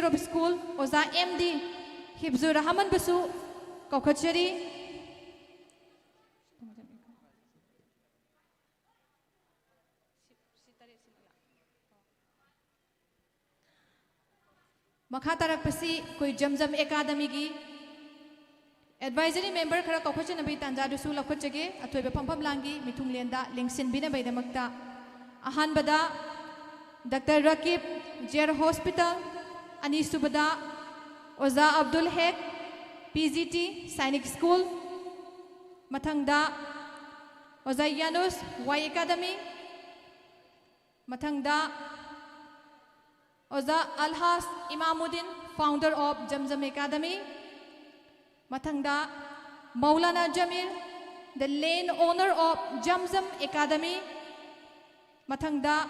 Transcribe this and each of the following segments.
of School Oza MD Hibzur Rahman Basu Kokachari Makatarak Pasi Koi Jamjam Academy gi Advisory member Kara Kokachan Nabi Tanjadu Sula Kochage, Atoba Pampam Langi, Mitung Lenda, Linksin Bina by the Makta Ahan Bada, Dr. Rakib, Jer Hospital, Anis Subada, Oza Abdul Hek, PGT, Sainik School, Matangda, Oza Yanus, Y Academy, Matangda, Oza Alhas Imamuddin, founder of Jamjam Academy, Matangda, Maulana Jamil, the lane owner of Jamjam Academy, Matangda,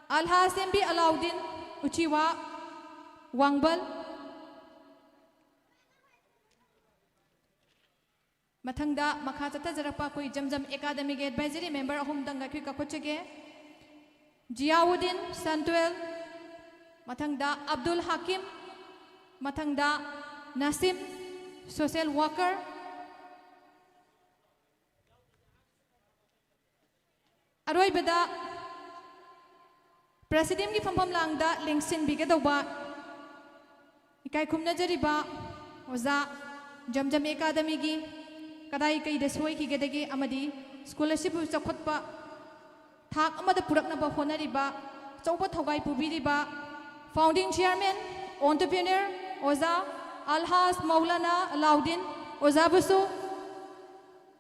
Alhas MB Alauddin, Uchiwa, Wangbal, Matangda, Makatata Zarapa Koi Jamjam Academy advisory member Ahum Dangaki Kakochage, Jiawuddin Santuel, Matangda Abdul Hakim, Matangda Nasim, social worker, Aroy Beda, President ki Pampam Langda, Linksin Bigadoba, Ikai Kumna Jariba, Oza, Jamjam Academy gi, Kadai Kai Desway ki Gedegi Amadi, scholarship of Sakotpa, Tak Amada Puraknaba Honariba, Sopa Togai Pubiriba, founding chairman, entrepreneur, Oza, Alhas Maulana Alauddin, Oza Basu,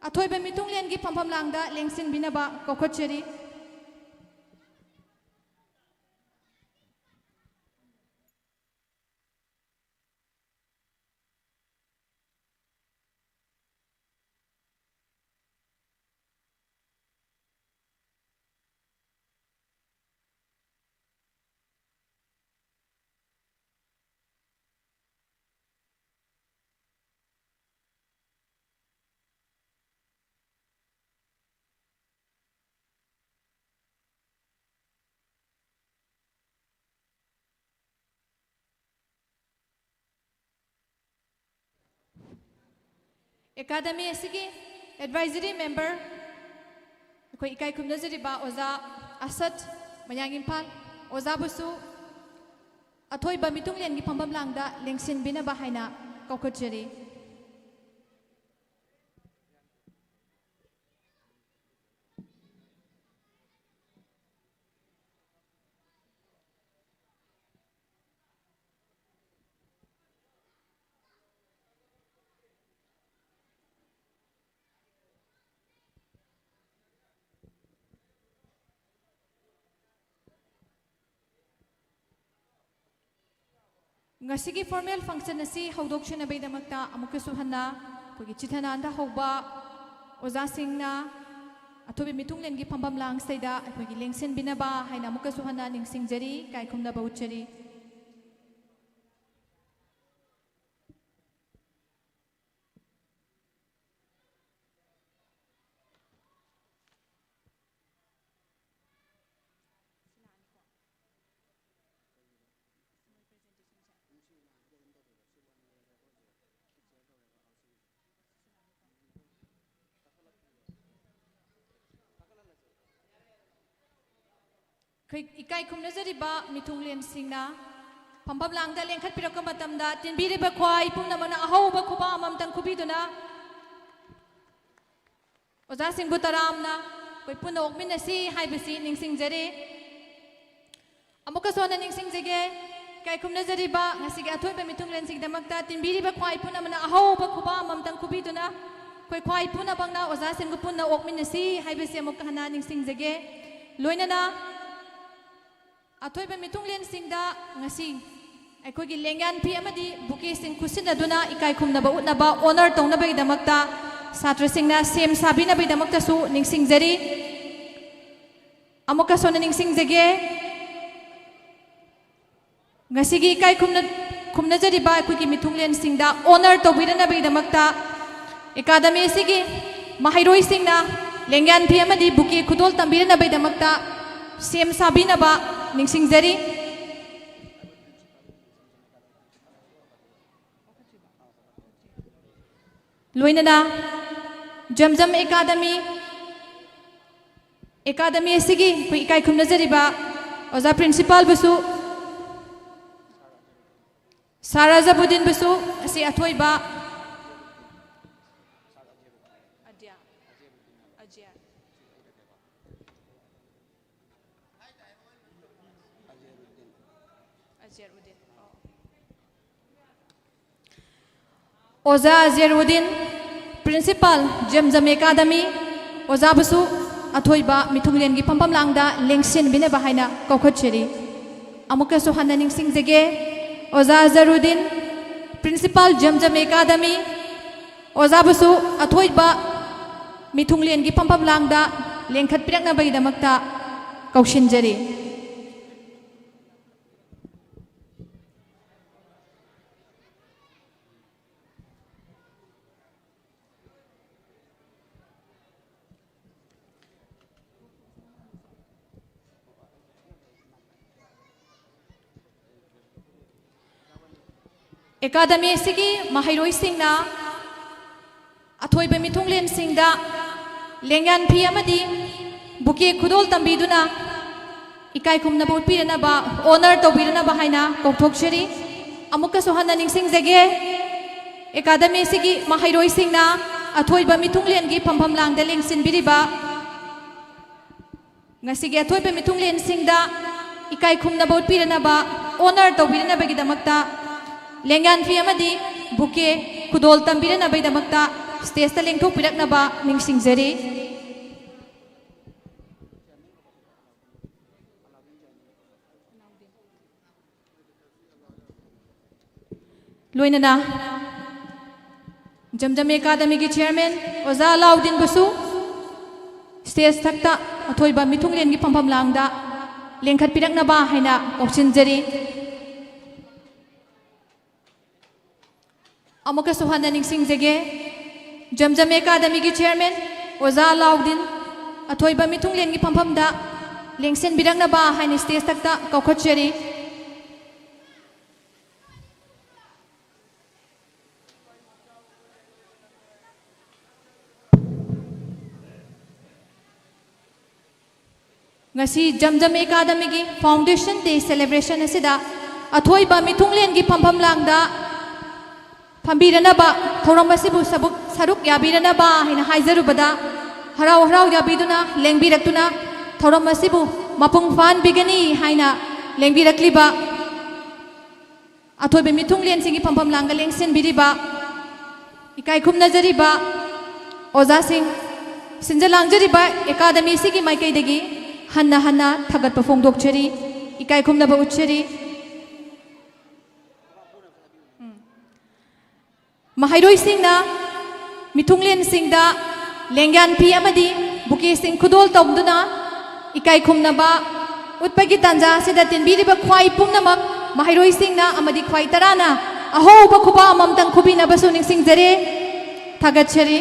Atoy Bamitung Lengi Pampam Langda, Linksin Binaba, Kokocheri. Academy Asigi advisory member Koi Ikai Kumnazariba Oza Asad Mayangimpan Oza Busu Atoy Bamitung Lengi Pambam Langda Linksin Bina Bahaina Kokocheri. Ngasigi formal function asi haudokshana baidamakta amukasu hanna kogi chithana anda hoba oza singna atobi mitung lengi pambam lang saida kogi lengsen binaba haina amukasu hanna ningsingjari kai khumna bauchari. Ikai Kumnazariba Mitunglen Singna Pambam Langda Lenkat Pirakamatanda Tinbiriba Kwai Punamana Ahoba Kuba Mamtan Kubiduna Oza Sing Butaramna Koi Puna Okminasi Haibasi Ningsing Jari Amukasona Ningsing Jage Kai Kumnazariba Nasiga Atoiba Mitunglen Sigdamakta Tinbiriba Kwai Punamana Ahoba Kuba Mamtan Kubiduna Koi Kwai Punabangna Oza Sing Puna Okminasi Haibasi Amukahana Ningsing Jage Loinana Atoy ba mitung len singda ngasi aiko gi lengan pi amadi buke sing kusina duna ikai khumna ba utna ba honor tongna ba idamakta satra singna sem sabina ba idamakta su ningsing jari amuka sona ningsing jage ngasi gi ikai khumna jari ba aiko gi mitung len singda honor tobirana ba idamakta academy sigi mahairoi singna lengan pi amadi buke khudol tambirana ba idamakta sem sabina ba Ningsing Jari लोइनना Zamzam academy असिगी इकाई खुमनजरिबा ओजा principal बुसु सारा जबुद्दीन बुसु असि अथोइबा ओजा Azharuddin principal जमजम academy ओजा बुसु अथोइबा मिथुंगलेन की फंफम लांगदा लेंगसिन बिने बाहायना कौखोचेरी अमुकसु हन्ना निंगसिंगजेगे ओजा अजरुद्दीन प्रिंसिपल जमजम एकादमी ओजा बुसु अथोइबा मिथुंगलेन की फंफम लांगदा लेंखत पिरकनबगीदमक्ता कौशिनजरी एकादमी सिगी महैरोई सिंगना अथोइबे मिथुंगलेन सिंगदा लेंगान फी अमदी बुके खुदोल तंबीदुना इकाई खुमनबा उत्पीरनबा ऑनर तौबीरनबा हाइना कौथोकचरी अमुकसु हन्ना निंगसिंगजेगे एकादमी सिगी महैरोई सिंगना अथोइबा मिथुंगलेन की फंफम लांगदा लेंगसिनबिरिबा ngasiगे अथोइबे मिथुंगलेन सिंगदा इकाई खुमनबा उत्पीरनबा ऑनर तौबीरनबगीदमक्ता लेंगान फी अमदी बुके खुदोल तंबीरनबगीदमक्ता स्टेजता लेंथोकपिरकनबा निंगसिंगजरी लोइनना जमजम एकादमी की चेयरमैन ओजा अलाउद्दीन बुसु स्टेज तकता अथोइबा मिथुंगलेन की फंफम लांगदा लेंखतपिरकनबा हाइना कौशिनजरी अमुकसु हन्ना निंगसिंगजेगे जमजम एकादमी की चेयरमैन ओजा अलाउद्दीन अथोइबा मिथुंगलेन की फंफमदा लेंगसिनबिरकनबा हाइना stage तकता कौखोचरी ngasi jamjam academy gi foundation day celebration asida athoi ba mithunglen gi phampham langda phambirana ba thoram asibu sabuk saruk yabirana ba hina haijarubada harau harau yabiduna lengbiratuna thoram asibu mapung fan bigani haina lengbirakliba athoi ba mithunglen singi phampham langga lengsin biriba ikai khumna jariba oza sing sinjalang jariba academy sigi maikai degi हन्ना हन्ना थगत फोंदोकचरी इकाई खुमनबा उच्चरी महैरोई सिंगना मिथुंगलेन सिंगदा लेंगान फी अमदी bouquet सिंग खुदोल तौदुना इकाई खुमनबा उत्पगी तांजा सिदा तिनबिरिबा ख्वाई पुंगनमक महैरोई सिंगना अमदी ख्वाई तराना अहोबा खुबा अममतंग खुबिनबसु निंगसिंगजरे थगतचरी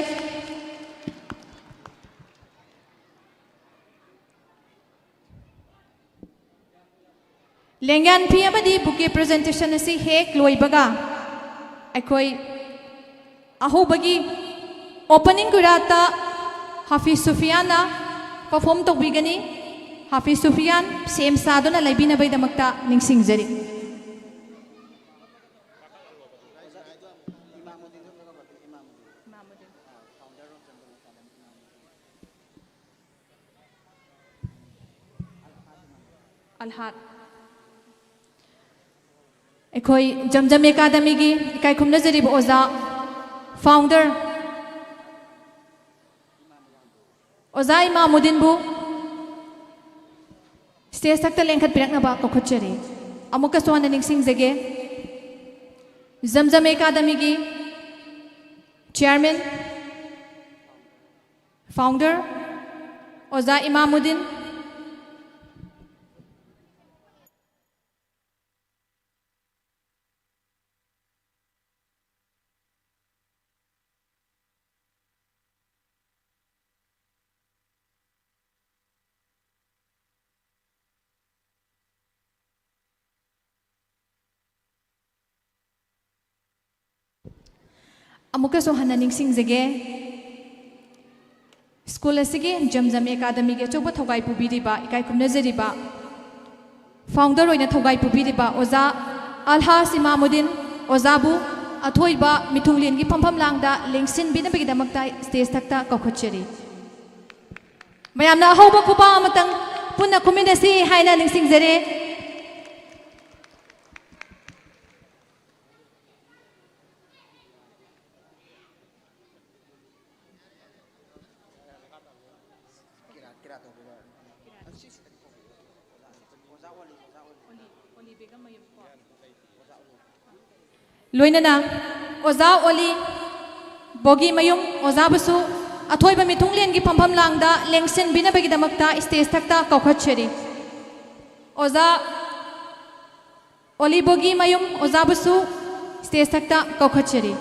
लेंगान फी अमदी bouquet presentation असी हेक लोइबगा अखोई अहोबगी opening गुराता हाफिज सुफियाना perform तौबिगनी हाफिज Sufiyan same सादुना लैबिनबैदमक्ता निंगसिंगजरी अलहाद अखोई जमजम academy की इकाई खुमनजरीब ओजा founder ओजा इमामुद्दीन बु स्टेज तक लेंखतपिरकनबा कौखोचरी अमुकसु हन्ना निंगसिंगजेगे जमजम एकादमी की चेयरमैन फाउंडर ओजा इमामुद्दीन अमुकसो हन्ना निंगसिंगजगे स्कूल असिगे जमजम एकाडमी के चौब थौगाई पुबीरिबा इकाई खुमनजरिबा फाउंडर ओइना थौगाई पुबीरिबा ओजा अलहास इमामुद्दीन ओजाबु अथोइबा मिथुंगलेनगी फमफम लांगदा लेंगसिनबिनबगिदमक्ता स्टेज तक्ता कौखुचरी मयामना अहौबा खुपा अमतंग पुन्ना खुमिनसी हाइना निंगसिंगजरे लोइनना ओजा ओली बोगी मयुम ओजा बसु अथोइबा मिथुंगलेन की फमफम लांगदा लेंगसिन बिनबगिदमक्ता स्टेज तक्ता कौखुचरी ओजा ओली बोगी मयुम ओजा बसु स्टेज तक्ता कौखुचरी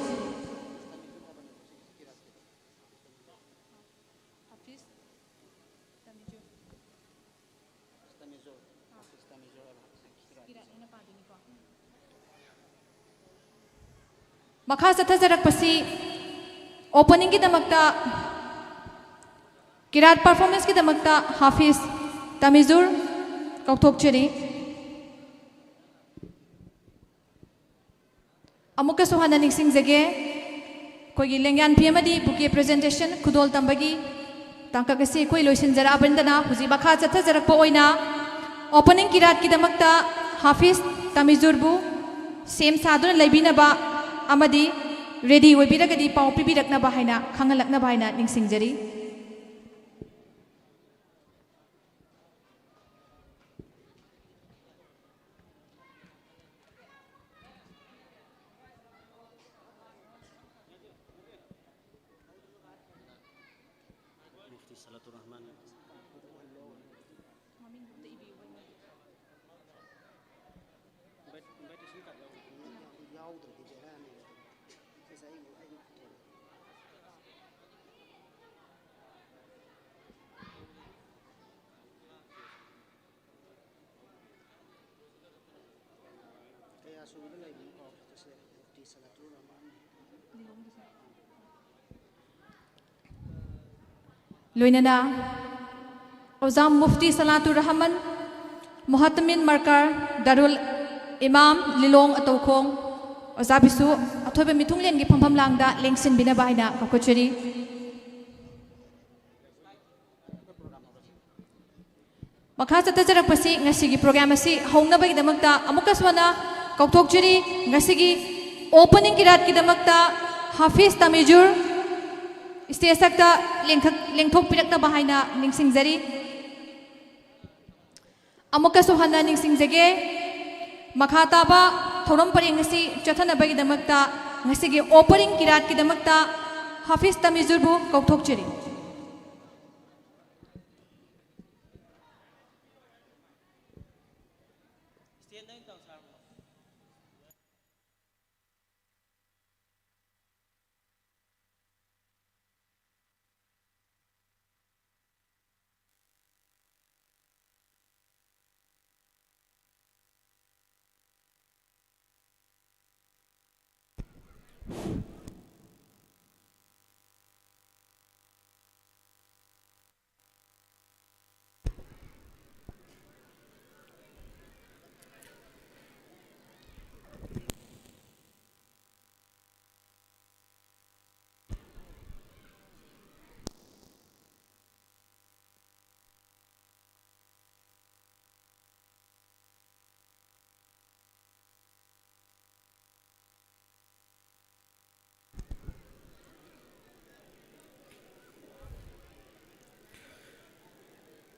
मखा चथजरकपसी ओपनिंग की दमकता किरात परफॉर्मेंस की दमकता हाफिज तमिजुर कौथोकचरी अमुक सुहाना निंगसिंगजगे कोई लेंग्यान पीएमडी बुके प्रेजेंटेशन खुदोल तंबगी तांककसी कोई लोइसिनजराबंदना हुजी मखा चथजरकप ओइना ओपनिंग किरात की दमकता हाफिज तमिजुरबु सेम सादुन लैबिनबा अमदी रेडी ओइबिरगदी पाउ पिबिरकनबा हाइना खंगलकनबा हाइना निंगसिंगजरी लोइनना ओजाम मुफ्ती सलातुर रहमान मोहतमिन मरकर दारुल इमाम लिलोंग अतौखोंग ओजा बिसु अथोइबा मिथुंगलेन की फमफम लांगदा लेंगसिन बिनबा हाइना कौखुचरी मखा चथजरकपसी ngasiगी programme asi hongnabagidamakta amukaswana kautokchiri ngasigi opening kirat kidamakta hafiz tamijur stage takta lengthok pirakna bahaina ningsingjari amukasu hanna ningsingjage makha taba thorom pareng ngasi chathanabagidamakta ngasigi opening kirat kidamakta hafiz tamijur bu kautokchiri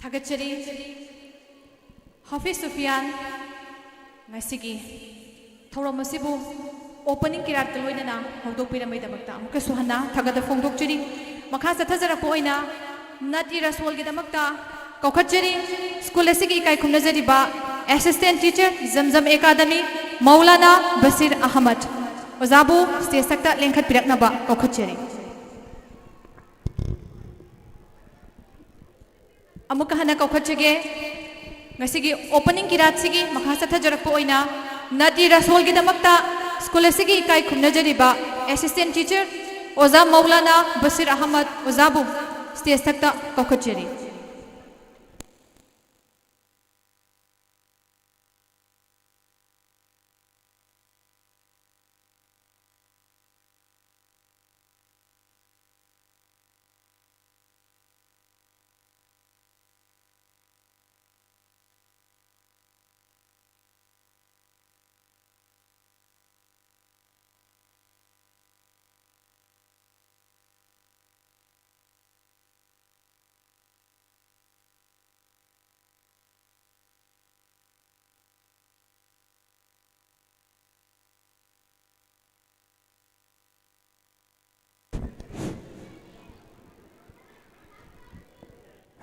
थागतचरी हाफिज सुफियान ngasiगी thauram asibu opening kirat loinana hawdokpiramai damakta amuka suhana thagada phongdokchiri makha sathajarappo oina nati rasul gi damakta kaukhatchiri school asigi kai khumnajariba assistant teacher zamzam academy maulana basir ahmad ozabu stage sakta lengkhat piraknaba kaukhatchiri amuka hana kaukhatchige ngasigi opening kirat sigi makha sathajarappo oina nati rasul gi damakta school asigi kai khumnajariba assistant teacher oza maulana basir ahmad ozabu stage sakta kaukhatchiri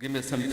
Give me something.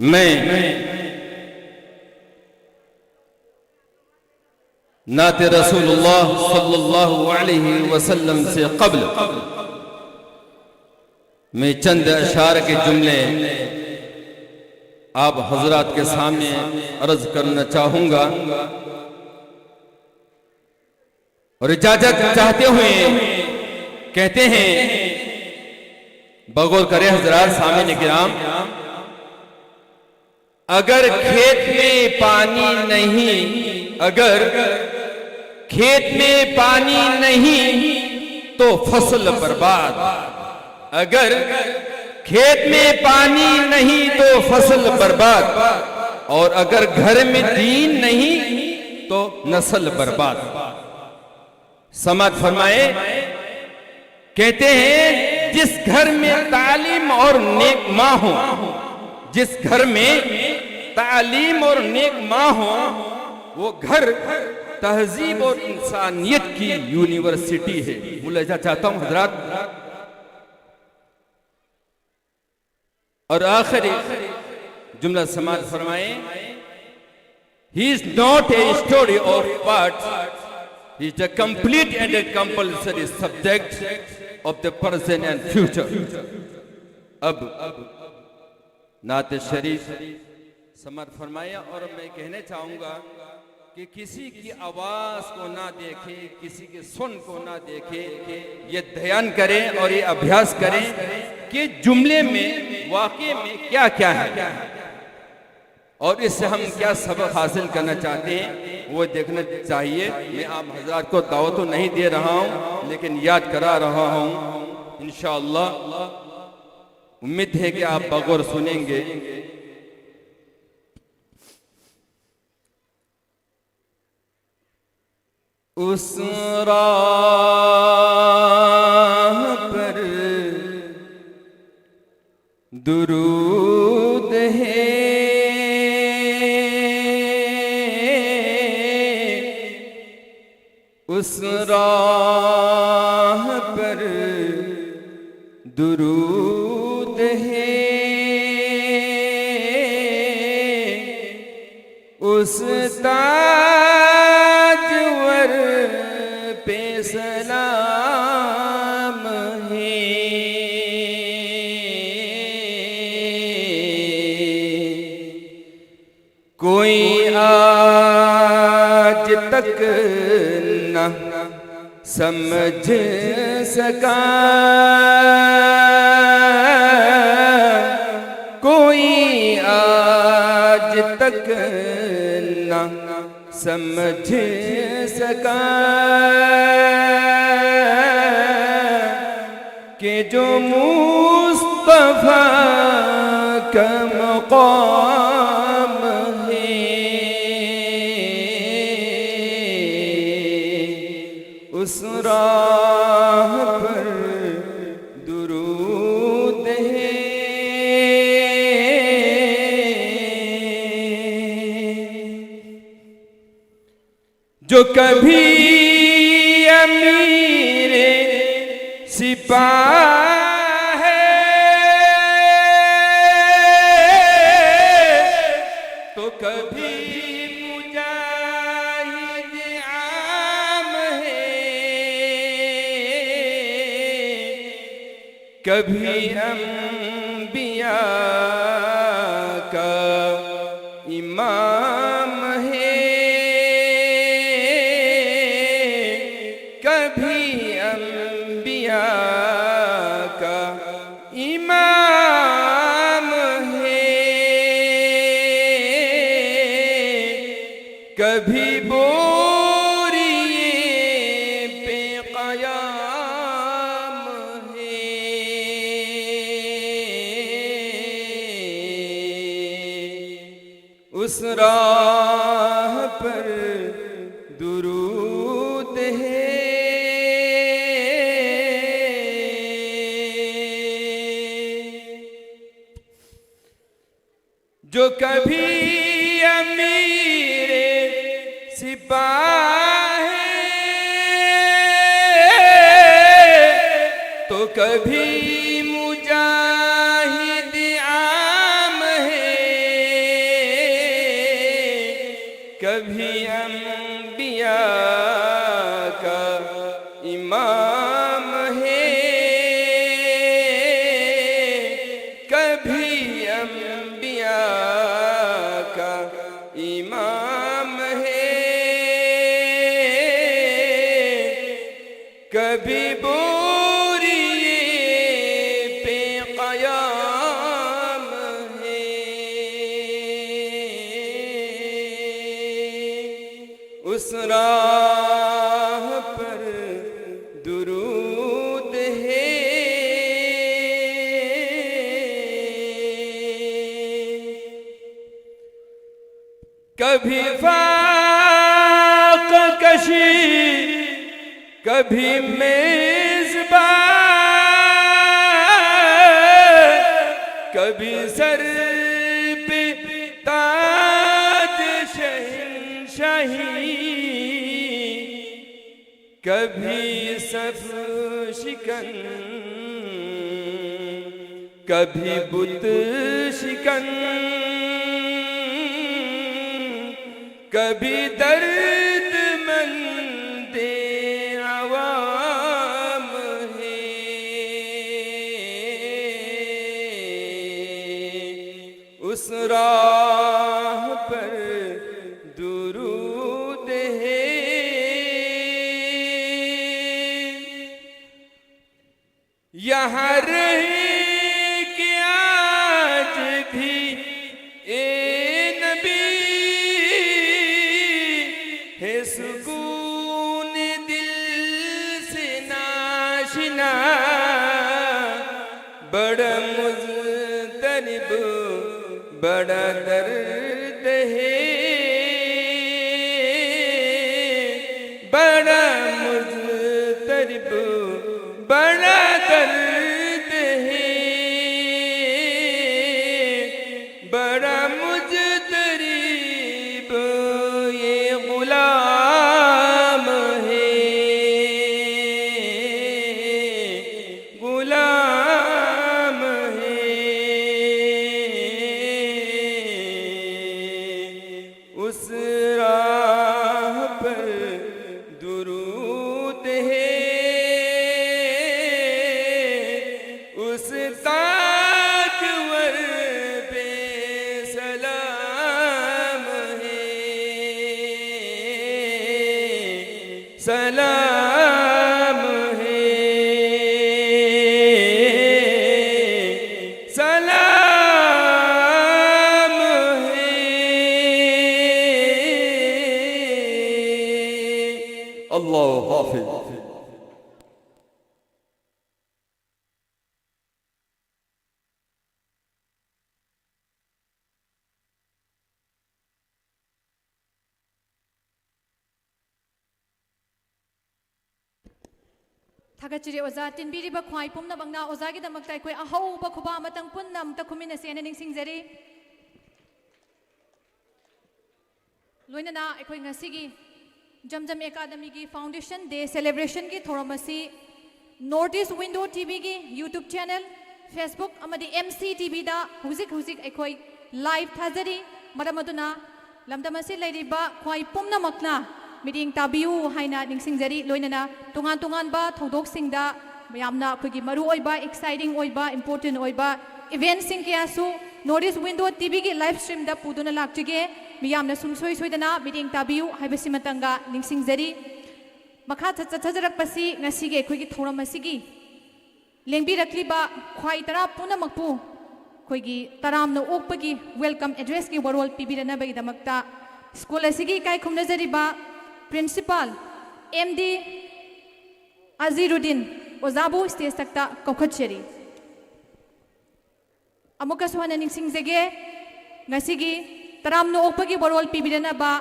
मैं नाते रसूलुल्लाह सल्लल्लाहु अलैहि वसल्लम से क़ब्ल मैं चंद अशार के जुमले आप हजरात के सामने अर्ज करना चाहूँगा और इजाजत चाहते हुए कहते हैं बगौर करे हजरात सामने किराम अगर खेत में पानी नहीं खेत में पानी नहीं तो फसल बर्बाद अगर खेत में पानी नहीं तो फसल बर्बाद और अगर घर में दीन नहीं तो नस्ल बर्बाद समात फरमाए कहते हैं जिस घर में तालीम और नेक माँ हो, जिस घर में तालीम और नेक माँ हो, वो घर तहजीब और इंसानियत की यूनिवर्सिटी है। मुलाजा चाहता हूं हजरात। और आखिरी जुमला समाज फरमाए, he is not a story of parts, he is a complete and A compulsory subject of the present and future. अब नात शरीफ समाज फरमाया, और मैं कहना चाहूंगा कि किसी की आवाज को ना देखे, किसी के सुन को ना देखे, ये ध्यान करें और ये अभ्यास करें कि जुमले में वाकई में क्या क्या है और इससे हम क्या सबक हासिल करना चाहते हैं वो देखना चाहिए। मैं आप हजरात को दावत तो नहीं दे रहा हूं, लेकिन याद करा रहा हूं। इंशाअल्लाह उम्मीद है कि आप बगौर सुनेंगे। उस राह पर दुरूद है, उस राह पर दुरूद है, उस ताजवर पे सलाम है। कोई आज तक न समझ सका, कोई आज तक न समझ सका कि जो मुस्तफा का मकाम है, उस राह पर दुरूद है। जो कभी अमीरे सिपाह है तो कभी मुजाहिद आम है, कभी अंबिया का इमाम है, कभी अंबिया का इमाम है, कभी बोरिए पे क़याम है। उस राह पर दुरूद है। जो कभी अमीरे सिपाह तो कभी मुजाहिद आम है, कभी अंबिया का इमाम है, कभी अंबिया का इमाम है, कभी बोरिए पे क़याम है। उस राह पर दुरूद है। कभी फाक़ कशी, कभी मेज़बान, कभी सर पे ताज शहंशाही, कभी सफ शिकन, कभी बुत शिकन, कभी दर्द मंदे अवाम है। उस राह पर दुरूद है, यहाँ रह के आज भी ए नबी है सुकून दिल से नाशिना, बड़ा मुज़तरिब बड़ा दर्द है, बड़ा मुज़तरिब बड़ा दर्द है, बड़ा मुज़तरिब ये गुलाम है, गुलाम है। उस राह पर दुरूद है, उस ताजवर पे सलाम है, सलाम है, सलाम है। अल्लाह हाफिज। थागतचरी ओजा तिनबीरिबा ख्वाई पुमनमंगना ओजागिदमक्ता अखोय अहौबा खुबा अमतंग पुन्ना अमता खुमिनसेना निंगसिंगजरी। लोइनना अखोय ngasiगी जमजम एकाडमी की फाउंडेशन डे सेलिब्रेशन की थोरम असी नॉर्थ ईस्ट विंडो टीवी की यूट्यूब चैनल, फेसबुक अमदी MC TV दा हुजिक हुजिक अखोय लाइव थाजरी। मरम अदुना लमदम असी लैरिबा ख्वाई पुमनमक्ना मीटिंग ताबियु हाइना निंगसिंगजरी। लोइनना तुंगान तुंगानबा थौदोकसिंगदा मयामना अखोयगी मरु ओइबा एक्साइटिंग ओइबा इंपोर्टेंट ओइबा इवेंट सिंग कयासु नॉर्थ ईस्ट विंडो टीवी की लाइव स्ट्रीम दा पुदुना लाक्चगे। मियामना सुमसोय सोइदना मीटिंग ताबियु हाइबसि मतंगा निंगसिंगजरी। मखा चचरकपसि ngasiगे अखोयगी थौरम असिगी लेंबिरक्लिबा ख्वाई तरा पुनमकपु अखोयगी तरामना ओकपगी वेलकम एड्रेस की वरोल पिबिरनबगीदमक्ता स्कूल असिगी इकाई खुमनजरिबा प्रिंसिपल MD अजीरुद्दीन ओजाबु स्टेज तकता कौखतचरी। अमुकसु हना निंगसिंगजगे ngasiगी तरामना ओकपगी वरोल पिबिरनबा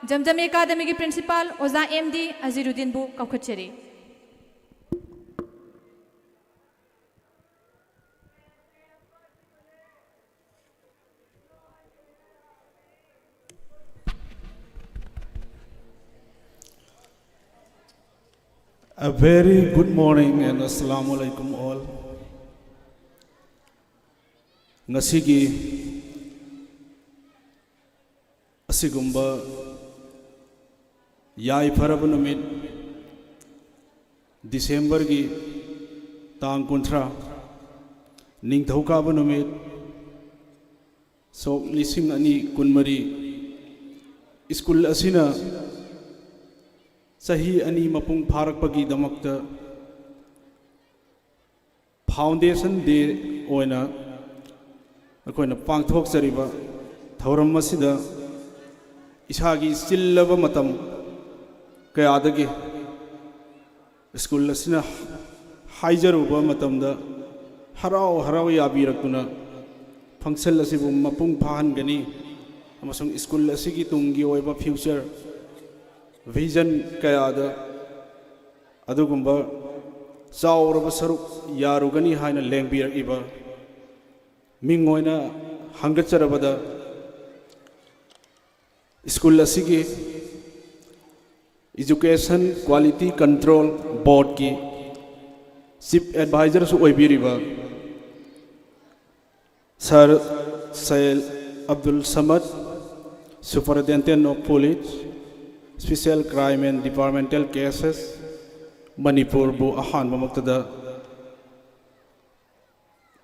जमजम एकाडमी की प्रिंसिपल ओजा MD अजीरुद्दीन बु कौखतचरी। A very good morning and assalamu alaikum all. Ngasigi asigumba yai farab numit December gi tang kunthra ningthauka numit sok lising ani kunmari school asina सही अनी मपुंग फारक पगी दमकता foundation day ओइना अखोइना पांगथोक जरिबा थौरम मसिदा इसागी सिल्लबा मतम कयादगे school असिना हाइजरुबा मतमदा हराव हराव याबिरकुना फंक्शन असिबु मपुंग फाहनगनी अमसुंग स्कूल असिगी तुंगी ओइबा फ्यूचर विजन कयादा अदुगुंबा चाउरबा सरुक यारुगनी हाइना लेंबिरइबा मिंगोइना हंगचरबदा स्कूल असिगी एजुकेशन क्वालिटी कंट्रोल बोर्ड की चीफ एडवाइजर सर सैल Abdul Samad superintendent of police special crime and departmental cases Manipur बु अहान मक्तदा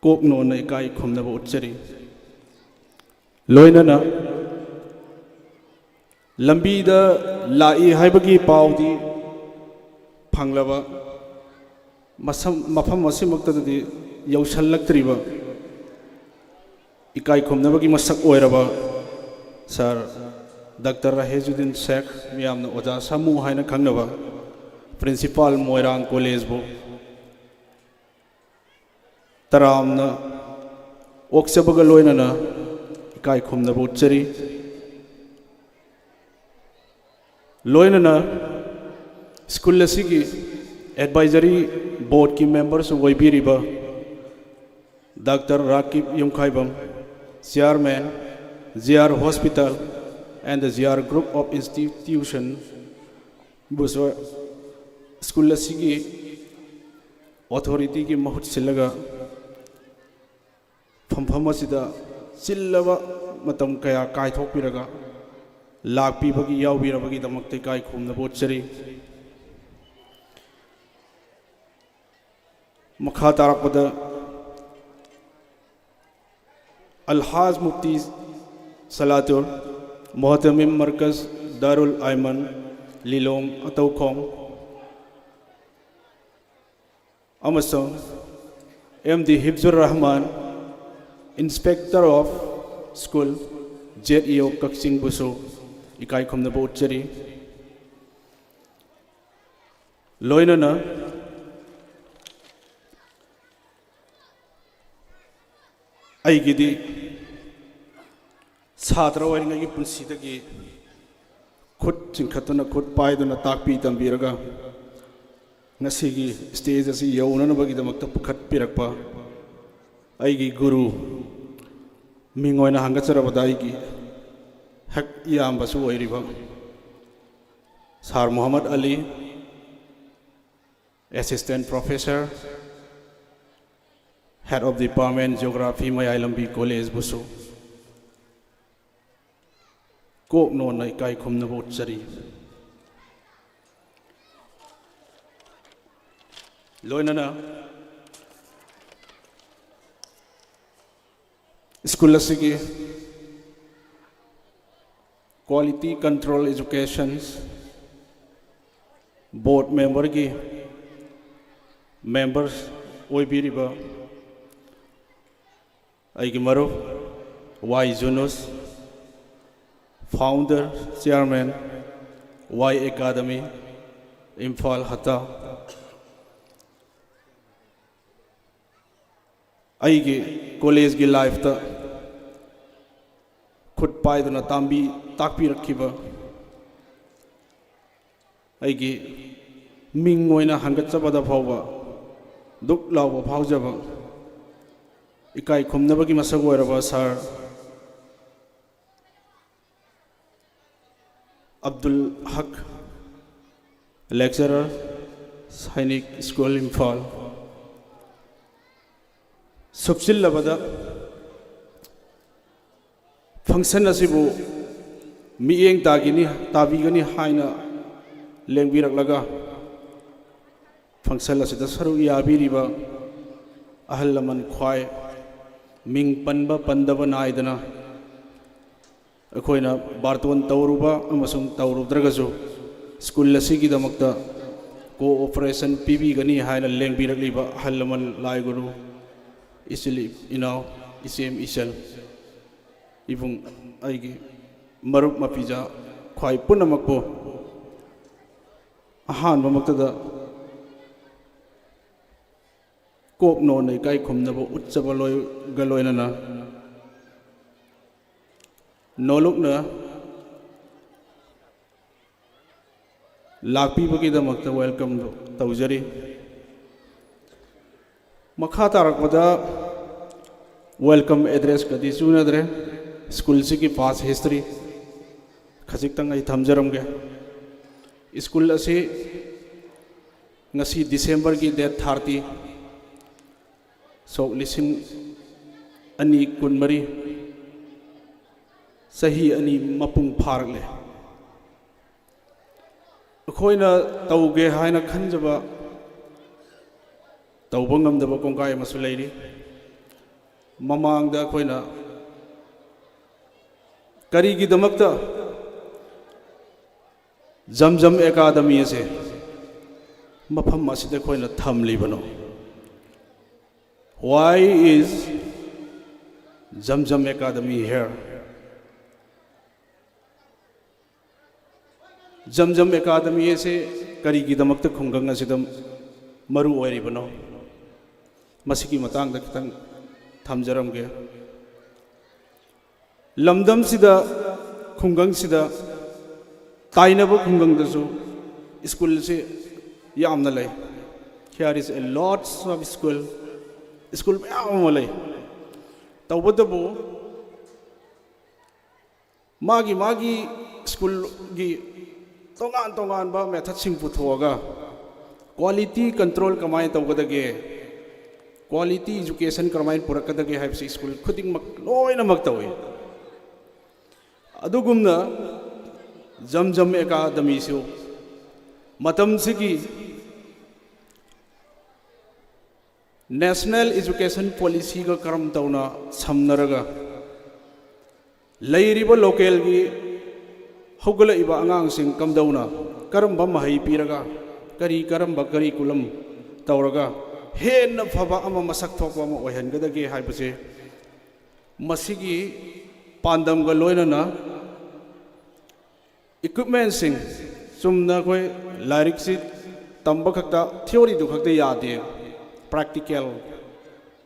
कोकनो न इकाई खुमनब उच्चरी लोइनना लंबीदा लाई हाइबगी पाउदी फंगलबा मफम असिमक्तदि यौसल्लक्त्रिबा इकाई खुमनबगी मसक ओइरबा सर डॉक्टर रहेजुद्दीन शेख मियामना ओजा सामू हाइना खंगनबा प्रिंसिपल मोइरांग कॉलेज बो तरामना ओक्सबगा लोइनना इकाई खुमनब उच्चरी लोइनना स्कूल असिगी एडवाइजरी बोर्ड की मेंबर्स ओइबिरिबा doctor Rakib Yumkhaibam chairman JR Hospital and the JR Group of Institution बुसो स्कूल असिगी अथॉरिटी की महूत सिलगा फमफम असिदा चिल्लबा मतम कया कायथोकपिरगा लाकपीबगी यावबिरबगी दमक्ते काई खुमनब उच्चरी मखा तारकपदा अलहाज मुफ्ती सलातुर मोहतमिम मरकज दारुल आयमन लिलोंग अतौखोंग अमसोंग MD Hibjur Rahman inspector of school ZEO Kakching बुसो इकाई खुमनब उच्चरी लोइनना अयगिदी छात्र ओइरिंगगी पुंसीदगी खुद चिंखतुना खुद पायदुना ताकपी तंबीरगा ngasiगी स्टेज असि यौननबगीदमक्ता पुखत्पिरकपा अयगी गुरु मिंगोइना हंगचरबदा अयगी हक इयामबसु ओइरिबा sir Mohammad Ali assistant professor head of department geography Mayailambi college बुसु कोकनो न इकाई खुमनब उच्चरी लोइनना स्कूल असिगी quality control education board member की मेंबर्स ओइबिरिबा अयगी Maruf Y Junus founder chairman Y academy Imphal हता अयगी कॉलेज की लाइफ ता खुद पायदुना तांबी ताकपी रखिबा अयगी मिंग ओइना हंगचबदा फावबा दुख लावबा फावजबा इकाई खुमनबगी मसक ओइरबा सर अब्दुल हक लेक्चरर सैनिक स्कूल इम्फाल सुपचिल्लबदा फंक्शन असिबु मियेंग तागिनी ताबीगनी हाइना लेंबिरकलगा फंक्शन असिदा सरू याबिरिबा अहल लमन ख्वाय मिंग पनबा पंदबा नायदना अखोइना बार्तोन तौरुबा अमसुंग तौरुद्रगजु स्कूल असिगिदमक्ता कोऑपरेशन पीबीगनी हाइना लेंबिरकलिबा अहल लमन लाइगुरु इसली इनाव इसेम इसल इबुंग अयगी मरुप मपिजा ख्वाय पुनमकपो अहानबमक्तदा कोकनो न इकाई खुमनब उच्चबा लोइगलोइनना नोलुकना लाकपीबगीदमक्ता वेलकम तौजरी मखा तारकपदा वेलकम एड्रेस कदी चूनद्रे स्कूल की पास हिस्ट्री खजिक्तंग आई थमजरमगे स्कूल असी ngasi December की डेट 30 सौ लिसिंग अनि कुनमरी सही अनि मपुंग फारले अखोइना तौगे हाइना खंजबा तौबा ngamdaba कोंकाय मसु लेरी ममांगदा अखोइना करीगिदमक्ता जमजम एकाडमी से मफम असिदा अखोइना थमलिबनो Why is Zamzam Academy here? Zamzam Academy से करी की दमक तक खुंगंग असिदम मरु ओरी बनो मसिकी मतांग तक तंग थमजरम के लमदम सिदा खुंगंग सिदा ताइनब खुंगंग दसु स्कूल से यामना ले Here is a lots of school ma'am ले तबदबो मागी मागी स्कूल की तोगान तोगान बा मेथड सिंग पुथोगा क्वालिटी कंट्रोल कमाय तौगदगे क्वालिटी एजुकेशन कमाय पुरकदगे हाइबसी स्कूल खुदिंग मक लोइनमक तौई अदुगुमना जमजम एकाडमी सु मतम सिगी नेशनल एजुकेशन पॉलिसी का करम तौना समनरगा लैरिबा लोकल की हौगलइबा आंगांसिंग कमदौना करम महै पीरगा करी करम करिकुलम तौरगा हेन फबा अमा मसक थोकबा अमा ओहनगदगे हाइबसे मसिगी पांदमगा लोइनना इक्विपमेंट सिंग सुमना कोई लाइरिक से तंबा खक्ता थ्योरी दु खक्ता यादे practical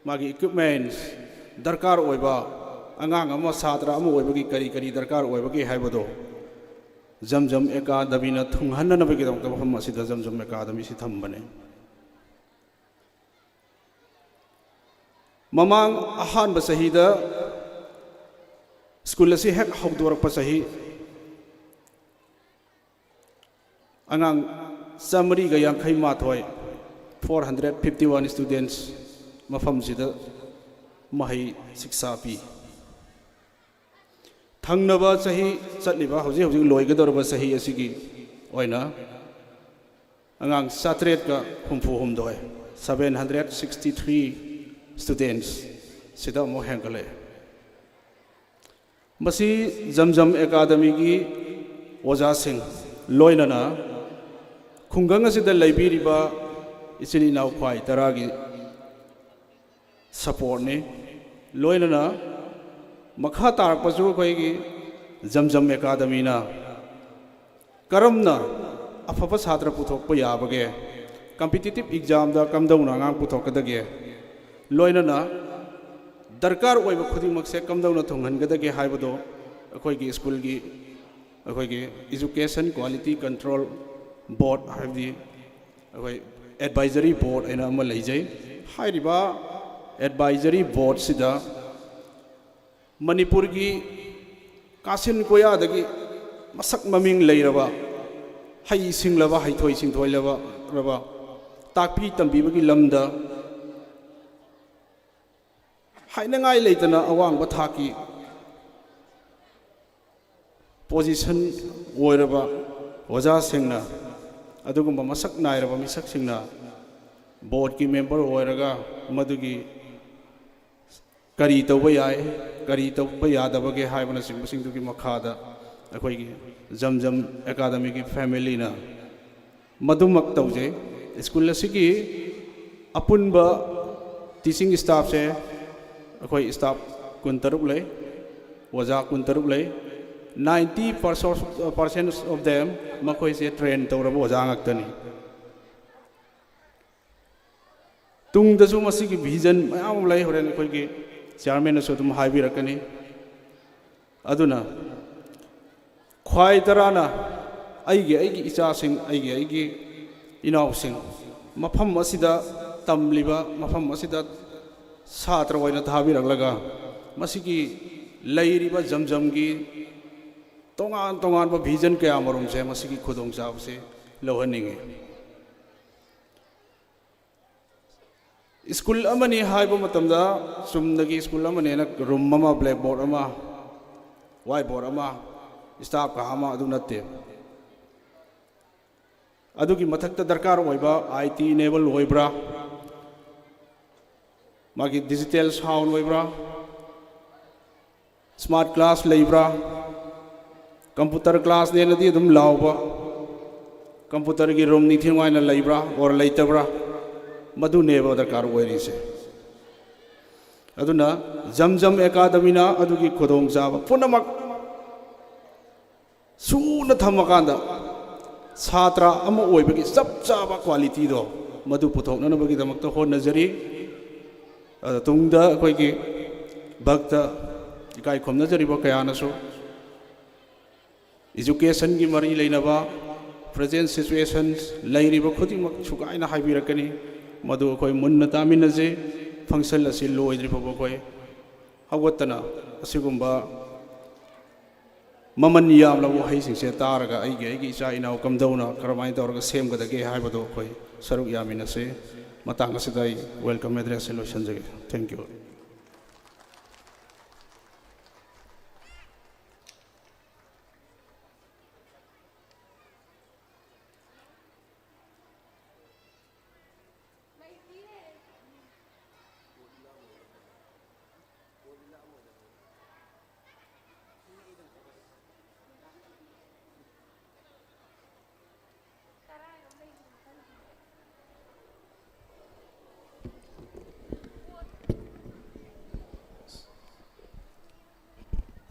मागी equipments दरकार ओइबा अंगांग अमा सात्रा अमा ओइबगी करी करी दरकार ओइबगी हाइबदो जमजम एकाडमी न थुंगहन्नबगी दमक मफम असिदा जमजम एकाडमी सि थंबने ममांग अहान बसहीदा स्कूल से हेक हौदोरप सही अंगांग समरी गा यांखै माथोय 451 students मफम सिदा महै शिक्षा पी थंगनबा सही चटलिबा हौजे हौजे लोइगदरबा सही असिगी ओइना अंगांग सात्रेट का हुमफु हुमदोय 763 students सिदा मो हेंगले मसी जमजम एकाडमी की ओजा सिंह लोइनना खुंगंग असिदा लैबिरिबा इचनी नाउ ख्वाई तरागी सपोर्ट ने लोइनना मखा तारपसु अखोइगी जमजम एकाडमी ना करमना अफब छात्र पुथोकप याबगे कॉम्पिटिटिव एग्जाम दा कमदौना ngang पुथोकदगे लोइनना दरकार ओइबा खुदिमक से कमदौना थोंगनगदगे हाइबदो अखोइगी स्कूल की अखोइगी एजुकेशन क्वालिटी कंट्रोल बोर्ड हाइबदी अखोइ एडवाइजरी बोर्ड एना अमा लेजै हाइरिबा एडवाइजरी बोर्ड सिदा मणिपुर की कासिन कोयादगी मसक ममिंग लेरबा हई सिंगलबा हईथोई सिंथोइलबा रबा ताकपी तंबीबगी लमदा हाइनंगाई लेतना अवांगबा थाकी पोजीशन ओइरबा ओजा सिंगना अदुगुम्बा मसक नाइरबा मिसक सिंगना बोर्ड की मेंबर ओइरगा मदुगी करी तौबा याय करी तौबा यादबगे हाइबना सिंगबसिंगदुगी मखादा अखोइगी जमजम एकाडमी की फैमिली ना मधुमक तौजे स्कूल असिगी अपुनबा टीचिंग स्टाफ से अखोइ स्टाफ 23 ले ओजा 23 ले 90% of them मखोइ से ट्रेन तौरबा ओजा ngakतनी तुंगदसु मसिगी विजन मयाम लै होरेन अखोइगी चेयरमैन असु तुम हाइबिरकनी अदुना ख्वाई तराना अइगे इचासिंग अइगे इनाउसिंग मफम असिदा तमलिबा मफम असिदा सात्र होइना थाबिरगलगा मसिगी लैरिबा जमजमगी तोंगान तोंगान बा विजन कया मरुम से मसिगी खुदोंग चाब से लौहनिंगे स्कूल अमनी हाइबा मतमदा सुमदगी स्कूल अमनी ना रूम अमा ब्लैक बोर्ड अमा व्हाइट बोर्ड अमा स्टाफ का अमा अदु नत्ते अदुगी मथक्ता दरकार होइबा आईटी इनेबल होइब्रा मागी डिजिटल साउंड होइब्रा स्मार्ट क्लास लेब्रा कंप्यूटर क्लास ने नदी अदुम लाउबा कंप्यूटर की रूम निथिवाइना लेब्रा और लेतब्रा मधु नेब दरकार होइरिसे अदुना जमजम एकाडमीना अदुगी खुदोंग चाब पुनमक सूना थमकांदा छात्र अमा ओइबगी चप चाबा क्वालिटी दो मधु पुथोकनबगी दमकता होनजरी तुंगदा अखोइगी भक्त इकाई खोमनजरिबा कयानसु एजुकेशन की मरी लेनबा प्रेजेंट सिचुएशंस लेरिबा खुदिमक सुगाइना हाइबिरकनी मधु अखोइ मुन्ना तामिनजे फंक्शन असी लोइद्रिफबो अखोइ हवतना असिगुम्बा ममन यामला वहैसिंगसे तारगा आइगी इचा इनाव कमदौना करमाइ तौरगा सेमगदगे हाइबदो अखोइ सरुक यामिनसे मतंग असिदा वेलकम एड्रेस लोइसनजगे थैंक यू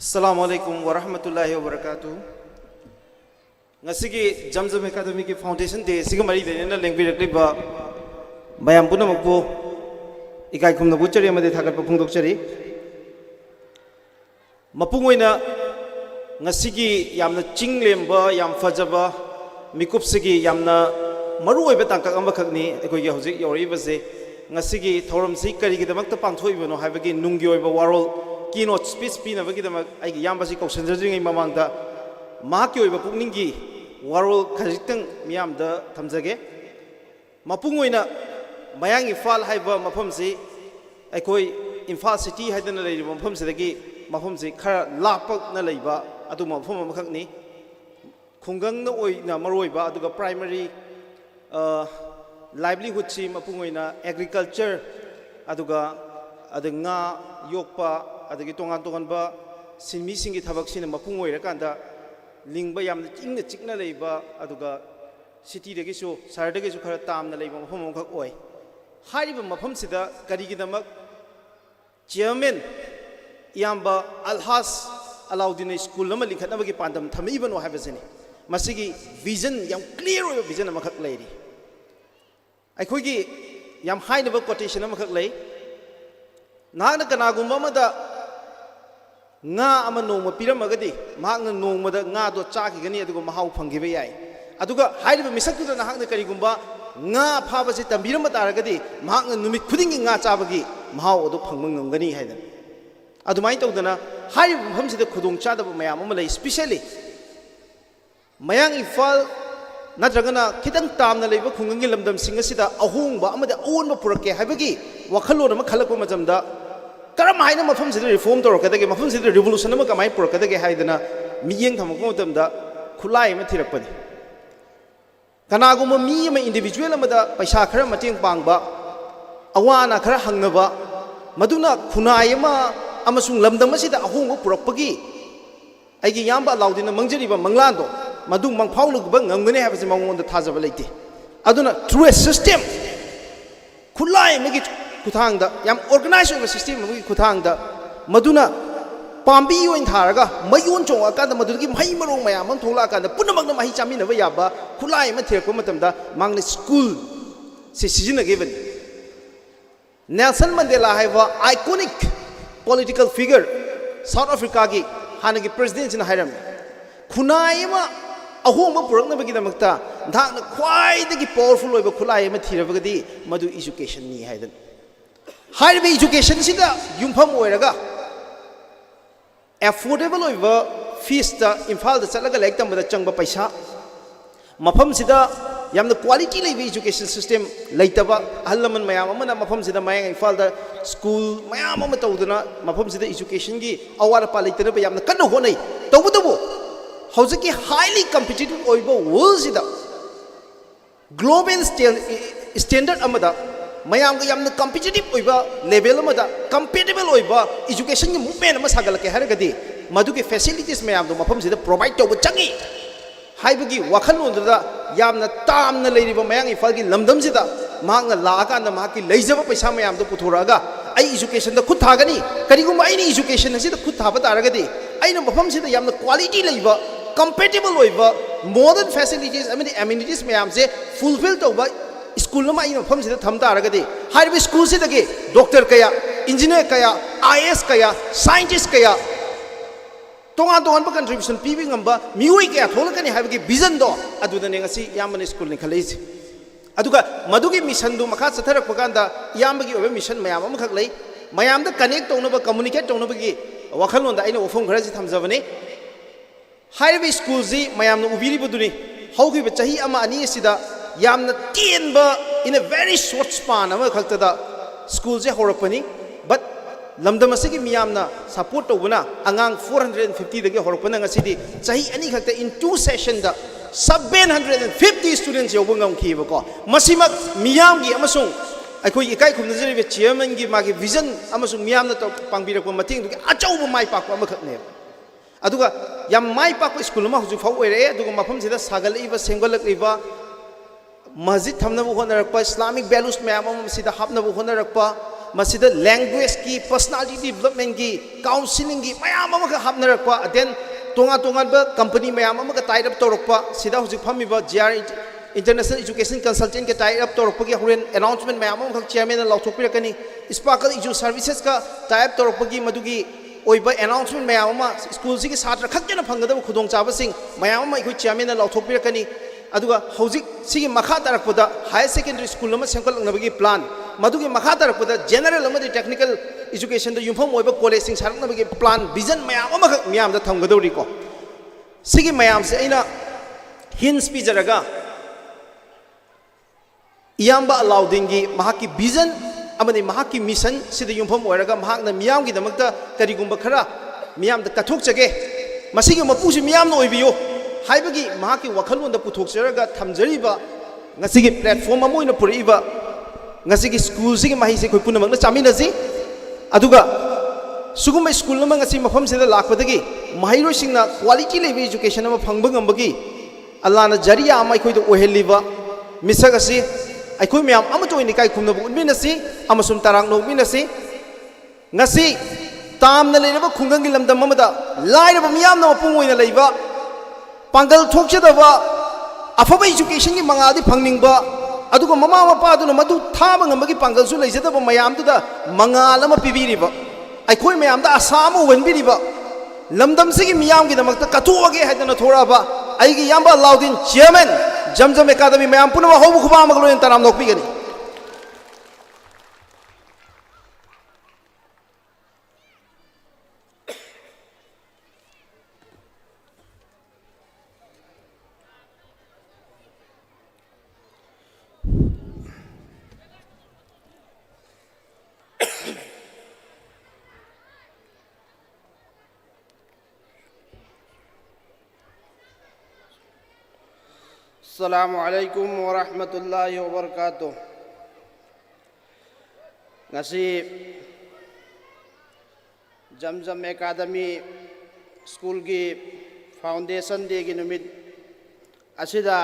अस्सलामुअलैकुम वरहमतुल्लाहि वबरकातुहू ngasi jamjam academy ki foundation day siga mari de na lengbi rekliba bayam punamakbu ikai khumna buchari amade thagat pa phungdokchari mapungoina ngasi gi yamna chinglemba yam fajaba mikup sigi yamna maru oiba tangkak amba khakni ekoi gi hojik yori base ngasi gi thoram si kari gi damak ta pangthoi bano haibagi nunggi oiba warol keynote speech pina bagi damak ai gi yamba si kausanjring ai mamangda mahaki oiba pukningi warol khajitang miyamda thamjage mapungoina mayang Imphal haiba mafam si aikoi Imphal city haidana lei mafam sidagi mafam si khara lapak na leiba adu mafam amakhakni khungang na oina maroiba aduga primary livelihood si mapungoina agriculture aduga adanga yokpa adagi tongan tongan ba sinmi singi thabak sina mapungoira kanda lingba yamna ingna chikna leiba aduga city dagi so sar dagi so khara tamna leiba mafam amkhak oi hariba mafam sida karigi damak chairman yamba alhas Alauddin school lama likhatna bagi pandam thamiba no habasini masigi vision yam clear oiba vision amakhak leiri aikhoigi yam high level quotation amakhak lei nagna kanagumba amada nga ama nongma piramagadi mahakna nongmada nga do chakigani aduga mahau phanggiba yai aduga haiba misaktuda nahakna karigumba nga phabasi tambirama taragadi mahakna numit khudingi nga chabagi mahau adu phangmang ngamgani haidan adumai tawdana haiba mafamsida khudong chadaba mayam ama lei especially mayang Imphal natragana khitang tamna leiba khungangi lamdam singasida ahongba amada aonba purakke haibagi wakhalon ama khalakpa majamda karam haina mafam sida reform torokadage mafam sida revolution ama kamai purakadage haidana miyeng thamako matamda khulai ma thirakpani kanaguma mi ama individual amada paisa khara mateng pangba awana khara hangnaba maduna khunai ama amasung lamdam asida ahongba purakpagi aigi yamba Alauddin mangjariba manglando madung mangphauluba ngamgani habase mangonda thajaba leite aduna through a system khulai magi kuthangda yam organized over system magi kuthangda maduna pambi oin tharaga mayon chong akanda madugi mai marong mayam am thola akanda punamagna mahi chamina ba yaba khulai ma thirakpa matamda mangni school se sijina given Nelson Mandela haiba iconic political figure South Africa gi hanagi president in hairam khunai ma ahoma purakna bagi damakta dhakna khwai dagi powerful oiba khulai ma thirabagadi madu education ni haidan HYBE education सिदा युमफम ओइरगा affordable ओइबा fees ता इम्फाल दा चलगा like तंबदा चंगबा पैसा मफम सिदा यामना quality लेबे education system लेतबा अहलमन मयाम अमना मफम सिदा मयांग इम्फाल दा school मयाम अम तौदना मफम सिदा education की अवार पा लेतना यामना कन्न होनै तौबदबो हौजकी हाईली कॉम्पिटिटिव ओइबा वर्ल्ड सिदा ग्लोबल स्टैंडर्ड अमदा मयाम का यामना कॉम्पिटिटिव ओइबा लेवल अमदा कंपेटेबल ओइबा एजुकेशन की मूवमेंट अमा सागलके हरगदी मदुकी फैसिलिटीज मयाम दो मफम सिदा प्रोवाइड तौब चंगी हाइबगी वखललोंददा यामना तामना लेरिबा मयांग इफाल की लमदम सिदा मांगना लाकांदा माकी लेजबा पैसा मयाम दो पुथोरागा आई एजुकेशन दा खुद थागनी करिगुम आइनी एजुकेशन सिदा खुद थाबा तारगदी आइना मफम सिदा यामना क्वालिटी लेबा कंपेटेबल ओइबा मॉडर्न फैसिलिटीज अमदी एमिनिटीज मयाम से फुलफिल तौबा स्कूल मा आइना मफम सिदा थम तारगदी हाइबी स्कूल सिदगे डॉक्टर कया इंजीनियर कया आईएएस कया साइंटिस्ट कया तोंगा तोंगा कंट्रीब्यूशन पीबी ngamba मिउई कया थोलकनी हाइबगी विजन दो अदुदने ngasi यामने स्कूल नि खलेisi अदुगा मदुगी मिशन दु मखा चथरक पकांदा यामगी ओबे मिशन मयाम अम खक लई मयाम दा कनेक्ट तौनबा कम्युनिकेट तौनबगी वखललोंदा आइना ओफम खरजि थमजबने हाइबी स्कूल जी मयाम न उबिरिबदुनी हौगी बचही अमा अनि सिदा यामना टेनबा in a very short span अमा खक्तदा स्कूल जे होरपनी बट लमदम असिगी मियामना सपोर्ट तौबना अंगांग 450 दगे होरपना ngasiदी chahi ani khakta in 2 session da 750 students yobu ngam khibako masimak miyam gi amasung akhoi ikai khumna jeri chairman gi magi vision amasung miyamna to pangbirakwa mating dugi achauba mai pakwa amakhakne aduga yam mai pakwa school ma huju fau oire aduga mafam sida sagalaiba senggolakliba masjid thamnabu honarakpa islamic values mayam am sida hapnabu honarakpa masida language की personality development की counseling की मयाम अमक हापनरक्पा then तोंगा तोंगा ब company मयाम अमक tied up तौरक्पा सिदा हुजिक फमिबा GR international education consultant के tied up तौरक्पा की हुरेन announcement मयाम अमक chairman लाउथोपिरकनी sparkle एजु services का tied up तौरक्पा की मदुगी ओइबा announcement मयाम अमा स्कूल सिगी छात्र खक्जना फंगदब खुदोंग चाबसिंग मयाम अमा इखु चेयरमैन लाउथोपिरकनी अदुगा हौजिक सिगी मखा तारकपदा हायर सेकेंडरी स्कूल अमा सेंकलनबगी प्लान मधुगी मखा तारकपदा जनरल अमदी टेक्निकल एजुकेशन द युफम ओइबा कॉलेज सिंग सारकनबगी प्लान विजन मयाम अमा मयाम द थमगदौरिको सिगी मयाम से अइना हिंस पिजरगा इयाम्बा अलाउद्दीनगी महाकी विजन अमदी महाकी मिशन सिद युफम ओइरगा महाकना मियामगी दमकता करिगुंबा खरा मियाम द कथोकचगे मसिगी मपुसि मियाम न ओइबियो हाइबगी महाकी वखललोंद पुथोकचरगा थमजरिबा ngasiगी प्लेटफॉर्म अमोइना पुरिबा ngasiगी स्कूल सिगी माही से कोइ पुनमकना चामिनजी अदुगा सुगुम स्कूल नमा ngasi मफम सिदा लाखपदगी माहिरो सिंगना क्वालिटी लेबे एजुकेशन अमा फंगबा ngambagi अल्लाहना जरिया अमा इखोइदो ओहेलिबा मिसक असि अखोइ म्याम अमतोइनि काइ खुमनबु उनमिनसि अमसुम तारांग नोमिनसि ngasi तामना लेरबा खुंगंगी लमदम अमदा लाइरबा मियामना मपुंग ओइना लेबा पांगल थोक्चदबा अफबा एजुकेशन की मंगादी फंगनिंगबा अदुगा ममा मपा अदुना मदु थाबा ngambagi पांगल सु लेजदबा मयाम दुदा मंगाल अमा पिबिरिबा अखोइ मयाम दा आसाम वनबिरिबा लमदम सिगी मियाम की दमकता कथोगे हैदना थोराबा आइगी याम्बा अलाउद्दीन चेयरमैन जमजम एकेडमी मयाम पुनवा होबु खुबा मगलोइन तराम नोकपिगनी अस्सलामुअलैकुम वरहमतुल्लाहि वबरकातुह ngasi जमजम एकेडमी स्कूल की फाउंडेशन डे की नुमित असिदा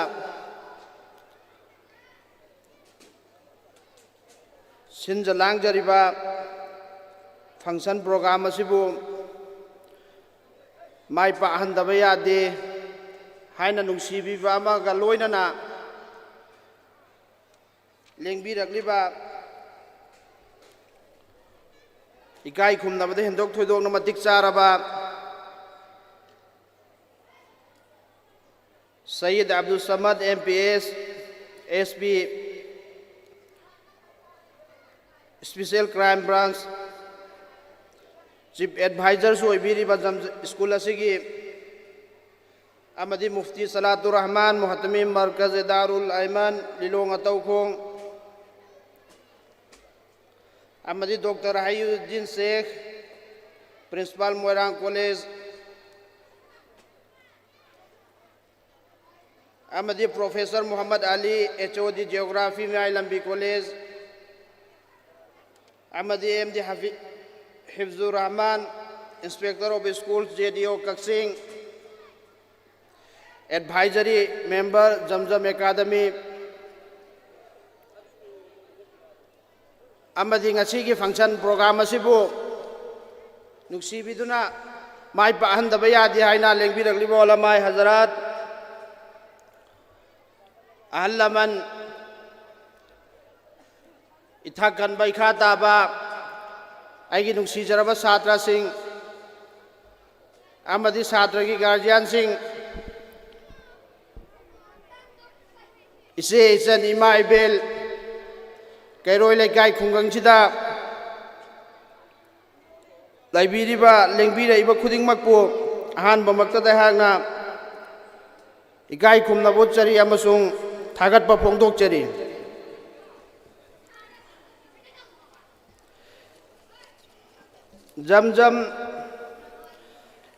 सिंज लांगजरिबा फंक्शन प्रोग्राम असिबु माइ पाहनदबा यादे हाइना नुंसीबीबा अमागा लोइनना लेंबिरक्लिबा इकाई खुमनबदे हेंदोक थोइदोकना मतिक चारबा Syed Abdul Samad MPS SP special crime branch chief ꯑꯦꯗꯚꯥꯏꯖꯔꯁꯨ ꯑꯣꯏꯕꯤꯔꯤꯕ ꯁ꯭ꯀꯨꯜ ꯑꯁꯤꯒꯤ amadi mufti Salatur Rahman Muhatami Markaz Darul Aiman Lilong Ataukhong amadi Dr. Hayuddin Sheikh Principal Moirang College amadi Professor Muhammad Ali HOD Geography Mailambi College amadi MD Hifzur Rahman Inspector of Schools JDO Kaksing Advisory Member Zamzam Academy amadi ngasigi function program asibu nuksibiduna mai pahandaba yadi haina lengbiragliba olamai hazarat ahallaman ithakan baikha taba aigi nuksijaraba satra sing amadi satra gi guardian sing ise isan ima ibel kairoi lekai khungang sida laibiriba lengbiraiba khudingmakpu ahanba maktada hangna ikai khumna botchari amasung thagatpa phongdokchari Zamzam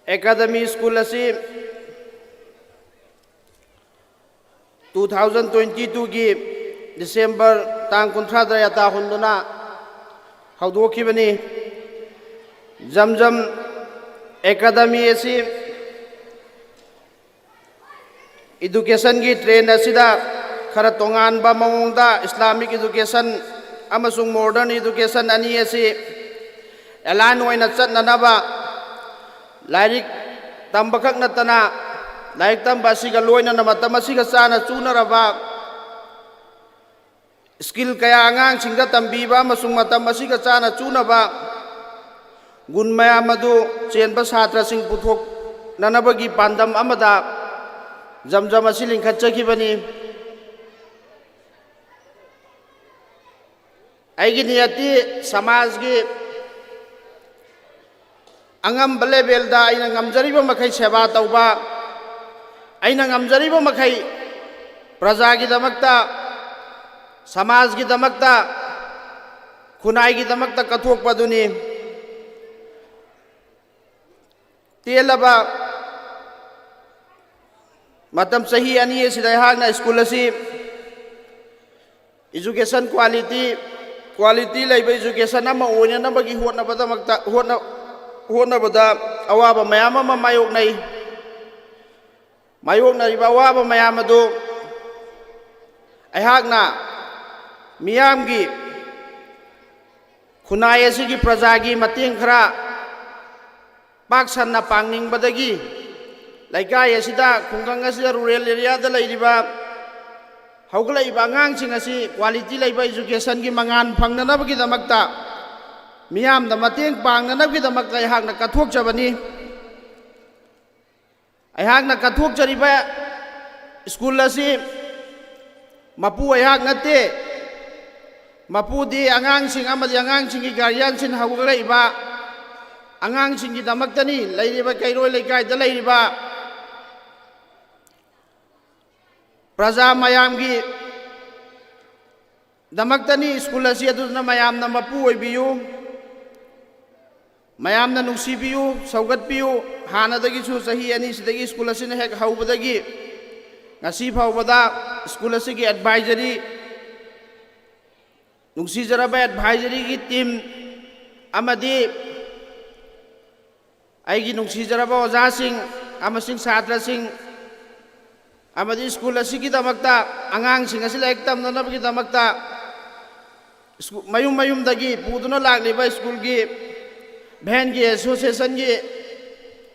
Academy School asi 2022 gi December tang 13 yata hunduna hawdokhibani Zamzam Academy asi education gi train asida khara tongan ba mawongda Islamic education amasung modern education ani asi elan oina chatnanaba lairik tambakak natana laik tamba siga loina na matama siga sana chunaraba skill kaya angang singda tambiba masung matama siga sana chunaba gun maya madu chenba satra sing puthok nanabagi pandam amada Zamzam asiling khatchakibani aigi niyati samaj gi angam level da aina ngamjariba makai seba tauba aina ngamjariba makai praja gi damakta samaj gi damakta khunai gi damakta kathok paduni telaba matam sahi ani sidai hagna school asi education quality laiba education ama oina nabagi hotna badamakta hotna bada awaba mayam ama mayoknai ba awaba mayam adu aihagna miyamgi khunai asigi prajagi mateng khara paksanna pangning badagi laikai asida khunggang asida rural area da lairiba hauglaiba angangsing asi quality laiba education gi mangan phangnanabagi damakta miyam da mateng pangnanabagi damakta aihagna kathokchabani aihagna kathokchariba school asi mapu aihag nate mapudi angangsing amadi angangsing gi guardian sin hauglaiba angangsing gi damaktani lairiba kairoi laikai da lairiba praja mayam gi damaktani school asi aduna mayam na mapu oibiyu mayam na nungsibiyu saugatbiyu hanadagi su sahi ani sidagi school asi na hek haubadagi ngasi faubada school asi gi advisory nungsijaraba advisory gi team amadi aigi nungsijaraba ojasing amasing satrasing amadi school asigi damakta angangsing asi laik tamnanabagi damakta mayum dagi puduna lagliba school gi van gi association gi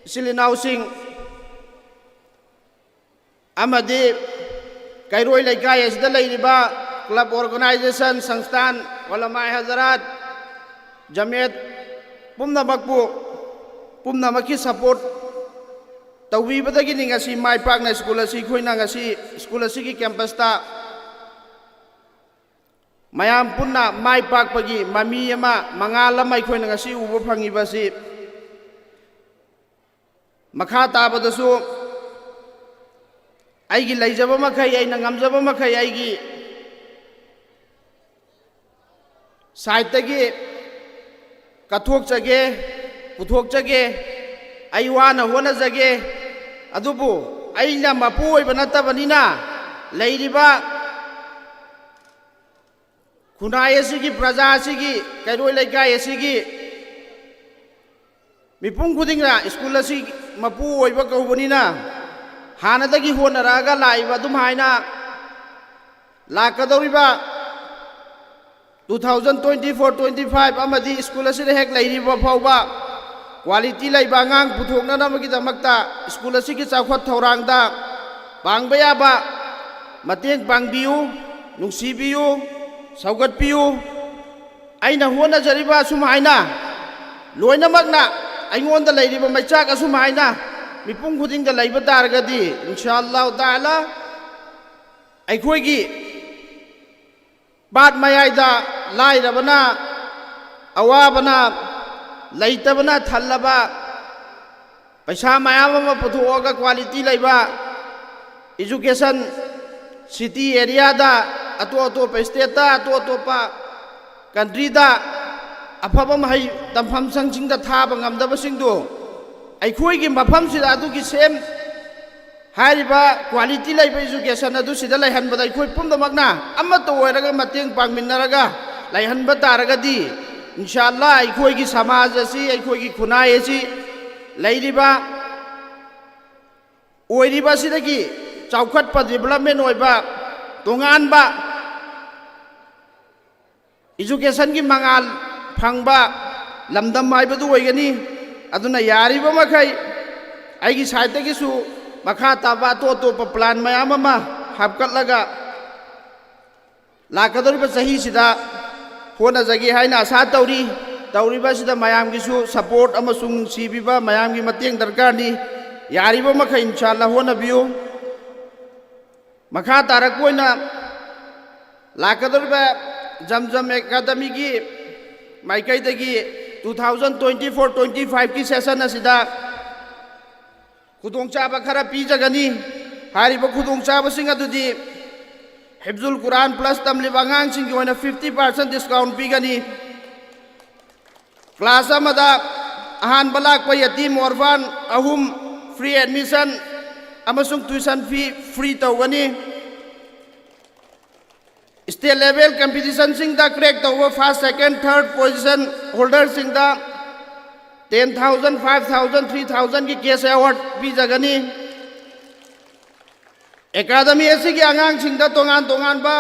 silinau sing amadi kairoi laikai asida lairiba club organization sangstan walamai hazarat jamiat pumnamakki support tawibadagi ni ngasi mai pakna school asi khoina ngasi school asi gi campus ta mayam punna mai pakpagi mami ama mangal ama aikoina ngasi uba phangibasi makha tabadasu aigi leijaba makai aina ngamjaba makai aigi side tagi kathok jage puthok jage ai wana hona jage adubu aina mapu oiba natabanina leiriba khunai asigi praja asigi kairoi laikai asigi mipung khudinga school asi mapu oiba kaubanina hanadagi honaraga laiba dum haina lakadoriba 2024-25 amadi school asida hek lairiba phauba quality laiba ngang puthokna namagi damakta school asigi chakhwat thorangda pangba yaba mateng pangbiu nungsibiu saugatpiu aina hona jariba sumaina loina magna aingonda lairiba maichak asumaina mipung khudingda laiba targadi inshallah taala aikhoigi bat mayaida lairabana awabana laitabana thallaba paisa mayam ama puthoga quality laiba education city area da ato state da ato pa country da afaba mahai tampham sangsing da thaba ngamdaba singdo aikhoigi mafam sida adugi same hariba quality laiba education adu sida laihanbada aikhoi pumdamakna amato oiraga mateng pangminnaraga laihanba taragadi inshallah aikhoigi samaj asi aikhoigi khunai asi lairiba oiriba sidagi chaukhatpa development oiba tonganba education gi mangal phangba lamdam haibadu oigani aduna yariba makai aigi side gi su makha taba to plan mayam ama hapkatlaga lakadoriba sahi sida hona jagi haina asa tauriba sida mayam gi su support amasung sibiba mayam gi mateng darkar ni yariba makai inshallah hona biu makha tarak poina lakadoriba jamjam academy gi maikai dagi 2024-25 ki session asida khudong chaba khara pi jagani hariba khudong chaba sing adudi hifzul quran plus tamli bangang sing gi oina 50% discount pi gani class amada ahan balak pa yatim orphan ahum free admission amasung tuition fee free tawani state level competition sing da crack tawa first second third position holder sing da 10,000 5,000 3,000 ki cash award pi jagani academy asigi angang sing da tongan ba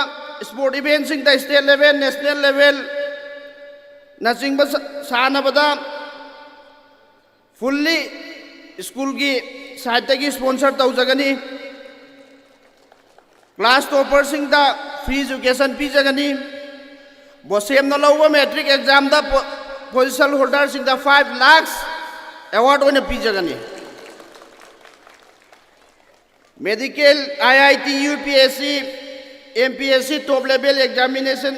sport event sing da state level national level na sing ba sana bada fully school ki side gi sponsor taw jagani class topper sing da free education pi jagani bosem na lawa metric exam da position holder sing da 5 lakhs award oina pi jagani medical IIT UPSC MPSC top level examination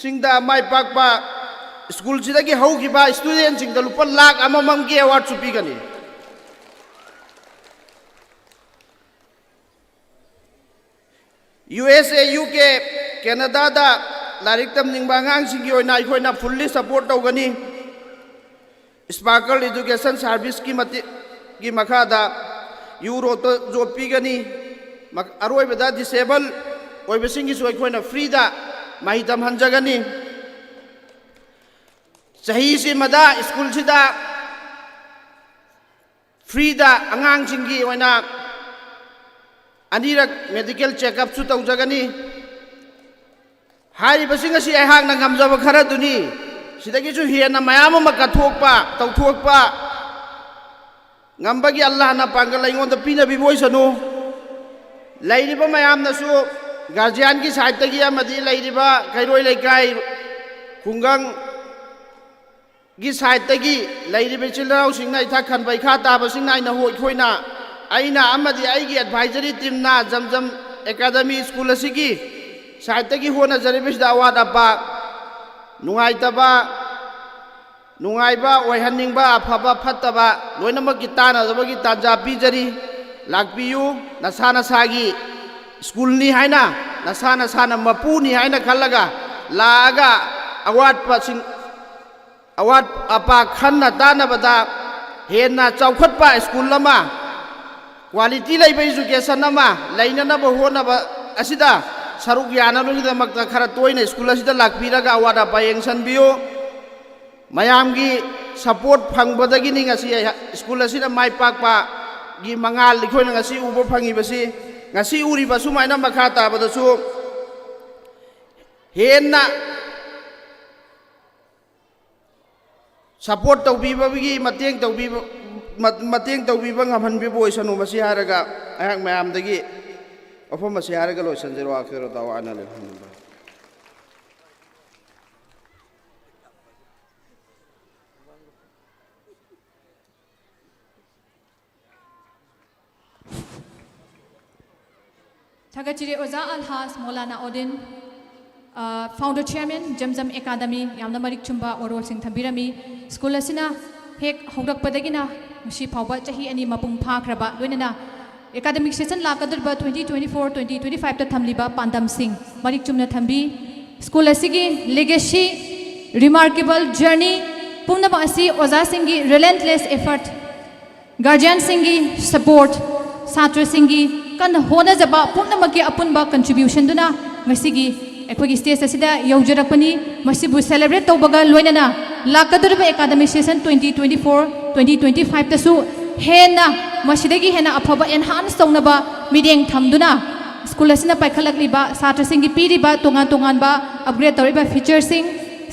sing da mai pakpa school sida gi haugi ba student sing da lupa lakh amamam gi award chu pi gani USA UK Canada da larik tam ningba ngang sing gi oina aikoina fully support tawgani sparkle education service ki mati gi makha da euro to job pi gani aroi bada disable oi besing gi soi khoina free da mahitam hanjagani sahi si mada school sida free da angang sing gi oina anirak medical check up su tawjagani hai basing asi ai hang na ngamjaba khara duni sidagi su hiana mayam ma kathokpa tawthokpa ngambagi Allah na pangal ingon da pina bi boisanu lairiba mayam na su guardian ki side tagi amadi lairiba kairoi laikai khungang gi side tagi lairiba chilrau singna itha khan bai kha ta ba singna ina hoi khoina aina amadi aigi advisory team na jamjam academy school asigi साइडतगी होनजरिबिसदा अवाद अपा नुंगाइतबा नुंगाइबा ओइहन्निंगबा अफबा फत्तबा लोइनमकी तानादबगी तांजा पीजरी लाक्पियु नसा नसागी स्कूलनी हाइना नसा नसाना मपुनी हाइना खल्लगा लागा अवाद अपा खन्ना तानबदा हेन्ना चौखटपा school लमा quality लेबा education अमा लैननबा होनबा असिदा सरुक यानबगीदमक्ता खरा तोयना स्कूल असिदा लाक्पिरगा अवाद अपा येंगसनबियो मयामगी सपोर्ट फंगबदगी ngasi स्कूल असिदा माइ पाकपा गी मंगाल लिखोयना ngasi उबो फंगिबसी ngasi uriba sumaina makha tabadasu हेन्ना सपोर्ट तौबीबगी मतेंग तौबीबा nghamhanbibo oisanu masi haraga ayang mayamdagi ofo masi haraga loisanjero akhiro tawana le Thagachiri Oza Alhas Molana Odin, Founder Chairman, Jamjam Academy, Yamna Marik Chumba, Orol Singh Thambirami, School Asina, Hek Hodak Padagina, Mushi Pauba Chahi Ani Mapung Pakraba, Lunana, Academic Session Lakadurba 2024-2025 to Thamliba, Pandam Singh, Marik Chumna Thambi, School Asigi, Legacy, Remarkable Journey, Pumnama Asi, Oza Singhi, Relentless Effort, Guardian Singhi, Support, Satra Singhi, kan hona jaba pumna maki apunba contribution duna ngasigi ekhogi stage asida yaujarakpani masibu celebrate tawbaga loinana lakadurba academic session 2024-2025 tasu hena masidagi hena aphaba enhance tawnaba mideng thamduna school asina paikhalakliba satra singi piriba tongan ba upgrade tawriba features sing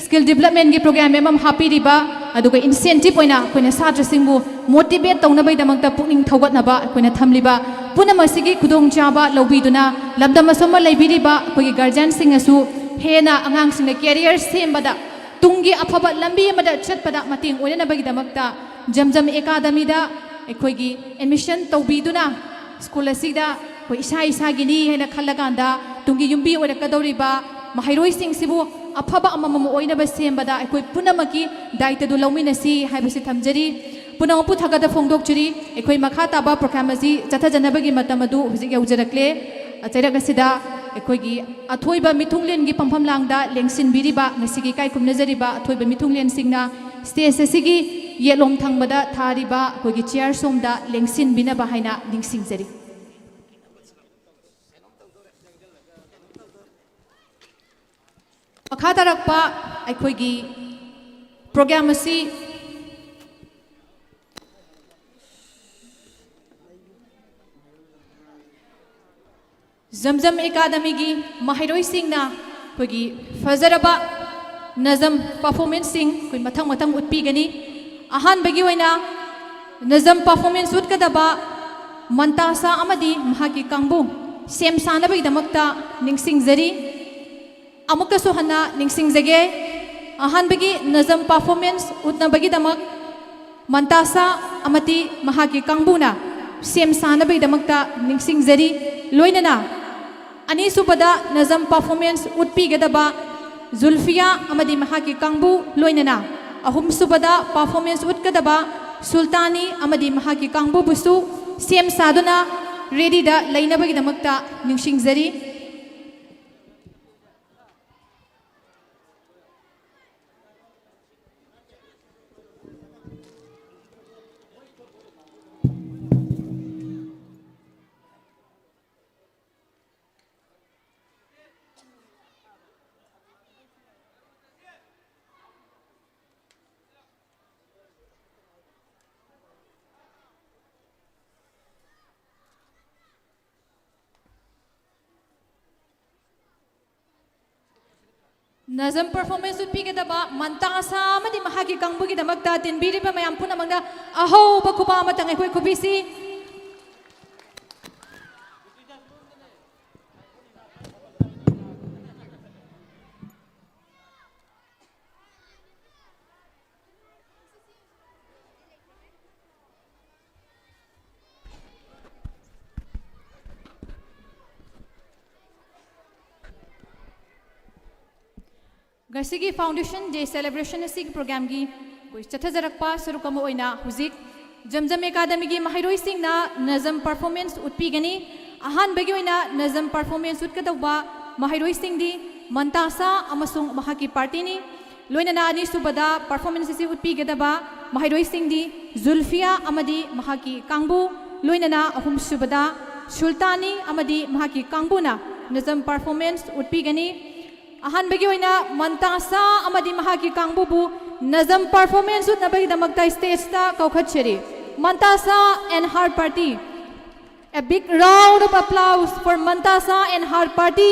skill development gi program memam happy riba aduga incentive oina koina satra singbu motivate tawnabai damakta pukning thogatnaba koina thamliba पुनः मसीगी खुदोंग चाबा लौबीदुना लब्दमसोमा लेबिरिबा कोई guardian Singh असु हेना अंगांग Singh career सेमबदा Tungi अफबा लंबी अमदा चटपदा मतिंग ओइनबगीदमक्ता जमजम academy दा एखोइगी admission तौबीदुना school असिदा कोई इसागिनी हेना खल्लगांदा Tungi युम्बी ओइरकदौरिबा mahiroi sing sibu अफबा अममम ओइनबा सेमबदा एखोइ पुनमकी दायित्व लौमिनसी हाइबसि थमजरी पुनमपु थगदा फोंदोकचरी एखोइ मखा ताबा programme असि चथजनबगी मतमदु हुजिक यौजरकले अचैरगसिदा एखोइगी अथोइबा मिथुंगलेनगी पंफम Langda लेंसिनबिरिबा ngasiगी kai kumnajariba अथोइबा मिथुंगलेन सिंगना stage असिगी येलोम थंगबदा थारिबा एखोइगी chair सोमदा लेंसिनबिनबा हाइना निंगसिंगजरी मखा तारकपा एखोइगी प्रोग्राम असि जमजम एकाडमी की महरोई सिंगना कोई फजरबा नजम परफॉर्मेंस सिंग कोई मथंग मथंग उत्पीगनी अहान बगी होइना नजम परफॉर्मेंस उत्कदबा मंतासा अमदी महाकी कांगबु सेम सानबगी दमक्ता निंगसिंगजरी अमुकसु हन्ना निंगसिंगजगे अहान बगी नजम परफॉर्मेंस उत्नबगी दमक मंतासा अमती महाकी कांगबुना सेम सानबगी दमक्ता निंगसिंगजरी लोइनना अनीसुबदा नजम परफॉर्मेंस उत्पीगदबा जुल्फिया अमदी महाकी कांगबु लोइनना अहुमसुबदा परफॉर्मेंस उत्कदबा सुल्तानी अमदी महाकी कांगबु बुसु सेम सादुना रेडीदा लैनबगीदमक्ता निंगसिंगजरी नजम परफॉर्मेंस उत्पीगदबा मंतासा अमदी महाकी कांगबुगी दमक्ता तिनबिरिबा मयाम पुनमंगदा अहो बखुबा मतंग एखोइ खुबिसी ꯉꯁꯤꯒꯤ ꯐꯥꯎꯟꯗꯦꯁꯟ ꯗे ꯁꯦꯂꯦꯕ꯭ꯔꯦꯁꯟ ꯑꯁꯤꯒꯤ ꯄ꯭ꯔꯣꯒ꯭ꯔꯥꯝꯒꯤ ꯆꯠꯊꯖꯔꯛꯄ ꯁꯔꯨꯛ ꯑꯃ ꯑꯣꯏꯅ ꯍꯧꯖꯤꯛ ꯖꯝꯖꯝ ꯑꯦꯀꯥꯗꯃꯤꯒꯤ ꯃꯍꯩꯔꯣꯏꯁꯤꯡꯅ ꯅꯖꯝ ꯄꯔꯐꯣꯔꯃꯦꯟꯁ ꯎꯠꯄꯤꯒꯅꯤ ꯑꯍꯥꯟꯕꯒꯤ ꯑꯣꯏꯅ ꯅꯖꯝ ꯄꯔꯐꯣꯔꯃꯦꯟꯁ ꯎꯠꯀꯗꯧꯕ ꯃꯍꯩꯔꯣꯏꯁꯤꯡꯗꯤ ꯃꯟꯇꯥꯁꯥ ꯑꯃꯁꯨꯡ ꯃꯍꯥꯛꯀꯤ ꯄꯥꯔꯇꯤꯅꯤ ꯂꯣꯏꯅꯅ ꯑꯅꯤꯁꯨꯕꯗ ꯄꯔꯐꯣꯔꯃꯦꯟꯁ ꯑꯁꯤ ꯎꯠꯄꯤꯒꯗꯕ ꯃꯍꯩꯔꯣꯏꯁꯤꯡꯗꯤ ꯖꯨꯜꯐꯤꯌꯥ ꯑꯃꯗꯤ ꯃꯍꯥꯛꯀꯤ ꯀꯥꯡꯕꯨ ꯂꯣꯏꯅꯅ ꯑꯍꯨꯝꯁꯨꯕꯗ ꯁꯨꯜꯇꯥꯅꯤ ꯑꯃꯗꯤ ꯃꯍꯥꯛꯀꯤ ꯀꯥꯡꯕꯨꯅ ꯅꯖꯝ ꯄꯔꯐꯣꯔꯃꯦꯟꯁ ꯎꯠꯄꯤꯒꯅꯤ ꯑꯍꯥꯟꯕꯒꯤ ꯑꯣꯏꯅ ꯃꯟꯇꯥꯁꯥ ꯑꯃꯗꯤ ꯃꯍꯥꯛꯀꯤ ꯀꯥꯡꯕꯨꯕꯨ ꯅꯖꯝ performance ꯎꯠꯅꯕꯒꯤꯗꯃꯛꯇ ꯁ꯭ꯇꯦꯖꯇ ꯀꯧꯈꯠꯆꯔꯤ Mantasa and her party. A big round of applause for Mantasa and her party.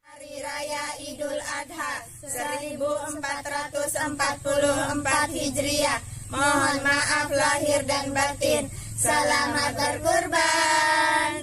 Hari Raya Idul Adha 1444 Hijriah. Mohon maaf lahir dan batin. Selamat berkurban.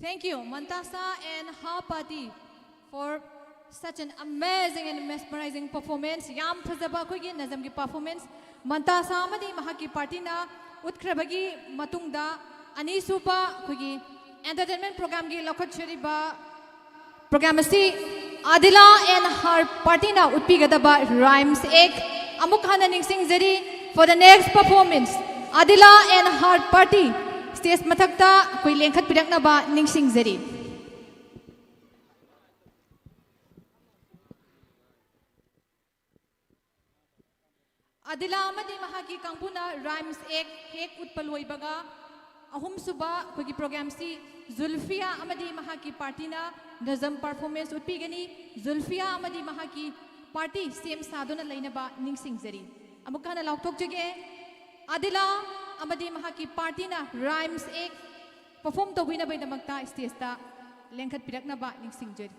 Thank you, Mantasa and Hapati, for such an amazing and mesmerizing performance. Yam phazaba khoigi nazam ki performance. Mantasa amadi mahaki party na utkrabagi matungda anisupa khoigi entertainment program gi lokhat cheriba program asi Adila and her party na utpigadaba rhymes ek amuk hana ningsing jari for the next performance. Adila and her party stage mathakta koi lengkhat pirakna ba ningsing jari. Adila amadi mahaki kangpuna rhymes ek hek utpaloi baga ahum suba koi program si Zulfia amadi mahaki party na nazam performance utpigani Zulfia amadi mahaki party same sadona laina ba ningsing jari. Amukana lautok jage Adila amadi mahaki party na rhymes ek perform to wina bai damakta stage ta lengkhat pirakna ba ningsing jari.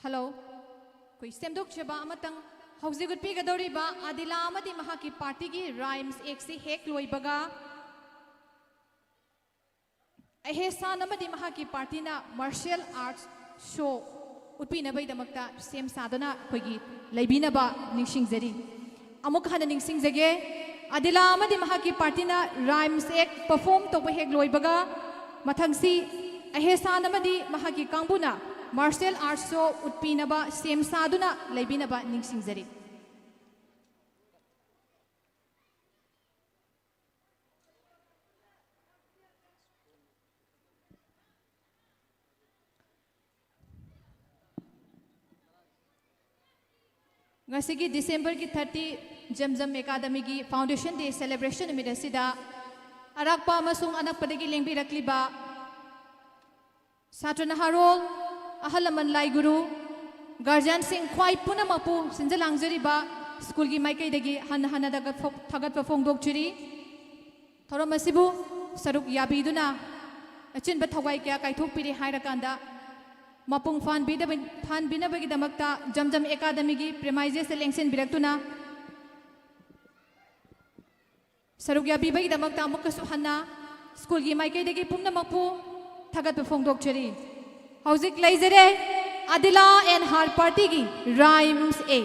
Hello, koi semdok cheba amatang hauzigut pi gadori ba Adila amadi mahaki party gi rhymes ek si hek loi baga Ahesan amadi mahaki party na martial arts show utpi na bai damakta sem sadana koigi laibina ba ningsing jari amuk hana ningsing jage Adila amadi mahaki party na rhymes ek perform to hek loi baga mathang si Ahesan amadi mahaki kangbuna martial arts show utpi na ba sem saduna laibina ba ningsing jari. Ngasigi December ki 30 Jamjam Academy ki Foundation Day celebration mi dasida arakpa amasung anak padagi lengbirakliba Satrana Harol ahalaman lai guru guardian sing khwai puna mapu sinjalang jariba school gi maikai dagi hana daga thagat pa phongdok chiri thoramasibu saruk yabiduna achin ba thawai kya kaithok piri hairakanda Mapung fan bina bagi damakta Jamjam Academy gi premises selection biraktuna Sarugya bi bagi damakta mukasu hanna school gi maikai dagi pumna mapu thagat phongdok cheri hauzik laizere Adila and her party gi rhymes a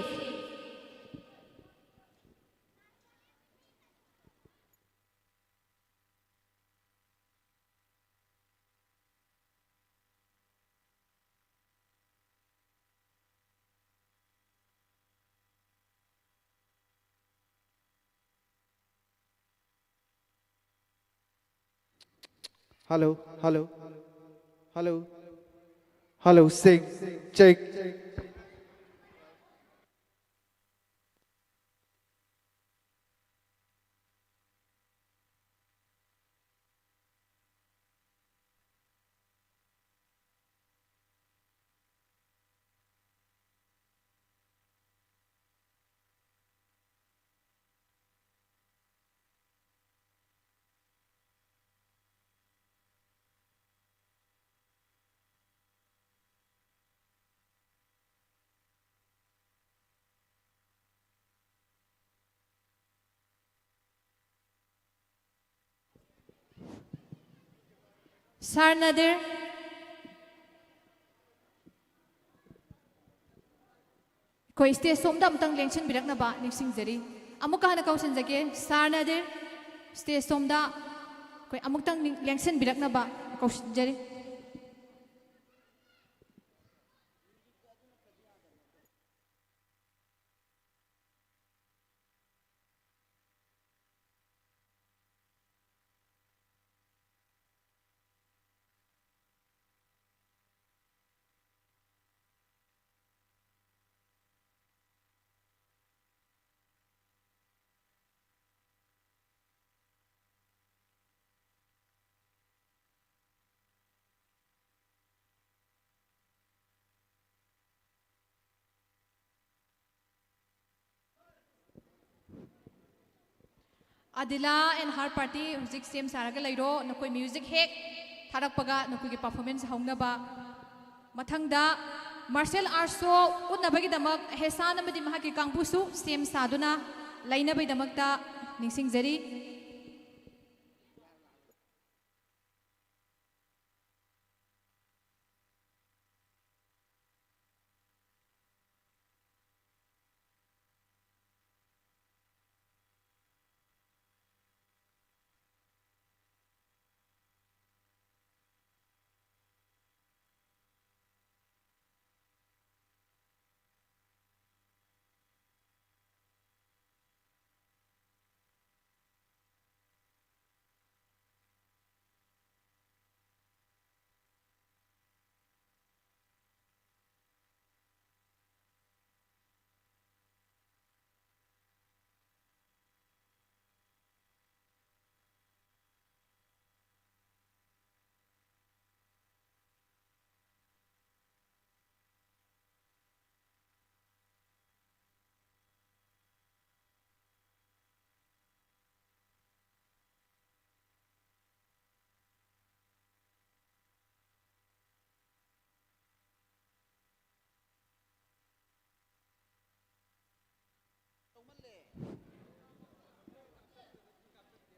Hello, hello, hello, hello, sing, check. Sar Nadir, koi stage somda amtang lengchen birakna ba niksingzari amuka hana kausanjage Sar Nadir stage somda koi amuktang lengchen birakna ba kausanjari. Adila and Har Party music same saraga lairo nakoi music hek tharakpaga nakoi ki performance haungnaba mathangda martial arts so unabagi damak hesan amadi mahaki kangpusu same saduna lainabai damakta ningsingjari.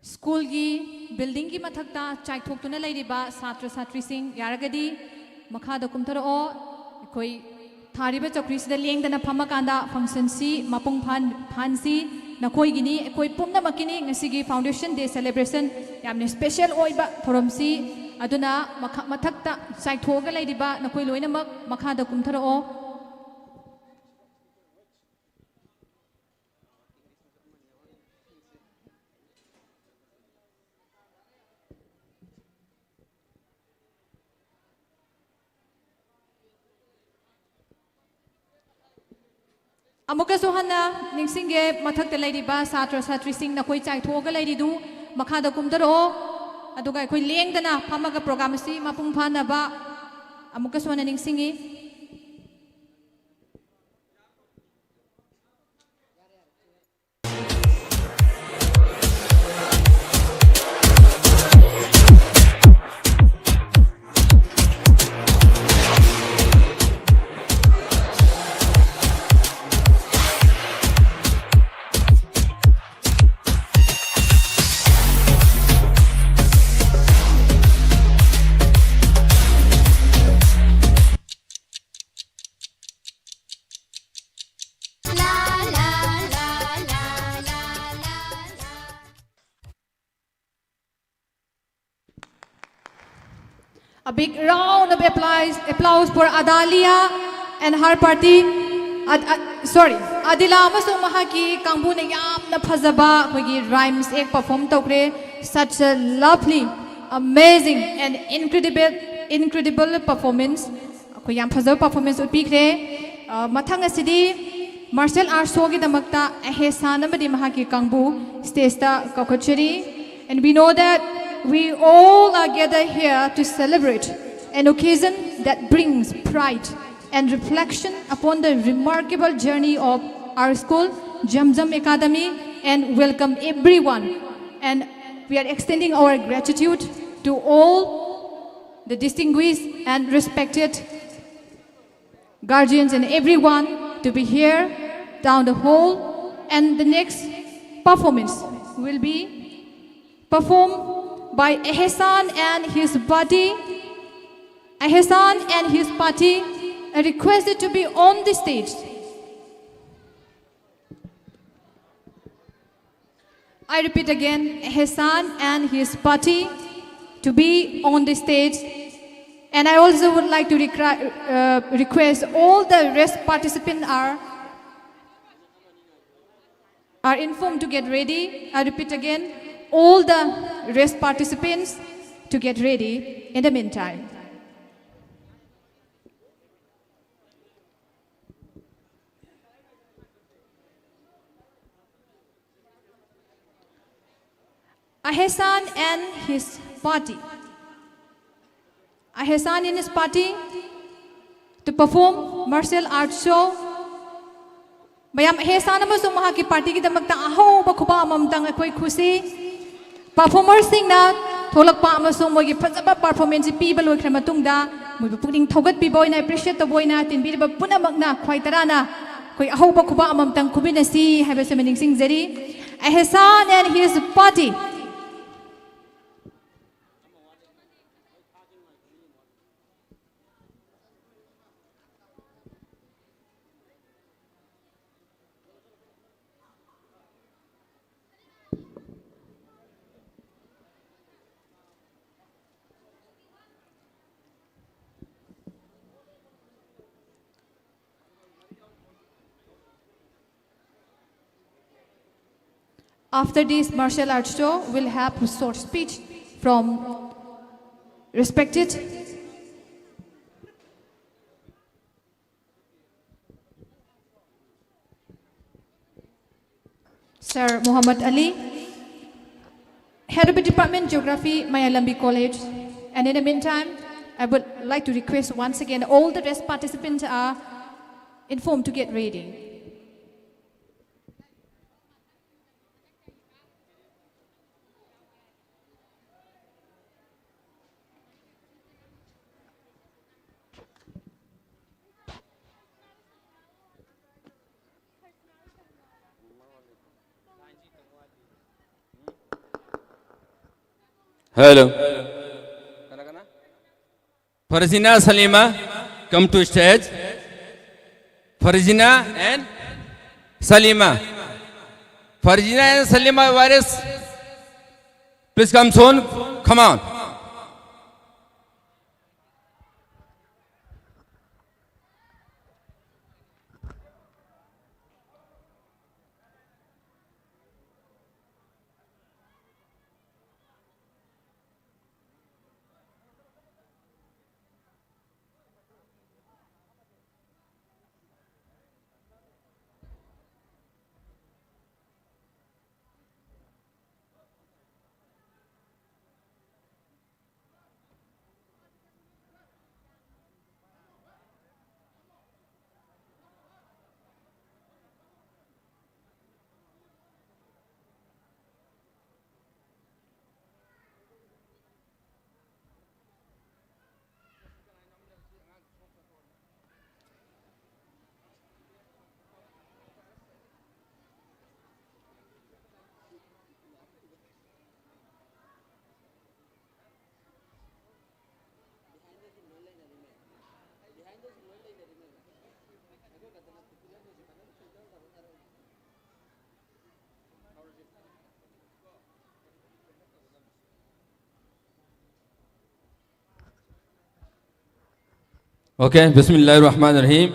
School gi building gi mathakta chaithokuna lairiba satra satri sing yaragadi makhada kumtharo koi thariba chakri sida lengdana phamakanda function si mapung phan si nakoi gini koi pumna makini ngasigi foundation day celebration yamne special oiba thorom si aduna mathakta chaithoga lairiba nakoi loina mak makhada kumtharo. Amuka sohana ningsinge mathakta lairiba satra satri sing nakoi chaithoga lairidu makhada kumdaro aduga koi lengdana phamaga program si mapung phanaba amuka sohana ningsingi. A big round of applause for Adalia and her party. Adila amasung mahaki kangbu na yamna phazaba koigi rhymes ek perform tokre. Such a lovely, amazing and incredible performance. Koi yam phazaba performance utpikre. Mathang asidi martial arts show gi damakta ehsan amadi mahaki kangbu stage ta kakochari, and we know that we all are gathered here to celebrate an occasion that brings pride and reflection upon the remarkable journey of our school, Jamjam Academy, and welcome everyone. And we are extending our gratitude to all the distinguished and respected guardians and everyone to be here down the hall. And the next performance will be performed by Ehsan and his body. Ehsan and his party are requested to be on the stage. I repeat again, Ehsan and his party to be on the stage. And I also would like to request all the rest participants are informed to get ready. I repeat again, all the rest participants to get ready in the meantime. Ehsan and his party. Ehsan and his party to perform martial arts show. Mayam Ehsan amasung mahaki party kidamakta aho bakuba amamtang ako'y kusi. Performers sing na tholakpa amasung mogi fazaba performance piba loy krama tungda mogi puning thogat piboy na appreciate to boy na tinbiriba punamak na khwai tarana koi aho bakuba amamtang kubinasi haba sa maning sing zari. Ehsan and his party. After this martial arts show, we'll have a short speech from respected Sir Muhammad Ali, Head of the Department Geography, Mayalambi College. And in the meantime, I would like to request once again all the rest participants are informed to get ready. Hello. Farzina Salima, come to stage. Farzina and Salima. Farzina and Salima Varis, please come soon. Come on. Okay, Bismillahirrahmanirrahim.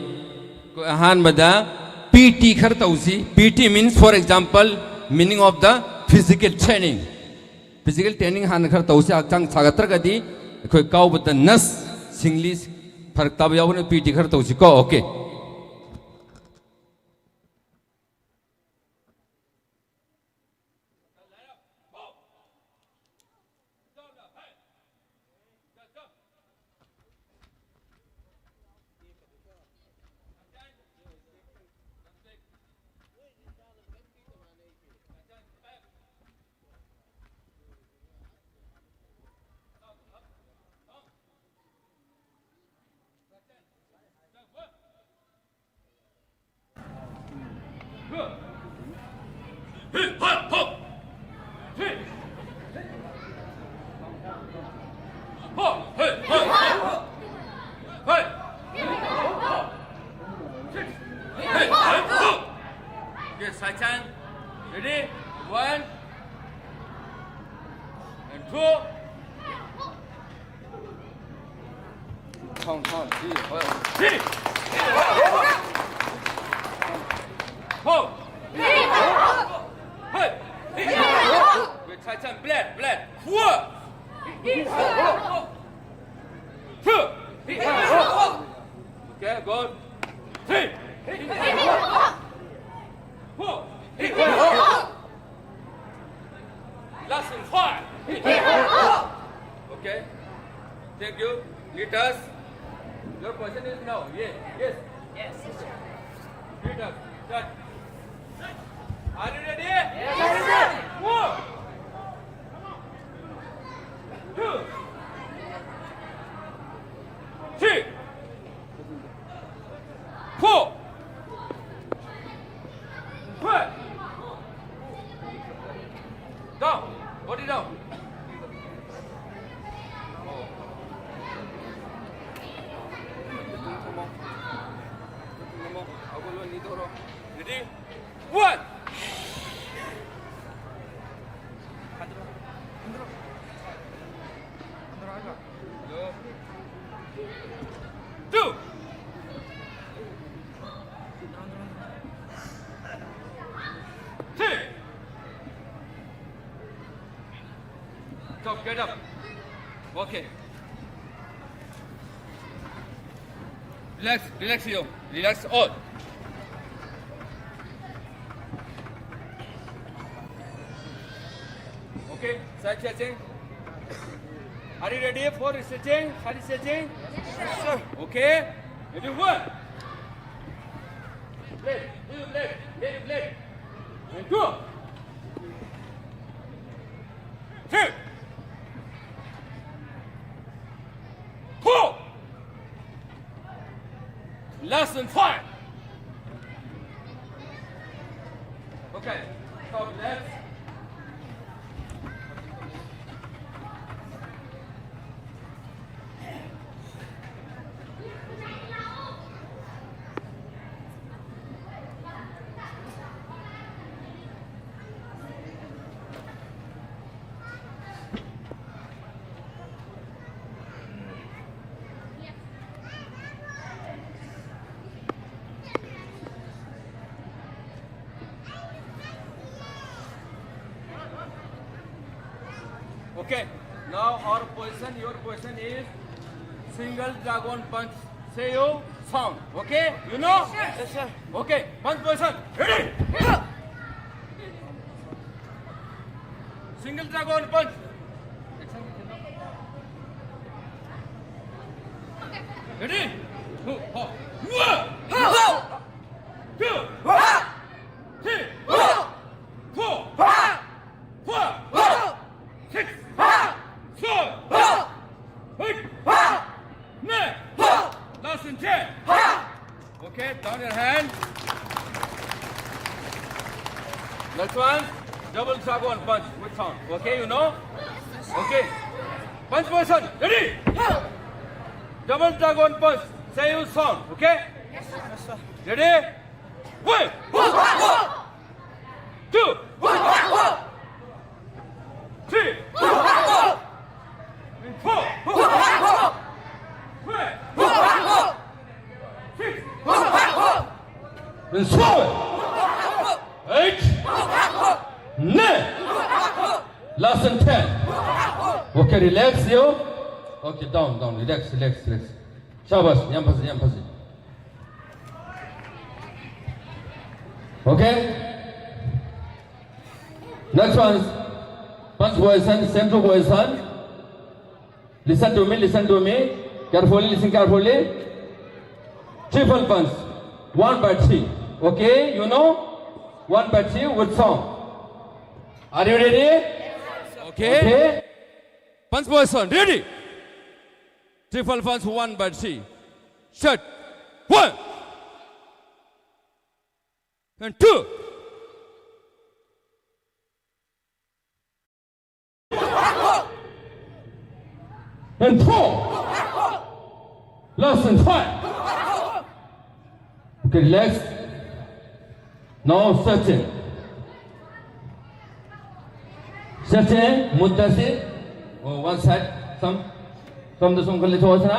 Ahan bada PT khartausi. PT means, for example, meaning of the physical training. Physical training han khartausi akchang sagatra gadi. Koi kau bada nas singlis farak tab yawne PT khartausi ko. Okay. count. Three. Four. Hey. Wait, Titan, bled. Four. Two. Okay, good. Three. Four. Last one, five. Okay. Thank you. Lead us. Your question is now. Yes. Lead us. Start. Are you ready? Yes. 1, 2, 3, 4, 5. Down. Body down. Ready? 1. Two. Three. Stop, get up. Okay. Relax you. Relax all. Okay, side stretching. Are you ready for stretching? Side stretching? Yes, sir. Okay. Ready, 1. Leg. And 2. 3. 4. Less than 5. Okay. Stop, relax. Okay, now our position, your position is single dragon punch. Say you sound. Okay, you know? Yes, sir. Okay, punch position. Ready? Single dragon punch. Ready? 2, 4. 2, 3, 4, 5, 6, 7, 8, 9, last and 10. Okay, down your hand. Next one, double dragon punch with sound. Okay, you know? Okay. Punch position. Ready? Double dragon punch. Say you sound. Okay? Yes, sir. Ready? 1, 2, 3, 4, 5, 6, 7, 8, 9, last and 10. Okay, relax you. Okay, down, relax. Shabash, yampasi. Okay? Next one, punch position, central position. Listen to me. Listen carefully. Triple punch, 1 by 3. Okay, you know? 1 by 3 with song. Are you ready? Yes, okay. Punch position, ready? Triple punch, 1 by 3. Shot. 1 and 2. And 4. Less than 5. Okay, relax. Now stretching. Muddasir. Oh, one side. Some the song called Lithuania.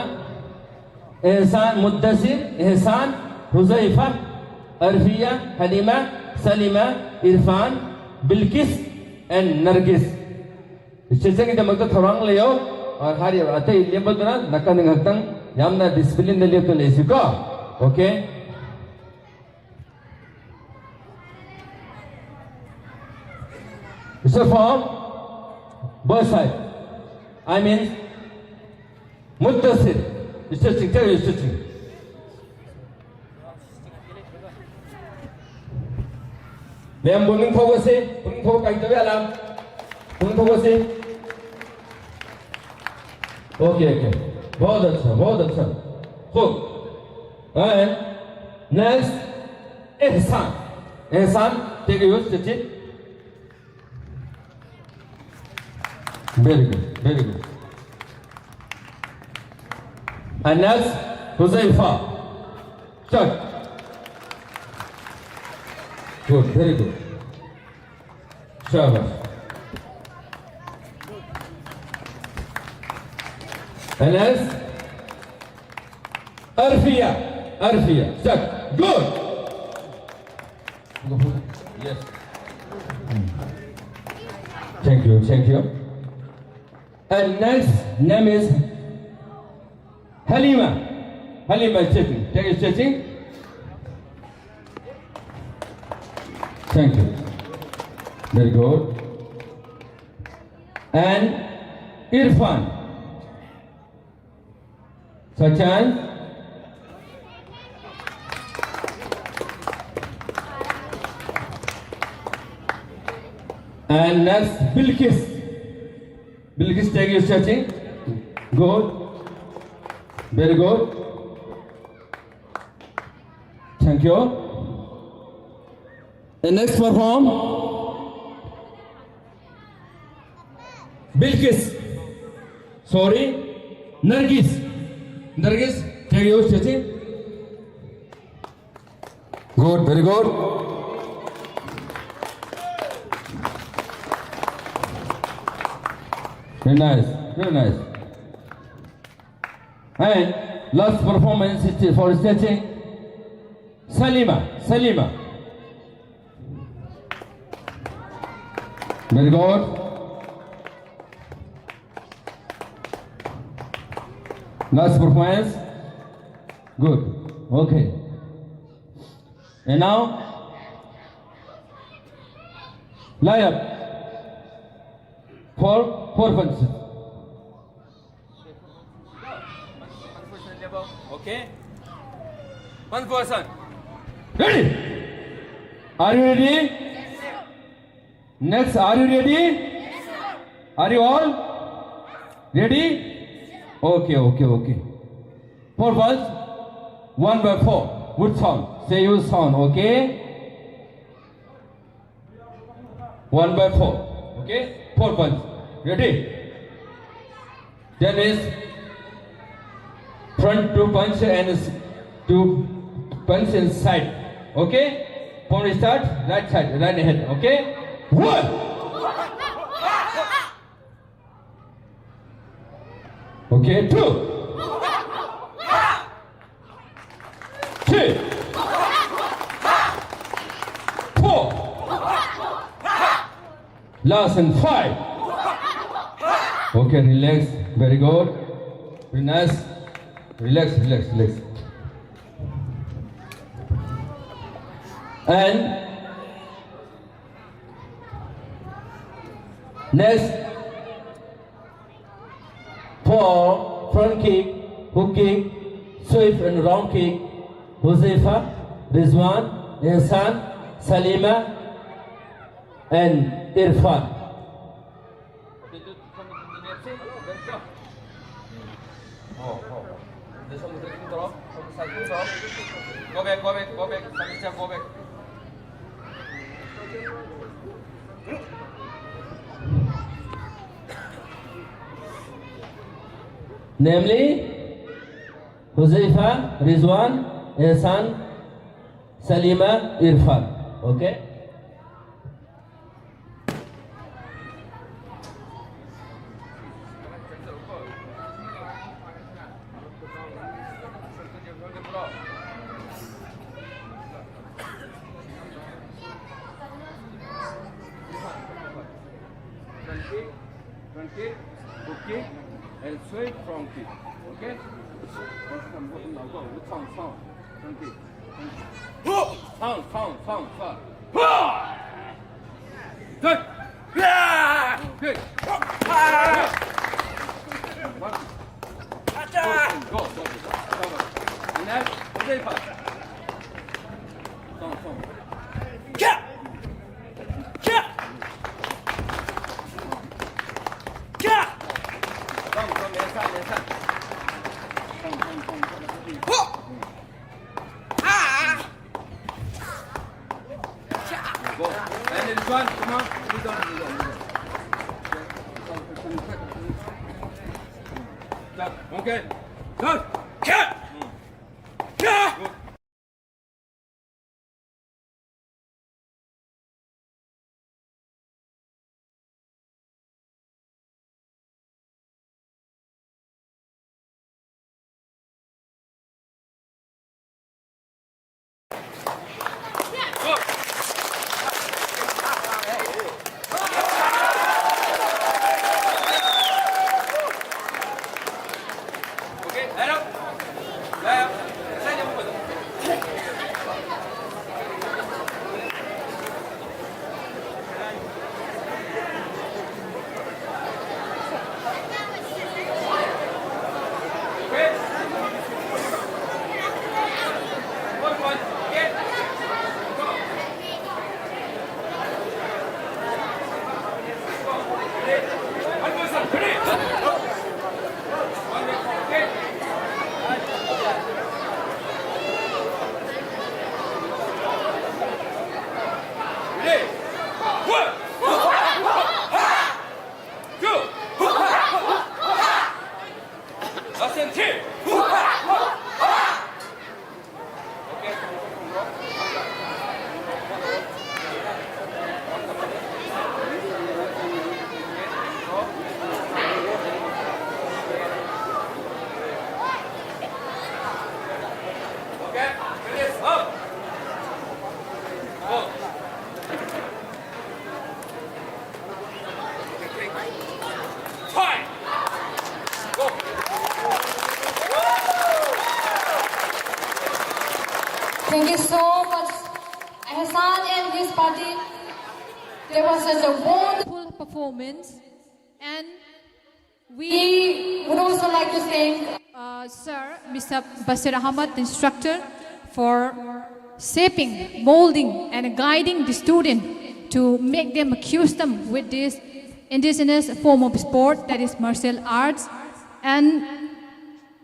एहसान, मुद्दसिर, एहसान, Huzaifa, अरफिया, Halima, Salima, Irfan, Bilkis and Nargis station की दमक थोरांग लेयो और हारी अतै लेबदना नकन ngakhtang yamna discipline de lepto lesiko okay so from both side I mean muttasil stretching tell you stretching Mem buning forward se buning forward kai tabe alam buning forward se okay okay बहुत अच्छा खूब and next Ehsan Ehsan take use touch it very good and next Huzaifa चक good very good शाबाश And as Arfia, stuck, good. Yes. Thank you. And next name is Halima stretching. Take a stretching. Thank you. Very good. And Irfan. Such as and next Bilkis take your stretching. Good, very good. Thank you. The next perform Bilkis. Sorry, Nargis, take your stretching. Good, very good. Very nice. And last performance is for stretching. Salima. Very good. Last performance. Good. Okay. And now, lie up. Four punches. Okay. One person. Ready? Are you ready? Next, are you ready? Are you all ready? Okay. 4 balls, 1 by 4. Good sound. Say your sound, okay? 1 by 4. Okay? 4 balls. Ready? Then is front 2 punch and 2 punch inside. Okay? From the start, right side, right ahead. Okay? 1. Okay, 2. 3. 4. Last and 5. Okay, relax. Very good. Very nice. Relax. And next, for front kick, hook kick, sweep and round kick, Huzzaifa, Rizwan, Ihsan, Salima, and Irfan. Go back. Go back. Namely, Huzzaifa, Rizwan, Ihsan, Salima, Irfan. Okay? kick, hook kick, and straight front kick. Okay? Good. Good. Go. And then, stay fast. Go. And then this one, come on. This one. Okay. Good. Good. Okay, head up. Left. Side up. Okay. One. Get. Go. One person. Ready. One more. Okay. Ready? One, two, last and two. Okay. Okay, finish up. Go. Five. Go. Thank you so much, Hassan and his party. There was such a wonderful performance, and we would also like to thank Sir Mr. Basir Ahmad, the instructor, for shaping, molding, and guiding the student to make them accustomed with this indigenous form of sport, that is martial arts. And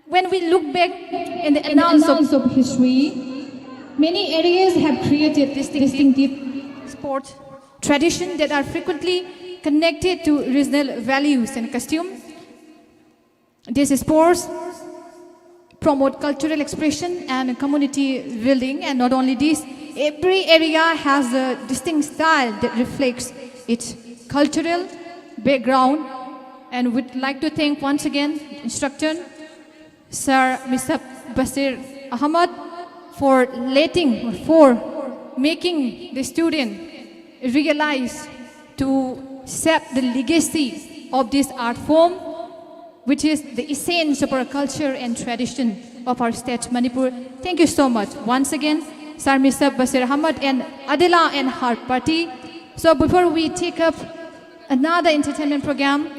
when we look back in the annals of history, many areas have created distinctive sport traditions that are frequently connected to regional values and costume. These sports promote cultural expression and community building, and not only this, every area has a distinct style that reflects its cultural background. And we'd like to thank once again instructor Sir Mr. Basir Ahmad for making the student realize to shape the legacy of this art form, which is the essence of our culture and tradition of our state, Manipur. Thank you so much. Once again, Sir Mr. Basir Ahmad and Adela and her party. So before we take up another entertainment program,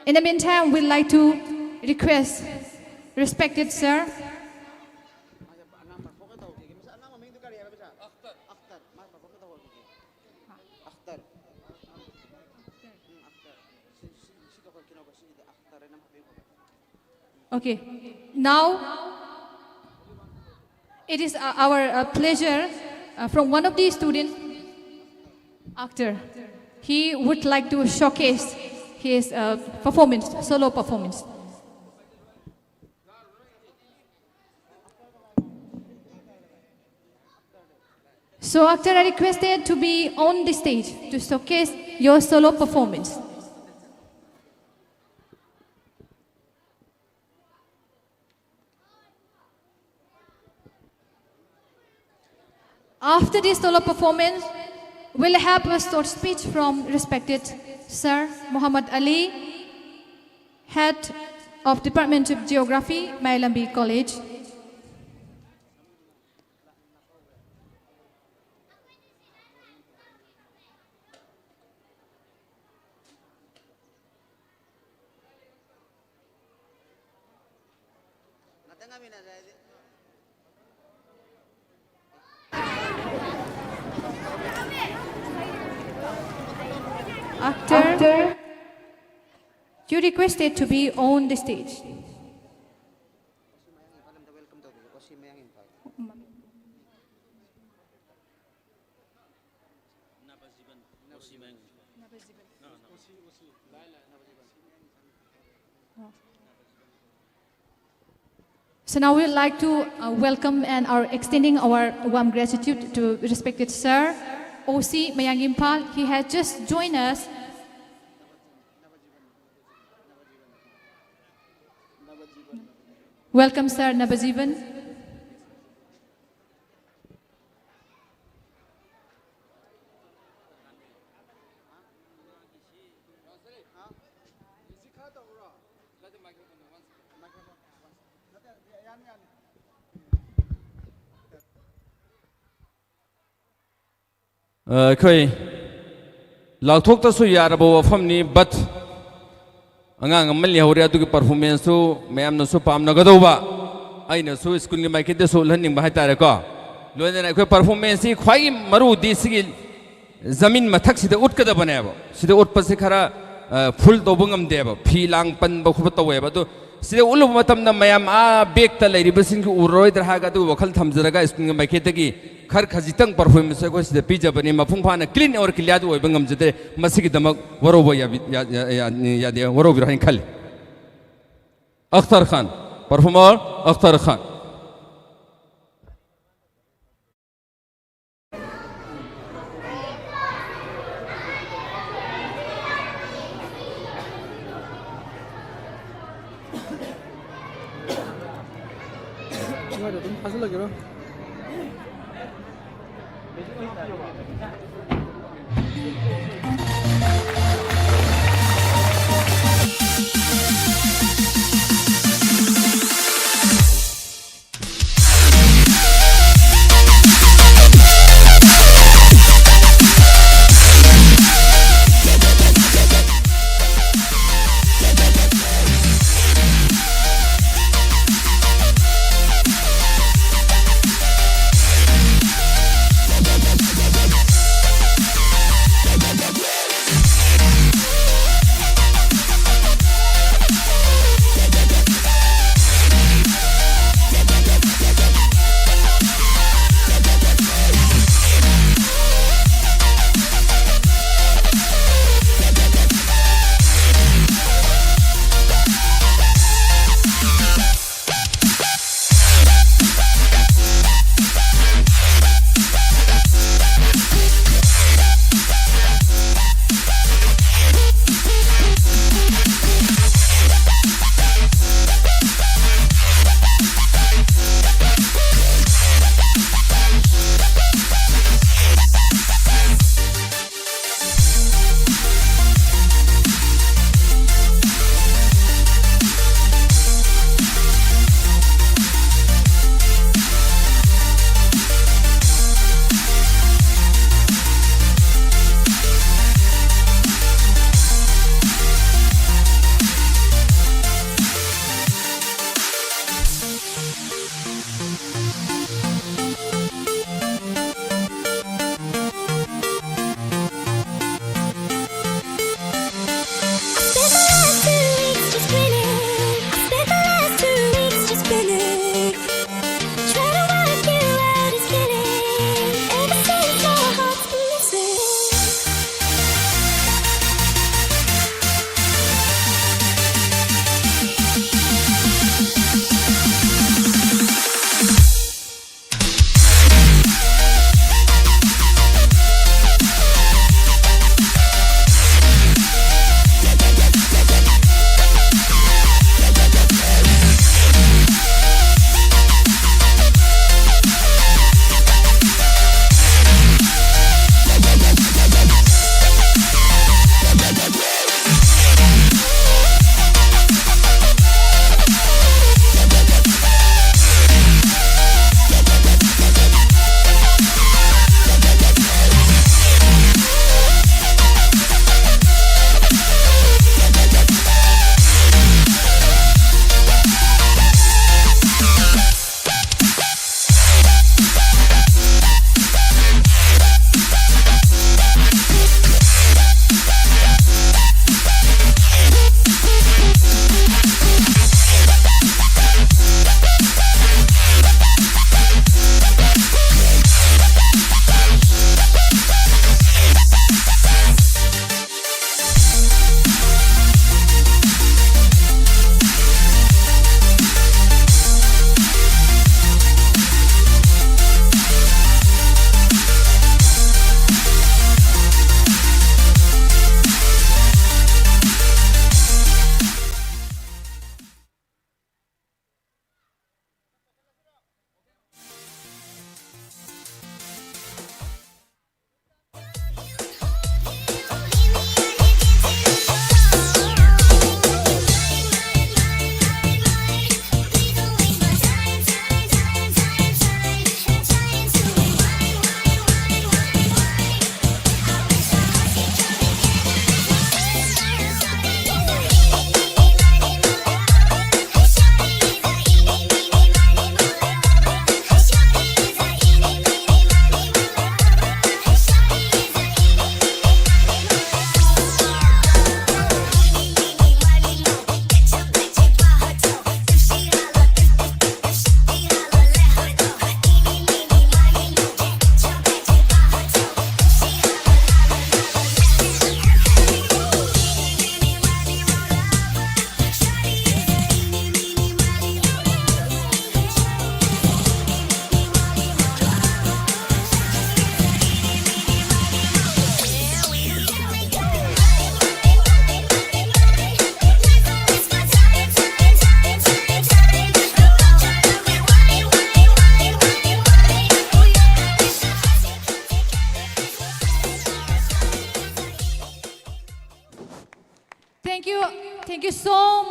in the meantime, we'd like to request respected Sir Okay, now it is our pleasure from one of the students, actor. He would like to showcase his performance, solo performance. So actor are requested to be on the stage to showcase your solo performance. After this solo performance, we'll have a short speech from respected Sir Muhammad Ali, Head of Department of Geography, Mailambi College. Actor, you requested to be on the stage. So now we'd like to welcome and are extending our warm gratitude to respected Sir OC Mayang Impal. He has just joined us. Welcome, Sir Nabajiban. Khoi Lauthok ta su yarabo famni but angang amal yahore adu ki performance su mayam no su pam na gadoba aina su school ni maike de so learning ba tare ko loine na khoi performance si khwai maru di sigi zamin mathak sida ut kada baneba sida ut pa se khara full do bungam deba phi lang pan ba khu to weba to sida ulu matam na mayam a bek ta leiri basing ku uroi dar ha ga du wakhal thamjaraga school ni maike te ki खर खजितंग performance को सिद पिजबनी मफुंग फाना clean और clear ओय बंगम जदे मसिगी दमक वरोबो या दे वरो बिरहन खल Akhtar Khan performer Akhtar Khan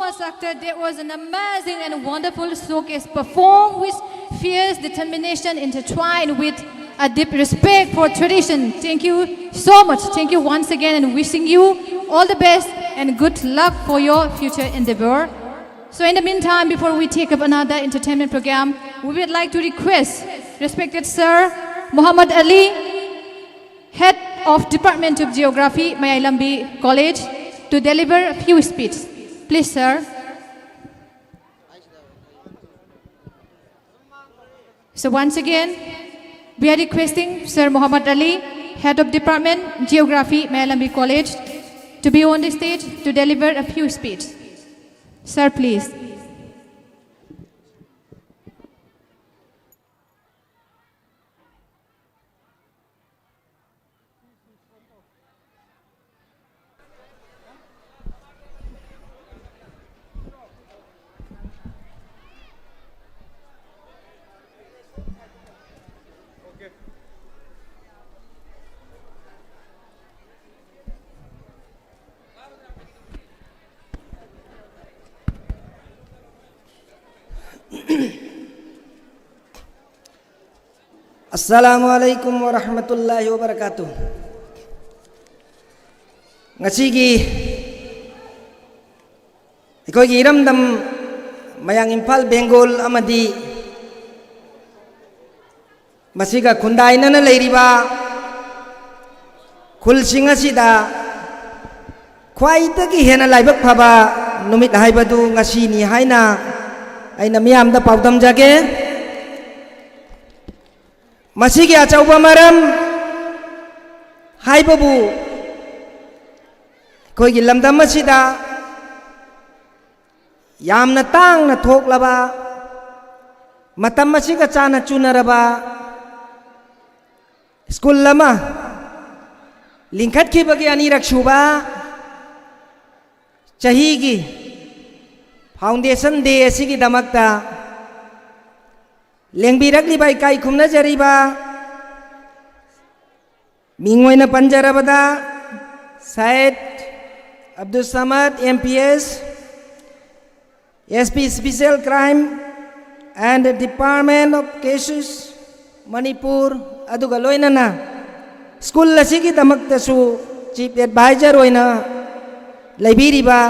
much, Akhtar. That was an amazing and wonderful showcase performed with fierce determination intertwined with a deep respect for tradition. Thank you so much. Thank you once again and wishing you all the best and good luck for your future endeavor. So in the meantime, before we take up another entertainment program, we would like to request respected Sir Muhammad Ali, Head of Department of Geography, Mayailambi College, to deliver a few speeches. Please, sir. So once again, we are requesting Sir Muhammad Ali, Head of Department, Geography, Mayailambi College, to be on the stage to deliver a few speeches. Sir, please. Assalamualaikum warahmatullahi wabarakatuh. Ngasigi ikoy iramdam mayang Impal Bengal amadi masiga khundai na leiriba khulsing asida khwaitagi hena laibak phaba numit haibadu ngasi ni haina aina miyamda paudam jage masigi achauba maram haibabu koigi lamdam asida yamna tangna thoklaba matam masiga chana chunaraba school lama lingkhat khibagi anirak suba chahigi foundation day asigi damakta lengbirak libai kai khumna jariba mingoina panjarabada Syed Abdul Samad MPS SP Special Crime and the Department of Cases Manipur aduga loinana school asigi damaktasu chief advisor oina laibiriba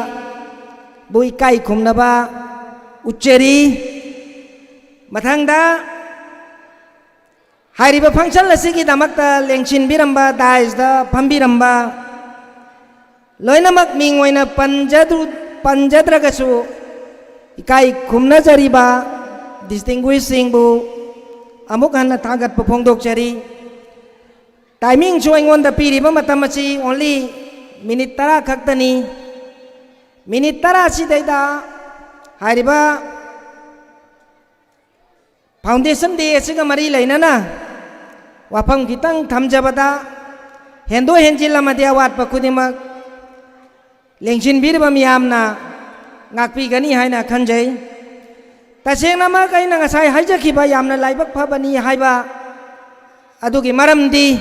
bui kai khumnaba ucheri Mathangda hairiba function lasigi damakta lengchin biramba daisda phambiramba loinamak mingoina panjadragasu ikai khumna jariba distinguishing bu amuk hanna thagat phongdok chari timing chu aingonda piriba matam achi only minute 10 khaktani minute 10 si daida hairiba Foundation Day asiga mari lainana wapam kitang thamjabada hendo henjila madya wat pakudimak lengchin birba miyamna ngakpi gani haina khanjai tasengna ma kaina ngasai haijakhiba yamna laibak phabani haiba adugi maramdi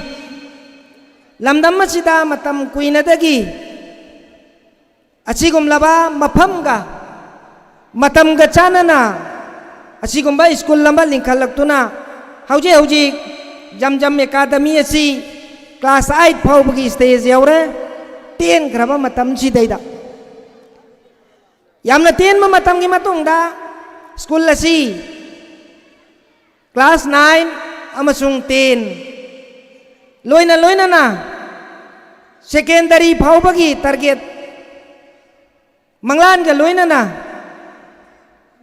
lamdam masida matam kuinadagi achigum laba maphamga matamga chanana asigumba school lamba lingkhalaktuna hauji jamjam academy asi class 8 phawbagi stage yaure 10 graba matam si daida yamna 10 ma matam gi matungda school asi class 9 amasung 10 loina na secondary phawbagi target manglan ga loina na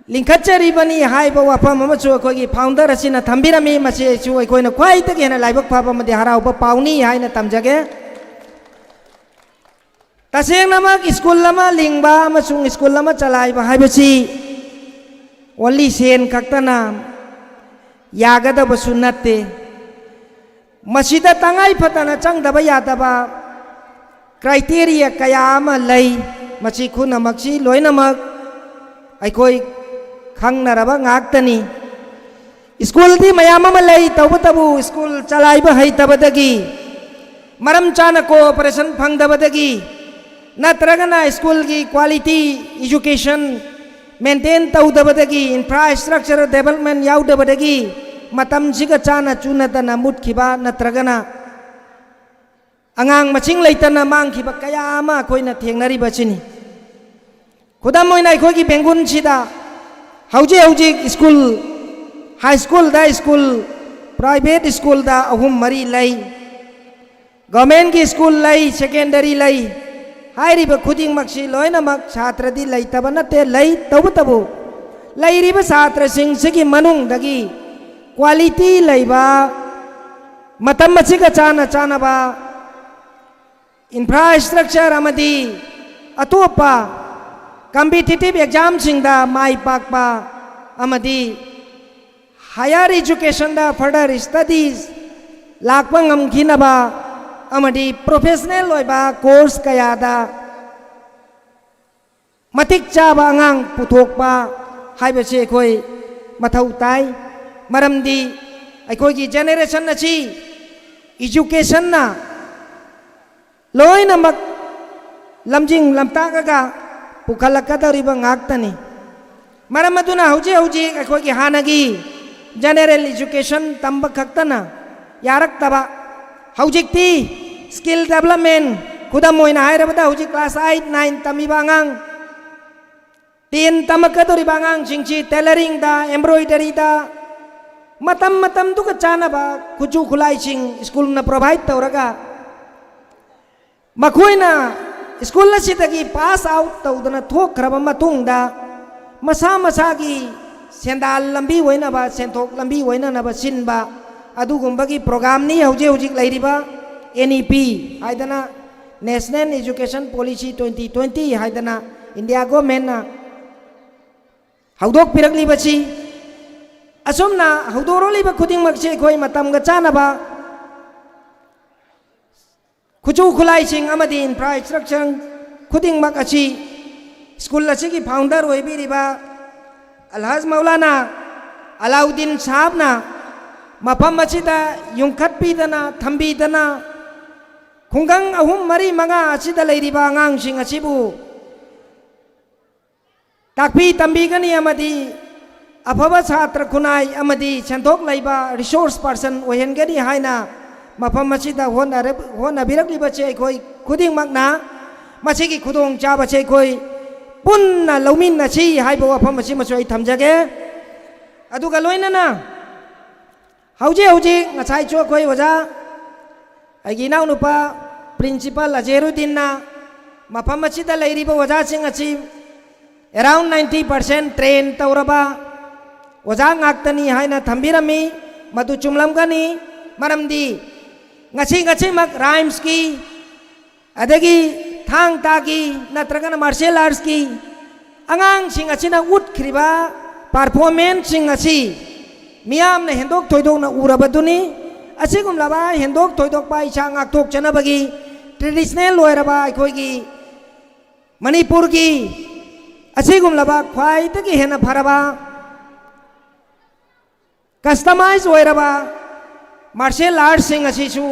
lingkhatchari bani haiba wafam amachu akhoi founder asina thambirami machi chu akhoi khwai ta gena laibak phaba madi harau ba pauni haina tamjage taseng namak school lama lingba amachung school lama chalai ba haibachi only sen kaktana yagada basunate masida tangai phatana changdaba yadaba criteria kaya ama lei machi khuna makchi loinamak akhoi Khangnaraba ngaktani school di mayam ama lei tawbatabu school chalaiba haitabadagi maram chana cooperation phangdabadagi नत्रगना school की quality education maintain तौदबदगी infrastructure development याउदबदगी मतम सिगा चाना चुनतना मुटखिबा नत्रगना अंगांग मचिंग लेतना मांगखिबा कया अमा Koyna थेंगनरिबचिनी खुदम Moina अखोगी बेंगुन सिदा हौजे हौजे स्कूल हाई स्कूल दा स्कूल प्राइवेट स्कूल दा अहुम मरी लई गवर्नमेंट की स्कूल लई सेकेंडरी लई हाइरिब खुदिंग मक्सी लोइनमक छात्रदी लैतब नते लई तबु लैरिब छात्र सिंग सिगी मनुंग दगी क्वालिटी लैबा मतम मचिगा चाना चानबा इंफ्रास्ट्रक्चर अमदी अतोपा कॉम्पिटिटिव एग्जाम सिंगदा माई पाकपा अमदी हायर एजुकेशन दा फर्दर स्टडीज लाकपा ngamkhinaba amadi professional loiba course kayada matik chaba angang puthokpa haibase khoi mathau tai maramdi aikoi gi generation na chi education na loina mak lamjing lamta ga pukhalakadariba ngaktani maramaduna hauji hauji aikoi gi hanagi general education tamba khaktana yarak taba हौजिक्ति skill development खुदम मोइना हाइरबदा हौजिक class 8 9 तमिबा ngang 10 तमकदोरिबा ngang सिंगची tailoring दा embroidery दा मतम मतम दुक चानबा खुजु खुलाई सिंग स्कूल ना प्रोवाइड तौरगा मखोइना स्कूल सिदगी पास आउट तौदना थोखरबा मतुंगदा मसा मसागी सेंदाल लंबी होइनाबा सेंथोक लंबी होइनाबा सिनबा अदुगुंबगी प्रोग्राम नी हौजे हौजिक लैरिबा NEP हाइदना नेशनल एजुकेशन पॉलिसी 2020 हाइदना इंडिया गवर्नमेंट ना हौदोक पिरकलिबची असुमना हौदोरोलिबा खुदिंग मक्से खोय मतमगा चानबा खुजु खुलाइसिंग अमदी इंफ्रास्ट्रक्चर खुदिंग मक अची स्कूल अची फाउंडर होइबिरिबा अलहज मौलाना अलाउद्दीन साहब ना मफम असिदा युंखत्पीदना थंबीदना खुंगंग अहुम मरी मंगा असिदा लैरिबा आंगांसिंग असिबु ताकपी तंबीगनी अमदी अफबा छात्र खुनाई अमदी सेंथोक लैबा रिसोर्स पर्सन ओहेनगनी हाइना मफम असिदा होनबिरकलिबचे खोय खुदिंग मकना मसिगी खुदोंग चाबचे खोय पुन्ना लौमिनची हाइबो वफम असी मसोय थमजगे अदुगा लोइनना हौजे हौजे ngachai chu khoi oja agi nau nupa principal Ajeruddin na mafam achida leiriba oja sing achi around 90% train tauraba oja ngaktani haina thambirami madu chumlamgani maramdi ngachi mak rhymes ki adagi thang ta ki natragana martial arts ki angang sing achina ut khriba performance sing achi मियाम ने हिंदोक थोइदोक ना उरबदुनी असिगुम लबा हिंदोक थोइदोक पा इछा ngaktok चनबगी traditional लोयरबा अखोगी Manipur की असिगुम लबा ख्वाइदगी हेना फरबा customise ओइरबा martial art सिंग असिसु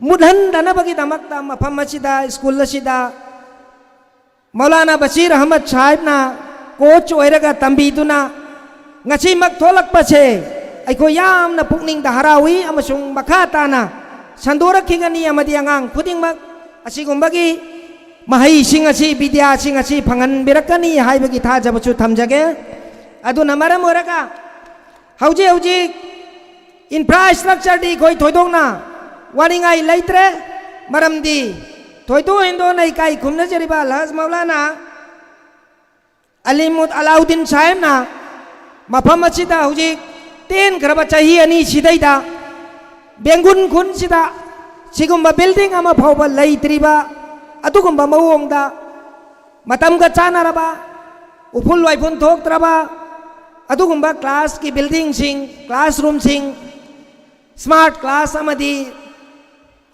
मुधन दनबगी दमकता मफम असिदा school असिदा मौलाना बशीर अहमद साहिब ना coach ओइरगा तंबीदुना ngasi mak tholak pache aiko yamna pukning da harawi amasung makha tana sandora khingani amadi angang khuding mak asigumbagi mahai singasi vidya singasi phangan birakani haibagi tha jabachu thamjage aduna maram oraga hauji hauji infrastructure di koi thoidongna waringai leitre maram di thoido indo nai kai khumna jariba laz maulana alimud alauddin sahib na मफम असिदा हुजिक तेन खरबा चाही अनि सिदैदा बेंगुन खुन सिदा सिगुम्बा building अमा फावबा लैत्रिबा अदुगुम्बा मवोंगदा मतमगा चानारबा उफुल वाइफुन थोक्त्रबा अदुगुम्बा class की building सिंग classroom सिंग smart class अमदी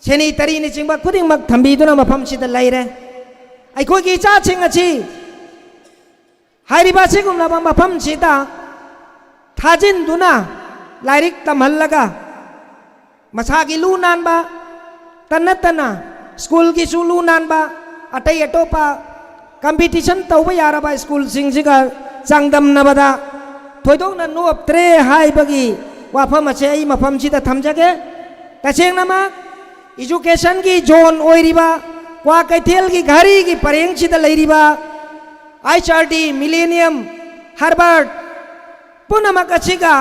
sanitary नि चिंबा खुदिंग मक थंबीदुना मफम सिदा लैरे अखोगी चा सिंग अछि हाइरिबा सिगुम्बा मफम सिदा थाजिन दुना लाइरिक तमहल्लगा मसागी लू नानबा तन्नतना स्कूल की सुलू नानबा अटै अटोपा कंपटीशन तौब यारबा स्कूल सिंगसिगा चांगदमनबदा थोइदोंना नोपत्रे हाइबगी वाफम असे आई मफम सिदा थमजगे तसेंगनमा एजुकेशन की जोन ओइरिबा क्वा कैथेल की घरी की परेंग सिदा लैरिबा HRD मिलेनियम हार्वर्ड पुनमक असिगा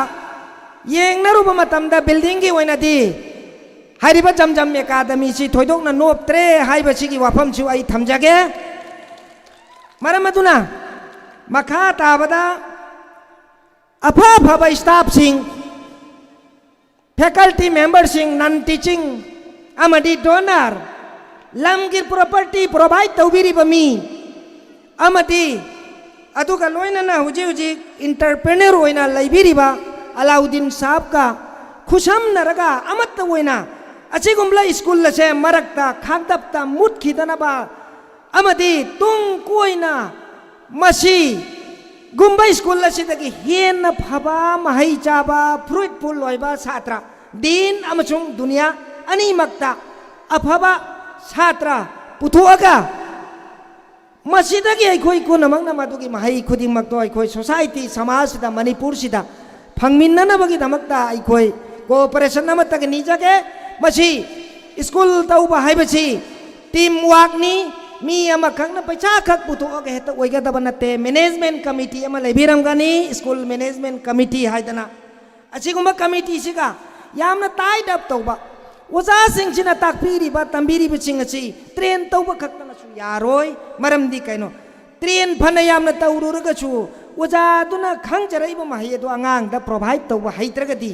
येंगनरुबा मतमदा बिल्डिंग की ओइनादी हाइरिबा जमजम एकादमी सि थोइदोंना नोपत्रे हाइबसिगी वाफम सु आई थमजगे मरम अदुना मखा ताबदा अफा फबा स्टाफ सिंह फैकल्टी मेंबर सिंह नन टीचिंग अमदी डोनर लमगिर प्रॉपर्टी प्रोवाइड तौबिरिबा मी अमदी अदुगा लोइनना हुजी हुजी इंटरप्रेन्योर ओइना लैबिरिबा अलाउद्दीन साहब का खुशम नरगा अमत ओइना अचिगुमला स्कूल लसे मरकता खागदपता मुट खिदनबा अमदी तुंग कोइना मसी गुम्बा स्कूल असिदगी हेन फबा महै चाबा फ्रुटफुल ओइबा छात्र दिन अमसुंग दुनिया अनिमक्ता अफबा छात्र पुथोअगा मसीदगी अखोई कुनमंगना मदुगी महै खुदिमक्तो अखोई सोसाइटी समाज सिदा मणिपुर सिदा फंगमिन्ननबगी दमक्ता अखोई कोऑपरेशन अमतग निजगे मसी स्कूल तौबा हाइबसी टीम वर्कनी मी अमा खंगना पैसा खक पुथोअगा हेत ओइगदब नते मैनेजमेंट कमिटी अमा लेबिरमगनी स्कूल मैनेजमेंट कमिटी हाइदना असिगुम्बा कमिटी सिगा यामना टाइट अप तौबा ओजा सिंगसिना ताकपीरिबा तंबीरिबा सिंगसी ट्रेन तौबा खक्तनासु यारोय मरमदी कैनो ट्रेन फना यामना तौरुरगसु ओजा दुना खंगजरैबा महयदो अंगांगदा प्रोवाइड तौबा हैत्रगदी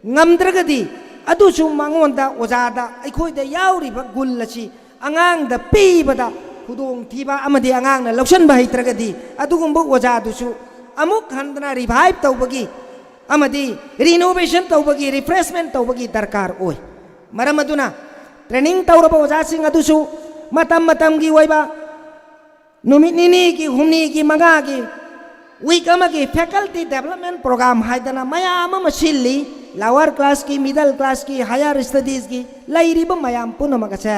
ngamdragadi adusu mangonda ojada aikoida yauriba gullasi angang da pibada khudong thiba amadi angang na lausan ba hitragadi adugumba ojadusu amuk handana revive tawbagi amadi renovation tawbagi refreshment tawbagi darkar oi maramaduna training tawraba ojasing adusu matam matam gi oiba numit nini ki humni ki manga ki week amagi faculty development program haidana mayam ama silli lower class की middle class की higher studies की लाइरिब मयाम पुनः मगसे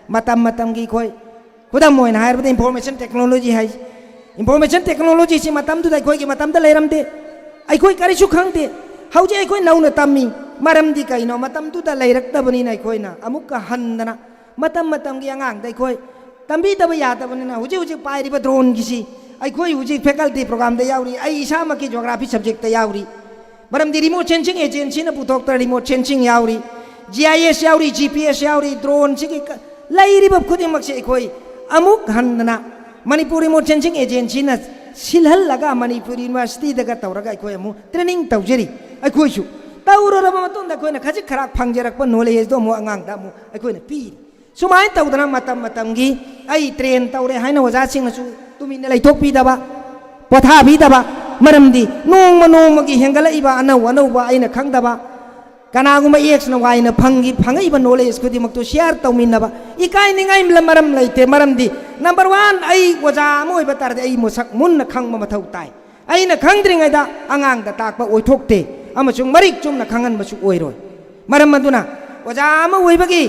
मतम मतम की कोई खुदा Moin higher बदे information technology है information technology से मतम तो कोई की मतम तो लेरम दे आई कोई करी सुखंग दे हाउ जे आई कोई नौ न तम्मी मरम दी कहीं नो मतम तो लेरक तबनी नहीं कोई ना अमुक का हंदना मतम मतम की अंगांग दे कोई तंबी तब याद तबनी ना हुजे हुजे पायरिब ड्रोन किसी आई कोई हुजे faculty program दे यावरी आई ईशा मकी geography subject दे यावरी मरमदी रिमोट सेंसिंग एजेंसी ने पुथोक्ता रिमोट सेंसिंग यावरी GIS यावरी GPS यावरी ड्रोन सिगी लाइरिब खुदिमक्से अखोई अमुक हंदना मणिपुर रिमोट सेंसिंग एजेंसी न सिलहल्लगा मणिपुर यूनिवर्सिटी दगा तौरगा अखोई अमु ट्रेनिंग तौजरी अखोइसु तौररब मतुंदा अखोइना खजि खराक फंगजरक नॉलेज दो मु अंगांगदा मु अखोइना पी सुमाय तौदना मतम मतमगी आई ट्रेन तौरे हाइना ओजासिंगसु तुमिना लैथोकपीदबा पोथाबीदबा मरमदी नोंग नोंगी हेंगलइबा अनौ अनौबा आइना खंगदबा कनागुमा एक्सना वाइना फंगी फंगइबा नॉलेज खुदिमक्तो शेयर तौमिनबा इकाय निंगाइ मरम लैते मरमदी नंबर 1 आई ओजा मोइबा तारदे आई मोसक मुन्ना खंगमा मथौ ताइ आइना खंगद्रिङैदा अंगांगदा ताकबा ओइथोकते अमसुंग मरिक चुमना खंगनबसु ओइरोय मरम मदुना ओजा अमा ओइबगी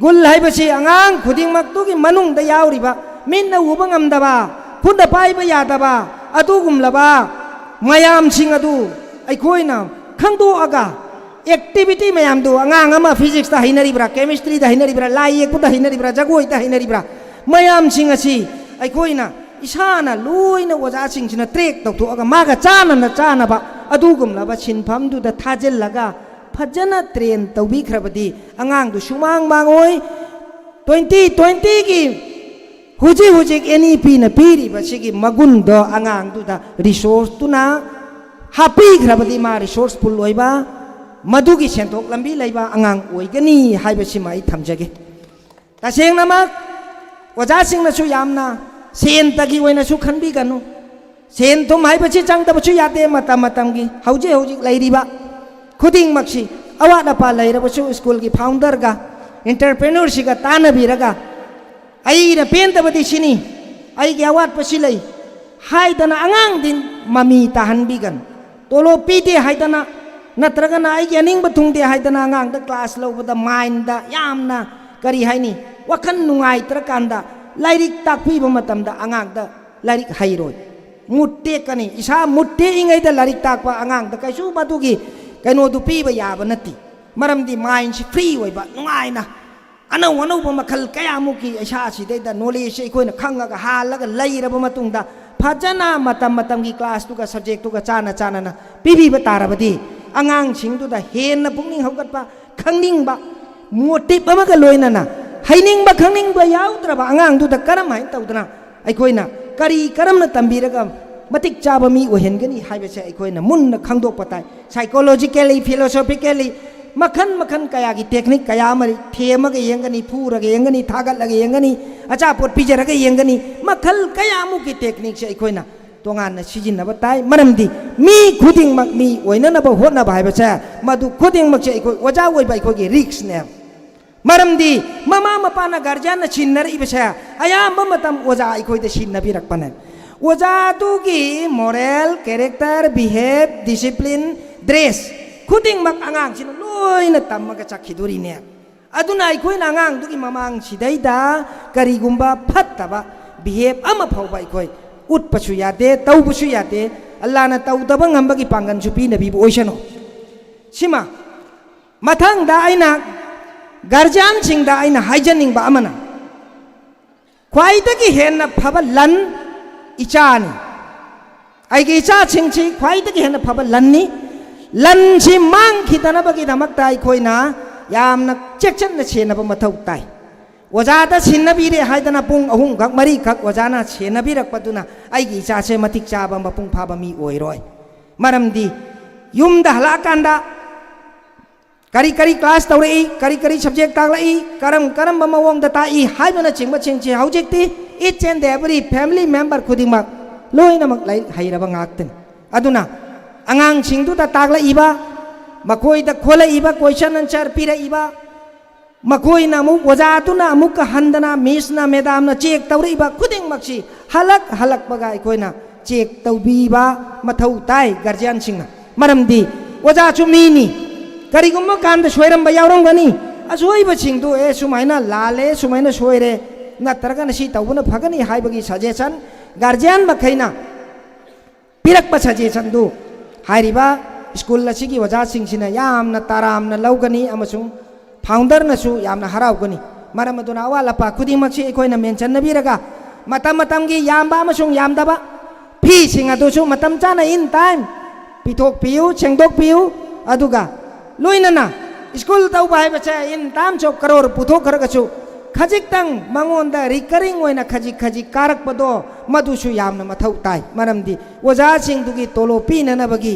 गुल हाइबसी अंगांग खुदिमक्तोगी मनुंगदा यावरिबा मिन्ना उबा ngamdaba खुदा पाइबा यादबा अदुगुमलबा मयाम सिंग अदु अखोइना खंदोअगा एक्टिविटी मयाम दो अंगांग अमा फिजिक्स दा हाइनरिब्रा केमिस्ट्री दा हाइनरिब्रा लाई एकदा हाइनरिब्रा जगोइ दा हाइनरिब्रा मयाम सिंग असि अखोइना इसाना लोइना ओजा सिंगसिना ट्रेक तौथोअगा मागा चानबा अदुगुमलबा सिनफम दुदा थाजिल्लगा फजना ट्रेन तौबिख्रबदी अंगांग दु सुमांग मांगोइ 2020 की हुजी हुजी NEP न पीरी बसिगी मगुन दो अंगांग दुदा रिसोर्स तुना हापी ग्रबदी मा रिसोर्स फुल ओइबा मधुगी सेंथोक लंबी लैबा अंगांग ओइगनी हाइबसि माइ थमजगे तसेंगनमक ओजासिंगनसु यामना सेन तगी ओइनसु खनबी गनु सेन तुम हाइबसि चांगदबसु यादे मतम मतमगी हौजे हौजी लैरिबा खुदिंग मक्सी अवादपा लैरबसु स्कूल की फाउंडर गा एंटरप्रेन्योरशिप गा तानबीरगा अईना पेंतबदी सिनी अईगी अवाटपसि लै हाइदना अंगांग दिन ममी ताहनबीगन तोलो पीते हाइदना नत्रगना अईगी अनिंग बथुंगदे हाइदना अंगांग द क्लास लौबदा माइंड दा यामना करी हाइनी वखन नुंगाइत्रकांदा लाइरिक ताकपीब मतमदा आंगांगदा लाइरिक हाइरोय मुट्टे कनी इसा मुट्टे इंगैदा लाइरिक ताकपा आंगांगदा कैसु मदुगी कइनोदु पीबा याबा नति मरमदी माइंड से फ्री ओइबा नुंगाइना अनौ अनौबा मखल कयामुकी इसा सिदैदा नॉलेज से इकोइना खंगागा हालगा लैरबा मतुंगदा फजना मतम मतम की क्लास तुगा सब्जेक्ट तुगा चाना चाना ना पीबीबा तारबदी आंगांग सिंगदुदा हेन्ना पुंगनिंग हौगतपा खंगनिंगबा मोटिव अमगा लोइनाना हाइनिंगबा खंगनिंगबा याउद्रबा आंगांगदुदा करम हाइन तौदना अइखोइना करी करमना तंबीरगा मतिक चाबा मी ओहेनगनी हाइबसे अइखोइना मुन्ना खंगदोकपा ताइ साइकोलॉजिकली फिलोसॉफिकली मखन मखन कया की टेक्निक कया मरी थेमगा येंगनी फूरगा येंगनी थागतलगा येंगनी अचापोट पिजरगा येंगनी मखल कया मुकी टेक्निक से अइखोइना तोंगान सिजिन्नबा ताइ मरमदी मी खुदिंगमक मी ओइननबा होटनबा हाइबसे मदु खुदिंगमक से अइखोइ ओजा ओइबा अइखोइगी रिस्क ने मरमदी ममा मपाना गार्जियन छिन्नरइबसे अयाम्बा मतम ओजा अइखोइदा छिन्नबिरकपने ओजा तुगी moral character behave discipline dress खुदिंगमक आंगांग सिना लोइना तम्मगा चखिदोरिने अदुना अइखोइना आंगांग दुगी ममांग सिदैदा करिगुम्बा फत्तबा बिहेव अमा फाउबा अइखोइ उटपसु यादे तौबसु यादे अल्लाहना तौदबा ngambagi pangan su pinabibu oisano sima mathangda aina guardian singda aina haijaning ba amana khwaidagi henna phaba lan ichani aigi icha singchi khwaidagi henna phaba lanni lan si mang khitana bagi damakta aikoina yamna chekchan na chenaba mathau tai ओजादा छिन्नबीरे हाइदना पुंग अहुम गक मरी खक ओजाना छिन्नबीरकपदुना आइगी इचासे मतिक चाबा मपुंग फाबा मी ओइरोय मरमदी युमदा हलाकांदा करी करी class तौरई करी करी subject तागलई करम करम मवोंगदा ताई हाइबना चिंगबा चिंगचे हौजेक्ति each and every family member खुदिंगमक लोइनमक लाई हाइरबा ngaktन अदुना अंगांग सिंगदुदा तागलईबा मखोइदा खोलईबा क्वेश्चन आंसर पिरईबा मखोइना अमुक ओजातुना अमुक हंदना मिसना मेदामना चेक तौरईबा खुदिंगमक्सी हलक हलक बगा अइखोइना चेक तौबीबा मथौ ताइ गार्जियन सिंगना मरमदी ओजा चुमीनी करिगुम्बा कांद सोइरमबा यावरमगनी असोइबा सिंगदु ए सुमाइना लाले सुमाइना सोइरे नत्रगा नसी तौबना फगनी हाइबगी सजेशन गार्जियन मखैना पिरकपा सजेशन दु हाइरिबा स्कूल असिगी ओजा सिंगसिना यामना तारामना लौगनी अमसुंग फाउंडर नसु यामना हराउगनी मरम अदुना अवालपा खुदिंगमक्सी अइखोइना मेंशन नबीरगा मतम मतमगी यामबा अमसुंग यामदबा फी सिंग अदुसु मतम चाना इन टाइम पिथोक पियु छेंगदोक पियु अदुगा लोइनना स्कूल तौबा हाइबसे इन टाइम चो करोड़ पुथोक खरगसु खजिक्तंग मंगोंदा रिकरिंग ओइना खजिक खजिक कारकपदो मदुसु यामना मथौ ताइ मरमदी ओजा सिंगदुगी तोलो पीननबगी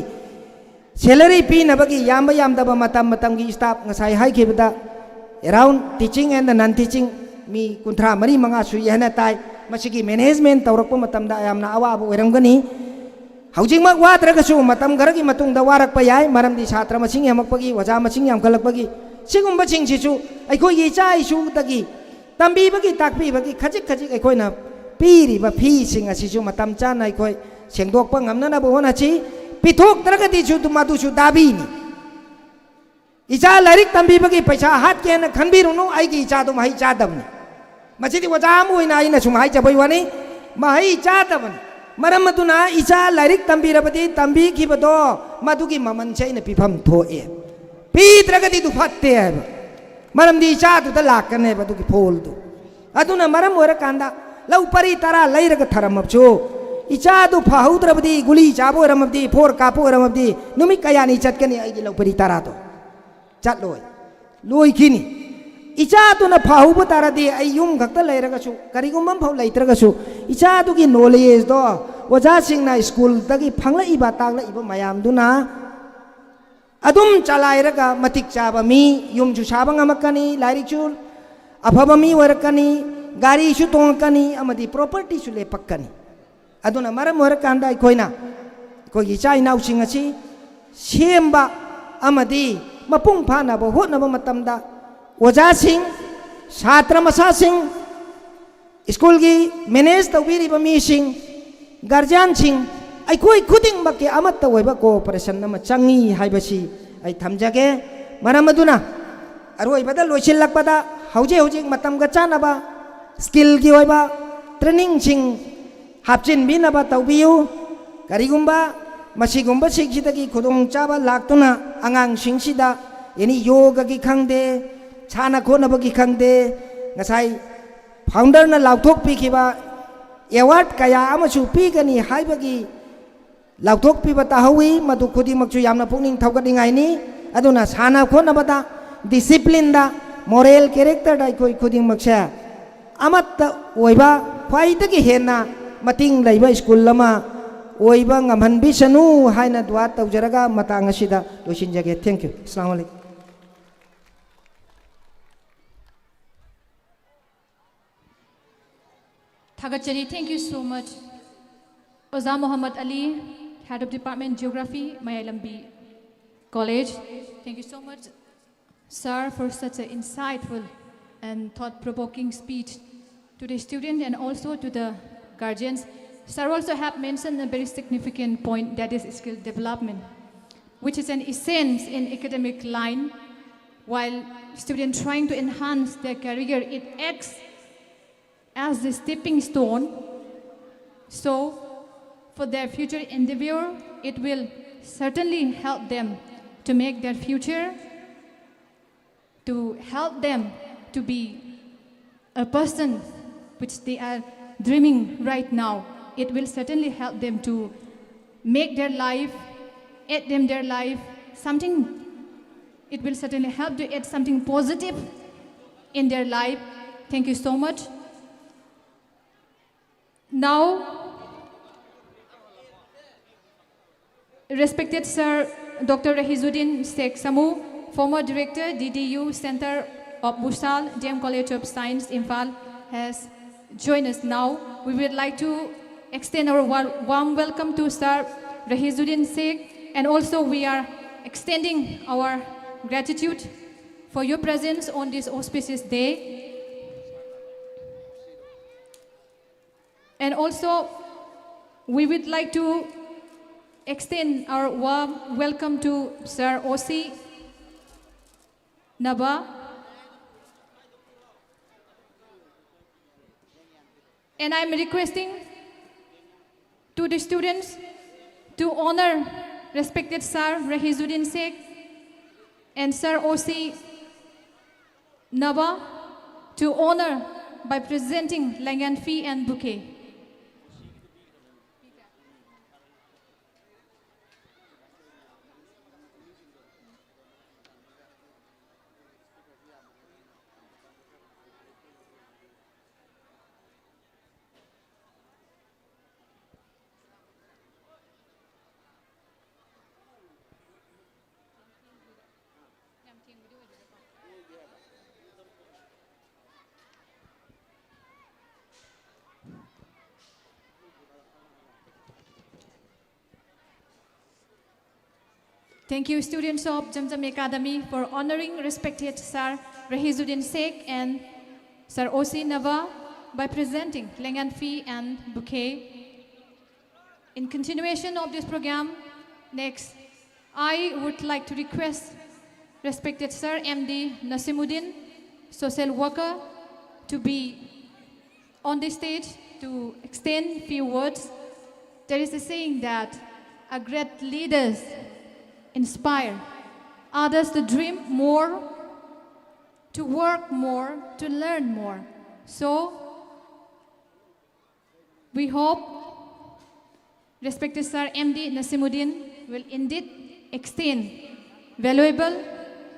सैलरी पीनबगी याम यामदबा मतम मतमगी staff ngasai haikibda around teaching and non teaching mi kunthra mari manga su yahna tai masigi management tawrakpa matamda yamna awaba oiramgani haujing mak watragasu matam garagi matungda warakpa yai maramdi chhatra masing yamakpagi waja masing yamkalakpagi sigumba chingsisu aikoi gi chai su tagi tambi bagi takpi bagi khajik khajik aikoina piri ba phi sing asisu matam chana aikoi sengdokpa ngamna na bo na chi पिथोक तरगति जुद मधुसु दाबीनी इचा लारिक तंबीबगी पैसा हाथ के न खनबीरुनु आइगी इचा तो मही चादबनी मचिदी वजाम होइना आइना सुमाई जबई वनी मही चादबन मरम मदुना इचा लारिक तंबीरबदी तंबी खिबदो मधुगी ममन छैन पिफम थोए पी तरगति दु फत्ते है मरम दी इचा दु लाकने बदुगी फोल दु अदुना मरम ओर कांदा लौ परी तरा लैरग थरमबचो इचादु फाहुद्रबदी गुली चाबो रमबदी फोर कापो रमबदी नुमी कयानी चटकनी आइगी लौपरी तारादो चटलोय लोइखिनी इचादु न फाहुब तारादी आई युम खक्ता लैरगसु करिगुमम फाउ लैत्रगसु इचादु की नॉलेज दो ओजा सिंगना स्कूल तगी फंगलाइबा तागलाइबा मयामदुना अदुम चलाइरगा मतिक चाबा मी युमजु साबा ngamakkani लाइरिकसु अफबा मी वरकनी गाड़ी सु तोंगकनी अमदी प्रॉपर्टी सु लेपक्कनी अदुना मरम ओरकांदा अइखोइना अइखोइगी इचा इनाउसिंग असि सेमबा अमदी मपुंग फानबा होटनबा मतमदा ओजासिंग छात्र मसासिंग स्कूल की मैनेज तौबीरिबा मीसिंग गार्जियन सिंग अइखोइ खुदिंगमके अमत्ता ओइबा कोऑपरेशन नम चंगी हाइबसी अइ थमजगे मरम अदुना अरोइबदा लोइसिल्लकपदा हौजे हौजे मतमगा चानबा स्किल की ओइबा ट्रेनिंग सिंग हापचिन बिनबा तौबियु करिगुम्बा मसिगुम्बा सिगसिदगी खुदोंग चाबा लाक्तुना आंगांग सिंगसिदा एनी योगा की खंगदे छाना खोनबा की खंगदे ngasai founder na lauthok pikiba award kaya amachu pigani haibagi lauthok piba tahawi madu khudi makchu yamna pungning thaugadingai ni aduna sana khona bata discipline da moral character dai koi khuding maksha amat oiba khwai dagi hena mating leiba school lama oiba ngamhan bisanu haina dua taujaraga matang asida losin jage thank you assalamu alaikum Thagachari, thank you so much. Oza Muhammad Ali, Head of Department Geography, Mayalambi College. Thank you so much, sir, for such an insightful and thought-provoking speech to the student and also to the guardians. Sir also have mentioned a very significant point, that is skill development, which is an essence in academic line. While students trying to enhance their career, it acts as the stepping stone. So for their future endeavor, it will certainly help them to make their future, to help them to be a person which they are dreaming right now. It will certainly help them to make their life, add them their life, something, it will certainly help to add something positive in their life. Thank you so much. Now, respected Sir Dr. Rahizuddin Sheikh Samu, former Director, DDU Center of Busal, JM College of Science, Imphal, has joined us now. We would like to extend our warm welcome to Sir Rahizuddin Sheikh, and also we are extending our gratitude for your presence on this auspicious day. And also, we would like to extend our warm welcome to Sir Osi Naba. And I'm requesting to the students to honor respected Sir Rahizuddin Sheikh and Sir Osi Naba to honor by presenting Langan Fee and Bouquet. Thank you, students of Jamjam Academy, for honoring respected Sir Rahizuddin Sheikh and Sir Osi Nava by presenting Langan Fee and Bouquet. In continuation of this program, next, I would like to request respected Sir MD Nasimuddin, social worker, to be on the stage to extend few words. There is a saying that a great leaders inspire others to dream more, to work more, to learn more. So, we hope respected Sir MD Nasimuddin will indeed extend valuable,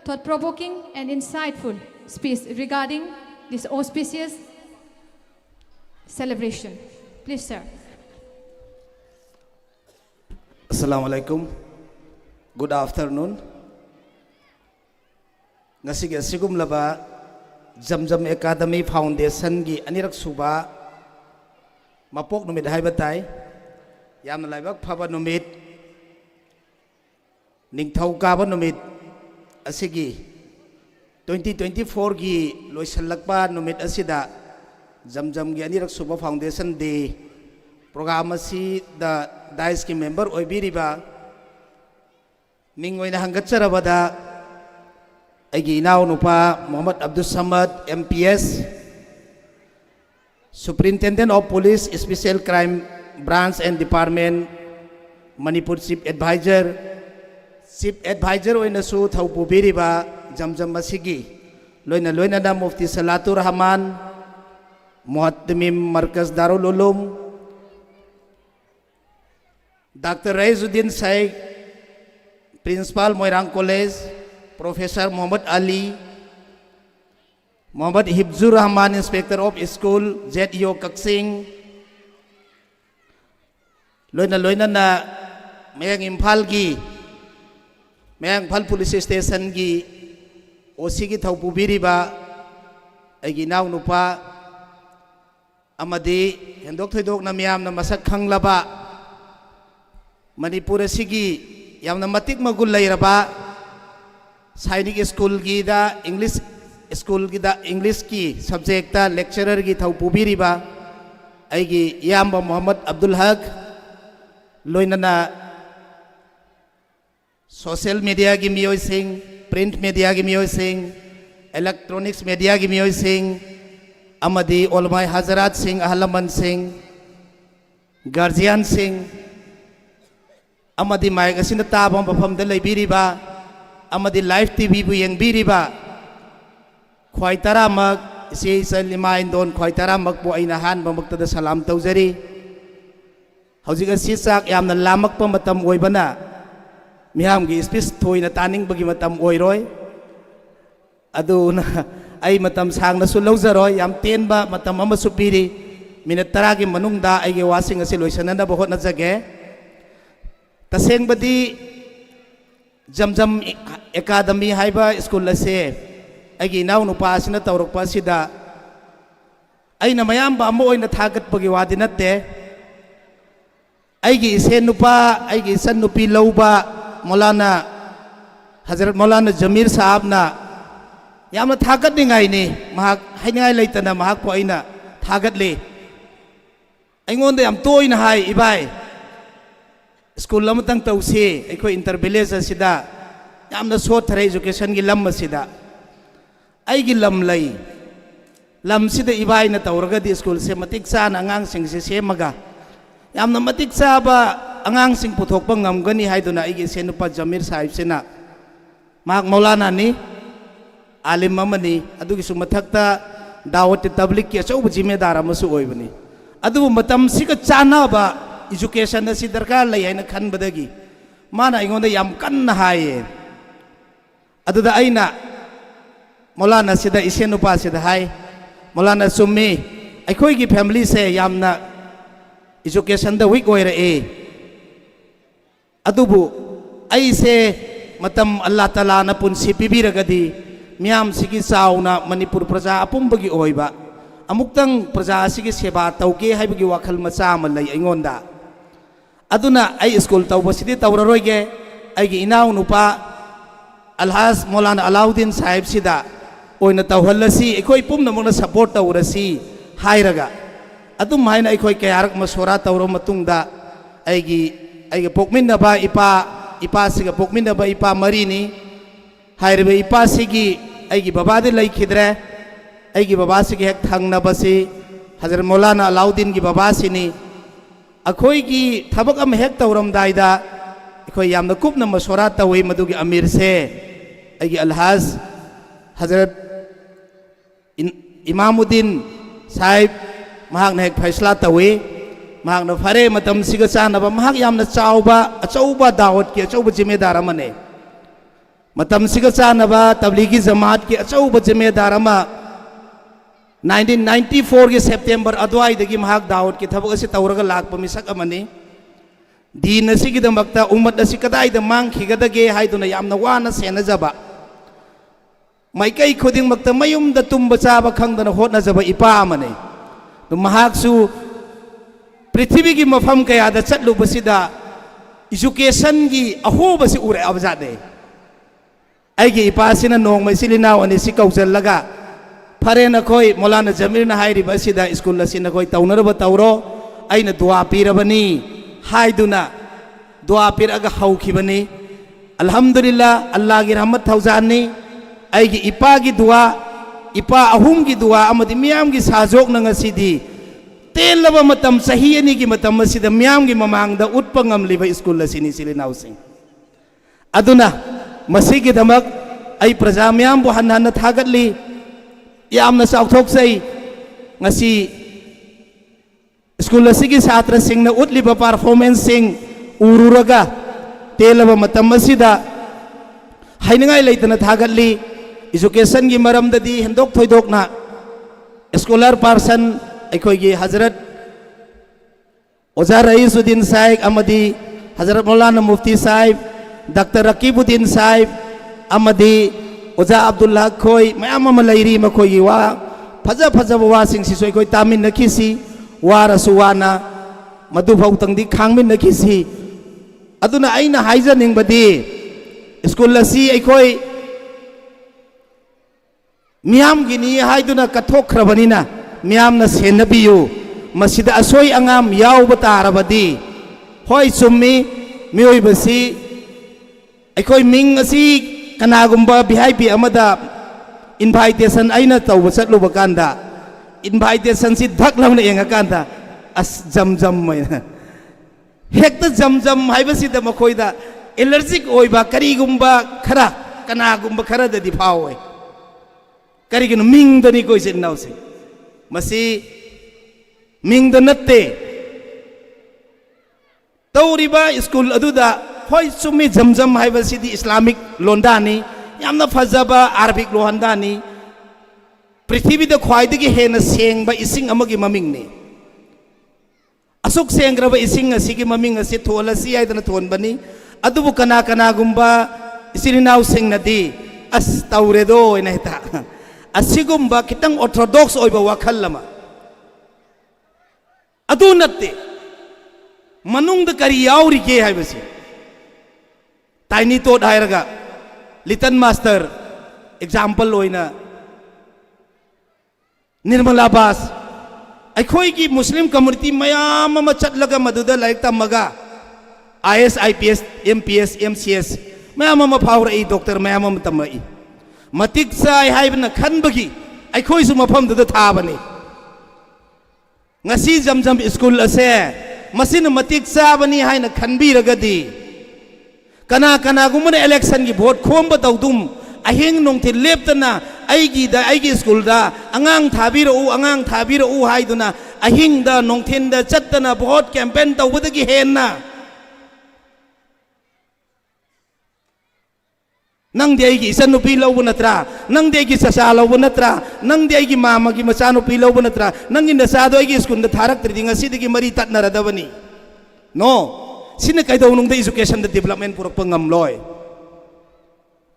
thought-provoking and insightful speech regarding this auspicious celebration. Please, sir. Assalamu alaikum. Good afternoon. Ngasi gi asigum laba Jamjam Academy Foundation gi anirak suba mapok numit haibatai yamna laibak phaba numit ningthau kaba numit asigi 2024 gi loisalakpa numit asida Jamjam gi anirak suba Foundation Day program asi da dais ki member oibiriba Ningoy na hanggat sa rabada ay ginaw nupa Muhammad Abdul Samad MPS Superintendent of Police Special Crime Branch and Department Manipur Chief Advisor oina su thau pubiriba jamjam masigi loina da Mufti Salatur Rahman Muhaddimim Markaz Darul Ulum Dr. Raizuddin Saik Principal Moirang College Professor Muhammad Ali Muhammad Hibzur Rahman Inspector of School ZEO Kaksing loina na mayang Imphal gi mayang Imphal Police Station gi OC gi thau pubiriba aigi naw nupa amadi hendok thoidok na miyam na masak khanglaba Manipur asigi yamna matik magul lairaba Sainik School gi da English School gi da English ki subject ta lecturer gi thau pubiriba aigi yamba Muhammad Abdul Haq loina na social media gi miyoi sing print media gi miyoi sing electronics media gi miyoi sing amadi olmai hazarat sing ahalaman sing guardian sing amadi mic asina tabang bafam da leibiriba amadi live TV bu yengbiriba khwai taramak si salima indon khwai taramak bu aina han bamukta da salam taujari hauzik asi sak yamna lamak pa matam oibana miyam gi speech thoina taning bagi matam oiroi adu na ai matam sang na su lawzaroi yam tenba matam ama supiri minute 10 gi manungda ai gi wasing asi loisana na bahot na jage taseng badi jamjam academy haiba school ase agi naw nupa asina tawrok pa sida aina mayam ba mo oina thagat bagi wadi natte aigi isen nupa aigi san nupi lauba Maulana Hazrat Maulana Jamir Sahab na yamna thagat ningai ni mahak haingai leitana mahak po aina thagat le aingonda yam toina hai ibai school lamatang tausi aiko intervillage asida yamna so thare education gi lam asida aigi lam lai lam sida ibai na tawraga di school se matik sana angang sing se semaga yamna matik saba angang sing puthok pa ngamgani haiduna aigi senupa Jamir Sahib sena mahak Maulana ni alim mamani adugi sumathakta dawat tabligh ki achau jimedar amasu oibani adu matam siga chana ba education na si darkar lai haina khan badagi mana ingonda yam kanna haye adu da aina Maulana sida isenupa sida hai Maulana summi aikoi gi family se yamna education da weak oira e adubu ai se matam Allah Taala na punsi pibiragadi miyam sigi sauna Manipur praja apumbagi oiba amuktang praja sigi seba tauke haibagi wakhal macha malai aingonda aduna ai school tawba sidi tawraroige aigi inaw nupa Alhas Maulana Alauddin Sahib sida oina tawhallasi ekoi pumna mona support tawrasi hairaga adum haina ekoi kayarak masora tawro matungda aigi pokminna ba ipa siga pokminna ba ipa marini hairbe ipa sigi aigi baba de lai khidre aigi baba sigi hek thangna basi Hazrat Maulana Alauddin gi baba sini akhoi gi thabak am hek tawram daida akhoi yamna kupna masora tawi madugi amir se aigi Alhaz Hazrat Imamuddin Sahib mahak na hek faisla tawi mahak na fare matam siga sana ba mahak yamna achauba dawat ki achauba jimedar amane matam siga sana ba tablighi jamaat ki achauba jimedar ama 1994 ge September adwai dagi mahak dawat ki thabak asi tawraga lakpa misak amani din asigi damakta ummat asi kadai da mang khigadage haiduna yamna wana sena jaba maikai khuding makta mayum da tumba chaba khangdana hotna jaba ipa amane to mahak su prithvi gi mafam kaya da chatlu basida education gi aho basi ure abjade aigi ipasina nong mai silina wani si kaujal laga fare na koi Maulana Jamir na hairi basida school asina koi taunarba tawro aina dua pirabani haiduna dua piraga haukhibani alhamdulillah Allah gi rahmat thaujani aigi ipa gi dua ipa ahum gi dua amadi miyam gi sajok na ngasidi तेलबा मतम सही अनि की मतम असिदा ma'am की ममांगदा उत्पा ngamliba school असिनी सिलिनाउसिंग अदुना मसीगी दमक आई प्रजा ma'am बु हन्ना थागतली यामना चाउथोकसै ngasi school असिगी छात्र सिंगना उतलिबा performance सिंग उरुरगा तेलबा मतम असिदा हाइनगाई लेतना थागतली एजुकेशन की मरमददी हंदोक थोइदोकना स्कॉलर पर्सन अखोगी हजरत ओजा रईसुद्दीन साहिब अमदी हजरत मौलाना मुफ्ती साहिब डॉक्टर रकीबुद्दीन साहिब अमदी ओजा अब्दुल्ला खोई मयाम अमा लैरी मखोगी वा फजा फजा वासिंग सिसोय कोई तामिन नखिसी वारसु वाना मधु भौतंगदी खांगमिन नखिसी अदुना आइना हाइजनिंगबदी स्कूल असी अखोई मियाम गिनी हाइदुना कथोखरबनिना मियामना सेनबियु मसिदा असोय अंगाम याव तारबदी होय सुम्मी मियोइबसी अखोय मिंग असी कनागुम्बा वीआईपी अमदा इनवाइटेशन आइना तौब चटलुब कांदा इनवाइटेशन सी धक लौना एंगा कांदा अस जमजम मैना हेक्ता जमजम हाइबसिदा मखोयदा एलर्जिक ओइबा करीगुम्बा खरा कनागुम्बा खरा ददी फावय करीगिन मिंग दनी कोइ सिनाउसे मसी मिंग द नत्ते तौरिबा स्कूल अदुदा होय सुमी जमजम हाइबसिदी इस्लामिक लोंदानी यामना फजबा अरबिक लोहंदानी पृथ्वीदा ख्वाइदगी हेना सेंगबा इसिंग अमगी ममिंगनी असुक सेंग्रबा इसिंग असिगी ममिंग असि थोलसी आइदना थोनबनी अदुबु कना कनागुम्बा इसिरिनाउ सिंगनदी अस तौरेदो इनहिता असिगुम्बा कितंग ऑर्थोडॉक्स ओइबा वाखल लमा अदु नत्ते मनुंग करी यावरिगे हाइबसी टाइनी तोड हायरगा लिटन मास्टर एग्जाम्पल ओइना निर्मला बास अखोई की मुस्लिम कम्युनिटी मयाम अमा चटलगा मदुदा लाइक तमगा IAS IPS MPS MCS मयाम अमा फावरई डॉक्टर मयाम अमा तमई मतिक साय हाइबना खनबगी अखोई सु मफम दुदा थाबनी ngasi जमजम स्कूल असे मसिन मतिक साबनी हाइना खनबीरगदी कना कना गुमन इलेक्शन की वोट खोम तौदुम अहिंग नोंथि लेप्तना आईगी स्कूल दा अंगांग थाबीरऊ हाइदुना अहिंग दा नोंथिन दा चत्तना वोट कैंपेन तौबदगी हेन्ना नंग देगी इसनुपी लौब नत्रा नंग देगी ससा लौब नत्रा नंग देगी मामा की मचानुपी लौब नत्रा नंग नसादो आईगी स्कूल दा थारक्तरिदि ngasiदगी मरी तत्नरदबनी नो सिन कैदौनुंग दा एजुकेशन दा डेवलपमेंट पुरक्प ngamloi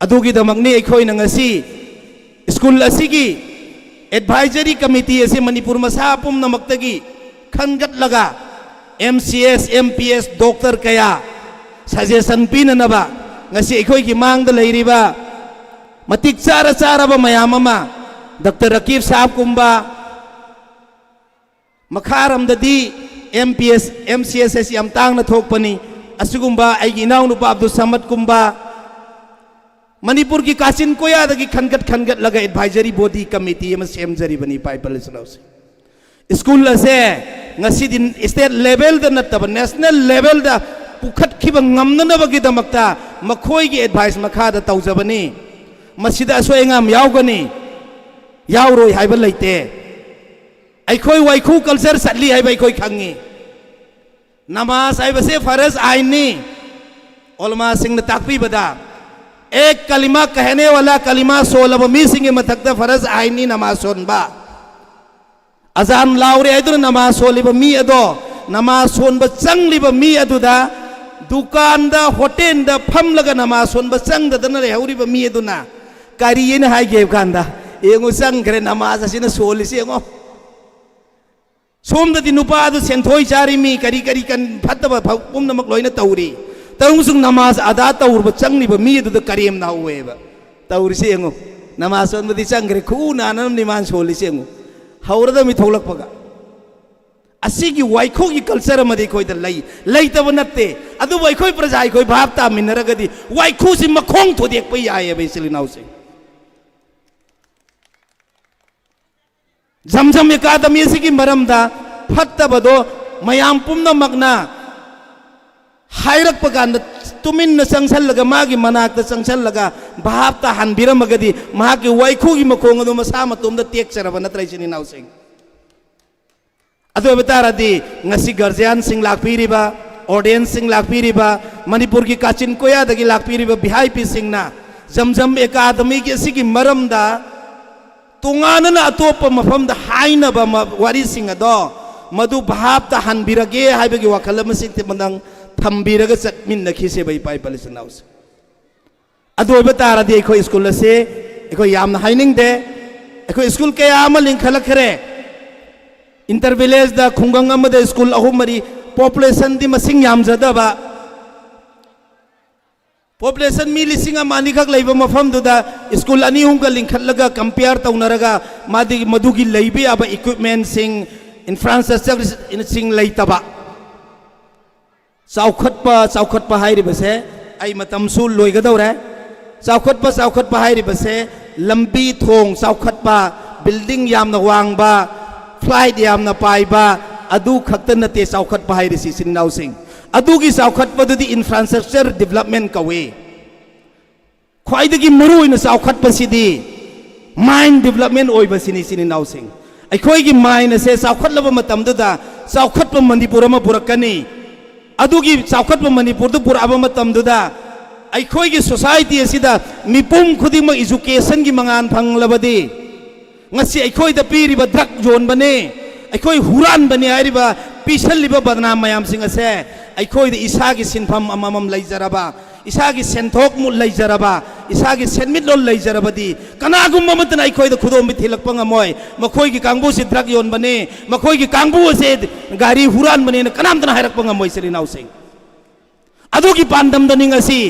अदुगिदमकनी अखोइना ngasi स्कूल असिगी एडवाइजरी कमिटी असे मणिपुर मसा पुमनमक्तगी खनगतलगा MCS MPS डॉक्टर कया सजेशन पीननबा ngasi अखोइ की मांगदा लैरिबा मतिक चारबा मयाम अमा डॉक्टर रकीब साहब कुंबा मखारमददी MPS MCS एस याम तांगना थोकपनी असुगुंबा आइगी इनाउनुपा अब्दुल समद कुंबा मणिपुर की काचिन कोयादगी खनगत लगा एडवाइजरी बॉडी कमिटी एम सेमजरीबनी पाइपल सलाउसे स्कूल असे ngasi दिन स्टेट लेवल द नतब नेशनल लेवल द पुखतखिब ngamnanabagi damakta मखोई की एडवाइस मखादा तौजबनी मसिदा असोयंगाम यावगनी यावरोय हाइबा लैते अखोई वाइखु कल्चर सटली हाइबा अखोई खंगी नमाज हाइबसे फरज आइनी ओलमा सिंह ताकपी बदा एक कलिमा कहने वाला कलिमा सोलब मी सिंह मथक्ता फरज आइनी नमाज सोनबा अजान लाउरे अदुर नमाज सोलिब मी अदो नमाज सोनब चंगलिब मी अदुदा दुकान दा होटेल दा फमलगा नमाज सोनब चंगदना लेहौरिब मी अदुना करियेन हाइगे कांदा एंगो चंगखरे नमाज असिना सोलिसे एंगो सोमददी नुपादु सेंथोय चारिमी करी कन फतब पुमनमक लोइना तौरी तौसुंग नमाज अदा तौरब चंगलिब मी अदुदा करेम ना हुएबा तौरिसे एंगो नमाज सोनबदी चंगरे खुना नम निमान सोलिसे एंगो हौरदा मी थौलकपगा असिगी वाइखोगी कल्चर मदे खोइदा लैतब नत्ते अदु वाइखोय प्रजा खोइ भाव तामिनरगदी वाइखुसि मखोंग थोदेकप याय बेसिलिनाउसे जमजम एकादमी सिगी मरमदा फत्तबदो मयाम पुम्नमकना हायरक पकान तुमिन संगसलगा मागी मनाक संगसलगा भावता हनबिरमगदी मागी वाइखुगी मखोंग अदो मसा मतुमदा टेक्चरब नत्रैसिनि नाउसिंग अदो बतारादी ngasi गार्जियन सिंग लाखपिरिबा ऑडियंस सिंग लाखपिरिबा मणिपुर की काचिन कोया दगी लाखपिरिबा वीआईपी सिंगना जमजम एकादमी की सिगी मरमदा तोंगानना अतोप मफमदा हाइनबा वारी सिंग अदो मधु भावता हनबिरगे हाइबगी वाखल मसिंग ते मंदंग थम्बीरग चटमिन्नखिसे बै पाइ पलिसन नाउस अदोब तारादी एखो स्कूल से एखो याम हाइनिंग दे एखो स्कूल के याम लिंखलखरे इंटर विलेज दा खुंगंग अमदे स्कूल अहुमरी पॉपुलेशन दी मसिंग याम जदबा पॉपुलेशन मी लिसिंग अमानी खक लैब मफम दुदा स्कूल अनी हुम का लिंखलगा कंपेयर तौनरगा मादी मधुगी लैबे अब इक्विपमेंट सिंग इंफ्रास्ट्रक्चर सिंग लैतबा चौखटपा हाइरिबसे आई मतमसु लोइगदौरे चौखटपा हाइरिबसे लंबी थोंग चौखटपा बिल्डिंग यामना वांगबा फ्लाइट यामना पाइबा अदु खक्त नते चौखटपा हाइरिसि सिनाउसिंग अदुगी चौखटपदुदी इंफ्रास्ट्रक्चर डेवलपमेंट कवे ख्वाइदगी मरुइन चौखटपसिदी माइंड डेवलपमेंट ओइबसिनि सिनाउसिंग अखोइगी माइंड से चौखटलब मतमदुदा चौखटप मणिपुर अमा पुरकनी अदुगी चौखटप मणिपुर दु पुराब मतमदुदा अखोइगी सोसाइटी असिदा मिपुम खुदिम एजुकेशन की मंगान फंगलबदी ngasi अखोइ द पीरिबा ड्रग जोन बने अखोइ हुरान बने आरिबा पिसलिबा बदनाम मयाम सिंग असे अखोइ द इसागी सिनफम अममम लैजरबा इसागी सेंथोक मु लैजरबा इसागी सेनमिट लोल लैजरबदी कनागुम ममतन अखोइ द खुदोम बिथिलक पंगमोय मखोइ की कांगबु से ड्रग योन बने मखोइ की कांगबु से गाड़ी हुरान बने कनाम तना हायरक पंगमोय सिरि नाउसिंग अदुगी पांदम दनिंग असि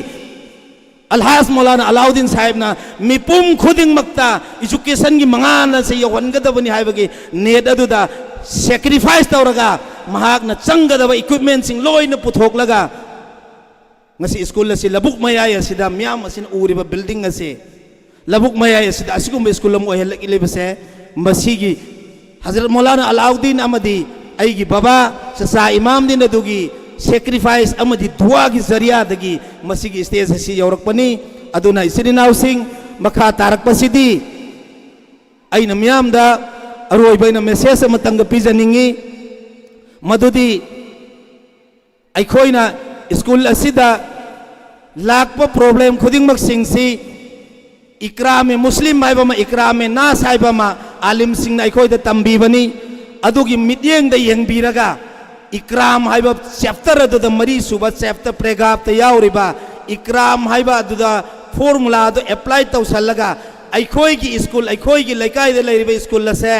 अलहास मौलाना अलाउद्दीन साहेब ना मिपुम खुदिंग मक्ता एजुकेशन की मंगान से यौहनगदबनी हाइबगी नेट अदुदा सैक्रिफाइस तौरगा महाकना चंगदब इक्विपमेंट सिंग लोइना पुथोकलगा ngasi स्कूल से लबुक मयाय असिदा म्याम असिन उरिबा बिल्डिंग असे लबुक मयाय असिदा असिगुम स्कूल अम ओहलक इलेबसे मसीगी हजरत मौलाना अलाउद्दीन अमदी आईगी बाबा ससा इमाम दिन अदुगी सैक्रिफाइस अमदी दुआ की जरिया दगी मसीगी स्टेज से यौरकपनी अदुना इसिनाउ सिंह मखा तारकपसिदी आइना म्यामदा अरोइबैना मेसेज अमतंग पिजनिंगी मदुदी अखोइना स्कूल असिदा लाकप प्रॉब्लम खुदिंगमक सिंगसी इकराम मुस्लिम हाइबमा इकराम नास हाइबमा आलिम सिंह अखोइदा तंबीबनी अदुगी मित्येंग द यंगबीरगा इकराम हाइबा चैप्टर अदुदा मरी सुबा चैप्टर प्रेगाप त याउरिबा इकराम हाइबा अदुदा फॉर्मूला अदु अप्लाई तौसलगा अखोई की स्कूल अखोई की लेकाई दे लेरिबा स्कूल से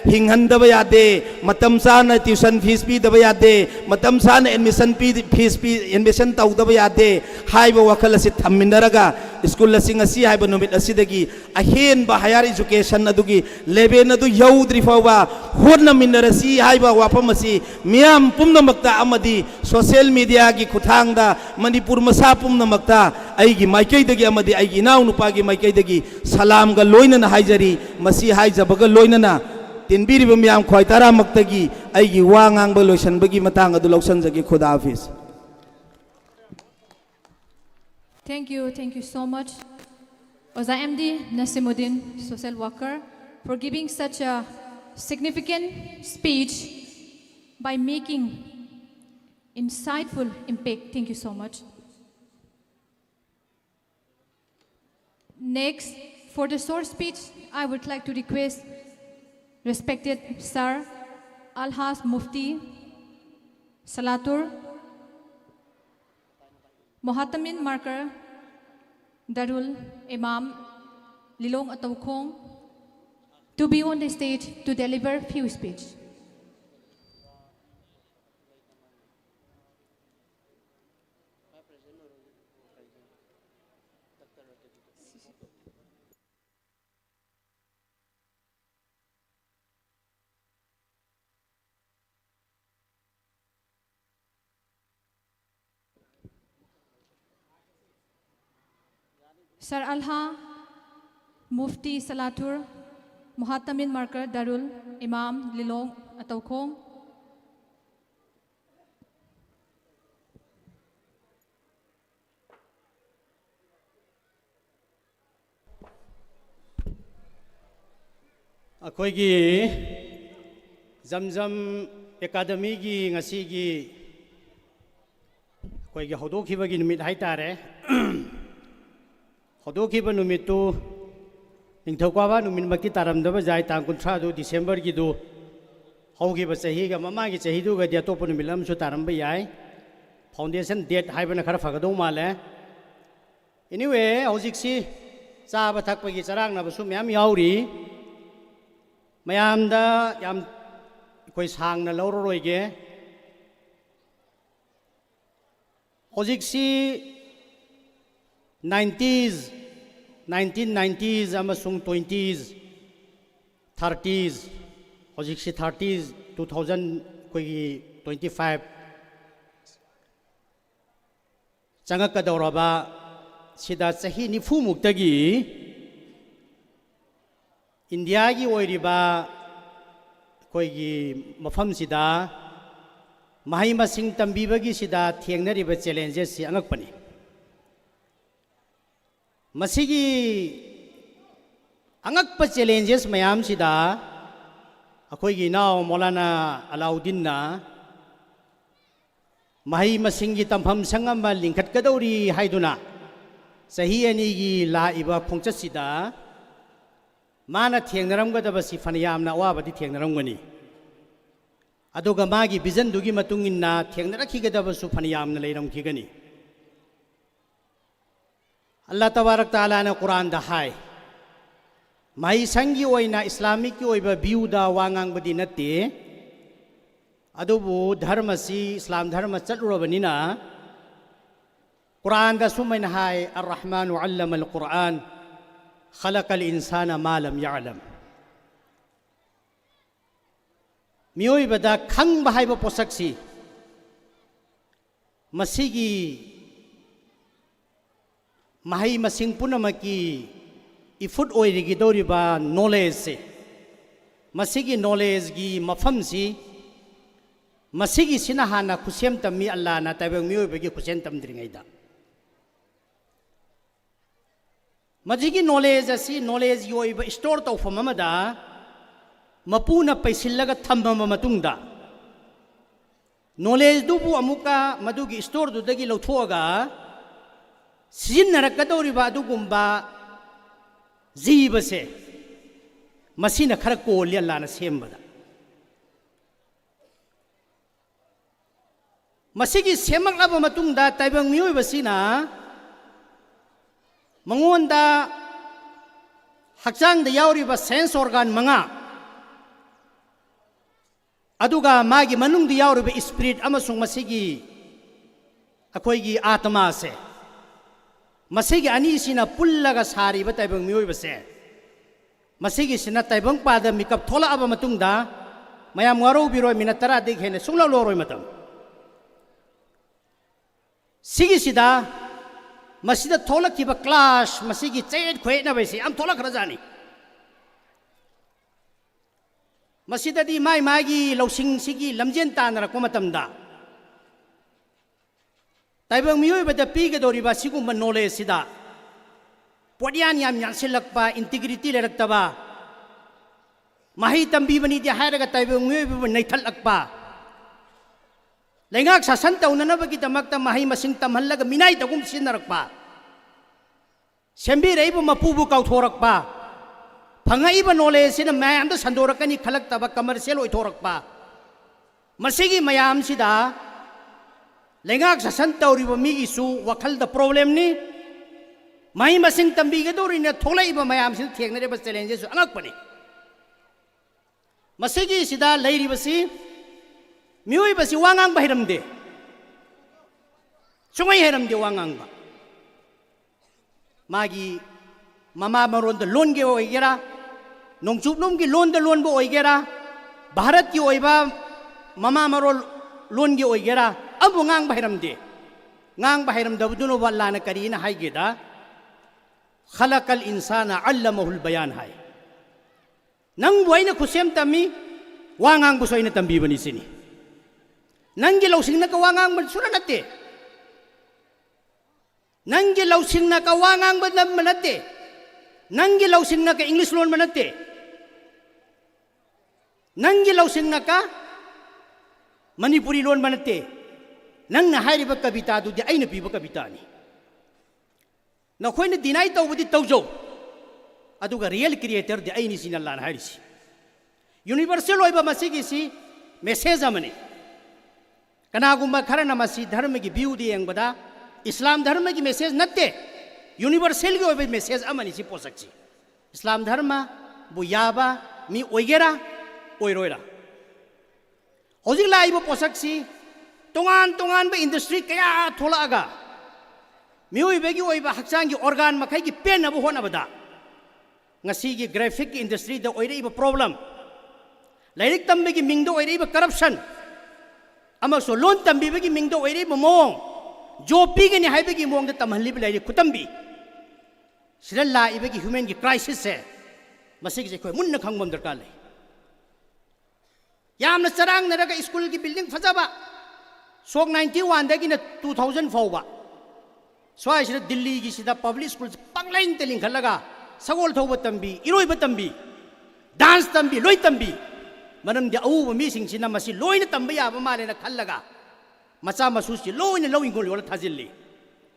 हिंगहनदब यादे मतम चाना ट्यूशन फीस पीदब यादे मतम चाना एडमिशन फीस एडमिशन तौदब यादे हाइबा वखल से थमिनरगा स्कूल सिंग असि हाइबा नुमित असिदगी अहेन बा हायर एजुकेशन अदुगी लेवल अदु यौद्रि फावबा होनमिनरसी हाइबा वाफम असि मियाम पुमनमक्ता अमदी सोशल मीडिया की खुथांगदा मणिपुर मसा पुमनमक्ता आइगी माइकैदगी अमदी आइगी नाउ नुपागी माइकैदगी सलाम गा लोइनना हाइजरी मसी हाइजबगा लोइनना तिनबिरिबा मियाम ख्वाइ तारामक्तगी आइगी वा ngang लोइसनबगी मतांग अदु लौसनजगी खुदा हाफिज Thank you so much, Oza MD Nasimuddin, social worker, for giving such a significant speech by making insightful impact. Thank you so much. Next, for the short speech, I would like to request respected Sir Alhas Mufti Salatur Mohatamin Marker Darul Imam Lilong Ataukhong to be on the stage to deliver few speech. Sir Alha Mufti Salatur Mohatamin Marker Darul Imam Lilong Ataukhong ꯑꯩꯈꯣꯏꯒꯤ ꯖꯝꯖꯝ ꯑꯦꯀꯥꯗꯃꯤꯒꯤ ꯉꯁꯤꯒꯤ ꯑꯩꯈꯣꯏꯒꯤ ꯍꯧꯗꯣꯛꯈꯤꯕꯒꯤ ꯅꯨꯃꯤꯠ ꯍꯥꯏꯇꯥꯔꯦ ꯍꯧꯗꯣꯛꯈꯤꯕ ꯅꯨꯃꯤꯠꯇꯨ ꯅꯤꯡꯊꯧꯀꯥꯕ ꯅꯨꯃꯤꯠꯃꯛꯇꯤ ꯇꯥꯔꯝꯗꯕ ꯌꯥꯏ ꯇꯥꯡ 30ꯗꯨ ꯗꯤꯁꯦꯝꯕꯔꯒꯤꯗꯨ ꯍꯧꯈꯤꯕ ꯆꯍꯤꯒ ꯃꯃꯥꯡꯒꯤ ꯆꯍꯤꯗꯨꯒꯗꯤ ꯑꯇꯣꯞꯄ ꯅꯨꯃꯤꯠ ꯑꯃꯁꯨ ꯇꯥꯔꯝꯕ ꯌꯥꯏ ꯐꯥꯎꯟꯗꯦꯁꯟ ꯗꯦꯠ ꯍꯥꯏꯕꯅ ꯈꯔ ꯐꯒꯗꯧ ꯃꯥꯜꯂꯦ ꯑꯦꯅꯤꯋꯦ ꯍꯧꯖꯤꯛꯁꯤ ꯆꯥꯕ ꯊꯛꯄꯒꯤ ꯆꯔꯥꯡꯅꯕꯁꯨ ꯃꯌꯥꯝ ꯌꯥꯎꯔꯤ ꯃꯌꯥꯝꯗ ꯌꯥꯝ ꯑꯩꯈꯣꯏ ꯁꯥꯡꯅ ꯂꯧꯔꯔꯣꯏꯒꯦ ꯍꯧꯖꯤꯛꯁꯤ 1990s ꯑꯃꯁꯨꯡ 20s 30s ꯍꯧꯖꯤꯛꯁꯤ 30s 2000 ꯑꯩꯈꯣꯏꯒꯤ 25 ꯆꯪꯉꯛꯀꯗꯧꯔꯕ ꯁꯤꯗ ꯆꯍꯤ 90 ꯃꯨꯛꯇꯒꯤ ꯏꯟꯗꯤꯌꯥꯒꯤ ꯑꯣꯏꯔꯤꯕ ꯑꯩꯈꯣꯏꯒꯤ ꯃꯐꯝꯁꯤꯗ ꯃꯍꯩ ꯃꯁꯤꯡ ꯇꯝꯕꯤꯕꯒꯤꯁꯤꯗ ꯊꯦꯡꯅꯔꯤꯕ ꯆꯦꯂꯦꯟꯖꯦꯁꯁꯤ ꯑꯉꯛꯄꯅꯤ ꯃꯁꯤꯒꯤ ꯑꯉꯛꯄ ꯆꯦꯂꯦꯟꯖꯦꯁ ꯃꯌꯥꯝꯁꯤꯗ ꯑꯩꯈꯣꯏꯒꯤ ꯏꯅꯥꯎ ꯃौलाना ꯑꯂꯥꯎꯗꯤꯟꯅ ꯃꯍꯩ ꯃꯁꯤꯡꯒꯤ ꯇꯝꯐꯝ ꯁꯪ ꯑꯃ ꯂꯤꯡꯈꯠꯀꯗꯧꯔꯤ ꯍꯥꯏꯗꯨꯅ ꯆꯍꯤ 2ꯒꯤ ꯂꯥꯛꯏꯕ ꯈꯣꯡꯆꯠꯁꯤꯗ ꯃꯥꯅ ꯊꯦꯡꯅꯔꯝꯒꯗꯕꯁꯤ ꯐꯅꯌꯥꯝꯅ ꯑꯋꯥꯕꯗꯤ ꯊꯦꯡꯅꯔꯝꯒꯅꯤ ꯑꯗꯨꯒ ꯃꯥꯒꯤ ꯚꯤꯖꯟꯗꯨꯒꯤ ꯃꯇꯨꯡ ꯏꯟꯅ ꯊꯦꯡꯅꯔꯛꯈꯤꯒꯗꯕꯁꯨ ꯐꯅꯌꯥꯝꯅ ꯂꯩꯔꯝꯈꯤꯒꯅꯤ ꯑꯜꯂꯥꯍ ꯇꯕꯥꯔꯛ ꯇꯥꯂꯥꯅ ꯀꯨꯔꯥꯟꯗ ꯍꯥꯏ ꯃꯍꯩ ꯁꯪꯒꯤ ꯑꯣꯏꯅ ꯏꯁꯂꯥꯃꯤꯛꯀꯤ ꯑꯣꯏꯕ ꯚ꯭ꯌꯨꯗ ꯋꯥ ꯉꯥꯡꯕꯗꯤ ꯅꯠꯇꯦ ꯑꯗꯨꯕꯨ ꯙꯔꯃꯁꯤ ꯏꯁꯂꯥꯝ ꯙꯔꯃ ꯆꯠꯂꯨꯔꯕꯅꯤꯅ ꯀꯨꯔꯥꯟꯗ ꯁꯨꯃꯥꯏꯅ ꯍꯥꯏ ꯑꯔ-ꯔꯍꯃꯥꯅꯨ ꯑꯜꯂꯃ ꯑꯜ-ꯀꯨꯔआन ꯈꯂꯀꯜ ꯏꯟꯁꯥꯅ ꯃꯥ ꯂꯝ ꯌa'ꯂꯝ ꯃꯤꯑꯣꯏꯕꯗ ꯈꯪꯕ ꯍꯥꯏꯕ ꯄꯣꯠꯁꯛꯁꯤ ꯃꯁꯤꯒꯤ ꯃꯍꯩ ꯃꯁꯤꯡ ꯄꯨꯝꯅꯃꯛꯀꯤ ꯏꯐꯨꯠ ꯑꯣꯏꯔꯤꯒꯗꯧꯔꯤꯕ ꯅꯣꯂꯦꯖꯁꯦ ꯃꯁꯤꯒꯤ ꯅꯣꯂꯦꯖꯒꯤ ꯃꯐꯝꯁꯤ ꯃꯁꯤꯒꯤꯁꯤꯅ ꯍꯥꯟꯅ ꯈꯨꯠꯁꯦꯝ ꯇꯝꯃꯤ ꯑꯜꯂꯥꯍꯅ ꯇꯥꯏꯕꯪ ꯃꯤꯑꯣꯏꯕꯒꯤ ꯈꯨꯠꯁꯦꯝ ꯇꯝꯗ꯭ꯔꯤꯉꯩꯗ ꯃꯁꯤꯒꯤ ꯅꯣꯂꯦꯖ ꯑꯁꯤ ꯅꯣꯂꯦꯖꯒꯤ ꯑꯣꯏꯕ ꯁ꯭ꯇꯣꯔ ꯇꯧꯐꯝ ꯑꯃꯗ ꯃꯄꯨꯅ ꯄꯩꯁꯤꯜꯂꯒ ꯊꯝꯃꯕ ꯃꯇꯨꯡꯗ ꯅꯣꯂꯦꯖꯗꯨꯕꯨ ꯑꯃꯨꯛꯀ ꯃꯗꯨꯒꯤ ꯁ꯭ꯇꯣꯔꯗꯨꯗꯒꯤ ꯂꯧꯊꯣꯛꯑꯒ ꯁꯤꯖꯤꯟꯅꯔꯛꯀꯗꯧꯔꯤꯕ ꯑꯗꯨꯒꯨꯝꯕ ꯖꯤꯕꯁꯦ ꯃꯁꯤꯅ ꯈꯔ ꯀꯣꯜꯂꯤ ꯑꯜꯂꯥꯍꯅ ꯁꯦꯝꯕꯗ ꯃꯁꯤꯒꯤ ꯁꯦꯝꯃꯛꯂꯕ ꯃꯇꯨꯡꯗ ꯇꯥꯏꯕꯪ ꯃꯤꯑꯣꯏꯕꯁꯤꯅ ꯃꯉꯣꯟꯗ ꯍꯛꯆꯥꯡꯗ ꯌꯥꯎꯔꯤꯕ ꯁꯦꯟꯁ ꯑꯣꯔꯒꯥꯟ 5 ꯑꯗꯨꯒ ꯃꯥꯒꯤ ꯃꯅꯨꯡꯗ ꯌꯥꯎꯔꯤꯕ ꯁ꯭ꯄꯤꯔꯤꯠ ꯑꯃꯁꯨꯡ ꯃꯁꯤꯒꯤ ꯑꯩꯈꯣꯏꯒꯤ ꯑꯥꯇꯃꯥꯁꯦ ꯃꯁꯤꯒꯤ ꯑꯅꯤꯁꯤꯅ ꯄꯨꯜꯂꯒ ꯁꯥꯔꯤꯕ ꯇꯥꯏꯕꯪ ꯃꯤꯑꯣꯏꯕꯁꯦ ꯃꯁꯤꯒꯤꯁꯤꯅ ꯇꯥꯏꯕꯪ ꯄꯥꯗ ꯃꯤꯀꯞ ꯊꯣꯛꯂꯛꯑꯕ ꯃꯇꯨꯡꯗ ꯃꯌꯥꯝ ꯋꯥꯔꯧꯕꯤꯔꯣꯏ ꯃꯤꯅꯠ 10ꯗꯒꯤ ꯍꯦꯟꯅ ꯁꯨꯡꯂꯧ ꯂꯧꯔꯣꯏ ꯃꯇꯝ ꯁꯤꯒꯤꯁꯤꯗ ꯃꯁꯤꯗ ꯊꯣꯛꯂꯛꯈꯤꯕ ꯀ꯭ꯂꯥꯁ ꯃꯁꯤꯒꯤ ꯆꯌꯦꯠ ꯈꯣꯌꯦꯠꯅꯕꯁꯤ ꯌꯥꯝ ꯊꯣꯛꯂꯛꯈ꯭ꯔꯖꯥꯠꯅꯤ ꯃꯁꯤꯗꯗꯤ ꯃꯥꯒꯤ ꯂꯧꯁꯤꯡꯁꯤꯒꯤ ꯂꯝꯖꯦꯟ ꯇꯥꯟꯅꯔꯛꯄ ꯃꯇꯝꯗ ꯇꯥꯏꯕꯪ ꯃꯤꯑꯣꯏꯕꯗ ꯄꯤꯒꯗꯧꯔꯤꯕ ꯑꯁꯤꯒꯨꯝꯕ ꯅꯣꯂꯦꯖꯁꯤꯗ ꯄꯣꯠꯌꯥꯟ ꯌꯥꯝ ꯌꯥꯟꯁꯤꯜꯂꯛꯄ ꯏꯟꯇꯤꯒ꯭ꯔꯤꯇꯤ ꯂꯩꯔꯛꯇꯕ ꯃꯍꯩ ꯇꯝꯕꯤꯕꯅꯤꯗꯤ ꯍꯥꯏꯔꯒ ꯇꯥꯏꯕꯪ ꯃꯤꯑꯣꯏꯕꯕꯨ ꯅꯩꯊꯠꯂꯛꯄ ꯂꯩꯉꯥꯛ ꯁꯥꯁꯟ ꯇꯧꯅꯅꯕꯒꯤꯗꯃꯛꯇ ꯃꯍꯩ ꯃꯁꯤꯡ ꯇꯝꯍꯜꯂꯒ ꯃꯤꯅꯥꯏ ꯇꯧꯒꯨꯝ ꯁꯤꯖꯤꯟꯅꯔꯛꯄ ꯁꯦꯝꯕꯤꯔꯛꯏꯕ ꯃꯄꯨꯕꯨ ꯀꯥꯎꯊꯣꯔꯛꯄ ꯐꯪꯉꯛꯏꯕ ꯅꯣꯂꯦꯖꯁꯤꯅ ꯃꯌꯥꯝꯗ ꯁꯟꯗꯣꯔꯛꯀꯅꯤ ꯈꯜꯂꯛꯇꯕ ꯀꯃꯔꯁꯤꯌꯦꯜ ꯑꯣꯏꯊꯣꯔꯛꯄ ꯃꯁꯤꯒꯤ ꯃꯌꯥꯝꯁꯤꯗ ꯂꯩꯉꯥꯛ ꯁꯥꯁꯟ ꯇꯧꯔꯤꯕ ꯃꯤꯒꯤꯁꯨ ꯋꯥꯈꯜꯗ ꯄ꯭ꯔꯣꯕ꯭ꯂꯦꯝꯅꯤ ꯃꯍꯩ ꯃꯁꯤꯡ ꯇꯝꯕꯤꯒꯗꯧꯔꯤꯅ ꯊꯣꯛꯂꯛꯏꯕ ꯃꯌꯥꯝꯁꯤꯅ ꯊꯦꯡꯅꯔꯤꯕ ꯆꯦꯂꯦꯟꯖꯦꯁꯁꯨ ꯑꯉꯛꯄꯅꯤ ꯃꯁꯤꯒꯤꯁꯤꯗ ꯂꯩꯔꯤꯕꯁꯤ ꯃꯤꯑꯣꯏꯕꯁꯤ ꯋꯥ ꯉꯥꯡꯕ ꯍꯩꯔꯝꯗꯦ ꯁꯨꯡꯍꯩ ꯍꯩꯔꯝꯗꯦ ꯋꯥ ꯉꯥꯡꯕ ꯃꯥꯒꯤ ꯃꯃꯥ ꯃꯔꯣꯟꯗ ꯂꯣꯟꯒꯤ ꯑꯣꯏꯒꯦꯔꯥ ꯅꯣꯡꯆꯨꯞꯂꯣꯝꯒꯤ ꯂꯣꯟꯗ ꯂꯣꯟꯕ ꯑꯣꯏꯒꯦꯔꯥ ꯚꯥꯔꯠꯀꯤ ꯑꯣꯏꯕ ꯃꯃꯥ ꯃꯔꯣꯟ ꯂꯣꯟꯒꯤ ꯑꯣꯏꯒꯦꯔꯥ ꯑꯃꯕꯨ ꯉꯥꯡꯕ ꯍꯩꯔꯝꯗꯦ ꯉꯥꯡꯕ ꯍꯩꯔꯝꯗꯕꯗꯨꯅ ꯑꯜꯂꯥꯍꯅ ꯀꯔꯤꯅ ꯍꯥꯏꯒꯦꯗ ꯈꯂꯀꯜ ꯏꯟꯁꯥꯅ ꯑꯜꯂꯃꯍꯨꯜ ꯕयान ꯍꯥꯏ ꯅꯪꯕꯨ ꯑꯩꯅ ꯈꯨꯠꯁꯦꯝ ꯇꯝꯃꯤ ꯋꯥ ꯉꯥꯡꯕꯁꯨ ꯑꯩꯅ ꯇꯝꯕꯤꯕꯅꯤ ꯁꯤꯅꯤ ꯅꯪꯒꯤ ꯂꯧꯁꯤꯡꯅ ꯋꯥ ꯉꯥꯡꯕ ꯁꯨꯅ ꯅꯠꯇꯦ ꯅꯪꯒꯤ ꯂꯧꯁꯤꯡꯅ ꯋꯥ ꯉꯥꯡꯕ ꯅꯠꯇꯦ ꯅꯪꯒꯤ ꯂꯧꯁꯤꯡꯅ ꯏꯪꯂꯤꯁ ꯂꯣꯟꯕ ꯅꯠꯇꯦ नंगी लौसिंगनका मणिपुरी लोन बनते नंगना हाइरिबा कविता दुदि आइना पीबा कवितानी नखोइना डिनाइ तौबदि तौजौ अदुगा रियल क्रिएटर दि आइनि सिना लान हाइरिसि यूनिवर्सल ओइबा मसिगिसि मेसेज अमने कनागुम्बा खरना मसि धर्म की व्यू दि यंगबदा इस्लाम धर्म की मेसेज नत्ते यूनिवर्सल की ओइबा मेसेज अमनि सि पोसक्सि इस्लाम धर्म बु याबा मी ओइगेरा ओइरोइरा हौजिक लाइबा पोसक्सि तोंगान तोंगान बा इंडस्ट्री कया थोलागा मियोइबेगी ओइबा हक्चांगी ऑर्गन मखैगी पेनबो होनबदा ngasiगी ग्राफिक की इंडस्ट्री द ओइरेइबा प्रॉब्लम लाइरिक तंबेगी मिंगदो ओइरेइबा करप्शन अमसो लोन तंबीबेगी मिंगदो ओइरेइबा मोंग जोपीगनि हाइबेगी मोंग द तमहलिब लाइरि खुतंबी सिरा लाइबेगी ह्यूमन की क्राइसिस से मसिगी से कोइ मुन्न खंगबम दरकार ले यामना चरांग नरगा स्कूल की बिल्डिंग फजाबा सोक 91 दगिना 2000 फाउबा स्वाइसिदा दिल्ली की सिदा public school पंगलाइन Teling खलगा Sagol थौबा तंबी इरोइबा तंबी dance तंबी लोइ तंबी मनम दि औ मिसिंग सिना मसि लोइना तंबा याबा मालेना खलगा मचा मसुसि लोइना लौ इंगोल योला थाजिल्ली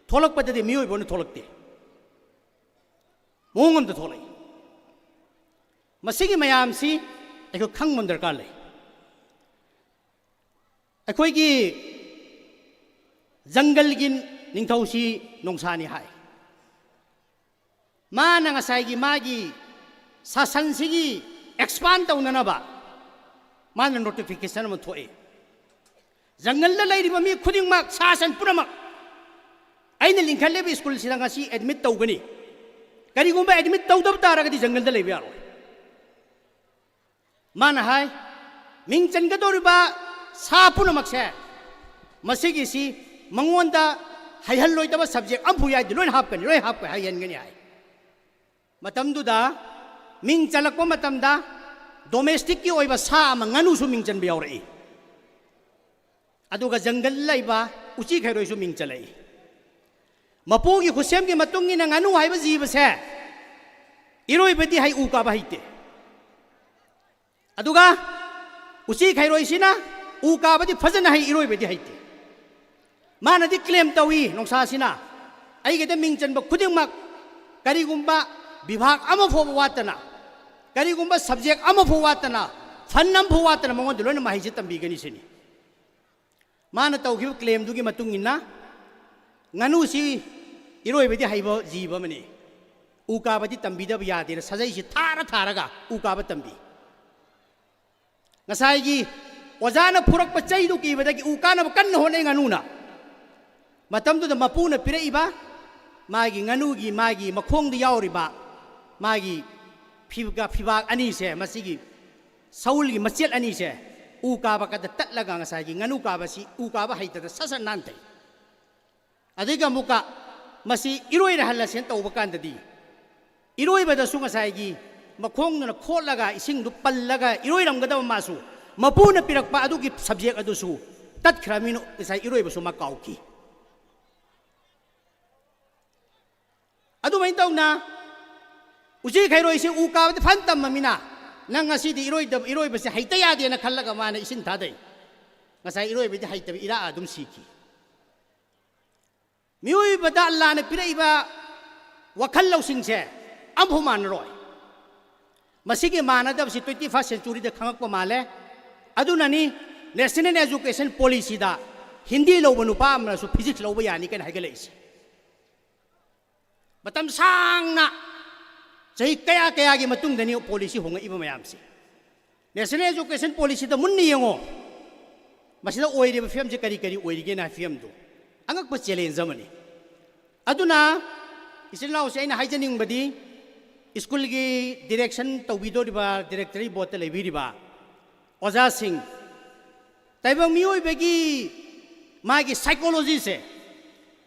थोलकपदि मियोइबोन थोलकते मोंगम द थोलै मसिगी मयामसि एको खंगमन दरकार ले अखोइगी जंगल की निंगथौसी नोंसानी हाय माना ngसाइगी मागी सासनसिगी एक्सपांड तौननबा माना नोटिफिकेशन म थोए जंगल द लैरिबा मी खुदिंगमक सासन पुरमक आइना लिंखलेबे स्कूल सिदा ngasi एडमिट तौगनी करिगुंबा एडमिट तौदब तारगदि जंगल द लैबे यारो माना हाय मिंग चनगदोरिबा सा पुनमकसे मसिगिसी मंगोंदा हाइहल्लोइदबा सब्जेक्ट अम्फु यादि लोइन हापकनि लोइ हापक हाइहनगनि हाय मतमदुदा मिंग चलकपा मतमदा डोमेस्टिक की ओइबा सा अमा nganu सु मिंग चनबे यावरई अदुगा जंगल लैबा उची खैरोइसु मिंग चलै मपोगी खुसेम की मतुंगी न nganu हाइबा जीबसे इरोइबदि हाइ उकाबा हाइते अदुगा उची खैरोइसिना उकाबदि फजना हाइ इरोइबदि हाइते मानदि क्लेम तवी नोंसासिना आइगेदे मिंग चनबा खुदिंगमक करिगुंबा विभाग अमा फोब वातना करिगुंबा सब्जेक्ट अमा फो वातना फन्नम फो वातना मंगोंद लोइन माहिसे तंबीगनि सिनी माना तौखिब क्लेम दुगी मतुंगिना nganu si इरोइबदि हाइबो जीबा मने उकाबदि तंबीदब यादेर सजैसि थारा थारागा उकाबा तंबी ngसाइगी ओजाना फुरकपा चैदु किबदगी उकानब कन्न होने nganu मतमदुदा मपुना पिरइबा मागी nganu-गी मागी मखोंगदि यावरिबा मागी फिबाग अनि से मसिगी सौलगी मचेल अनि से उकाबा कद तटलगा ngसाइगी nganu काबसी उकाबा हाइतदा ससन नानतै अदिगा मुका मसी इरोइ रहलसेन तौबा कांददी इरोइबदसु ngसाइगी मखोंगना खोलगा इसिंगदु पल्लगा इरोइरमगदब मासु मपुना पिरकपा अदुगी सब्जेक्ट अदुसु तत्खरामिनो ngसाइ इरोइबसु मा काउकी अदु मैंतौना उची खैरोइसे उकाबदि फंतम ममिना नंग ngasiदी इरोइबसे हाइता यादेना खल्लगा माना इसिन थादै ngसाइ इरोइबदि हाइतबि इरा अदुम सीकी मियोइबदा अल्लाहना पिरइबा वखल लौसिंगसे अम्फु मानरोय मसिगे मानदबसि 21st सेंचुरी द खंगकपा माले अदुननी नेशनल एजुकेशन पॉलिसी दा हिंदी लौब नुपा अमनसु फिजिक्स लौब यानी केन हाइगलेइसे मतम सांगना चही कया कया की मतुंगदनी पॉलिसी होंगइबा मयामसे नेशनल एजुकेशन पॉलिसी द मुन्नी यंगो मसिदा ओइरिबा फियम जे करी करी ओइरिगेना फियम दो अंगकपा चैलेंज अमनी अदुना इसिलाउ से आइना हाइजनिंगबदी स्कूल की डायरेक्शन तौबीदोरिबा डायरेक्टरी बोर्ड त लेबिरिबा ओजा सिंह तैबं मियोइबगी मागी साइकोलॉजी से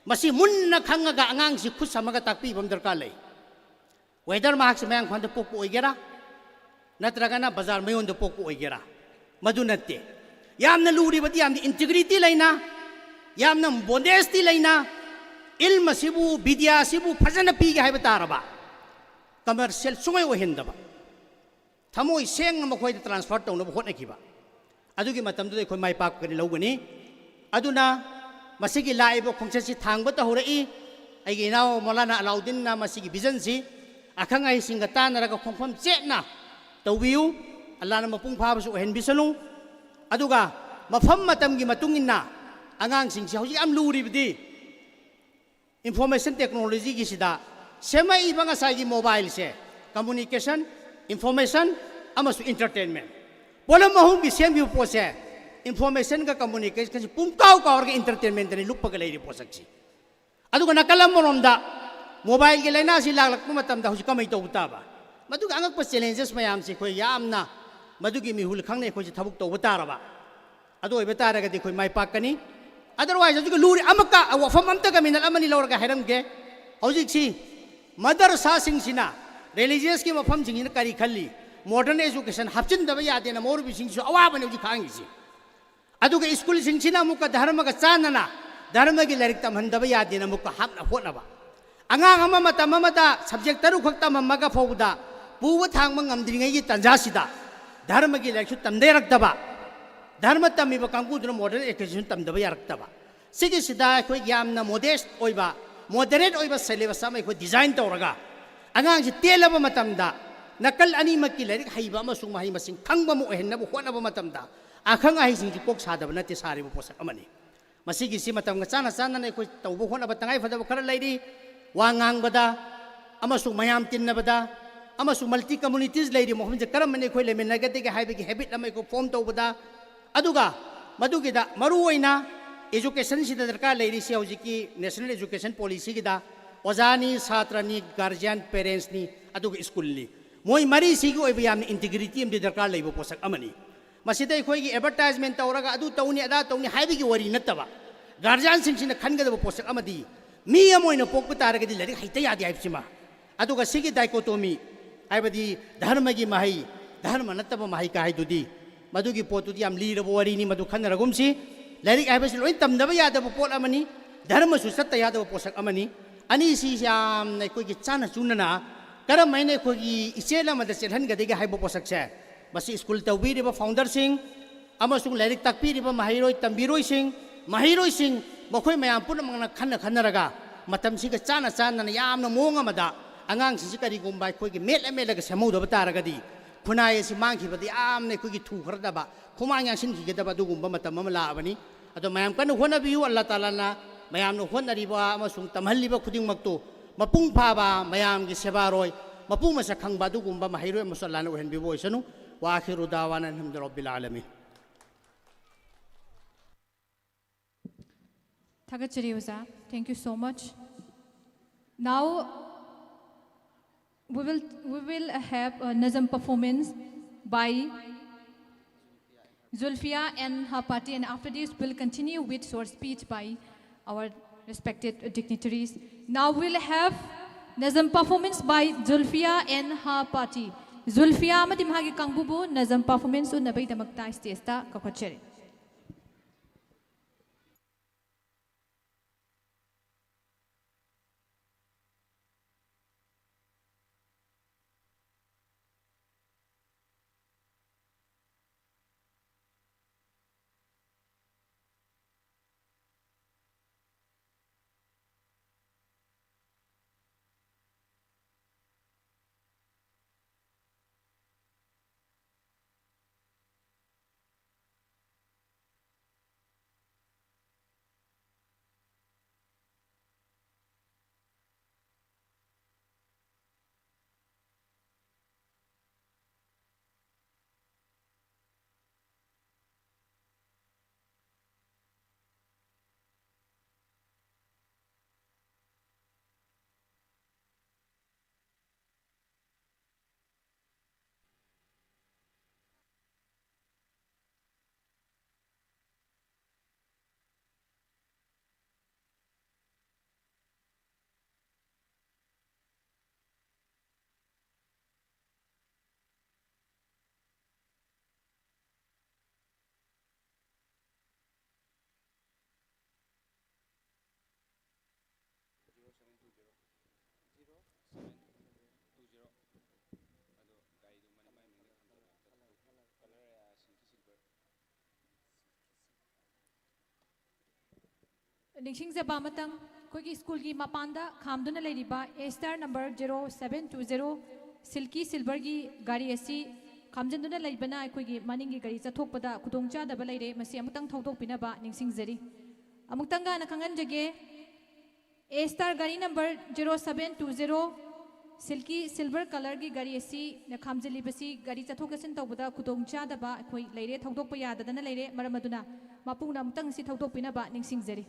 मसी मुन्ना खंगगा अंगांगसि खुद समगा ताकपीबम दरकार लै वेदर मार्क्स मयांग फंद पोकपो ओइगेरा नत्रगना बाजार मयोंद पोकपो ओइगेरा मदु नत्ते यामना लूरिबदी यामनी इंटीग्रिटी लैना यामना बोनेस्टी लैना इल्म सिबु विद्या सिबु फजन पीगे हाइबा तारबा कमर्शियल सुंगै ओहिंदबा थमोई सेंग मखोई ट्रांसफर तौनब होटनाखिबा अदुगी मतमदुदा अखोई माइ पाकनी लौगनी अदुना मसिगी लाइबो खोंसेसी थांगबा तहौरई अगी इनाव मौलाना अलाउद्दीन ना मसिगी विजन सी अखंग आई सिंग तानरगा खोंफम चेतना तौबियु अल्लाहना मपुंग फाबसु ओहनबिसनु अदुगा मफम मतमगी मतुंगिना आगांग सिंगसी हौजी याम लूरिबदी इंफॉर्मेशन टेक्नोलॉजी की सिदा सेमई बंगासागी मोबाइल से कम्युनिकेशन इंफॉर्मेशन अमसु इंटरटेनमेंट पोलम महूम की सेम भी पोसे इंफॉर्मेशन का कम्युनिकेशन पुंकाव कावर के इंटरटेनमेंट ने लुप्पग लेरी पोसक्सी अदुगा नकलम मोरमदा मोबाइल के लाइना सि लागलक्पु मतमदा हौजी कमै तौताबा मदुगा अंगक चैलेंजेस मयाम से खोय यामना मदुगी मिहुल खंगने खोय थबुक तौबा तारबा अदो ओइबा तारगदि खोय माइ पाकनी अदरवाइज हौजी लूरी अमका वफम अमतगा मिनल अमनि लौरगा हैरमगे हौजी सी मदरसा सिंगसिना रिलीजियस की मफम सिंगिना करी खल्ली मॉडर्न एजुकेशन हापचिनदबा यादेना मोरबी सिंगसु अवाबने हौजी खांगिसी अदुगा स्कूल सिंगसिना मुका धर्मगा चानना धर्मगी लाइरिक तमहनदबा यादेना मुका हापना होटनबा अंगांग अमा मतम अमदा सब्जेक्ट तरु खक तममगा फौबदा पुवा थांगबा ngamdringai तंजासिदा धर्मगी लाइरिकसु तमदेरक्तबा धर्म तमीब कांगुदुना मॉडर्न एजुकेशन तमदबा यारक्तबा सिगिसिदा अखोय यामना मोडेस्ट ओइबा मॉडरेट ओइबा सिलेबस अमा अखोय डिजाइन तौरगा अंगांग से तेलबा मतमदा नकल अनिमकी लाइरिक हैबा अमसुंग महै मसिंग खंगबा मु ओहेनबा होनबा मतमदा आखंग आहिसिंग कोक सादबा नते सारिबा पोसक अमनि मसिगिसि मतमगा चाना चाना अखोय तौबा होनबा तंगाई फदबा खरा लैरि वा ngangbada अमसुंग मयाम तिन्नबदा अमसुंग मल्टी कम्युनिटीज लैरि मोहमजे करमने अखोय लेमेनगदे के हाइबगी हैबिट अमा अखोय फॉर्म तौबदा अदुगा मदुगिदा मरुओइना एजुकेशन सिदा दरकार लैरि से हौजिकी नेशनल एजुकेशन पॉलिसी गिदा ओजानी छात्रनी गार्जियन पेरेंट्स नि अदुगा स्कूल नि मोय मरी सिगी ओइबा याम इंटीग्रिटी अम दरकार लैबो पोसक अमनि मसिदा अखोयगी एडवर्टाइजमेंट तौरगा अदु तौनी अदा तौनी हाइबगी वरी नत्तबा गार्जियन सिंगसिना खनगदबा पोसक अमदी मी अमोइना पोकपा तारगदी लाइरिक हैता यादे हाइबसिमा अदुगा सिगी डाइकोटोमी हाइबदी धर्मगी महै धर्म नत्तबा महै का हाइदुदी मधुगी पोतुदी याम लीरबो वरीनी मधु खनरगुमसी लाइरिक हाइबसि लोइ तमदबा यादबा पोट अमनी धर्मसु सत्ता यादबा पोसक अमनी अनि सि याम अखोयगी चाना चुनना करम हैने अखोयगी इचेल अमदा चेलहनगदेगे हाइबो पोसक से बसी स्कूल तौबीरिबा फाउंडर सिंग अमसुंग लाइरिक ताकपीरिबा महैरोय तंबीरोय सिंग महैरोय सिंग मखोय मयाम पुनमंगना खनरगा मतम सिगा चाना चाना यामना मोंग अमदा अंगांग सिसि करिगुम्बा अखोयगी मेलगा सेमौदबा तारगदी खुनाय से मांगखिबदी यामना अखोयगी थुखरदबा खुमांग यासिनखिगदबा दुगुम्बा मतम अमा लाबनी अदो मयाम कन होनबियु अल्लाह तालाना मयामना होनरिबा अमसुंग तमहल्लिबा खुदिंगमक्तो मपुंग फाबा मयामगी सेबारोय मपुंग मसा खंगबा दुगुम्बा महैरोय मुसल्लाना ओहनबिबो ओइसनु वा आखिरु दावाना अल्हम्दुलिल्लाहि रब्बिल आलमीन Thagachari Oza, thank you so much. Now we will have a Nazam performance by Zulfia and her party, and after this we'll continue with short speech by our respected dignitaries. Now we'll have Nazam performance by Zulfia and her party. Zulfia amadi mahagi kangbubu Nazam performance unabai damakta stage ta kakachari. ꯅꯤꯡꯁꯤꯡꯖꯕ ꯑꯃꯇꯪ ꯑꯩꯈꯣꯏꯒꯤ ꯁ꯭ꯀꯨꯜꯒꯤ ꯃꯄꯥꯟꯗ ꯈꯥꯝꯗꯨꯅ ꯂꯩꯔꯤꯕ A star number 0720 ꯁꯤꯜꯀꯤ ꯁꯤꯜꯚꯔꯒꯤ ꯒꯥꯔꯤ ꯑꯁꯤ ꯈꯥꯝꯖꯤꯟꯗꯨꯅ ꯂꯩꯕꯅ ꯑꯩꯈꯣꯏꯒꯤ ꯃꯅꯤꯡꯒꯤ ꯒꯥꯔꯤ ꯆꯠꯊꯣꯛꯄꯗ ꯈꯨꯗꯣꯡꯆꯥꯗꯕ ꯂꯩꯔꯦ ꯃꯁꯤ ꯑꯃꯨꯛꯇꯪ ꯊꯧꯗꯣꯛꯄꯤꯅꯕ ꯅꯤꯡꯁꯤꯡꯖꯔꯤ ꯑꯃꯨꯛꯇꯪꯒ ꯈꯪꯍꯟꯖꯒꯦ A star ꯒꯥꯔꯤ ꯅꯝꯕꯔ 0720 ꯁꯤꯜꯀꯤ ꯁꯤꯜꯚꯔ ꯀꯂꯔꯒꯤ ꯒꯥꯔꯤ ꯑꯁꯤ ꯈꯥꯝꯖꯤꯜꯂꯤꯕꯁꯤ ꯒꯥꯔꯤ ꯆꯠꯊꯣꯛ ꯆꯠꯁꯤꯟ ꯇꯧꯕꯗ ꯈꯨꯗꯣꯡꯆꯥꯗꯕ ꯑꯩꯈꯣꯏ ꯂꯩꯔꯦ ꯊꯧꯗꯣꯛꯄ ꯌꯥꯗꯗꯅ ꯂꯩꯔꯦ ꯃꯔꯝ ꯑꯗꯨꯅ ꯃꯄꯨꯅ ꯑꯃꯨꯛꯇꯪ ꯑꯁꯤ ꯊꯧꯗꯣꯛꯄꯤꯅꯕ ꯅꯤꯡꯁꯤꯡꯖꯔꯤ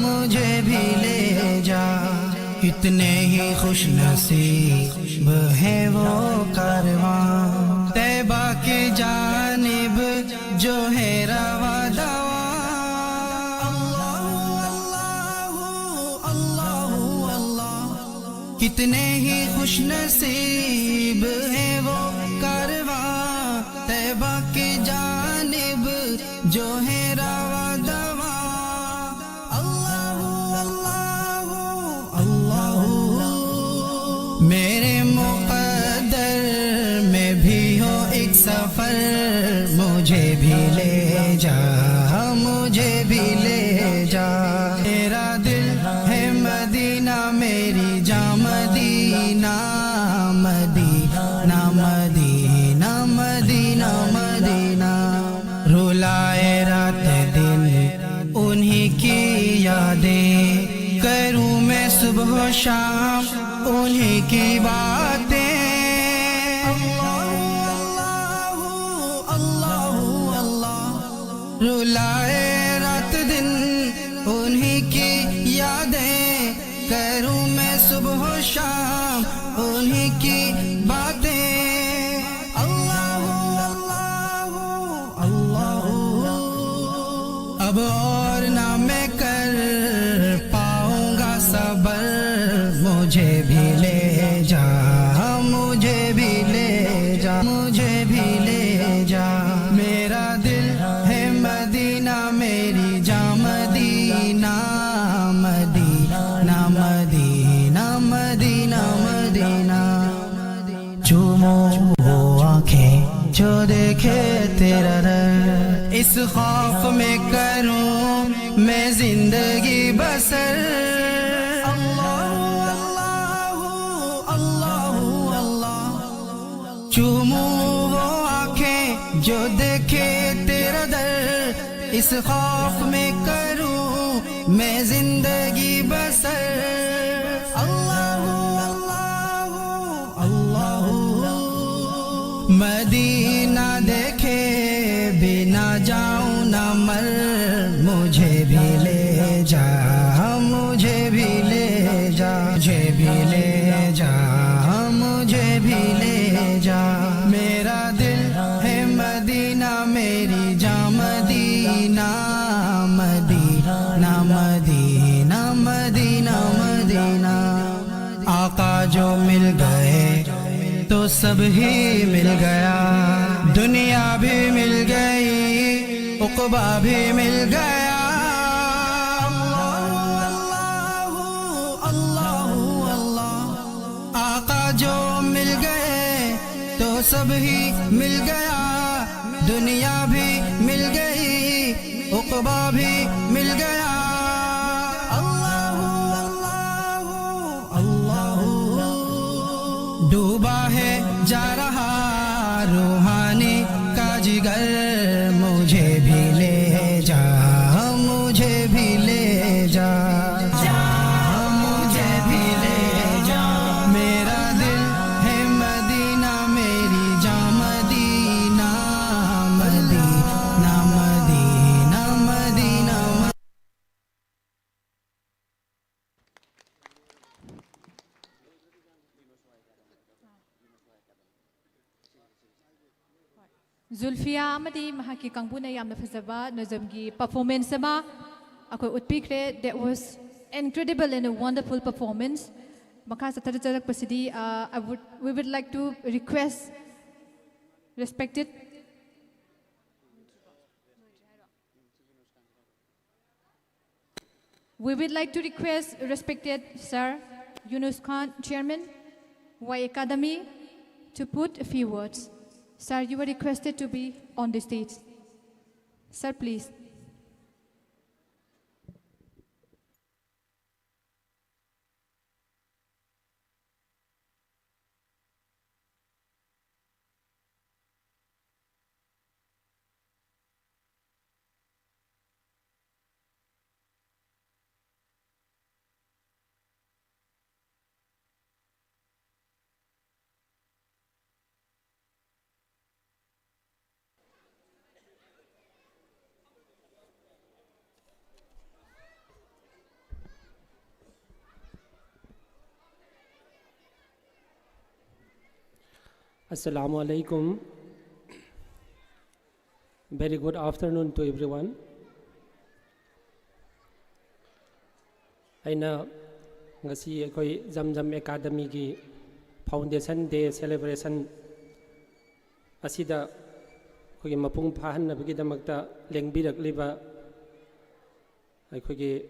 मुझे भी ले जा इतने ही खुश नसीब है वो कारवां तैबा की जानिब जो है रवा दवा अल्लाह अल्लाह अल्लाह कितने ही खुश नसीब है वो कारवां तैबा की जानिब जो है रवा दवा मेरे मुक़द्दर में भी हो एक सफ़र मुझे भी ले जा मुझे भी ले जा मेरा दिल है मदीना मेरी जा Medina Medina Medina Medina Medina रुलाए रात दिन उन्हीं की यादें करूँ मैं सुबह शाम उन्हीं की बातें अल्लाह अल्लाह अल्लाह रुलाए रात दिन उन्हीं की यादें करूँ मैं सुबह शाम उन्हीं की बातें अल्लाह अल्लाह अल्लाह अब और ना मैं कर पाऊंगा सबर मुझे भी ले जा मुझे भी ले जा मुझे भी ले जा मेरा दिल है मदीना मेरी जा Medina Medina Medina Medina Medina चूमो वो आँखें जो देखे तेरा दर इस खौफ में करूं मैं जिंदगी बसर चूमू वो आँखें जो देखे तेरा दर इस खौफ में करूं मैं जिंदगी बसर अल्लाह अल्लाह अल्लाह मदीना देखे बिना जाऊं ना मर मुझे भी ले जा मुझे भी ले जा मुझे भी ले जा मुझे भी ले जा मेरा दिल है मदीना मेरी जा Medina Medina Medina Medina Medina आका जो मिल गए तो सब ही मिल गया दुनिया भी मिल गई उक़बा भी मिल गया आका जो मिल गए तो सब ही मिल गया दुनिया भी मिल गई उक़बा भी मिल गया अल्लाह अल्लाह डूबा है जा रहा रूहानी का जिगर मुझे भी ले जा मुझे भी ले जा मुझे भी ले जा मेरा दिल है Medina Zulfia amadi mahaki kangbuna yamna fazaba nozamgi performance sama akoi utpikre. That was incredible and a wonderful performance. Maka sa tadajarak pasidi we would like to request respected Sir Yunus Khan, Chairman, Y Academy, to put a few words. Sir, you were requested to be on the stage. Sir, please. Assalamu alaikum. Very good afternoon to everyone. Aina ngasi akoi Zamzam Academy gi Foundation Day celebration asida koi mapung phahanabagi damakta lengbirakliba aikogi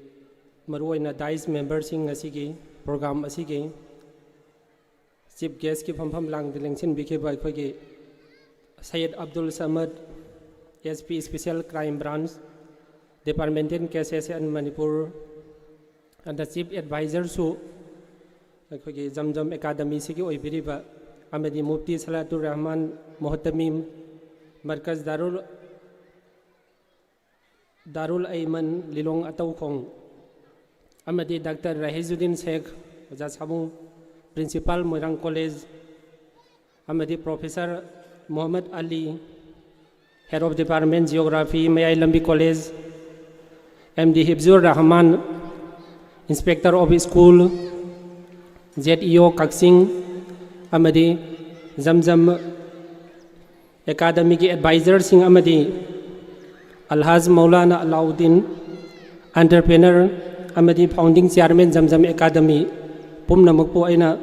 maruoina DICE members sing asigi program asigi Chief Guest ki pham lang dilengsin bikhiba aikogi Syed Abdul Samad SP Special Crime Branch Departmental Cases in Manipur and the Chief Advisor su aikogi Zamzam Academy sigi oibiriba amadi Mufti Salatur Rahman Muhtamim Markaz Darul Ayman Lilong Ataw Khong amadi Dr. Rahizuddin Sheikh Jasamu Principal Moirang College amadi Professor Muhammad Ali Head of Department Geography Mayai Lambi College MD Hibzur Rahman Inspector of School ZEO Kaksing amadi Zamzam Academy ki advisor sing amadi Alhaz Maulana Alauddin Entrepreneur amadi Founding Chairman Zamzam Academy pumna magpo aina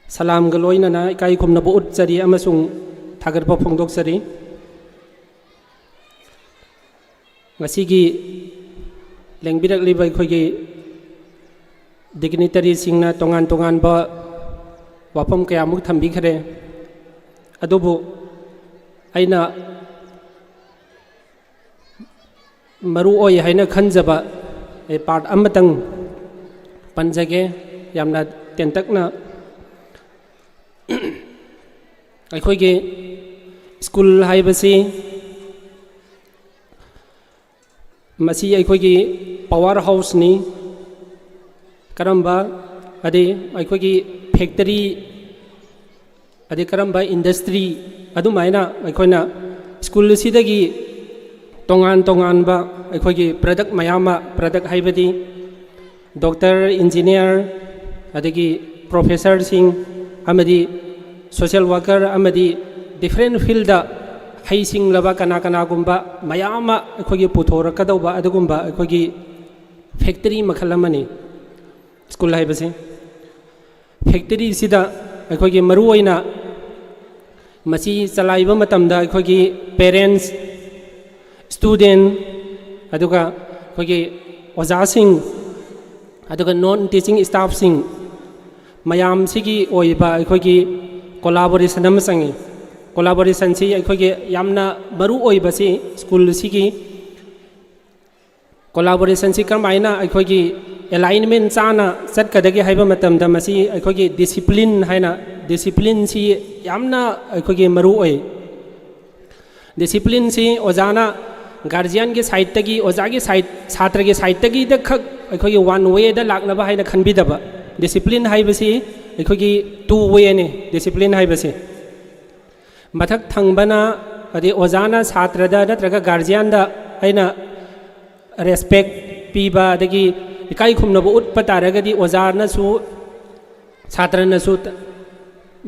salam galoina na ikai khumna bu utjari amasung thagarpa phongdoksari ngasigi lengbirak libai khoigi dignitary singna tongan ba wapam kaya muk thambi khare adubu aina maru oi haina khanjaba e part amatang panjage yamna tentakna aikoige school haibasi masi aikoige power house ni karamba ade aikoige factory ade karamba industry adu maina aikoina school sidagi tongan ba aikoige product mayama product haibadi doctor engineer adagi professor sing amadi social worker amadi different field da hai sing laba kana gumba mayama aikoige puthora kadauba adugumba aikoige factory makhalamani school haibase factory sida aikoige maruoina masi chalaiba matamda aikoige parents student aduga aikoige oja sing aduga non teaching staff sing mayam sigi oiba aikoigi collaboration am sangi collaboration si aikoigi yamna maru oiba si school sigi collaboration si kamaina aikoigi alignment chana sat kadagi haiba matamda masi aikoigi discipline haina discipline si yamna aikoigi maru oi discipline si ojana guardian के side तगी ओजा के side छात्र के side तगी द खक अखोगी वन वे द लाकनबा हाइना खनबिदबा डिसिप्लिन हाइबसी अखोगी टू वे ने डिसिप्लिन हाइबसी मथक थंगबना अदि ओजाना छात्र द नत्रगा गार्जियन द आइना रेस्पेक्ट पीबा दगी इकाई खुमनबो उत्पतारगदि ओजाना सु छात्र न सु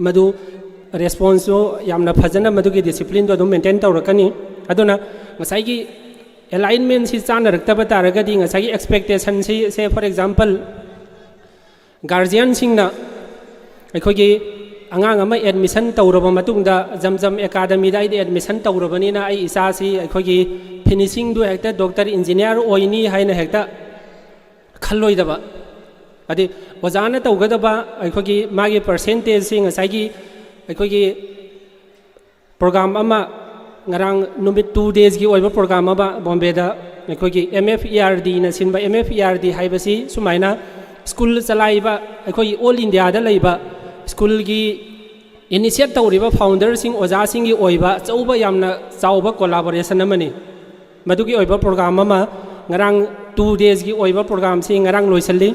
मधु रेस्पॉन्सो यामना फजन मदुगी डिसिप्लिन तो मेंटेन तौरकनी अदुना ngसाई अलाइनमेंट से चानरक्तब तारगदी ngसाई एक्सपेक्टेशन से फॉर एग्जांपल गार्जियन सिंगना अखोगी angang ama admission tawraba matungda jamjam academy da admission tawrabani na ai isa si akhoi finishing du hekta doctor engineer oini haina hekta khalloi daba adi wajana tawgadaba akhoi magi percentage sing asai akhoi program ama ngarang numit 2 days gi oiba program aba Bombay da akhoi MFERD na sinba MFERD haibasi sumaina school chalaiba akhoi all India da laiba school की initiate तौरीबा founder Singh ओजा सिंह की ओइबा चौबा यामना Chaoba collaboration अमनी मदुगी ओइबा programme अमा ngarang 2 days की ओइबा programme से ngarang लोइसली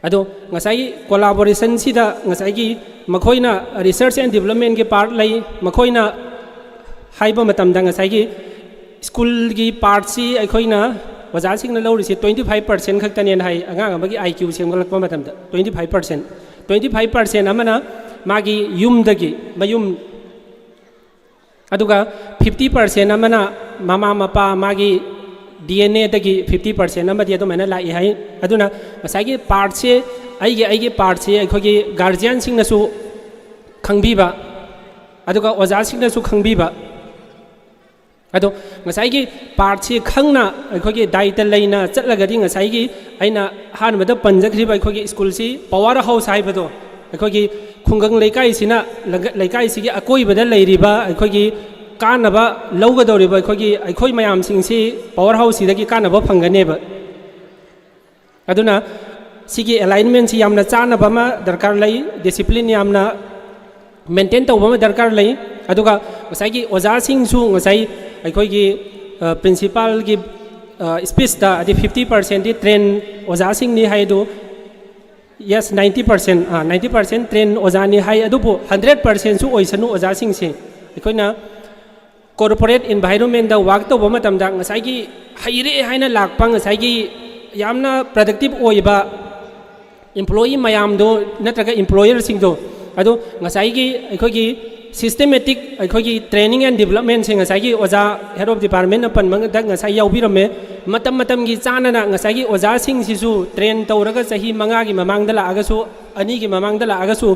अदो ngasai collaboration सिदा ngasai की मखोइना research and development के पार्ट लै मखोइना हाइबा मतमदा ngasai की स्कूल की पार्ट सी अखोइना ओजा सिंह न लौरिसे 25% खक्तने high अंगांग अमगी IQ सेमगलकपा मतमदा 25% 25% amana magi yum dagi mayum aduga 50% amana mama mapa magi DNA dagi 50% amadi adu mana lai hai aduna masagi part se aige part se akhoi guardian sing nasu khangbiba aduga oja sing nasu khangbiba ado ngasai part se khangna akhoi daita leina chatlagadi ngasai aina hanbada panjakriba akhoi school si power house haibado akhoi khungang leikai sina leikai sigi akoi bada leiriba akhoi kanaba laugadoriba akhoi mayam sing si power house sidagi kanaba phanganeba aduna sigi alignment si yamna chanaba ma darkar lai discipline yamna maintain tawba ma darkar lai aduga ngasai gi oja sing su ngasai akhoi gi principal gi speech da adi 50% di train oja sing ni haidu yes 90% train oja ni hai adubu 100% su oisanu oja sing se akoina corporate environment da work to boma tamda ngasai gi haire haina lakpa ngasai gi yamna productive oiba employee mayam do natraga employer sing do adu ngasai gi akhoi gi systematic akhoi training and development sing ngasai gi oja head of department na panmang da ngasai yaubirame matam gi chana na ngasai gi oja sing sisu train tawraga sahi manga gi mamang da la aga su ani gi mamang da la aga su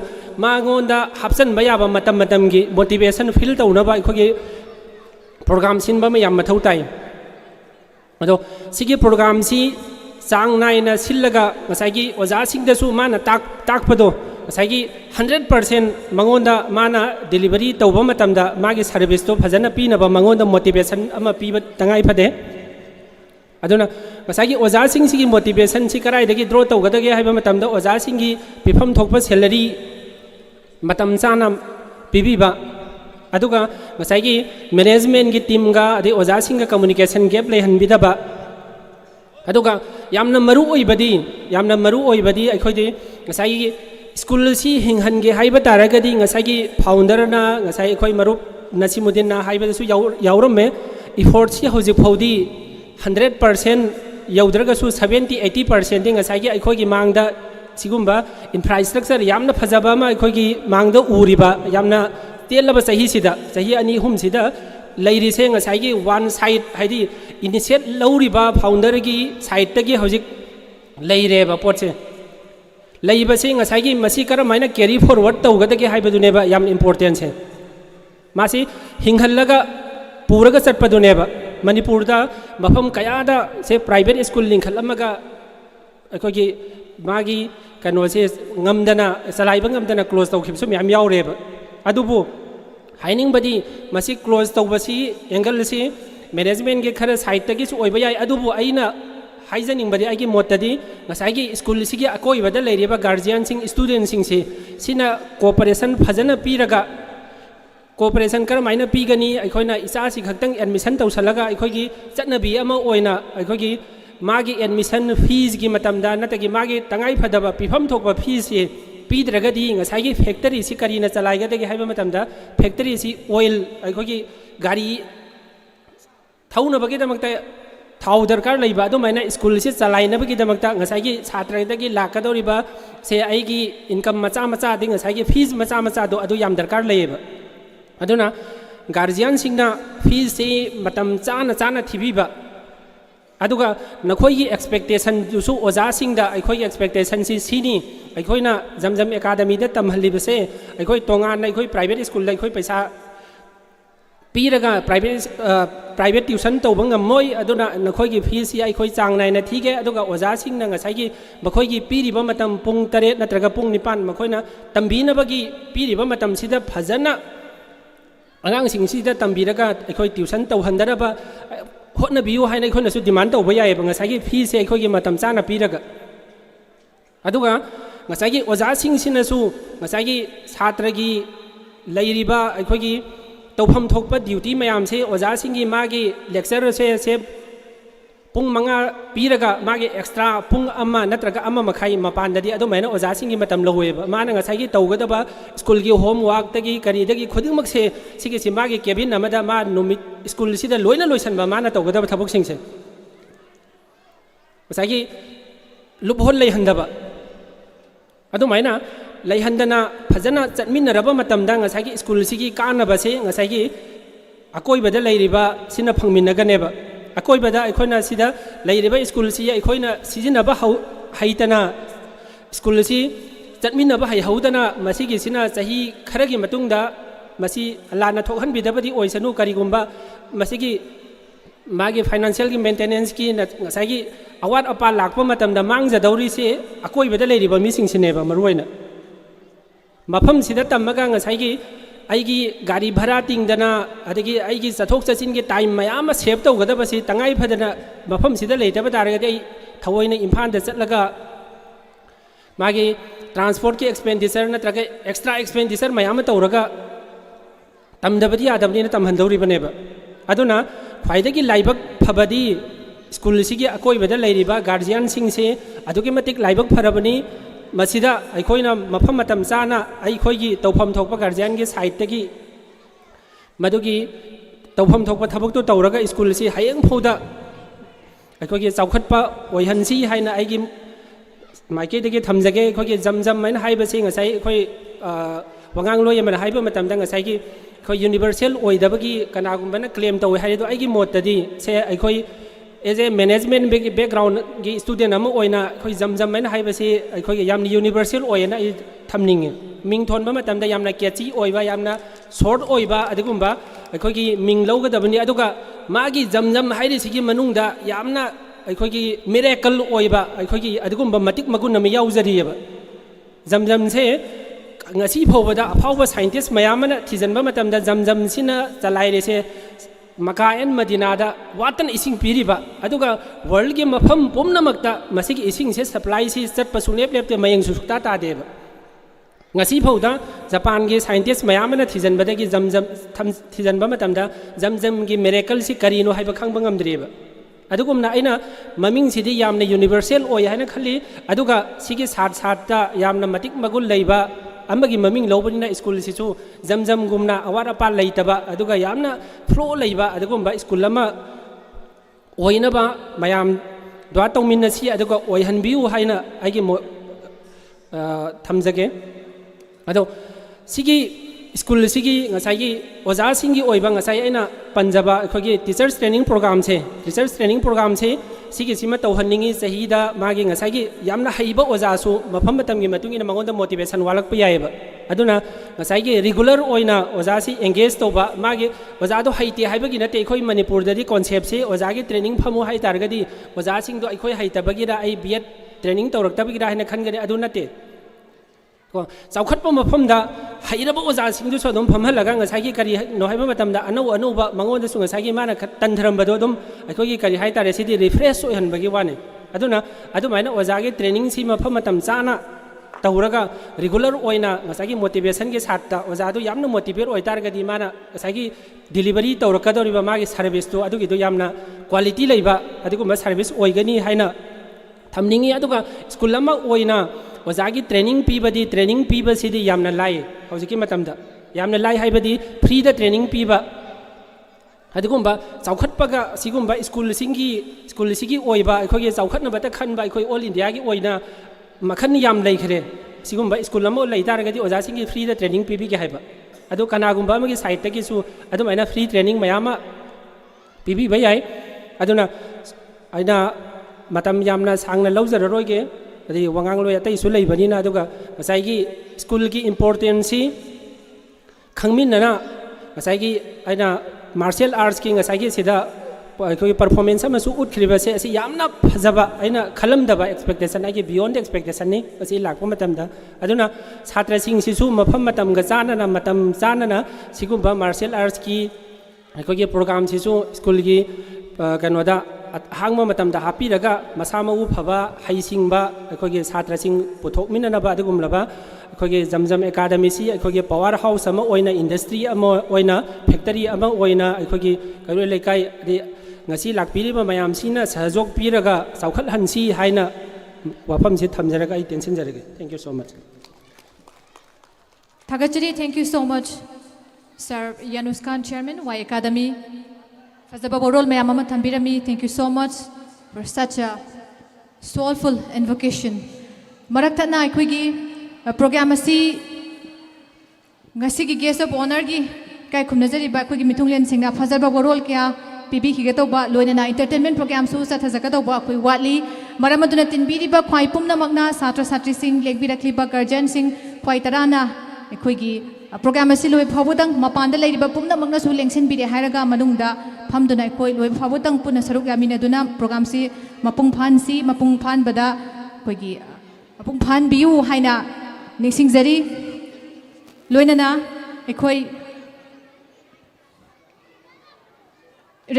mangonda hapsan bayaba matam gi motivation feel tawna ba akhoi program sin ba mayam mathau tai ado sigi program si sang nai na sillaga ngasai gi oja sing da su mana tak pado ngasai 100% mangonda mana delivery tawba matamda magi service to phajana pinaba mangonda motivation ama piba tangai phade aduna ngasai oja sing sigi motivation si karai dagi draw tawgadage haiba matamda oja sing gi pifam thokpa salary matam chana pibiba aduga ngasai gi management gi team ga ade oja sing ga communication gap lei hanbidaba aduga yamna maru oibadi akhoi de ngasai gi school से हिंहनगे HYBE तारगदी ngasai founder na ngasai khoi marup Nasimuddin na haiba su yaurame effort si hoji phodi 100% yaudraga su 70-80% ding ngasai akhoi gi mangda sigumba infrastructure yamna phajaba ma akhoi gi mangda uriba yamna telaba sahi sida sahi ani hum sida leiri se ngasai gi one side haidi initiate lauriba founder gi side ta gi hoji leire ba potse लेबसे ngasai masi karamaina carry forward tawgadage haibaduneba yam important se masi hinghallaga puraga chatpaduneba manipur da mafam kaya da se private school lingkhalamaga akogi magi kano se ngamdana salaiba ngamdana close tawkhibsu myam yaureba adubu haining badi masi close tawbasi angle se management ge khara side tagi su oiba yai adubu aina हाइजनिंग बदे आगे मोटदी ngasai school सिगी अकोई बदा लेरिबा guardian सिंग student सिंग से सिना cooperation फजना पीरगा cooperation करमाइना पीगनी अखोइना इसा सि खक्तंग admission तौसलगा अखोगी चटनबी अमा ओइना अखोगी मागी admission fees की मतमदा नतगी मागी तंगाई फदबा पिफम थोकबा फीस से पीद्रगदी ngasai फैक्ट्री सि करीना चलाइगदगे हाइबा मतमदा फैक्ट्री सि ऑयल अखोगी गाड़ी थौनबगे दमकता थाव दरकार लेबा अदुमाइना स्कूल से चलाइनबगीदमक्ता ngसाइगी छात्रदगी लाकदोरिबा से आइगी इनकम मचा मचा दि ngसाइगी फीस मचा मचा दो अदु याम दरकार लेबा अदुना गार्जियन सिंगना फीस से मतम चाना चाना थिबिबा अदुगा नखोइगी एक्सपेक्टेशन जुसु ओजा सिंगदा अखोइगी एक्सपेक्टेशन सिनी अखोइना जमजम एकाडमी दा तमहलिबसे अखोइ तोंगान अखोइ प्राइवेट स्कूल अखोइ पैसा पीरगा प्राइवेट ट्यूशन तौब ngमोइ अदुना नखोइगी फीस या अखोइ चांग नाइना थीगे अदुगा ओजा सिंगना ngसाइगी मखोइगी पीरिबा मतम पुंग 8 नत्रगा पुंग 9 मखोइना तंबीनबगी पीरिबा मतम सिदा फजना अगांग सिंगसिदा तंबीरगा अखोइ ट्यूशन तौहंदरबा होटनबियु हाइना अखोइनासु डिमांड तौबा याइबा ngसाइगी फीस अखोइगी मतम चाना पीरगा अदुगा ngसाइगी ओजा सिंगसिनासु ngसाइगी छात्रगी लैरिबा अखोइगी तौफम थोकपा ड्यूटी मैम से ओजा सिंगी मागी लेक्चर से पुंग मंगा पीरगा मागी एक्स्ट्रा पुंग अमा नत्रगा अमा मखाई मपानददी अदुमाइना ओजा सिंगी मतम लौवेबा माना ngसाइगी तौगदबा स्कूल की होमवर्क तगी करीदगी खुदिमक से सिगी सि मागी केबिन अमदा मा नुमित स्कूल सिदा लोइना लोइसनबा माना तौगदबा थबक सिंगसे ngसाइगी लुपहोल लेहंदबा अदुमाइना लेहंदना फजना चटमिनरबा मतमदा ngसाइगी स्कूल सिगी कानबसे ngसाइगी अकोइबदा लेरिबा सिना फंगमिनगनेबा अकोइबदा अखोइना सिदा लेरिबा स्कूल सि अखोइना सिजिनबा हैतना स्कूल सि चटमिनबा हैहौदना मसिगी सिना चही खरगी मतुंगदा मसी लाना थोहनबिदबदी ओइसनु करिगुंबा मसिगी मागी फाइनेंशियल की मेंटेनेंस की ngसाइगी अवाट अपा लाकपा मतमदा मांगजदौरी से अकोइबदा लेरिबा मिसिंगसिनेबा मरुइना मफम सिदा तमगा ngसाइगी आइगी गाड़ी भाड़ा तिंगदना अदगी आइगी चथोक चचिन के टाइम मयाम सेव तौगदबसी तंगाई फदना मफम सिदा लेतबा तारगदि आई थवोइना इम्फाल दा चटलगा मागी ट्रांसपोर्ट की एक्सपेंडिचर नत्रगा एक्स्ट्रा एक्सपेंडिचर मयाम तौरगा तमदबदी यादबनिना तमहंदौरिबनेबा अदुना ख्वाइदगी लाइबक फबदी स्कूल सिगी अकोइबदा लेरिबा गार्जियन सिंगसे अदुगी मतिक लाइबक फरबनी मसीदा अखोइना मफम मतम चाना अखोइगी तौफम थोकपा गार्जियन की साइड तगी मदुगी तौफम थोकपा थबक तो तौरगा स्कूल से हयंग फौदा अखोइगी चौखटपा ओइहनसी हाइना आइगी माइकेदगी थमजगे अखोइगी जमजम मैन हाइबसे ngसाइ अखोइ वंगांग लोय मन हाइबा मतमदा ngसाइगी अखोइ यूनिवर्सल ओइदबगी कनागुंबना क्लेम तौइ हाइदो आइगी मोतदी से अखोइ एज ए मैनेजमेंट बैकग्राउंड की स्टूडेंट अखोइ जमजम मैन हाइबसे अखोइ यामना यूनिवर्सल ओइना थमनिंगे मिंग थोनबा मतमदा यामना केची ओइबा यामना शॉर्ट ओइबा अदगुंबा अखोइगी मिंग लौगदबनी अदुगा मागी जमजम हाइरिसिगी मनुंगदा यामना अखोइगी मिरेकल ओइबा अखोइगी अदगुंबा मतिक मगुन नम याउजरियबा जमजम से ngasi phobada aphauba scientist mayamana thijanba matamda jamjam sina chalairese मका एन मदीनादा वाटन इसिंग पीरिबा अदुगा वर्ल्ड के मफम पुमनमक्ता मसिगी इसिंग से सप्लाई से Chatap सुनेप लेपते Mayank सुसुक्ता तादेबा ngasi phauda Japan के साइंटिस्ट मयामना थिजनबदगी जमजम थिजनबा मतमदा जमजम की मिरेकल सि करिनो हाइबा खंगबा ngamdriba अदुगुमना आइना ममिंग सिदी यामना यूनिवर्सल ओय हाइना खल्ली अदुगा सिगी साथ साथता यामना मतिक मगुल लैबा अमगी ममिंग लौबनिना स्कूल सिसु जमजम गुमना अवार अपा लैतबा अदुगा यामना फ्लो लैबा अदुगुंबा स्कूल अमा ओइनबा मयाम द्वा तौमिनसी अदुगा ओइहनबियु हाइना आइगी थमजगे अदो सिगी स्कूल सिगी ngसाइगी ओजा सिंगी ओइबा ngसाइ आइना पंजाबा अखोगी टीचर्स ट्रेनिंग प्रोग्राम से सिगी सिमा तौहनिंगी सहीदा मागी ngसाइगी यामना हैबा ओजासु मफम मतमगी मतुंगिना मंगोंदा मोटिवेशन वालकपा याइबा अदुना ngसाइगी रेगुलर ओइना ओजासी एंगेज तौबा मागी ओजादो हैते हाइबगी नते अखोइ मणिपुर ददी कॉन्सेप्ट से ओजागी ट्रेनिंग फमु हाइ तारगदी ओजासिंगदो अखोइ हैतबगीरा आई बीएड ट्रेनिंग तौरक्तबगीरा हाइना खनगनी अदु नते को चौखटपा मफमदा हैरबा ओजासिंगदुसो अदुम फमहलगा ngसाइगी करी नो हाइबा मतमदा अनौबा मंगोंदसु ngसाइगी माना तंथरमबदो अदुम अखोगी करी हाइ तारे सिदी रिफ्रेश ओइहनबगी वाने अदुना अदुमाइना ओजागी ट्रेनिंग सि मफम मतम चाना तौरगा रेगुलर ओइना ngसाइगी मोटिवेशन के साथता ओजादो यामना मोटिवेट ओइ तारगदी माना ngसाइगी डिलीवरी तौरकदोरिबा मागी सर्विस तो अदुगिदो यामना क्वालिटी लैबा अदुगुमा सर्विस ओइगनी हाइना थमनिंगी अदुगा स्कूल अमा ओइना ओजागी ट्रेनिंग पीबसिदी यामना लाई हौजिकी मतमदा यामना लाई हाइबदी फ्री द ट्रेनिंग पीबा ꯑꯗꯨꯒꯨꯝꯕ ꯆꯥꯎꯈꯠꯄꯒ ꯁꯤꯒꯨꯝꯕ ꯁ꯭ꯀꯨꯜꯁꯤꯒꯤ ꯑꯣꯏꯕ ꯑꯩꯈꯣꯏꯒꯤ ꯆꯥꯎꯈꯠꯅꯕꯇ ꯈꯟꯕ ꯑꯩꯈꯣꯏ ꯑꯣꯜ ꯏꯟꯗꯤꯌꯥꯒꯤ ꯑꯣꯏꯅ ꯃꯈꯜ ꯌꯥꯝ ꯂꯩꯈ꯭ꯔꯦ ꯁꯤꯒꯨꯝꯕ ꯁ꯭ꯀꯨꯜ ꯑꯃ ꯂꯩꯇꯥꯔꯒꯗꯤ ꯑꯣꯖꯥꯁꯤꯡꯒꯤ ꯐ꯭ꯔꯤꯗ ꯇ꯭ꯔꯦꯅꯤꯡ ꯄꯤꯕꯤꯒꯦ ꯍꯥꯏꯕ ꯑꯗꯨ ꯀꯅꯥꯒꯨꯝꯕ ꯑꯃꯒꯤ ꯁꯥꯏꯠꯇꯒꯤꯁꯨ ꯑꯗꯨꯃꯥꯏꯅ ꯐ꯭ꯔꯤ ꯇ꯭ꯔꯦꯅꯤꯡ ꯃꯌꯥꯝ ꯑꯃ ꯄꯤꯕꯤꯕ ꯌꯥꯏ ꯑꯗꯨꯅ ꯑꯩꯅ ꯃꯇꯝ ꯌꯥꯝꯅ ꯁꯥꯡꯅ ꯂꯧꯖꯔꯔꯣꯏꯒꯦ ꯑꯗꯒꯤ ꯋꯥꯉꯥꯡꯂꯣꯏ ꯑꯇꯩꯁꯨ ꯂꯩꯕꯅꯤꯅ ꯑꯗꯨꯒ ꯉꯁꯥꯏꯒꯤ ꯁ꯭ꯀꯨꯜꯒꯤ ꯏꯝꯄꯣꯔꯇꯦꯟꯁꯤ ꯈꯪꯃꯤꯟꯅꯅ ꯉꯁꯥꯏꯒꯤ ꯑꯩꯅ ꯃꯥꯔꯁꯤꯌꯦꯜ ꯑꯥꯔꯠꯁꯀꯤ ꯉꯁꯥꯏꯒꯤ ꯁꯤꯗ ꯑꯩꯈꯣꯏꯒꯤ ꯄꯔꯐꯣꯔꯃꯦꯟꯁ ꯑꯃꯁꯨ ꯎꯠꯈ꯭ꯔꯤꯕꯁꯦ ꯑꯁꯤ ꯌꯥꯝꯅ ꯐꯖꯕ ꯑꯩꯅ ꯈꯜꯂꯝꯗꯕ ꯑꯦꯛꯁꯄꯦꯛꯇꯦꯁꯟ ꯑꯩꯒꯤ ꯕꯤꯌꯣꯟ ꯑꯦꯛꯁꯄꯦꯛꯇꯦꯁꯟꯅꯤ ꯑꯁꯤ ꯂꯥꯛꯄ ꯃꯇꯝꯗ ꯑꯗꯨꯅ ꯁꯥꯇ꯭ꯔꯁꯤꯡꯁꯤꯁꯨ ꯃꯐꯝ ꯃꯇꯝꯒ ꯆꯥꯟꯅꯅ ꯃꯇꯝ ꯆꯥꯟꯅꯅ ꯁꯤꯒꯨꯝꯕ ꯃꯥꯔꯁꯤꯌꯦꯜ ꯑꯥꯔꯠꯁꯀꯤ ꯑꯩꯈꯣꯏꯒꯤ ꯄ꯭ꯔꯣꯒ꯭ꯔꯥꯝꯁꯤꯁꯨ ꯁ꯭ꯀꯨꯜꯒꯤ ꯀꯩꯅꯣꯗ ꯑꯍꯥꯡꯕ ꯃꯇꯝꯗ ꯍꯥꯞꯄꯤꯔꯒ ꯃꯁꯥ ꯃꯎ ꯐꯕ ꯍꯩꯁꯤꯡꯕ ꯑꯩꯈꯣꯏꯒꯤ ꯁꯥꯇ꯭ꯔꯁꯤꯡ ꯄꯨꯊꯣꯛꯃꯤꯟꯅꯅꯕ ꯑꯗꯨꯒꯨꯝꯂꯕ ꯑꯩꯈꯣꯏꯒꯤ ꯖꯝꯖꯝ ꯑꯦꯀꯥꯗꯃꯤꯁꯤ ꯑꯩꯈꯣꯏꯒꯤ ꯄꯋꯥꯔ ꯍꯥꯎꯁ ꯑꯃ ꯑꯣꯏꯅ ꯏꯟꯗꯁꯇ꯭ꯔꯤ ꯑꯃ ꯑꯣꯏꯅ ꯐꯦꯛꯇꯔꯤ ꯑꯃ ꯑꯣꯏꯅ ꯑꯩꯈꯣꯏꯒꯤ ꯀꯩꯔꯣꯏ ꯂꯩꯀꯥꯏ ꯉꯁꯤ ꯂꯥꯛꯄꯤꯔꯤꯕ ꯃꯌꯥꯝꯁꯤꯅ ꯁꯍꯖꯣꯛ ꯄꯤꯔꯒ ꯆꯥꯎꯈꯠꯍꯟꯁꯤ ꯍꯥꯏꯅ ꯋꯥꯐꯝꯁꯤ ꯊꯝꯖꯔꯒ ꯑꯩ ꯇꯦꯟꯁꯤꯟꯖꯔꯒꯦ thank you so much Thagachari, thank you so much, Sir Yanus Khan, Chairman, Y Academy. Fazaba Borol Mayamama Tambirami, thank you so much for such a soulful invocation. Maraktana Ikwigi, program asi Ngasigi guest of honor gi Kai Kumnazari Bakwigi Mitunglian Singha Fazaba Borol Kia PB Higatoba Loina entertainment program su Satazakatoba Kui Watli Maramaduna Tinbiriba Kwai Pumna Magna Satra Satri Singh Legbira Kliba Garjan Singh Kwai Tarana ꯑꯩꯈꯣꯏꯒꯤ programme ꯑꯁꯤ ꯂꯣꯏꯕ ꯐꯥꯎꯕꯗꯪ ꯃꯄꯥꯟꯗ ꯂꯩꯔꯤꯕ ꯄꯨꯝꯅꯃꯛꯅꯁꯨ ꯂꯦꯡꯁꯤꯟꯕꯤꯔꯦ ꯍꯥꯏꯔꯒ ꯃꯅꯨꯡꯗ ꯐꯝꯗꯨꯅ ꯑꯩꯈꯣꯏ ꯂꯣꯏꯕ ꯐꯥꯎꯕꯗꯪ ꯄꯨꯟꯅ ꯁꯔꯨꯛ ꯌꯥꯃꯤꯟꯅꯗꯨꯅ ꯄ꯭ꯔꯣꯒ꯭ꯔꯥꯝꯁꯤ ꯃꯄꯨꯡ ꯐꯥꯍꯟꯁꯤ ꯃꯄꯨꯡ ꯐꯥꯍꯟꯕꯗ ꯑꯩꯈꯣꯏꯒꯤ ꯃꯄꯨꯡ ꯐꯥꯍꯟꯕꯤꯌꯨ ꯍꯥꯏꯅ ꯅꯤꯡꯁꯤꯡꯖꯔꯤ ꯂꯣꯏꯅꯅ ꯑꯩꯈꯣꯏ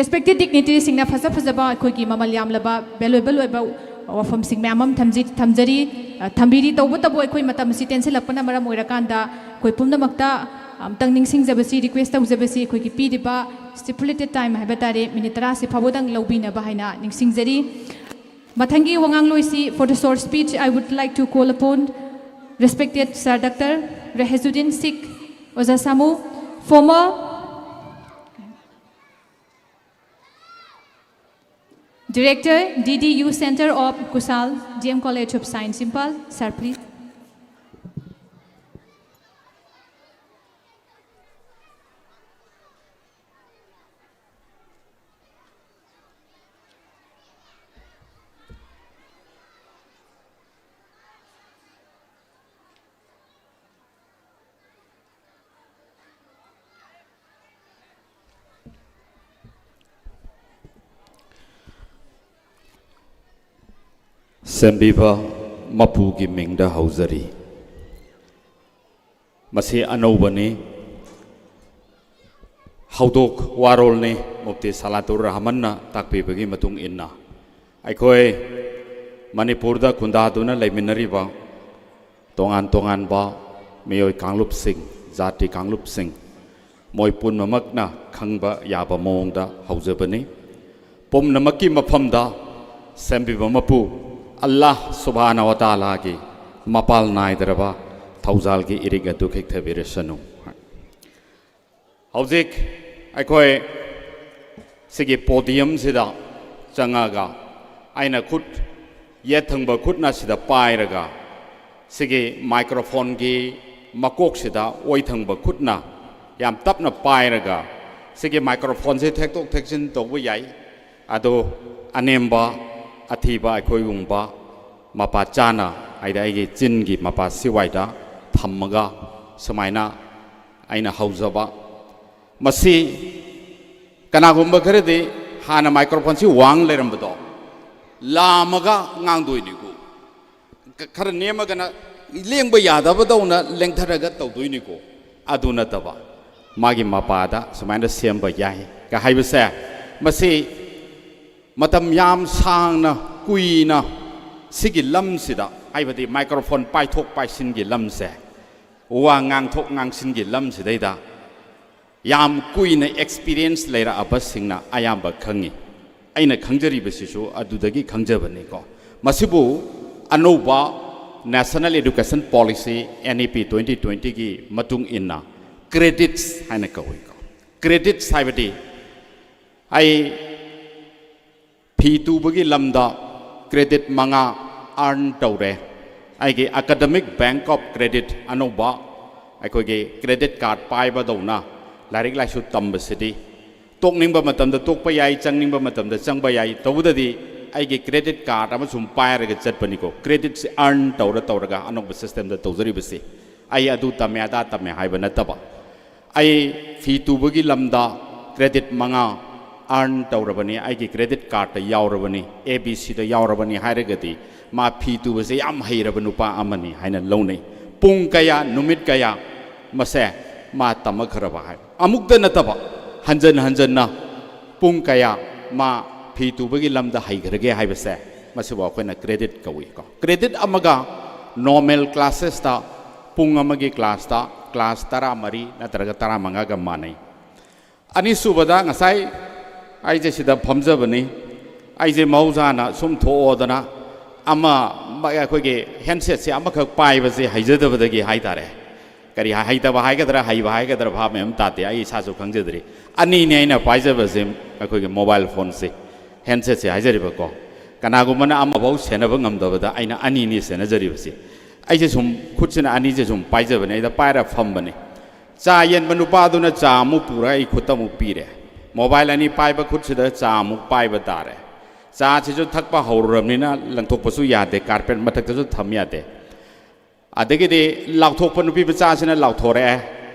ꯔꯦꯁꯄꯦꯛꯇꯦꯗ ꯗꯤꯒꯅꯤꯇꯔꯤꯁꯤꯡꯅ ꯐꯖꯕ ꯑꯩꯈꯣꯏꯒꯤ ꯃꯃꯜ ꯌꯥꯝꯂꯕ ꯚꯦꯂꯨꯑꯦꯕꯜ ꯑꯣꯏꯕ ꯋꯥꯐꯝꯁꯤꯡ ꯃꯌꯥꯝ ꯑꯃ ꯊꯝꯖꯔꯤ ꯊꯝꯕꯤꯔꯤ ꯇꯧꯕꯇꯕꯨ ꯑꯩꯈꯣꯏ ꯃꯇꯝ ꯑꯁꯤ ꯇꯦꯟꯁꯤꯜꯂꯛꯄꯅ ꯃꯔꯝ ꯑꯣꯏꯔꯀꯥꯟꯗ ꯑꯩꯈꯣꯏ ꯄꯨꯝꯅꯃꯛꯇ ꯑꯝꯇꯪ ꯅꯤꯡꯁꯤꯡꯖꯕꯁꯤ ꯔꯤꯀ꯭ꯋꯦꯁ ꯇꯧꯖꯕꯁꯤ ꯑꯩꯈꯣꯏꯒꯤ ꯄꯤꯔꯤꯕ ꯁ꯭ꯇꯤꯄꯨꯂꯦꯇꯦꯗ ꯇꯥꯏꯝ ꯍꯥꯏꯕ ꯇꯥꯔꯦ ꯃꯤꯅꯤꯠ 10ꯁꯤ ꯐꯥꯎꯕꯗꯪ ꯂꯧꯕꯤꯅꯕ ꯍꯥꯏꯅ ꯅꯤꯡꯁꯤꯡꯖꯔꯤ ꯃꯊꯪꯒꯤ ꯋꯥꯉꯥꯡꯂꯣꯏꯁꯤ for the short speech I would like to call upon respected Sir Dr. Rehezuddin Sikh Oza Samu, former Director, DDU Center of Kusal, DM College of Science, Impal. Sir, please. ꯁꯦꯝꯕꯤꯕ ꯃꯄꯨꯒꯤ ꯃꯤꯡꯗ ꯍꯧꯖꯔꯤ ꯃꯁꯤ ꯑꯅꯧꯕꯅꯤ ꯍꯧꯗꯣꯛ ꯋꯥꯔꯣꯜꯅꯤ ꯃꯨꯐꯇꯤ ꯁꯂꯥꯇꯨꯔ ꯔꯍꯃꯟꯅ ꯇꯥꯛꯄꯤꯕꯒꯤ ꯃꯇꯨꯡ ꯏꯟꯅ ꯑꯩꯈꯣꯏ ꯃꯅꯤꯄꯨꯔꯗ ꯈꯨꯟꯗꯥꯗꯨꯅ ꯂꯩꯃꯤꯟꯅꯔꯤꯕ ꯇꯣꯉꯥꯟ ꯇꯣꯉꯥꯟꯕ ꯃꯤꯑꯣꯏ ꯀꯥꯡꯂꯨꯞꯁꯤꯡ ꯖꯥꯇꯤ ꯀꯥꯡꯂꯨꯞꯁꯤꯡ ꯃꯣꯏ ꯄꯨꯝꯅꯃꯛꯅ ꯈꯪꯕ ꯌꯥꯕ ꯃꯑꯣꯡꯗ ꯍꯧꯖꯕꯅꯤ ꯄꯨꯝꯅꯃꯛꯀꯤ ꯃꯐꯝꯗ ꯁꯦꯝꯕꯤꯕ ꯃꯄꯨ Allah subhanahu wa ta'ala ki mapal naidraba thauzal ki irig adu khekhthabirasanu hauzik aikoi sigi podium sida changaga aina khut yethangba khutna sida pairaga sigi microphone ki makok sida oithangba khutna yam tapna pairaga sigi microphone se thektok theksin tawbu yai ado anemba ꯑꯊꯤꯕ ꯑꯩꯈꯣꯏꯒꯨꯝꯕ ꯃꯄꯥ ꯆꯥꯅ ꯑꯩꯒꯤ ꯆꯤꯟꯒꯤ ꯃꯄꯥ ꯁꯤꯋꯥꯏꯗ ꯊꯝꯃꯒ ꯁꯨꯃꯥꯏꯅ ꯑꯩꯅ ꯍꯧꯖꯕ ꯃꯁꯤ ꯀꯅꯥꯒꯨꯝꯕ ꯈꯔꯗꯤ ꯍꯥꯟꯅ ꯃꯥꯏꯀ꯭ꯔꯣꯐꯣꯟꯁꯤ ꯋꯥꯡ ꯂꯩꯔꯝꯕꯗꯣ ꯂꯥꯝꯃꯒ ꯉꯥꯡꯗꯣꯏꯅꯤꯀꯣ ꯈꯔ ꯅꯦꯝꯃꯒꯅ ꯂꯦꯡꯕ ꯌꯥꯗꯕꯗꯧꯅ ꯂꯦꯡꯊꯔꯒ ꯇꯧꯗꯣꯏꯅꯤꯀꯣ ꯑꯗꯨ ꯅꯠꯇꯕ ꯃꯥꯒꯤ ꯃꯄꯥꯗ ꯁꯨꯃꯥꯏꯅ ꯁꯦꯝꯕ ꯌꯥꯏ ꯀ ꯍꯥꯏꯕꯁꯦ ꯃꯁꯤ matam yam sangna kuina sigi lamsida aibadi microphone paithok paisin gi lamse wa ngang thok ngang sin gi lamsida da yam kuina experience leira abasingna ayamba khangi aina khangjari basisu adudagi khangjabani ko masibu anoba national education policy NEP 2020 gi matung inna credits haina kawi ko credits aibadi ไอพีตูบกิลำดาเครดิตมังอาอันเตอร์เรไอเก academic bank of credit อนุบะไอคุยเก credit card ไปบดาวนะลาริกลายชุดตั้มบสิดีตกนิ่งบะมาตั้มเดตกไปยัยจังนิ่งบะมาตั้มเดจังไปยัยตัวเดียไอเก credit card อามาสุ่มไปอะไรกันจัดปนิโก credit สิอันเตอร์กะอนุบะ system เดตัวจริบสิไออดูตั้มยาดาตั้มยาให้บรรณตับไอฟีตูบกิลำดาเครดิตมังอาอันเตอร์บันนี้ไอเก credit card แต่ยาวรบันนี้ ABC แต่ยาวรบันนี้ให้เรื่องดีมาฟีตูบสิยามให้รบันุปะอามันนี้ให้นั่นลงนี้ปุงกายานุมิดกายามาเสมาตั้มขรบให้อามุกเดนตับฮันเจนนะปุงกายามาฟีตูบกิลำดาให้กระเกให้ไปเสมาสิว่าคนน่ะเครดิตกวีก็เครดิตอามกา normal classes ตาปุงอามกี class ตา class ตารามารีนั่นตระกตารามังกามานีอันนี้สุบดางไซไอเจสิดาพมเจบันนี้ไอเจมาอุจานะสมโทอดนะอามาบางคนก็เห็นเสียอามาเขาไปไปสิให้เจดบดกีให้ตาเร่ก็รีให้ตาบ้าให้ก็ตระให้บ้าให้ก็ตระภาพเนี่ยมันตัดไอชาสุขังเจดรีอันนี้เนี่ยนะไปเจบสิก็คนก็โมบายโฟนสิเห็นเสียให้เจริบก็กันอากุมันอามาบอกเสนบังงมดบดไอนะอันนี้นี่เสนเจริบสิไอเจสมคุชนะอันนี้เจสมไปเจบันนี้แต่ไปรับฟังบันนี้จ่าเย็นบรรลุปาดุนจ่ามุปุระอีขุตมุปีเร่โมบายอันนี้ไปบัคุดเสดจ่ามุไปบัดาเร่จ่าเชื่อทักปะหัวรำนี่นะหลังทุกปัสสุยาเดการเป็นมาทักจุดทำยาเดอาเด็กดีหลักทุกปนุปีประชาชนหลักทอเร่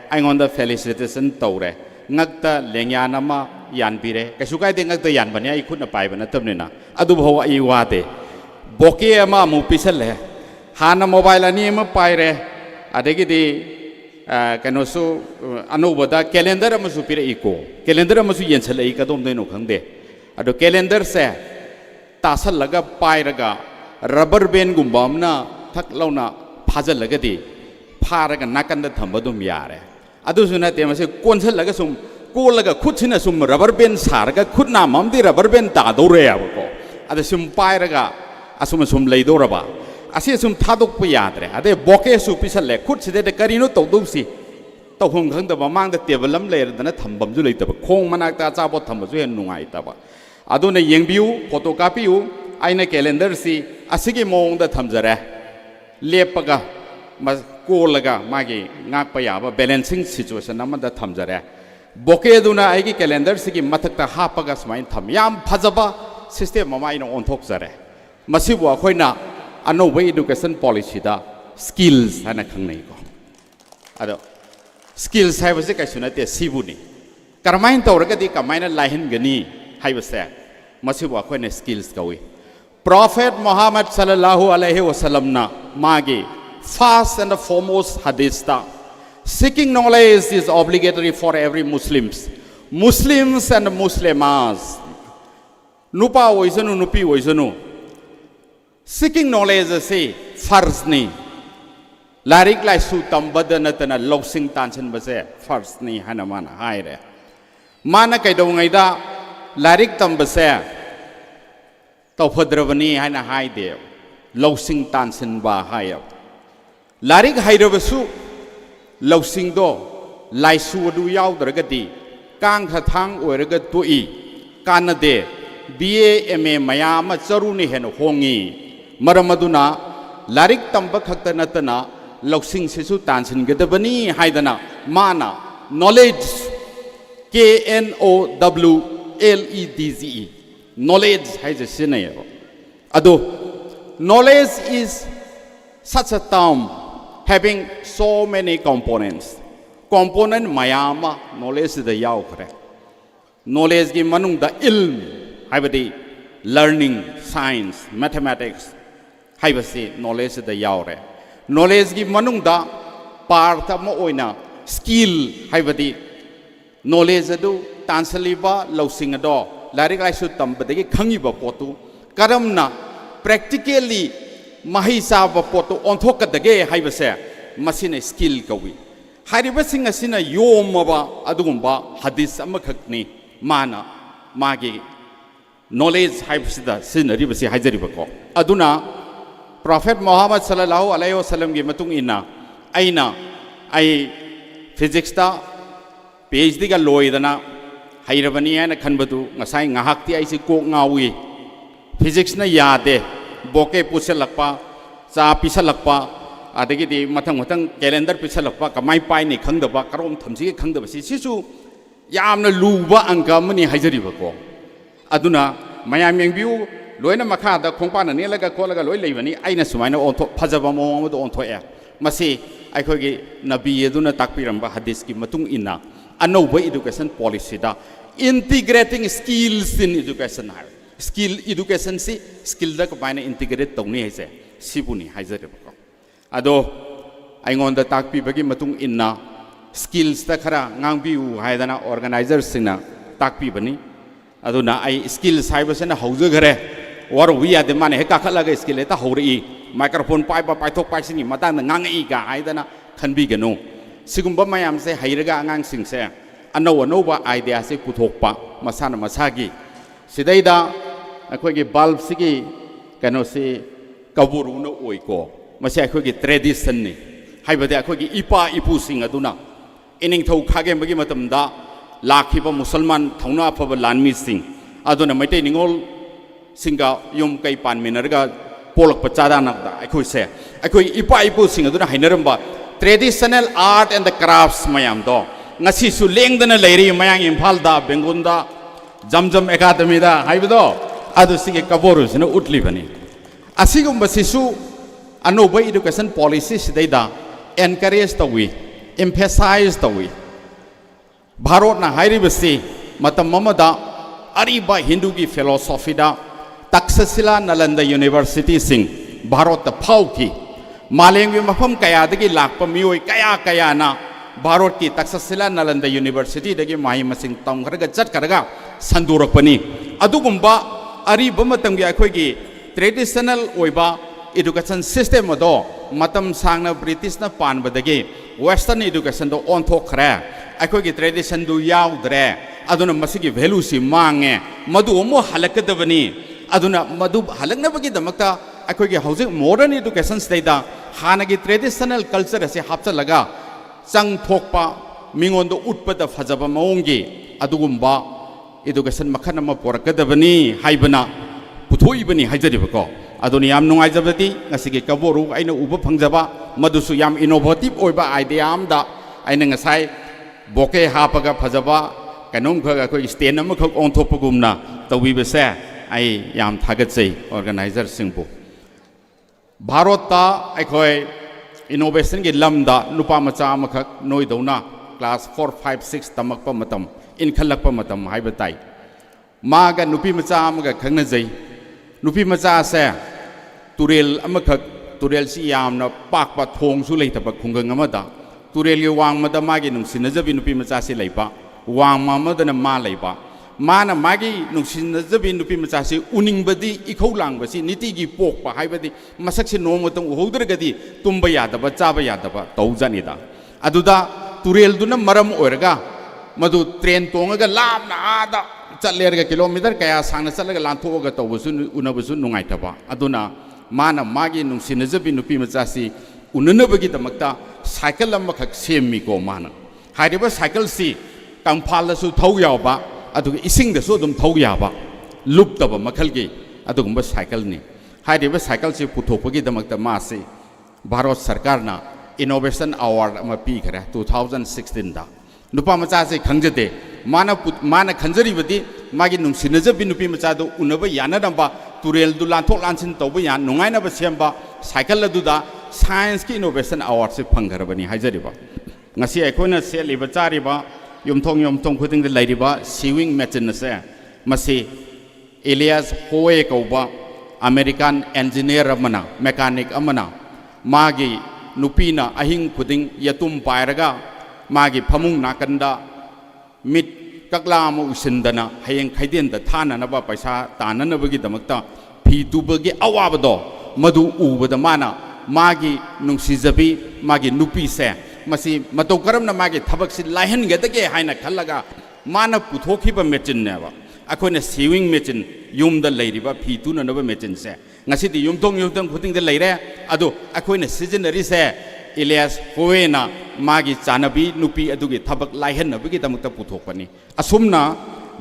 ไอ้งอนเดเฟลิซิเตชันตัวเร่งักตะเลียงยานามายันปีเร่ก็สุกไอ้เด็กงักตะยันบันนี้อีขุดน่ะไปบันนั้นตั้มเนี่ยนะอดูบ่าวอีวาเดโบเกียมามุปิเสลเร่หานาโมบายอันนี้มาไปเร่อาเด็กดีกันว่าสู้อนุบดา calendar มาสู้ปีเรอีโก้ calendar มาสู้ยันเฉลยก็ต้องได้หนุขังเดอดู calendar เสตาสัลลักไปรัก rubber band กุมบอมนะทักเล่านะพาจัลลักดีพารักนักกันได้ทำบัดมยาเรอดูสุนัขเตมาสิก้นสัลลักสุ่มกูลักขุดชินะสุ่ม rubber band สารักขุดน้ำมันที่ rubber band ตาดูเรียบก็อดูสุ่มไปรักสุ่มเลยดูระบาอาศัยสุ่มท้าตุกไปยาดเลยแต่บอกเอสุพิเศษเล็กขุดสิเดการิโนตกดุสิตกหงขังแต่ว่ามังแต่เตียบล้ำเลยแต่นั้นทำบัมจุเลยแต่ว่าคงมันอาจจะจ้าบดทำบัมจุเห็นนุ่งไอแต่ว่าอดูในยังบิวโฟโต้คอปี้อยู่ไอในแคลนเดอร์สิอาศัยมองแต่ทำจะเร่เลี้ยปะกะมาโกลกะมากี่งักไปยาว่า balancing situation นั้นมันแต่ทำจะเร่บอกเอดูนะไอ้กี่แคลนเดอร์สิกี่มาทักแต่หาปะกะสมัยทำยามพัฒนา system มาไม่นอนทกจะเร่มาสิว่าค่อยน่ะอันนู้นว่า education policy da skills ให้นักขังในก็อะเด skills ให้ภาษาไทยสุนัขเตะสิบุนี่การไม่เห็นตัวเราก็ดีกับไม่นั้นไล่เห็นกันนี่ให้ภาษามาสิว่าค่อยใน skills ก็วิ Prophet Muhammad sallallahu alaihi wasallam นะมากี first and foremost hadith da seeking knowledge is obligatory for every Muslims and Muslimas นุปาวิสนุนุปีวิสนุseeking knowledge se first ni larik lai su tam badana tana losing tanchen base first ni hana mana hai re mana kai do ngai da larik tam base to phadravani hana hai de losing tanchen ba hai larik hai ro su losing do lai su du yaw dragati kang tha thang oiraga tu i kana de BA MA mayama charuni hen hongi मरमदुना लारिक तंबक खक्त नतना लौसिंग सेसु Tansen गदबनी हाइदना माना knowledge KNOWLEDGE knowledge हाइज सिने अदो knowledge is such a term having so many component mayama knowledge the याव खरे knowledge की मनुंग the इल्म हाइबदी learning science mathematicsให้ภาษา knowledge ได้ยาวเลย knowledge ที่มนุษย์ได้ปาร์ตมาโอยนะ skill ให้ภาษา knowledge ดูตันสลีบะเราสิ่งดอลาริกไลสุดตั้มประเดี๋ยวขังยีบปอตุการมนะ practically มาให้ทราบปอตุอันทุกข์เดให้ภาษามาสินะ skill กวีให้ภาษาสิ่งสินะโยมมาบะอดุมบะฮัดิษมาขักนี่มานะมากี knowledge ให้ภาษาสินะริบสิให้จริบก็อดุนะ Prophet Muhammad sallallahu alaihi wasallam की मतुंग इन्ना आई physics ता PhD का लोई दना hayirabani ana khanbadu ngasai ngahakti aisi kok ngawi physics na yade boke puselakpa cha pisalakpa adagi di mathang mathang calendar pisalakpa kamai pai ni khangdaba karom thamsi khangdaba sisu yamna luba angka mani haijariba ko aduna mayam yengbiu loina makha da khongpa na nelaga kholaga loi leibani aina sumaina onto phajaba mo amado onto e masi aikhogi nabi eduna takpiramba hadis ki matung inna anova education policy da integrating skills in education hai skill education si skill da kapaina integrate tawni haise sibuni haijare ko ado aingon da takpi bagi matung inna skills ta khara ngangbiu haidana organizers sina takpi bani aduna ai skills haibasena haujagare war wi ade mane heka khalaga skill eta hori microphone pai pa pai thok pai singi matang na ngangi ga haidana khanbi ganu sigumba mayam se hairaga angang sing se ano ba idea se puthokpa masana masagi sidaida akhogi bulb sigi kano se kaburu no oiko mase akhogi tradition ni haibade akhogi ipa ipu sing aduna ining thau khage magi matamda lakhiba musalman thauna phaba lanmi sing aduna maitei ningol singa yum kai pan minarga polak pachada nakda akhoi se akhoi ipa ipu sing aduna hainaramba traditional art and the crafts mayam do ngasi su lengdana leiri mayang imphal da bengun da jamjam academy da haibado adu singe kaboru sina utli bani asigum basisu anoba education policy sidaida encourage tawi emphasize tawi bharot na hairi basi matam mamada ariba hindu gi philosophy da taksasila nalanda university sing bharot da phauki malengwi mafam kaya dagi lakpa mioi kaya na bharot ki taksasila nalanda university dagi mahi masing tam kharaga chat karaga sandurakpani adugumba ariba matam gi akhoi gi traditional oiba education system ado matam sangna british na panbadagi western education do on thok khara akhoi gi tradition du yaudre aduna masigi value si mange madu mo halakadabani aduna madu halakna bagi damakta akhoi gi housing modern education state hanagi traditional culture ase hapchalaga chang thokpa mingon do utpada phajaba maongi adugumba education makhan ma porakadabani haibana puthoi hajaribako aduni yam nungai jabati ngasigi kaboru aina uba phangjaba madusu yam innovative oiba idea amda aina ngasai boke hapaga phajaba kanom khaga ko stand am khok on thopagumna tawi bese ai yam thagatsei organizer singbu bharota aikhoi innovation gi lamda nupa macha amakhak noi dona class 4 5 6 tamakpa matam in khalakpa matam haibatai maga nupi macha amaga khangna jai nupi macha se turel amakhak turel si yamna pakpa thong su leitaba khungang amada turel gi wang mada magi nungsinnajabi nupi macha si leiba wang mamadana ma leiba mana magi nungsinnajabi nupi macha si uningbadi ikhau langbasi niti gi pokpa haibadi masak si nomotang uhodragadi tumba yadaba chaba yadaba tawjanida aduda turel duna maram oiraga madu train tongaga lamna ada chatlerga kilometer kaya sangna chatlaga lanthoga tawbusu unabusu nungaitaba aduna mana magi nungsinnajabi nupi macha si unanabagi damakta cycle amakhak semmi ko mana hariba cycle si kangphalasu thau yawba aduga ising da so dum thau yaba luptaba makhalgi adugumba cycle ni hariba cycle si puthopagi damakta ma si bharat sarkar na innovation award ama pi khare 2016 da nupa macha se khangjade mana khanjari badi magi nungsinnajabi nupi macha do unaba yana damba turel du lanthok lansin tawba yan nungaina ba semba cycle aduda science ki innovation award se phangharabani haijariba ngasi aikoina se liba chariba yumthong khuding de lairiba sewing machine se masi Elias Howe kauba American engineer amana mechanic amana magi nupina ahing khuding yatum pairaga magi phamung nakanda mit kakla mu usindana hayeng khaiden da thana na ba paisa tanana bagi damakta phi tubagi awabado madu ubada mana magi nungsijabi magi nupi se masi matau karamna magi thabak si laihan gedage haina khallaga mana puthokhiba machine neba akoina sewing machine yumda leiriba phi tunanaba machine se ngasi di yumtong khuding de leire adu akoina seasonary se Elias Hoena magi chanabi nupi adugi thabak laihan nabagi damakta puthokpani asumna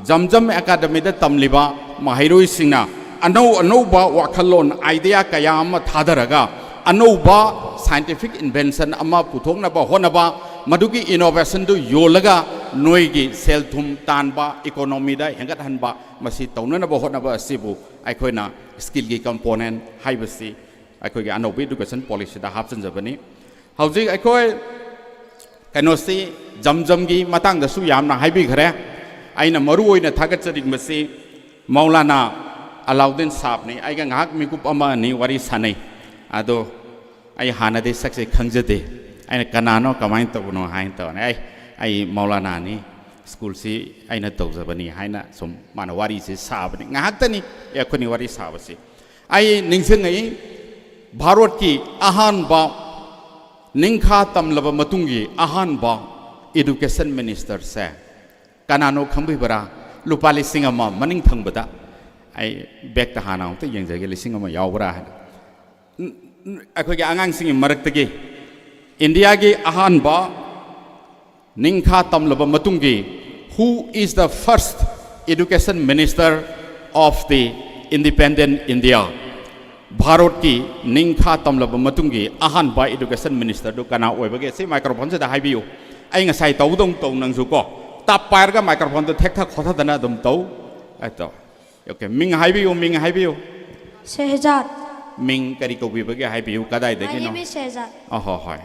Zamzam academy तमलिबा महैरोइसिंगना अनौबा वाखलोन idea कया थादरगा अनौबा scientific invention पुथोकनबा होनबा मदुगी innovation दु योलगा नोइगी cell थुम तानबा economy दा हेंगतहनबा मसी तौननबा होनबा असिबु अखोइना skill की component हाइबसी अखोइगी अनौबा education policy दा हापचनजबनी हौजिक अखोइ कनोसी जमजम की मतंग दसु यामना हाइबिखरे आइना मरु ओइना थागतचरिंगबसी मौलाना अलाउद्दीन साहब ने आइगा ngahak mikup ama ni wari sanai ado ai hanade sakse khangjade aina kanano kamai tawno hain tawne ai maulana ni school si aina tawjabani haina som mana wari se sabani ngahak tani ekhoni wari sabasi ai ningsingai bharot ki ahan ba ningkha tamlaba matungi ahan ba education minister se kanano khambibara lupa lising ama maning thangbada ai back ta hana ta yengjage lising ama yawbra अखोई आगांसिंग मरक्तगी India की अहानबा निंखा तमलब मतुंगी who is the first education minister of the independent India Bharat की निंखा तमलब मतुंगी अहानबा एजुकेशन मिनिस्टर दु कना ओइबगे से माइक्रोफोन से हाइबियो आई ngasai तौदों तौ नंगसु को ताप पायरगा माइक्रोफोन तो थेक थक खोथा दना दम तौ अतो ओके मिंग हाइबियो शहजाद मिंग करी कौबीबगे हाइबियो कदाइदगी नो अहो होय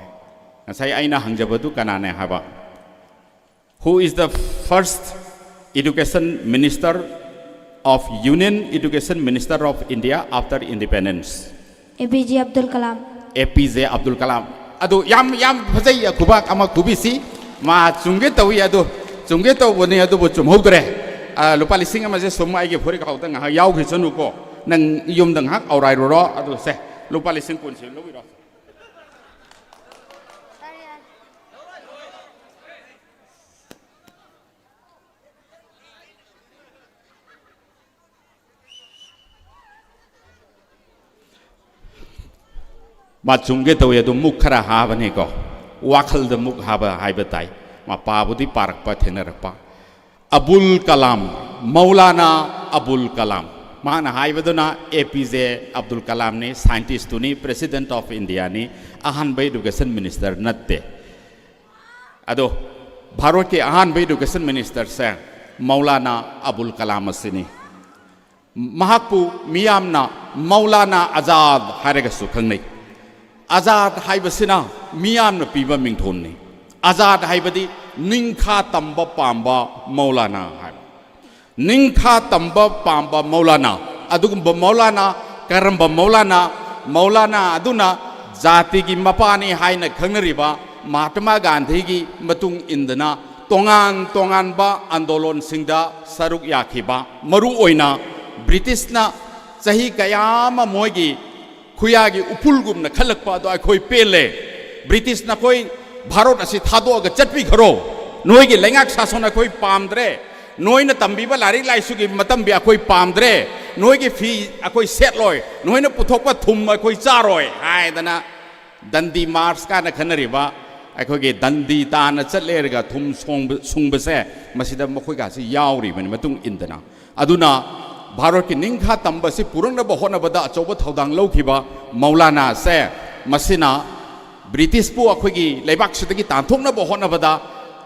ngasai aina hangjabadu kanane haba who is the first education minister of union education minister of India after independence APJ Abdul Kalam adu yam phajai kubak ama kubisi ma chungge tawi adu chungge tawboni adu bu chumhodre lupa lising ama je somma ai ge phori ka hawta nga yaw gi chanu ko nang yum dang hak aurai ro adu se lupa lising kun se lo ro ma chungge tawi adu muk khara ha bane ko wakhal da muk ha ba hai batai ma pa budi parak pa thenarakpa Abul Kalam Maulana Abul Kalam mana haibaduna APJ Abdul Kalam ni scientist ni president of India ni ahan by education minister natte ado bharot ke ahan by education minister se Maulana Abul Kalam asini mahakpu miyamna Maulana Azad harega su khangnai Azad haibasina miyamna piba mingthonni Azad haibadi निंखा तंबा पांबा मौलाना है निंखा तंबा पांबा मौलाना अदुगुंब मौलाना करंब मौलाना अदुना जाति की मपानी हाइना खंगरिबा महात्मा गांधी की मतुंग इंदना तोंगान बा आंदोलन सिंगदा सरुक याखिबा मरु ओइना ब्रिटिशना सही कयाम मोगी खुयागी उपुलगुमना खलकपा दो अखोई पेले ब्रिटिशना कोई भारत असी थादोग चटपी घरो नोई की लैंगाक शासन कोई पामद्रे नोई न तंबीबा लारिक लाइसु की मतम भी कोई पामद्रे नोई की फी कोई सेट लोय नोई न पुथोकपा थुम कोई चारोय हाय दना दंदी मार्च का न खनरिबा अखोगे दंदी तान चलेरगा थुम सुंगबसे मसिदा मखोइगा से यावरिबनि मतुंग इंदना अदुना भारत की निंखा तंबसी पुरंगनबा होनबदा अचौब थौदांग लौखिबा मौलाना से मसिना ब्रिटिश पु अखोगी लेबाक सुदगी तांथोकनबा होनबदा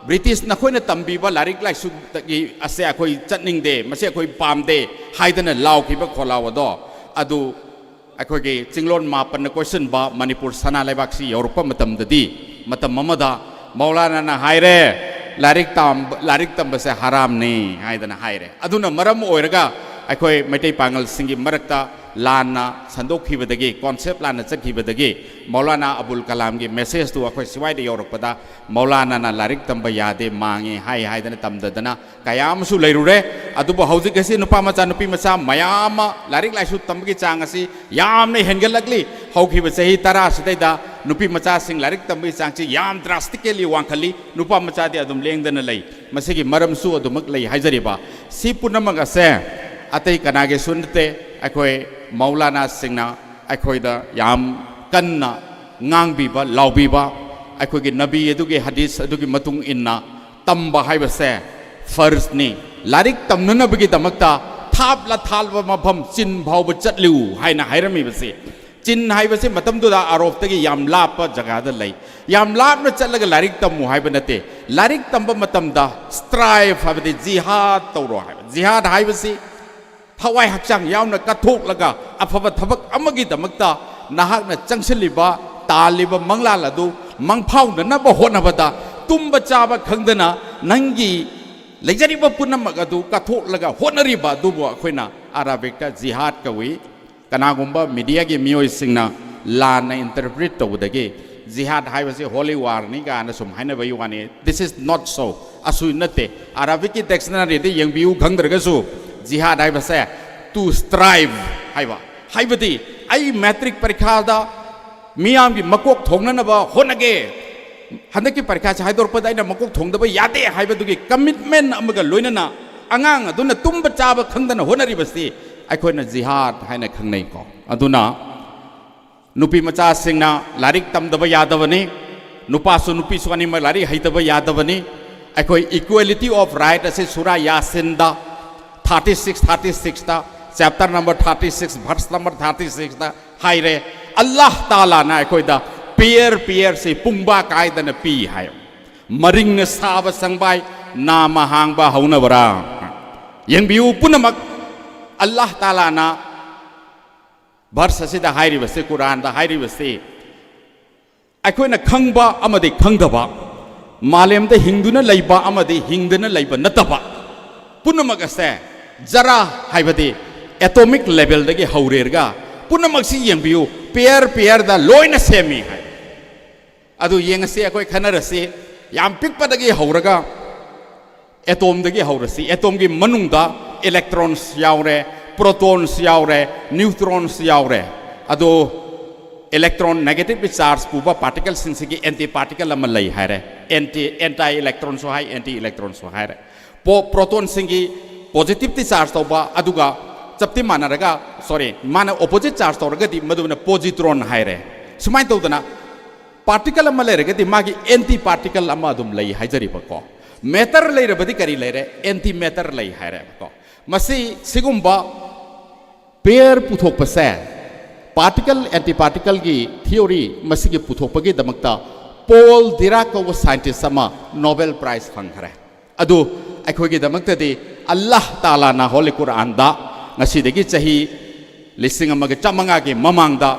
ब्रिटिश नखोइना तंबीबा लारिक लाइसु तगी असे अखोई चटनिंगदे मसे अखोई पामदे हाइदना लावखिबा खोलावदो अदु अखोगी चिंगलोन मापन क्वेश्चन बा मणिपुर सना लेबाक्सी यूरोप मतमददी मतम ममदा मौलाना ना हाइरे लारिक तंबसे हराम ने हाइदना हाइरे अदुना मरम ओइरगा अखोई मैटै पांगल सिंगी मरक्ता लाना संदोखिबदगी कॉन्सेप्ट लाना चखिबदगी मौलाना अबुल कलाम की मेसेज तो अखोई सिवाइदे यूरोपदा मौलाना ना लारिक तंबा यादे मांगे हाइदना तमददना कयामसु लैरुरे अदुबो हौजिकसी नुपा मचा मयाम लारिक लाइसु तंबगी चांगसी यामने हेंगलगली हौखिब चही 10 सिदैदा नुपी मचा सिंग लारिक तंबगी चांगची याम ड्रास्टिकली वांखली नुपा मचादे अदुम लेंगदना लै मसिगी मरमसु अदुमक लै हाइजरिबा सि पुनमग असे अतै कनागे सुनते अखोई मौलाना सिंगना अखोइदा याम कन्ना ngangbीबा लाउबीबा अखोगी नबी अदुगी हदीस अदुगी मतुंग इन्ना तंबा हाइबसे फर्ज नि लारिक तमननबगीदमक्ता थापला थालबा मफम चिन भाव चतलू हाइना हाइरमीबसे चिन हाइबसे मतमदुदा आरोपतगी याम लाप जगहदा लई याम लापना चलगा लारिक तमु हाइबा नते लारिक तंबा मतमदा स्ट्राइव हाइबदि जिहाद तौरो हाइबा जिहाद हाइबसे थवाई हक्चांग यावना कथोकलगा अफबा थबक अमगीदमक्ता नाहकना चंगसलिबा तालिबा मंगलाल अदु मंगफाउननबा होनबदा तुम्बा चाबा खंगदना नंगी लेजरिबा पुनमक अदु कथोकलगा होनरिबा दुबो अखोइना अराबिकता जिहाद कवी कनागुम्बा मीडिया की मियोइसिंगना लाना इंटरप्रेट तौबदगे जिहाद हाइबसे होली वार नि गाना सुम हाइनबय वानी दिस इज नॉट सो असु नते अराबिक की डिक्शनरी दे यंगबिउ खंगदरगसु जिहाद हाइबसे टू स्ट्राइव हाइबा हाइबदी आई मैट्रिक परीक्षा मियाम की मकोक थोंगनबा होनगे हंदकी परीक्षा से हाइदोरपदा आइना मकोक थोंगदबा यादे हाइबदुगी कमिटमेंट अमगा लोइनना अंगांग अदुना तुम्बा चाबा खंगदना होनरिबसी अखोइना जिहाद हाइना खंगनै को अदुना नुपी मचा सिंगना लारिक तमदबा यादबनी नुपासु नुपीसु अनिमा लारिक हैतबा यादबनी अखोइ इक्वालिटी ऑफ राइट असे सूरा यासिन 36 ता चैप्टर नंबर 36 वर्स नंबर 36 ता हाइरे अल्लाह ताला ना अखोइदा पेयर से पुंबा कायदन पी हाय मरिंग साब संबाय नाम हांगबा हौनबरा यंबिउ पुनमक अल्लाह ताला ना वर्स असिदा हाइरिबसे कुरान दा हाइरिबसे अखोइना खंगबा अमदि खंगदबा मालेम दे हिंदुना लैबा अमदि हिंदुना लैबा नतबा पुनमक असे जरा हाइबदि एटॉमिक लेवल दगे हौरेरगा पुनमक सि यंबिउ पेयर दा लोइना सेमी हाय अदु येंगसे अखोइ खनरसे याम पिकपदगे हौरगा एटॉम दगे हौरसी एटॉम की मनुंगदा इलेक्ट्रॉन्स यावरे प्रोटॉन्स यावरे न्यूट्रॉन्स यावरे अदो इलेक्ट्रॉन नेगेटिव चार्ज पुबा पार्टिकल सिंसिगी एंटी पार्टिकल अमा लई हायरे एंटी इलेक्ट्रॉन सो हाय एंटी इलेक्ट्रॉन सो हायरे प्रोटॉन सिंगी पॉजिटिव चार्ज तौबा अदुगा चप्ति मानरगा सॉरी माना ऑपोजिट चार्ज तौरगदी मदुना पॉजिट्रॉन हायरे सुमाय तौदना पार्टिकल अमा लेरगदी मागी एंटी पार्टिकल अमा अदुम लई हायजरिबको मैटर लेरबदी करी लेरे एंटी मैटर लई हायरेबको मसी सिगुम्बा पेयर पुथोकपसे पार्टिकल एंटी पार्टिकल की थियोरी मसी की पुथोकपगी दमकता पोल डिराक को साइंटिस्ट अमा नोबेल प्राइज फंगखरे अदु अखोगी दमकतदी अल्लाह ताला ना होली कुरान दा ngasi चाही लिसिंग अमगे चमंगा के ममांगदा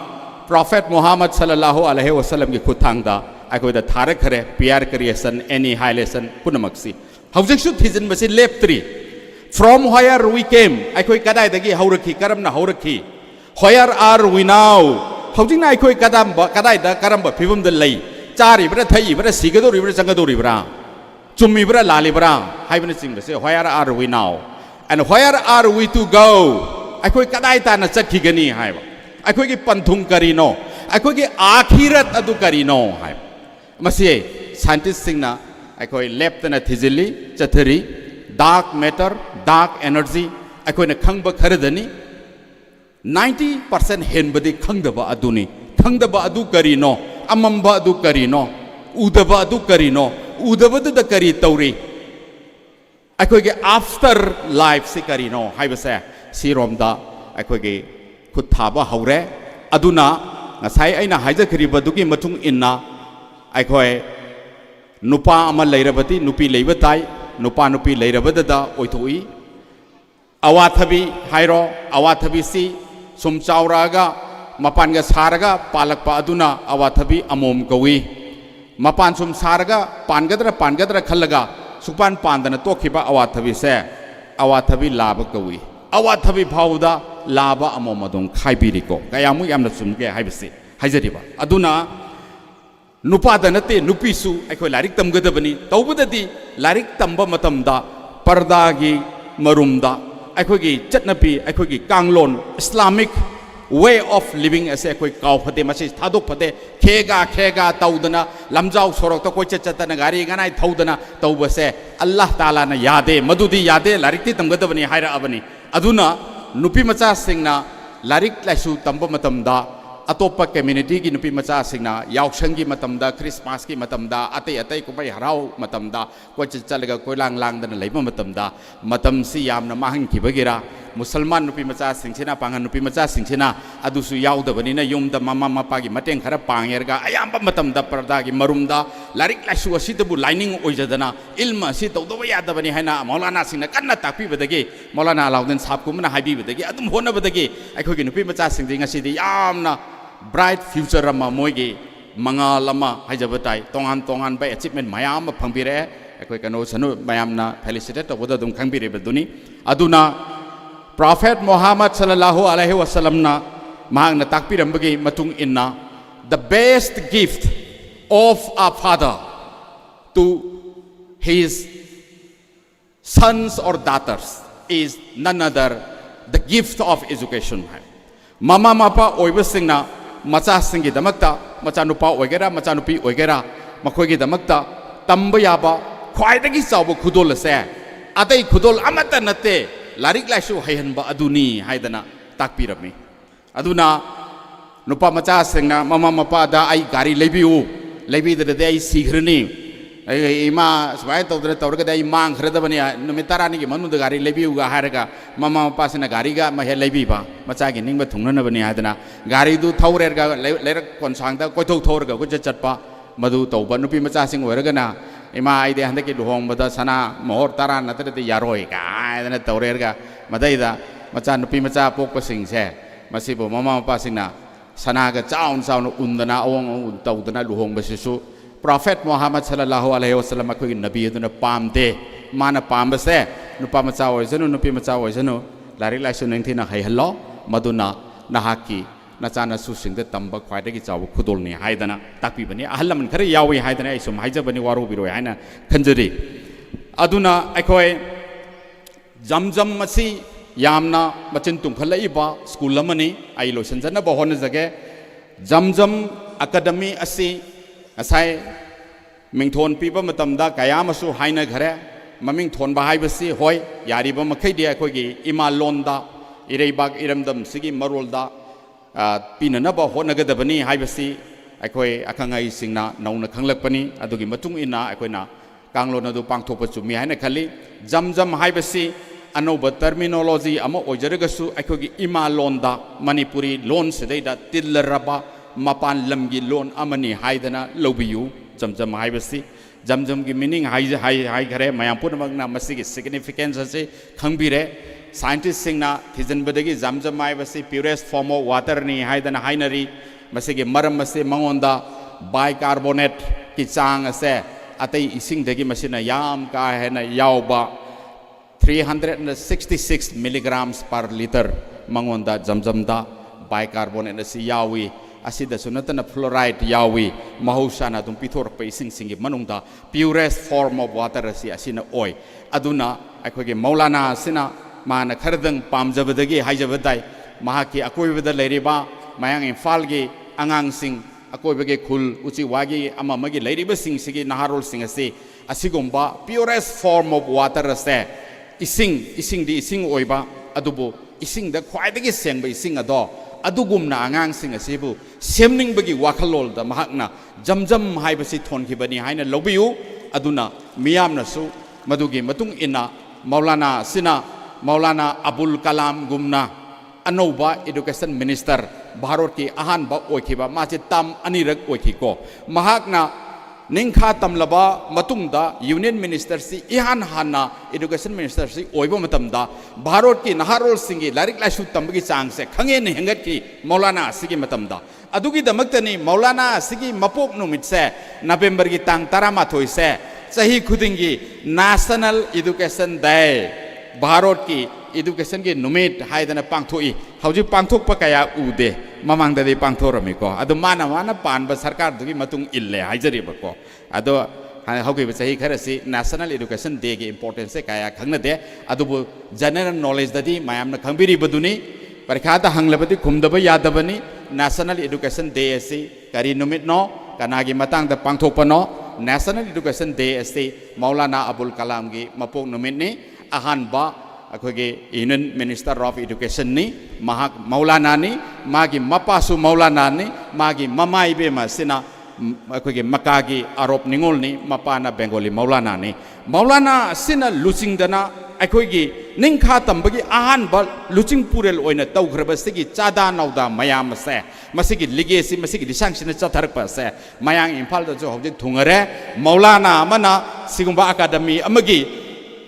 प्रॉफेट मोहम्मद सल्लल्लाहु अलैहि वसल्लम की खुथांगदा अखोइदा थारक खरे पीआर क्रिएशन एनी हाइलेशन पुनमक्सी हौजिकसु थिजिन बसी लेफ्ट्री फ्रॉम व्हेयर वी केम अखोइ कदाय दगी हौरखी करमना हौरखी व्हेयर आर वी नाउ हौजिकना अखोइ कदाय दा करम फिबम द लई चारिब्रा थैब्रा सिगदोरिब्रा संगदोरिब्रा चुम्मिब्रा लालिब्रा हाइबने सिंगसे where are we now and where are we to go अखोइ कदाय ताना चखिगनी हाइबा अखोइ की पंथुंग करिनो अखोइ की आखिरत अदु करिनो हाइ मसे साइंटिस्ट सिंगना अखोइ लेफ्टना थिजिली चथरी डार्क मैटर डार्क एनर्जी अखोइना खंगबा खरदनी 90% हेनबदी खंगदबा अदुनी खंगदबा अदु करिनो अमंबा अदु करिनो उदबा अदु करिनो उदबदु द करि तौरी अखोइगे आफ्टर लाइफ से करिनो हाइबसे सिरोमदा अखोइगे खुद थाबा हौरे अदुना ngасai aina haijkhribadugi matung inna अखोइ नुपा अमा लैरबती नुपी लैब ताई नुपा नुपी लैरबददा ओइथोई अवाथबी हाइरो अवाथबी सी सुम चावरागा मपानगा सारगा पालकपा अदुना अवाथबी अमोम कवी मपान सुम सारगा पानगदरा खलगा सुपान पांदना तोखिबा अवाथबी से अवाथबी लाब कवी अवाथबी भावदा लाबा अमोम अदुम खाइबिरिको कयामु यामना सुमगे हाइबसे हाइजरिबा अदुना नुपादा नते नुपीसु अखोइ लारिक तमगदबनी तौबददी लारिक तंबा मतमदा पर्दागी मरुमदा अखोइगी चटनपी अखोइगी कांगलोन इस्लामिक वे ऑफ लिविंग ऐसे अखोइ काव फते मसे थादोक फते खेगा तौदना लमजाव सोरक तो कोइ चतना गारी गनाय थौदना तौबसे अल्लाह ताला ना यादे मदुदी यादे लारिकती तमगदबनी हाइरा अबनी अदुना नुपी मचा सिंगना लारिक लाइसु तंबा मतमदा अतोप कम्युनिटी की नुपी मचा सिंगना याउशंगी मतमदा क्रिसमस की मतमदा अतै अतै कुमै हराव मतमदा कोइ चलगा कोइ लांग लांगदन लैब मतमदा मतम सि यामना माहंग खिबगेरा मुसलमान नुपी मचा सिंगसिना पांगन नुपी मचा सिंगसिना अदुसु याउदबनिना युमदा ममा मपागी मटेंग खरा पांगेरगा अयाम्बा मतमदा पर्दागी मरुमदा लारिक लाइसु असिदबु लाइनिंग ओइजदना इल्मा सि तौदबा यादबनि हाइना मौलाना सिंगना कन्ना ताकपिबदगी मौलाना अलाउद्दीन साहब कुमना हाइबिबदगी अदुम होनबदगी अखोगी नुपी मचा सिंगदि ngasi यामना bright future rama moigi manga lama haijabatai tongan by achievement mayam phangbire ekoi kano sanu mayam na felicitate oboda dum khangbire beduni aduna prophet muhammad sallallahu alaihi wasallam na mahang na takpirambagi matung inna the best gift of a father to his sons or daughters is none other the gift of education mama mapa oibasingna macha singi damakta macha nupa oigera macha nupi oigera makhoigi damakta tamba yaba khwaidagi chawbo khudol se atai khudol amata nate larik laisu haihanba aduni haidana takpirami aduna nupa macha singna mama mapa da ai gari lebiu lebidade ai sigrani ima sbai tawrga dai mang khradabani numitarani gi manu da gari lebiu ga haraga mama mapa sina gari ga ma he lebiba macha gi ningba thungnana bani hadana gari du thaurer ga lerak konsang da koithau thorga ko chatpa madu tawba nupi macha sing oiraga na ima aide handaki luhong bada sana mohor tara natrate yaroi ga adana tawrer ga madaida macha nupi macha pokpa sing se masibo mama mapa singna sana ga chaun chaun undana awong tawdana luhong basisu prophet muhammad sallallahu alaihi wasallam ko nabi aduna pamde mana pambase nupa macha oisanu nupi macha oisanu lari laisu nengthina hai hallo maduna nahaki nachana su singde tamba khwaidagi chaw khudol ni haidana takpi bani ahallaman khare yawi haidana isum haijabani waru biroi haina khanjari aduna aikoi jamjam masi yamna machin tungkhalaiba school amani ai losanjana bahon jage jamjam academy asi asai mingthon piba matamda kaya masu haina ghare maming thon ba haibasi hoi yariba makhai dia khogi ima londa ireibak iramdam sigi marolda pinana ba honagadabani haibasi aikoi akhangai singna nauna khanglakpani adugi matung ina aikoina kanglona du pangthopa chumi haina khali jamjam haibasi anoba terminology ama ojaragasu aikhogi ima londa manipuri lon sedaida tillaraba mapan lamgi lon amani haidana lobiyu jamjam haibasi jamjam gi meaning hai gare mayam punamagna masigi significance ase khangbire scientist singna thijanbadagi jamjam haibasi purest form of water ni haidana hainari masigi maram ase mangonda bicarbonate ki chang ase atai ising dagi masina yam ka hena yauba 366 milligrams per liter mangonda jamjam da bicarbonate ase yawi asida sunatana fluoride yawi mahusana dum pithor pa ising singi manungda purest form of water asi asina oi aduna akhoge maulana sina mana khardang pamjabadagi haijabadai mahaki akoibada leiriba mayang imphal gi angang sing akoibage khul uchi wagi amamagi leiriba sing sigi naharol sing ase asigomba purest form of water ase ising di ising oiba adubu ising da khwaidagi sengba ising ado adugumna angang sing asibu semning bagi wakhalol da mahakna jamjam haibasi thonkhibani haina lobiyu aduna miyamna su madugi matung ina maulana abul kalam gumna anoba education minister bharat ki ahan ba oikhiba machi tam anirak oikhiko mahakna ningkha tamlaba matungda union minister si ihan hana education minister si oiba matamda bharat ki naharol singi larik laisu tambagi chang se khange ne hengat ki maulana sigi matamda adugi damaktani maulana sigi mapok numit se november ki tang 13 se chahi khudingi national education day bharat ki education ki numit haidana pangthoi hauji pangthok pa kaya ude mamang dadi pangthorami ko adu mana panba sarkar dugi matung ille haijari ba ko adu haugi chahi kharasi national education day ki importance se kaya khangna de adu general knowledge dadi mayamna khangbiri baduni parikha ta hanglabadi khumdaba yadabani national education day ase kari numit no kanagi matang da pangthok pa no national education day ase maulana abul kalam gi mapok numit ni ahan ba अखोगे union minister of education नि महाक मौलाना नि मागी मपासु मौलाना नि मागी ममाई बेमा सिना अखोगे मकागी आरोप निंगोल नि मपाना बेंगोली मौलाना नि मौलाना सिना लुचिंगदना अखोगी निंखा तंबगी आहान बल लुचिंग पुरेल ओइना तौग्रबसिगी चादा नौदा मयाम से मसिगी लिगेसी मसिगी दिसांगसिना चथरप से मयांग इम्फाल द जो हौजिक थुंगरे मौलाना अमना सिगुंबा अकादमी अमगी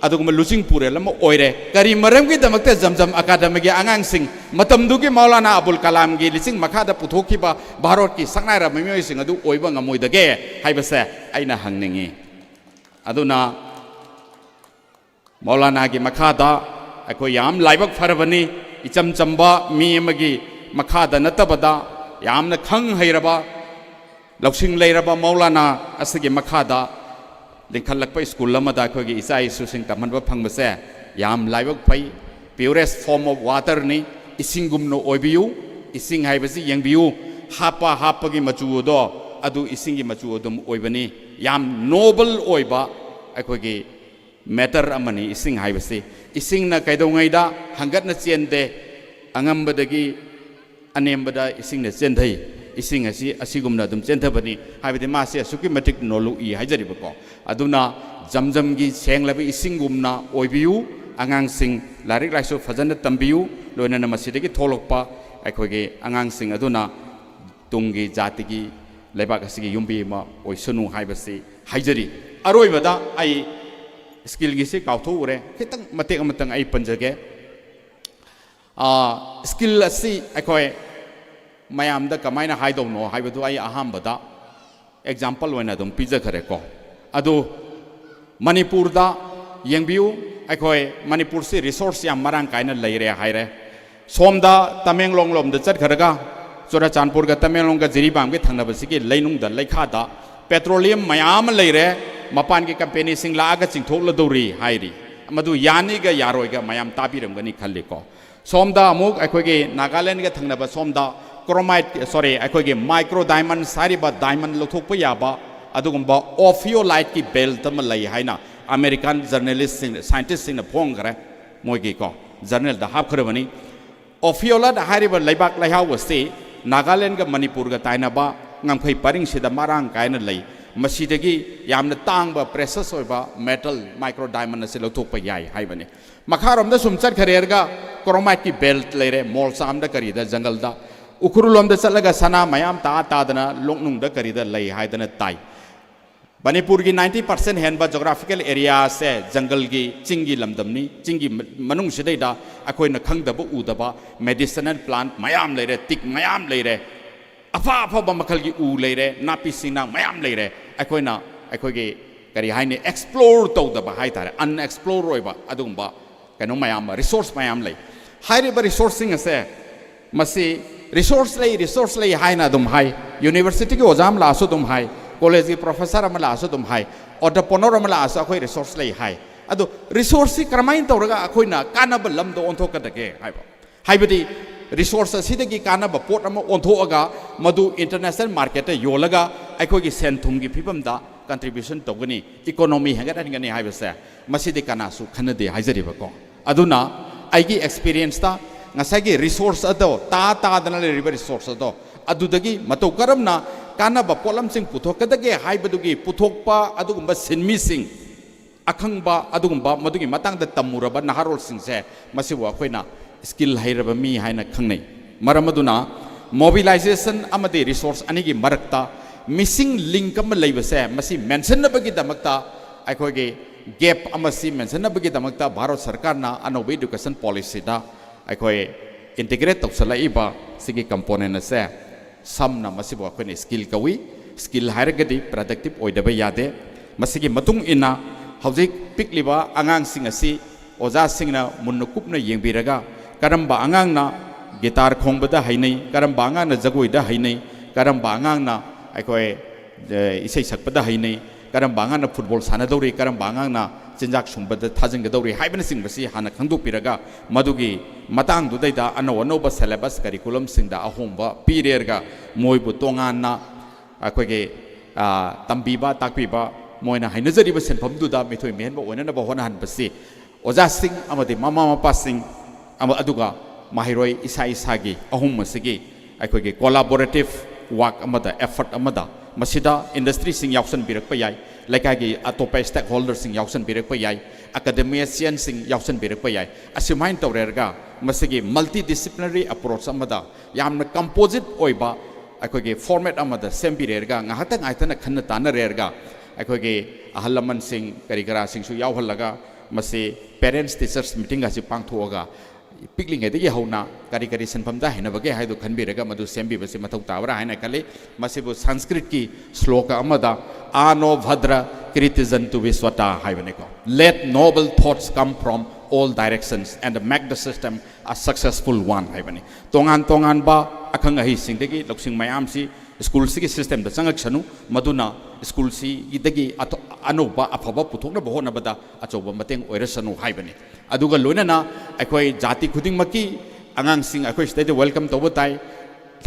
अदुगुम लुचिंग पुरेल अम ओइरे करी मरमगी दमकते जमजम अकादमी गी आंगांग सिंग मतमदुगी मौलाना अबुल कलाम गी लिचिंग मखादा पुथोखिबा भारत की संगनाय रमियोय सिंग अदु ओइबा ngमोइदगे हाइबसे आइना हंगनिंगी अदुना मौलाना की मखादा अखोय याम लाइबक फरबनी इचम चंबा मी अमगी मखादा नतबदा यामना खंग हैरबा लौसिंग लैरबा मौलाना असगी मखादा लिंखलकप स्कूल अमदा अखोगी इसा इसुसिंग तमनबा फंगबसे याम लाइबक फै प्योरेस्ट फॉर्म ऑफ वाटर नि इसिंगुमनो ओइबियु इसिंग हाइबसी यंगबियु हापा हापगी मचुदो अदु इसिंगी मचुदुम ओइबनी याम नोबल ओइबा अखोगी मैटर अमनी इसिंग हाइबसी इसिंगना कैदोंगैदा हंगतना चेंदे अंगंबदगी अनेमबदा इसिंगना चेंधै इसिंग असी असिगुमना दुम चेंथबनी हाइबदि मासे असुकी मटिक नोलु इ हाइजरिबको अदुना जमजमगी सेंगलबि इसिंगुमना ओइबियु आंगांसिंग लारिक लाइसु फजन तंबियु लोइनना मसिदगी थोलकपा अखोगे आंगांसिंग अदुना तुंगी जातिगी लेबाक असिगी युम्बी मा ओइसनु हाइबसी हाइजरी अरोइबदा आई स्किल गिसे काउथोरे खितंग मतेक अमतंग आई पंजगे स्किल असी अखोय मयामदा कमायना हाइदौनो हाइबदु आई अहामबदा एग्जांपल ओइना दुम पिजखरे को अदु मणिपुरदा यंगबियु अखोय मणिपुर से रिसोर्स याम मरांग कायना लैरे हाइरे सोमदा तमेंगलोंग लोमदा चटखरगा चुराचानपुर का तमेंगलोंग का जिरीबाम के थंगनबसिगी लैनुंगदा लैखादा पेट्रोलियम मयाम लैरे मपान की कंपनी सिंग लाग चिंथोलदौरी हाइरी मधु यानीगा यारोइगा मयाम ताबिरमगनी खल्लिको सोमदा अमुक अखोगे नागालैंड के थंगनबा सोमदा क्रोमाइट सॉरी अखोगे माइक्रो डायमंड सारिबा डायमंड लौथोकप याबा अदुगुंबा ओफियोलाइट की बेल्ट अमा लई हाइना अमेरिकन जर्नलिस्ट सिंग साइंटिस्ट सिंग फोंगरे मोइगी को जर्नल दा हाबखरबनी ओफियोलाइट हारिबा लैबाक लैहावसे नागालैंड का मणिपुर का ताइनाबा ngam paring sida marang kaina lei masidagi yamna tangba precious oiba metal micro diamond se lothokpa yai haibani makharom da sumchat kharerga chromite ki belt leire mol sam da kari da jungle da ukurulom da chalaga sana mayam ta dana longnung da kari da lei haidana tai Manipur की 90% हेनबा geographical area से जंगल की चिंगी लमदमनी चिंगी मनुंग सिदैदा अखोइना खंगदबा उदबा medicinal plant मयाम लेरे तिक मयाम लेरे अफा अफा मखल की उ लेरे नापी सिंगना मयाम लेरे अखोइना अखोइगे करी हाइने एक्सप्लोर तौदबा हाइतारे अनएक्सप्लोर रोइबा अदुंबा कनो मयाम रिसोर्स मयाम ले हाइरेबा रिसोर्सिंग असे मसी रिसोर्स ले हाइना दुम हाइ यूनिवर्सिटी की ओजाम लासो दुम हाइ कॉलेज की प्रोफेसर अमला आसो तुम हाई ऑन्टरप्रेन्योर अमला आसो अखोई रिसोर्स ले हाई अदो रिसोर्स सी करमाइन तौरगा अखोइना कानब लमदो ओंथोकदगे हाइबो हाइबदी रिसोर्स असिदगी कानब पोट अम ओंथोअगा मदु इंटरनेशनल मार्केट योलगा अखोगी सेंथुम की फिबमदा कंट्रीब्यूशन तौगनी इकोनॉमी हेगदनगनी हाइबसे मसिदि कानासु खनदे हाइजरिबको अदुना आइगी एक्सपीरियंस ता ngасagi resource ado ta dana le resource ado adudagi mato karamna kanaba polam sing puthokadage haibadugi puthokpa adugumba sinmi sing akhangba adugumba madugi matangda tamuraba naharol sing se masiwa akoina skill hairaba mi haina khangnei maramaduna mobilization amadi resource anigi marakta missing link am leibase masi mention nabagi damakta aikoge gap amasi mention nabagi damakta bharat sarkar na anobi education policy da अखोई integrate तौसलाइबा सिगी component से समना मसिबो अखोई skill कवी skill हायरगदी productive ओइदबा यादे मसिगी मतुंग इना हौजिक पिकलिबा आंगांग सिंग असि ओजा सिंगना मुन्न कुपना येंबिरगा करम्बा आंगांगना गिटार खोंबदा हाइनै करम्बा आंगांगना जगोइदा हाइनै करम्बा आंगांगना अखोई इसै सकपदा हाइनै करम्बा आंगांगना फुटबॉल सानदौरि करम्बा आंगांगना चिंजाक सुंबद थाजिंगदौरि हाइबन सिंगबसी हाना खंदोपिरगा मदुगी मतंग दुदैदा अनोबा सिलेबस करिकुलम सिंगदा अहोंबा पीरेरगा मोइबु तोंगाना अखोगे तंबीबा ताकपीबा मोइना हाइनजरिबा सेनफमदुदा मिथोइ मेहनबा ओइननबा होनाहनबसी ओजासिंग अमदि ममा मपासिंग अदुगा माहिरोय इसा इसागी अहुम मसिगी अखोगे कोलाबोरेटिव वर्क अमदा एफर्ट अमदा मसिदा इंडस्ट्री सिंग याउसन बिरक याय लेकागी अतोपा स्टेक होल्डर सिंग याउसन बिरक याय अकाडेमिशियन सिंग याउसन बिरक याय असिमाइन तौरेरगा मसिगी मल्टी डिसिप्लिनरी अप्रोच अमदा यामना कंपोजिट ओइबा अखोगे फॉर्मेट अमदा सेम्बिरेरगा ngahata ngaitana khanna tanarerga अखोगे अहल लमन सिंग करिकरा सिंगसु यावहलगा मसे पेरेंट्स टीचर्स मीटिंग गासी पांगथोगा पिकलिंगेदगी हौना करी करी सनफमदा हैनबगे हाइदो खनबिरगा मधु सेम्बिबसे मथौ ताबरा हाइना कले मसेबु संस्कृत की श्लोक अमदा आनो भद्र कृतिजंतु विश्वता हाइबनेको let noble thoughts come from all directions and make the system a successful one haibani tongan tongan ba akhang ahi singdagi loksing mayam si school si system da changak sanu maduna school si idagi anoba afaba puthokna bohona bada achoba mateng oirasanu haibani aduga loinana akhoi jati khuding maki angang sing akhoi state welcome toba tai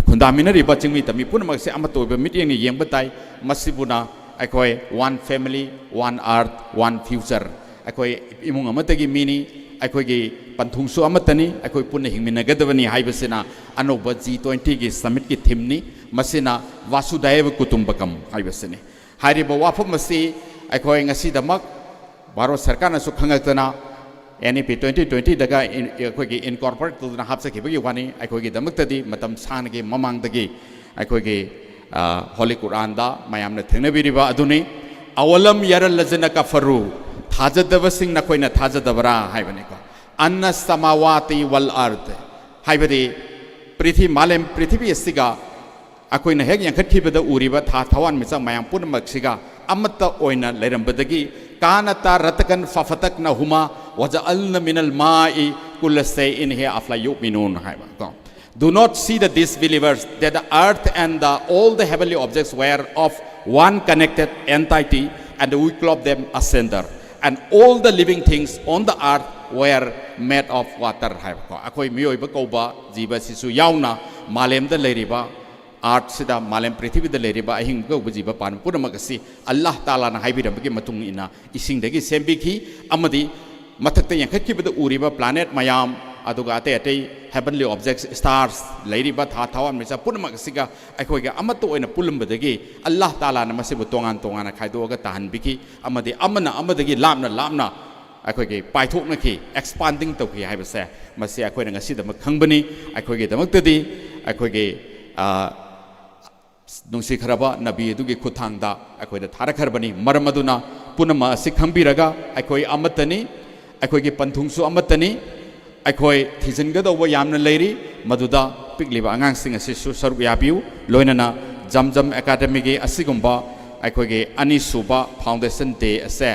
khundaminari ba chingmi tami punamak se amatoba meeting ni yengba tai masibuna akhoi one family one earth one future अखोई इमुंग अमतगी mini अखोई पंथुंगसु अमतनी अखोई पुनः हिंगमिनगदवनी हाइबसेना अनोब G20 की summit की थीमनी मसिना वासुदैव कुटुंबकम हाइबसेने हारिब वाफम मसी अखोई ngasi-damak Bharat सरकार नसु खंगतना NEP 2020 दगा अखोई इनकॉर्पोरेट तुना हापसखिबगी वानी अखोई दमक्तदी मतम सानगे ममांगदगी अखोई होली कुरान दा मयामने थेंगनबिरिबा अदुनी अवलम यरल लजना कफरू थाजदबसिंग नकोइना थाजदबरा हाइबनेको अन्न समावाति वल अर्थ हाइबदि पृथ्वी मालेम पृथ्वी असिगा अकोइना हेग यंखथिबदा उरिबा था थवान मिचा मयाम पुनमक्सिगा अमत्ता ओइना लेरंबदगी कानता रतकन फफतकन हुमा वजअल्न मिनल माइ कुलसे इन हे अफला युमिनून हाइबा Do not see the disbelievers that the earth and all the heavenly objects were of one connected entity and we clothed them asunder. And all the living things on the earth were made of water. Akoi miyoi ba koba jiba sisu yauna malem da leriba art sida malem prithvi da leriba ahing ko jiba pan pura magasi Allah Taala na haibiram bagi matung ina ising dagi sembiki amadi mathakta yankhatki bada uriba planet mayam aduga ate ate heavenly objects stars leriba tha thawan misa pura magasiga akoi ga amato oina pulum badagi Allah Taala na masibu tongan tongana khaidoga tahan biki amadi amana amadagi lamna अखोई के पाइथोकना की expanding तो की हाइबसे मसे अखोई न ngasi दम खंगबनी अखोई के दमक्तदी अखोई के नुंसी खरबा नबी दुगी खुथांगदा अखोई द थारखरबनी मरमदुना पुनमा असि खंबिरगा अखोई अमतनी अखोई के पंथुंगसु अमतनी अखोई थिजनगदव यामन लेरी मदुदा पिकलिबा अंगांसिंग असिसु सरुक याबिउ लोइनना जमजम एकेडमी के असिगुंबा अखोई के अनिसुबा फाउंडेशन डे असे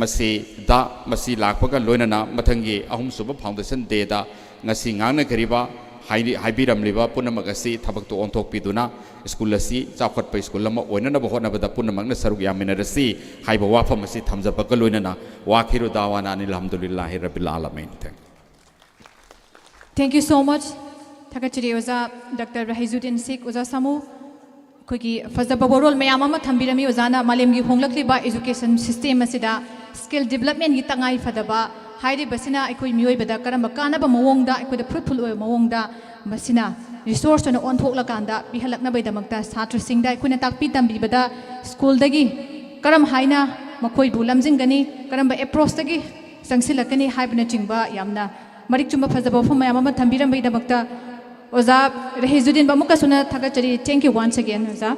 मसी दा मसी लाखपगा लोइनना मथंगी अहुम सुब फाउंडेशन डे दा ngasi ngangna kariba haibiramliba punamagasi thabakto onthokpiduna school asi chawkhat pa school lama oinana bahona bada punamagna saruk yaminarasi haiba wafam asi thamjaba loinana wakhiru dawana alhamdulillah rabbil alamin. Thank you so much. Thakachiri oza Dr. Rahizuddin Sheikh oza samu kogi fazaba borol mayam ama thambirami ozana malemgi honglakliba education system asida skill development gi tangai fadaba hairi basina ekoi mioi bada karamba kana ba mawongda ekoi da fruitful oi mawongda basina resource na on thokla kanda bihalakna bai damakta chhatra singda ekoi na takpi tambi bada school dagi karam haina makoi bu lamjingani karamba approach dagi sangsilakani haibna chingba yamna marik chumba fazaba phom mayam ama thambiram bai damakta oza Rahizuddin ba muka suna thakachari. Thank you once again oza.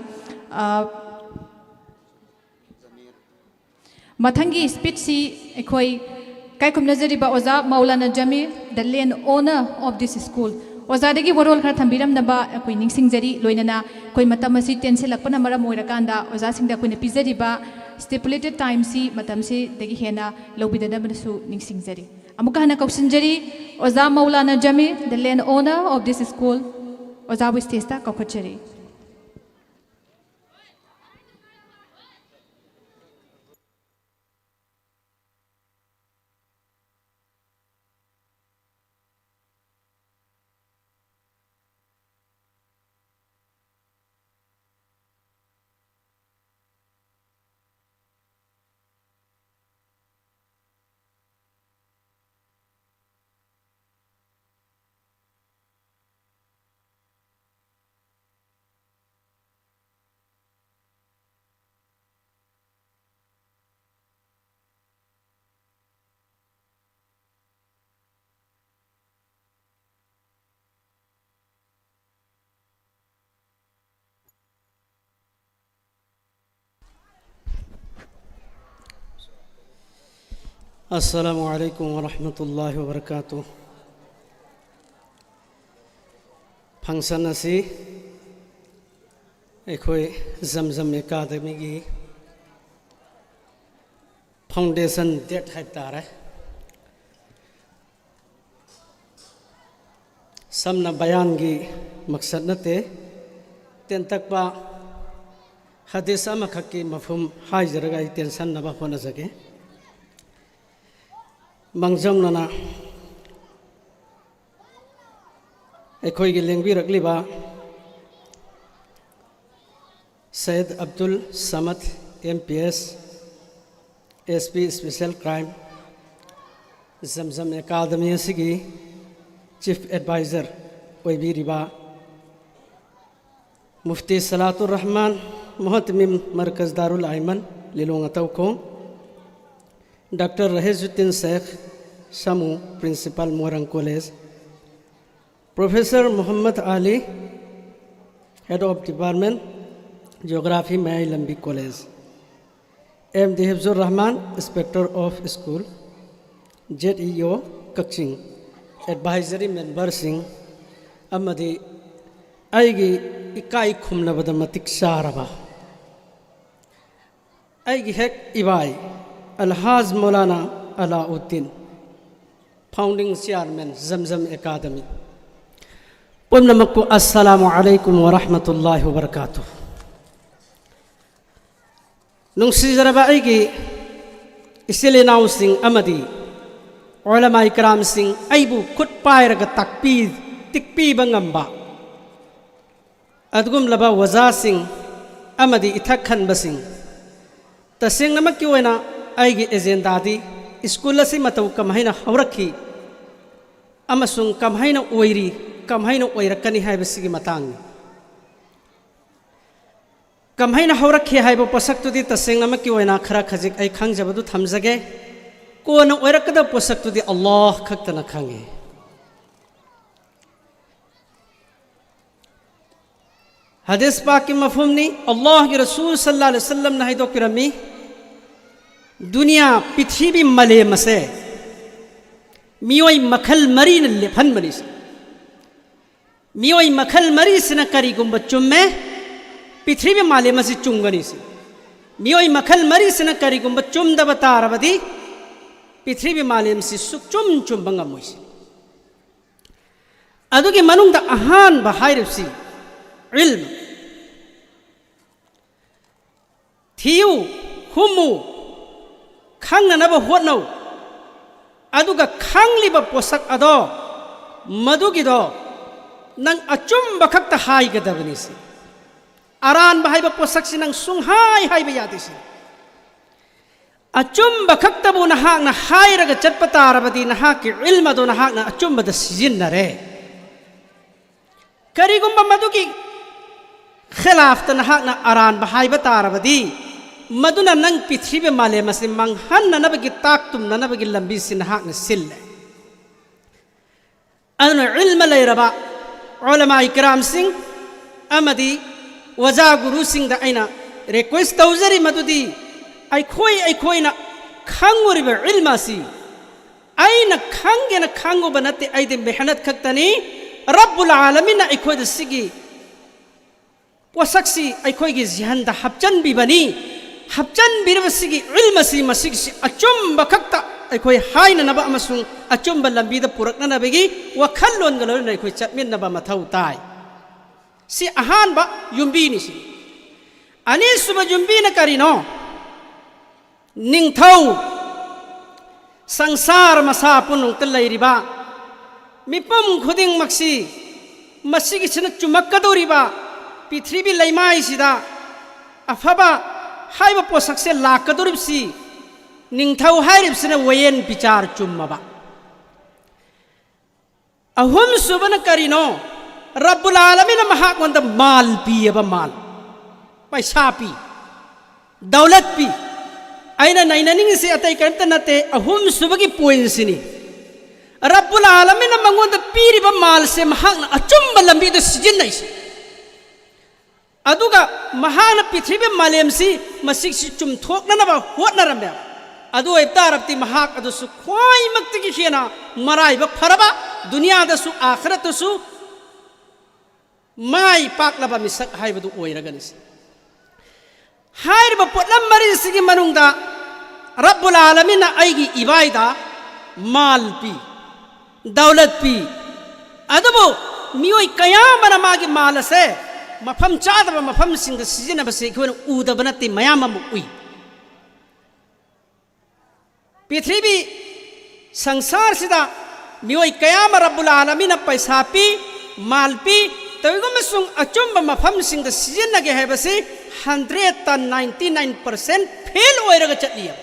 Mathangi speech si ekoi kai kum nazari ba oza Maulana Jamil the land owner of this school oza dagi borol khar thambiram na ba ekoi ningsing jari loinana koi matam si tense lakpana maram oirakanda oza singda koi na pizari ba stipulated time si matam si dagi hena lobidana banasu ningsing jari amuka hana kausin jari oza Maulana Jamil the land owner of this school oza bu stage ta kaukhachari. अस्सलामु अलैकुम वरहमतुल्लाहि वबरकातुह function असी अखोई जमजम academy की foundation date है तारे समना बयान की मकसद नते तेन तक पा हदीस अमखकी मफहुम हाइजरगा टेंशन नबा होना जगे मंगजंगना अखोई की लेंबी रखलीबा Syed Abdul Samad MPS SP special crime Zamzam academy की चीफ एडवाइजर ओइबिरिबा मुफ्ती सलातुर रहमान मोहतमिम मरकज दारुल आयमन लिलोंग अतौखो डॉक्टर रहेजुद्दीन शेख समू principal Morang college professor Mohammad Ali head of department geography Mayai Lambi college MD Hifzur Rahman inspector of school ZEO Kakching advisory member सिंह अमदी आईगी इकाई खुमनबद मतिक चारबा आईगी हेक इबाई अलहाज मौलाना अलाउद्दीन फाउंडिंग चेयरमैन जमजम एकाडमी पुनमक्कु अस्सलामु अलैकुम वरहमतुल्लाहि वबरकातुह नुंसीजरबा आईगी इसिले नाउ सिंह अमदी उलमा इकराम सिंह आईबु खुद पायरग तकपी तिकपी बंगम्बा अदगुमलबा वजा सिंह अमदी इथक खनब सिंह तसेंग नमक की ओइना आईगी एजेंडा दी स्कूल असी मतौ कमहाइना हौरखी अमसुंग कमहाइना ओइरी कमहाइना ओइरकनी हाइबसिगी मतांग कमहाइना हौरखी हाइबो पोसक्तुदी तसेंग नमक की ओइना खरा खजिक आई खंगजबदु थमजगे कोन ओइरकद पोसक्तुदी अल्लाह खक्तना खंगे हदीस पाक की मफहूम नी अल्लाह के रसूल सल्लल्लाहु अलैहि वसल्लम ने हिदो किरमी दुनिया पृथ्वी मले मसे मियोई मखल मरी न लेफन मरी से मियोई मखल मरी से न करी गुम बच्चों में पृथ्वी माले मसे चुंगनी से मियोई मखल मरी से न करी गुम बच्चों दबता रबदी पृथ्वी माले मसे सुख चुम चुम बंगा मुइसे अदु के मनुंग द अहान बहाइरसी इल्म थियु हुमु खंगनब होनौ अदुगा खंगलिब पोसक अदो मदुगिदो नंग अचुम्ब खक्ता हाइगदबनी से अरान बहाइब पोसक से नंग सुंहाय हाइब यादिसे अचुम्ब खक्तबु नहाक न हाइरग चटपतारबदी नहाक के इल्म दो नहाक न अचुम्ब द सिजिन्नरे करिगुम्ब मदुगी खिलाफ त नहाक न अरान बहाइब तारबदी मदुना नंग पृथ्वी माले मसे मंगहन ननबगी ताक तुम ननबगी लंबी से नहाक न सिल्ले अनु इल्म लैरबा उलमा इकराम सिंह अमदी वजा गुरु सिंह द आइना रिक्वेस्ट तौजरी मदुदी अखोई न खंगुरिब इल्म सी आइना खंगे न खंगो बनते आइदे मेहनत खक्तनी रब्बुल आलमीन अखोई द सिगी पोसक्सी अखोई की जिहन द हपचन बिबनी हपचन बिरबसिगी इल्मसी मसिगी अचुम्ब खक्ता अखोई हाइना नबा अमसुंग अचुम्ब लंबीद पुरकना नबगी वखल लोनगलोन अखोई चटमिन नबा मथौ ताई सी अहान बा युम्बीनी सी अनीसुब युम्बीन करिनो निंगथौ संसार मसा पुनुंग तलैरिबा मिपम खुदिंग मक्सी मसिगी छिन चुमक्कदोरिबा पृथ्वी लैमाई सिदा अफबा हाइब पोसक से लाकदोरिबसी निंगथौ हाइरिबसिना वयेन पिचार चुम्मबा अहुम सुबन करिनो रब्बुल आलमीन महाकवंद माल पीयबा माल पैसा पी दौलत पी आइना नैननिंग से अतै करत नते अहुम सुबगी पॉइंट सिनी रब्बुल आलमीन मंगोंद पीरिबा माल से महाकन अचुम्ब लंबी द सिजिन्नै अदुगा महान पृथ्वी मालेम सी मसिक सी चुमथोकनबा होटनरमे अदु तारबती महाक अदुसु ख्वाई मक्ति की हेना मराइब फरबा दुनिया दसु आखिरत दसु माई पाकलबा मिसक हाइबदु ओइरगनिस हाइरबा पोटलम मरि सिगी मनुंगदा रब्बुल आलमीन आइगी इबाइदा माल पी दौलत पी अदबो मियोय कयामना मागी माल से मफम चादबा मफम सिंग सिजिनबसे खोन उदब नते मयाम उई पृथ्वी संसार सिदा मियोय कयाम रब्बुल आलमीन पैसा पी माल पी तविगम सुंग अचुंब मफम सिंग सिजिनगे हेबसे 199% फेल ओइरगा चलिया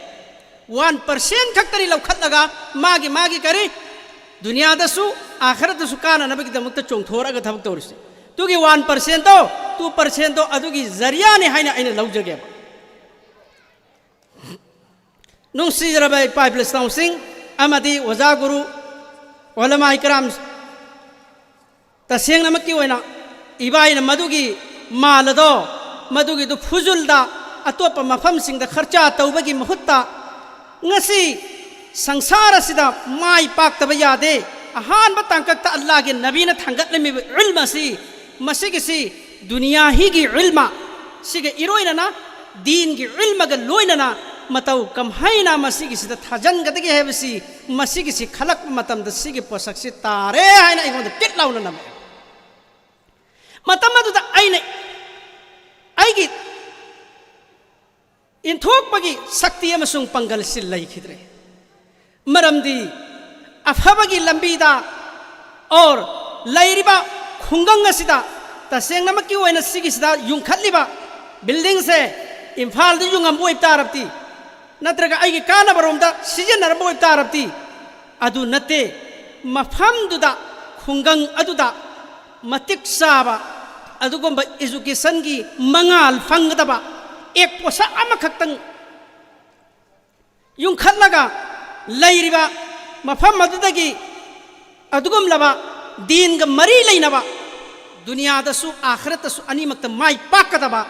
1% खक्तरी लौखतलगा मागी मागी करे दुनिया दसु आखिरत दसु काना नबगी दमक्ता चोंथोरगा थबक तौरिसे तुगी 1% तो 2% तो अदुगी जरिया ने हाइना आइना लौजगे नुंसीजरबा पाइप्लेस ताउसिंग अमदी वजा गुरु उलमा इकराम तसेंग नमकी ओइना इबाइना मदुगी मालदो मदुगी दु फुजुलदा अतोप मफम सिंग द खर्चा तौबगी महुत्ता ngasi sangsara sida mai pak taba yade ahan batangkak ta Allah ge nabi na thangat lemi ilma si masigi si dunia hi gi ilma sige iroina na din gi ilma ga loina na matau kam haina masigi sida thajan ga ge hebsi masigi si khalak matam da sige posak si tare haina ingon da tit launa na matam adu da aina aigi इंथोक पगी शक्ति अमसुंग पंगल सिल्लाई खिद्रे मरमदी अफबगी लंबीदा और लैरिबा खुंगंग सिदा तसेंग नमकी ओइना सिगिसदा युंखलिबा building से इम्फाल दि युंगम बोइ तारबती नत्रगा आइगे काना बरोमदा सिजनर बोइ तारबती अदु नते मफम दुदा खुंगंग अदुदा मतिक साबा अदुगुंबा education की मंगाल फंगदबा एक पोसा अमखक्तंग युंखलगा लैरिबा मफम मदुदगी अदुगुम लबा दीन ग मरी लैनबा दुनिया दसु आखिरत दसु अनिमक्त माई पाकदबा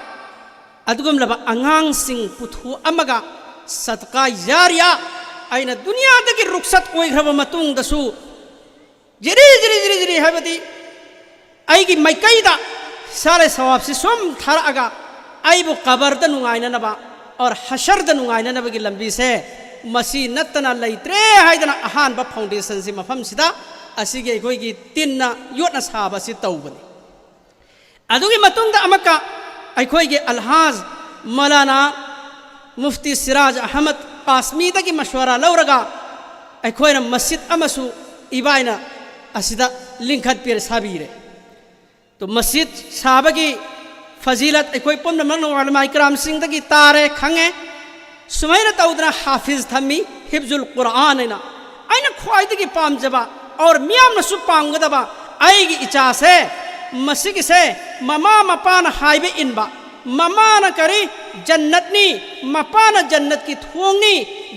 अदुगुम लबा अंगांग सिंग पुथु अमगा सदका जारिया आइना दुनिया दगी रुखसत ओइग्रबा मतुंग दसु जिरी जिरी जिरी जिरी हैबदी आइगी मैकैदा सारे सवाब से सोम थारअगा आइबु कबर द नुंगाइना नबा और हशर द नुंगाइना नबा की लंबी से मसी नतना लैत्रे हाइदना अहान बा फाउंडेशन से मफम सिदा असिगे कोई की तिन्ना योटना साबा से तौबनी अदुगी मतुंग द अमका अखोई के अलहाज मौलाना मुफ्ती सिराज अहमद कासमी द की मशवरा लौरगा अखोइना मस्जिद अमसु इबाइना असिदा लिंखत पेर साबीरे तो मस्जिद साबगी फजीलत अखोई पुन उलमा इकराम सिंह दगी तारे खंगे सुमैना तौदना हाफिज थमी हिफ्जुल कुरान ना आइना ख्वाइदगी पामजबा और मियाम नसु पामगदबा आइगी इचा से मसिग से ममा मपान हाइबे इनबा ममा न करी जन्नतनी मपान जन्नत की थोंगनी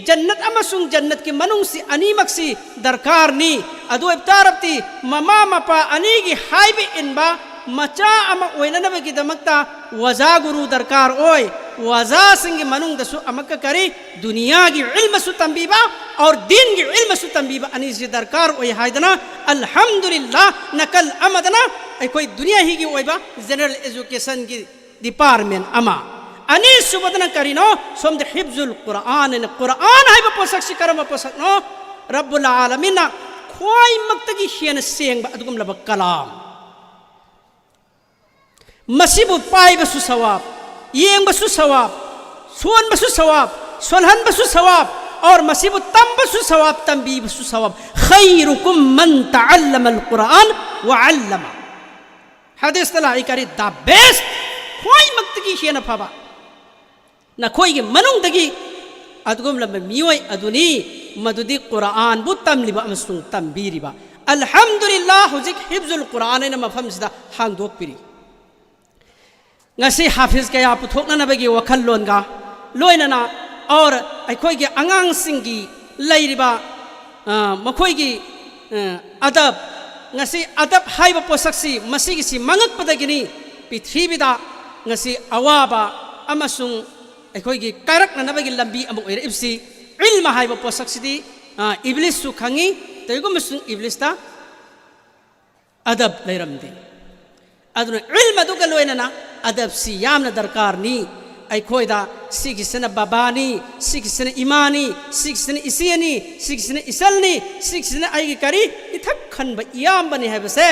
जन्नत अमसुंग जन्नत की मनुंग सी अनीमक्सी दरकार नी अदु इब्तारबती ममा मपा अनीगी हाइबे इनबा मचा अमा ओइननबगी दमक्ता वजा गुरु दरकार ओय वजा सिंग मनुंग दसु अमक करी दुनिया की इल्म सु तंबीबा और दीन की इल्म सु तंबीबा अनि से दरकार ओय हायदना अल्हम्दुलिल्लाह नकल अमदना कोई दुनिया ही की ओयबा जनरल एजुकेशन की डिपार्टमेंट अमा अनि सुबदना करिनो सोम द हिफ्जुल कुरान न कुरान हाइब पोसक सिकरम पोसक नो रब्बुल आलमीन खोय मक्तगी हेन सेंग अदुगम लब कलाम मसीबु पाइबसु सवाब येंबसु सवाब सोनबसु सवाब सोलहनबसु सवाब और मसीबु तंबसु सवाब तंबीबसु सवाब खैरुकुम मन तअल्लमल कुरान व अल्लमा हदीस तलाई करी द बेस्ट खोई मक्तगी हेन फबा न खोई के मनुंग दगी अदुगम लब मियोय अदुनी मदुदी कुरान बु तमलिबा अमसुंग तंबीरिबा अल्हम्दुलिल्लाह हुजिक हिफ्जुल कुरान न मफम सिदा हांगदोक पिरी ngasi hafiz kaya puthokna nabagi wakhal longa loinana और अखोई के अंगांग सिंगी लैरिबा मखोई की अदब ngasi adab haiba posaksi masigi si mangat padagini pithibida ngasi awaba amasung अखोई की कारक नबगी लंबी अमु ओइरे इब्सी इल्म हाइब पोसक्सिदी इब्लिस सु खंगी तैगुम सुंग इब्लिस ता अदब लेरमदे अदुन इल्म दुग लोइनना अदब सी यामना दरकार नी अखोइदा सिगिसना बाबानी सिगिसना इमानी सिगिसना इसियनी सिगिसना इसलनी सिगिसना आइगी करी इथक खनब इयामबनी हैबसे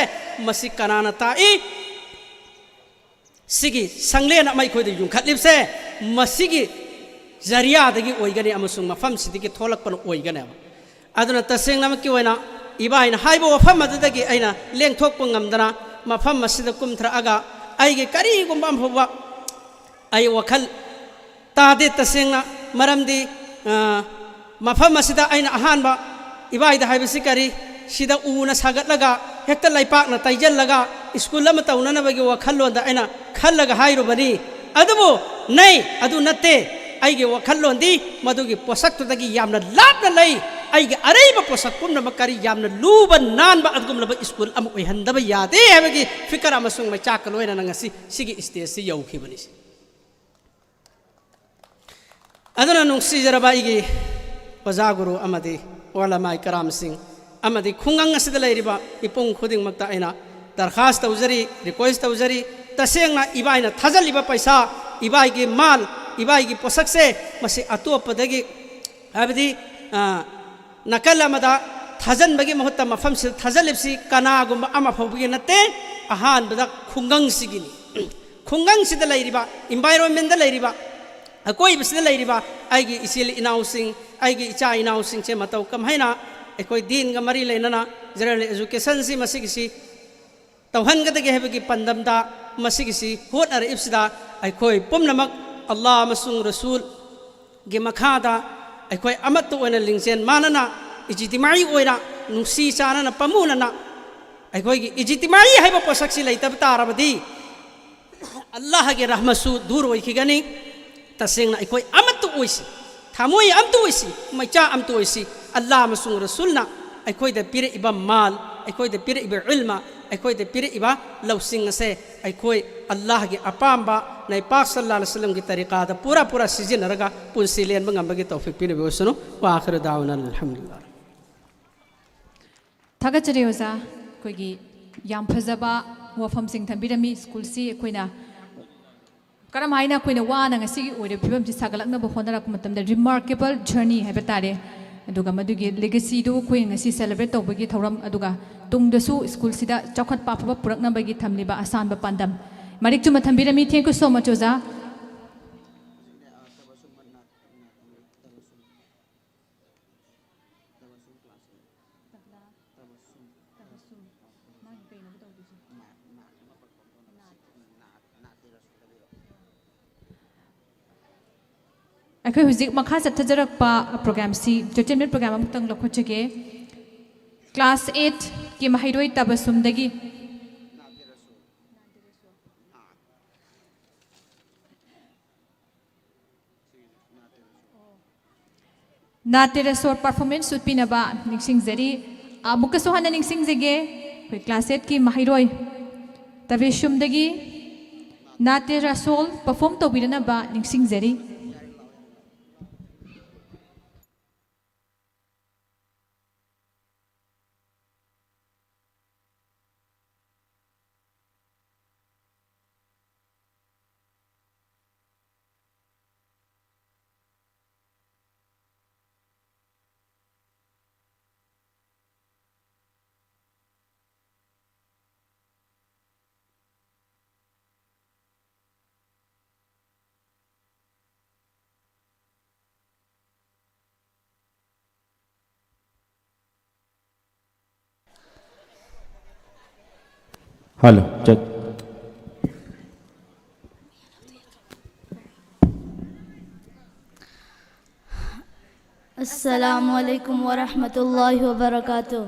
मसि कनाना ताई सिगी संगलेन अमाइ खोइदा युंखतलिबसे मसिगी जरियादगी ओइगनी अमसुंग मफम सिदिगी थोलकपन ओइगने अदुना तसेंगनमकी ओइना इबाइन हाइबो वफम अदुदगी अइना लेंथोकप ngamdana मफम मसिदा कुमथ्रागा आइगे करीगुंबा अमफबा आई वखल तादे तसेंगना मरमदी मफम असिदा अइना अहानबा इबाइदा हाइबसि करी सिदा उना सागतलगा हेक्ता लाइपाकना तैजलगा स्कूल अमा तौननबगी वखल्लोंदा अइना खल्लगा हाइरुबनी अदुबो नै अदु नत्ते आइगे वखल्लोंदी मदुगी पोसक्तुदगी यामना लापना लई आइगे अरैबा पोसक पुमनमक करी यामना लूबा नानबा अदुगुमलबा स्कूल अमा ओइहंदबा यादे हैबगी फिकर अमसुंग मचाक लोइना नंगसी सिगी स्टेज सि यौखिबनी अदुना नुंगसी जरबा इगे ओजा गुरु अमदी ओलामाई कराम सिंह अमदी खुंगंग असिदा लैरिबा इपुंग खुदिंग मक्ता अइना दरखास्त तौजरी रिक्वेस्ट तौजरी तसेंगना इबाइना थाजलिबा पैसा इबाइगे माल इबाइगी पोसक से मसे अतोपदगी हाबदी नकल अमदा थाजनबगी महत्ता मफम से थाजलिबसी कनागुम अमा फौबगी नते अहानबदा खुंगंग सिगिनी खुंगंग सिदा लैरिबा एनवायरनमेंट दा लैरिबा अकोई बसिदा लैरिबा आइगी इसिल इनाउसिंग आइगी इचा इनाउसिंग से मतौ कमहैना अकोई दीन गा मरी लेनना जनरल एजुकेशन सी मसिगिसी तौहनगदगी हैबगी पंदमदा मसिगिसी होटनर इब्सिदा अकोई पुमनमक अल्लाह मसुंग रसूल गे मखादा अकोई अमत्त ओइना लिंगसेन मानना इजितिमाई ओइना नुसी चानना पमुनना अकोई इजितिमाई हैबा पोसक्सी लैतब तारबदी अल्लाह गे रहमसु दूर ओइखिगनी तसेंगना अकोई अमत्त ओइसी थामोई अमत्त ओइसी मैचा अमत्त ओइसी अल्लाह मसुंग रसूलना अकोइदा पिरे इबा माल अकोइदा पिरे इबा इल्मा अकोइदा पिरे इबा लौसिंग से अकोई अल्लाह के अपाम्बा नै पाक सल्लल्लाहु अलैहि वसल्लम की तरीका दा पूरा पूरा सिजिनरगा पुंसी लेन बंगंबगी तौफीक पिने बेसनो वा आखिर दावना अल्हम्दुलिल्लाह थागचरे ओजा कोइगी याम फजबा वफम सिंह थंबिरमी स्कूल सी कोइना करम हाइना कोइना वाना ngasi ओइरे फिबम जि सागलकना बखोनरा कुमतमदा रिमार्केबल जर्नी हैबे तारे अदुगा मदुगी लेगेसी दु कोइ ngasi सेलिब्रेट तौबगी थौरम अदुगा तुंगदसु स्कूल सिदा चौखत पाफबा पुरकनबगी थमलिबा आसानबा पांदम मरिक चुमा थंबिरमी थैंक यू सो मच ओजा अखोई हुजिक मखा चथजरकपा प्रोग्राम सी एंटरटेनमेंट प्रोग्राम अमुक्तंग लखोचगे क्लास 8 की महिरोई तबसुमदगी नातेरसोर परफॉर्मेंस सुपिनबा निक्सिंगजरी अमुकसो हन निक्सिंगजेगे कोई क्लास 8 की महिरोई तबसुमदगी नातेरसोल परफॉर्म तोबिरनबा निक्सिंगजरी हेलो चेक अस्सलामु अलैकुम व रहमतुल्लाहि व बरकातुह.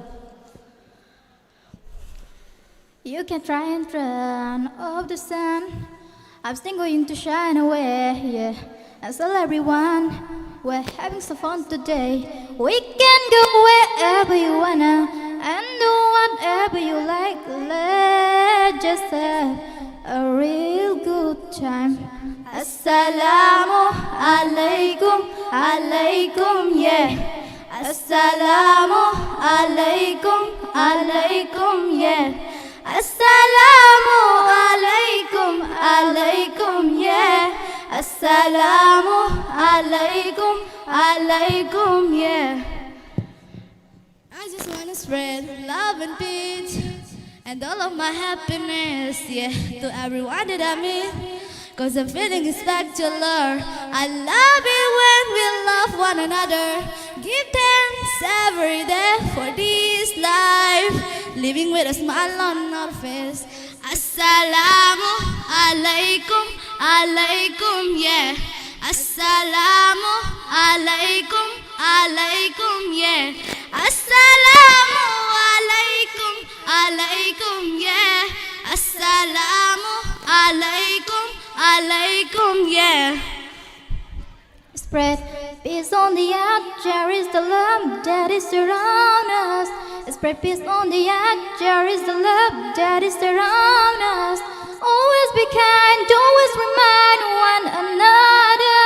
You can try and turn off the sun. I'm still going to shine away, yeah. And tell everyone we're having some fun today. We can go wherever you wanna and do whatever you like. Let's just have a real good time. Assalamu alaikum alaikum, yeah. Assalamu alaikum, alaikum, yeah. Assalamu alaikum, alaikum, yeah. Assalamu alaikum, alaikum, yeah. I just wanna spread love and peace and all of my happiness, yeah, to everyone that I meet. Cause the feeling is spectacular. I love it when we love one another. Give thanks every day for this life, living with a smile on our face. Assalamu alaikum, alaikum, yeah. Assalamu alaikum, alaikum, yeah. Assalamu alaikum, alaikum, yeah. Assalamu alaikum, alaikum, yeah. Spread peace on the earth, cherish the love that is around us. Spread peace on the earth, cherish the love that is around us. Always be kind, always remind one another.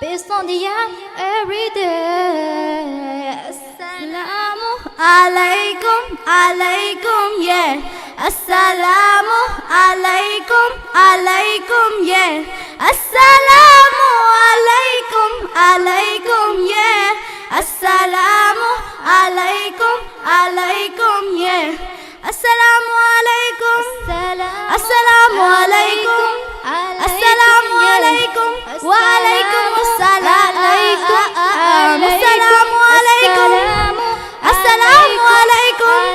Peace on the earth every day. Assalamu alaikum, alaikum, yeah. Assalamu alaikum, alaikum, yeah. Assalamu alaikum, alaikum, yeah. Assalamu alaikum, alaikum, yeah. Assalamu alaikum, assalamu alaikum, assalamu alaikum, wa alaikum assalam, assalamu alaikum, assalamu alaikum,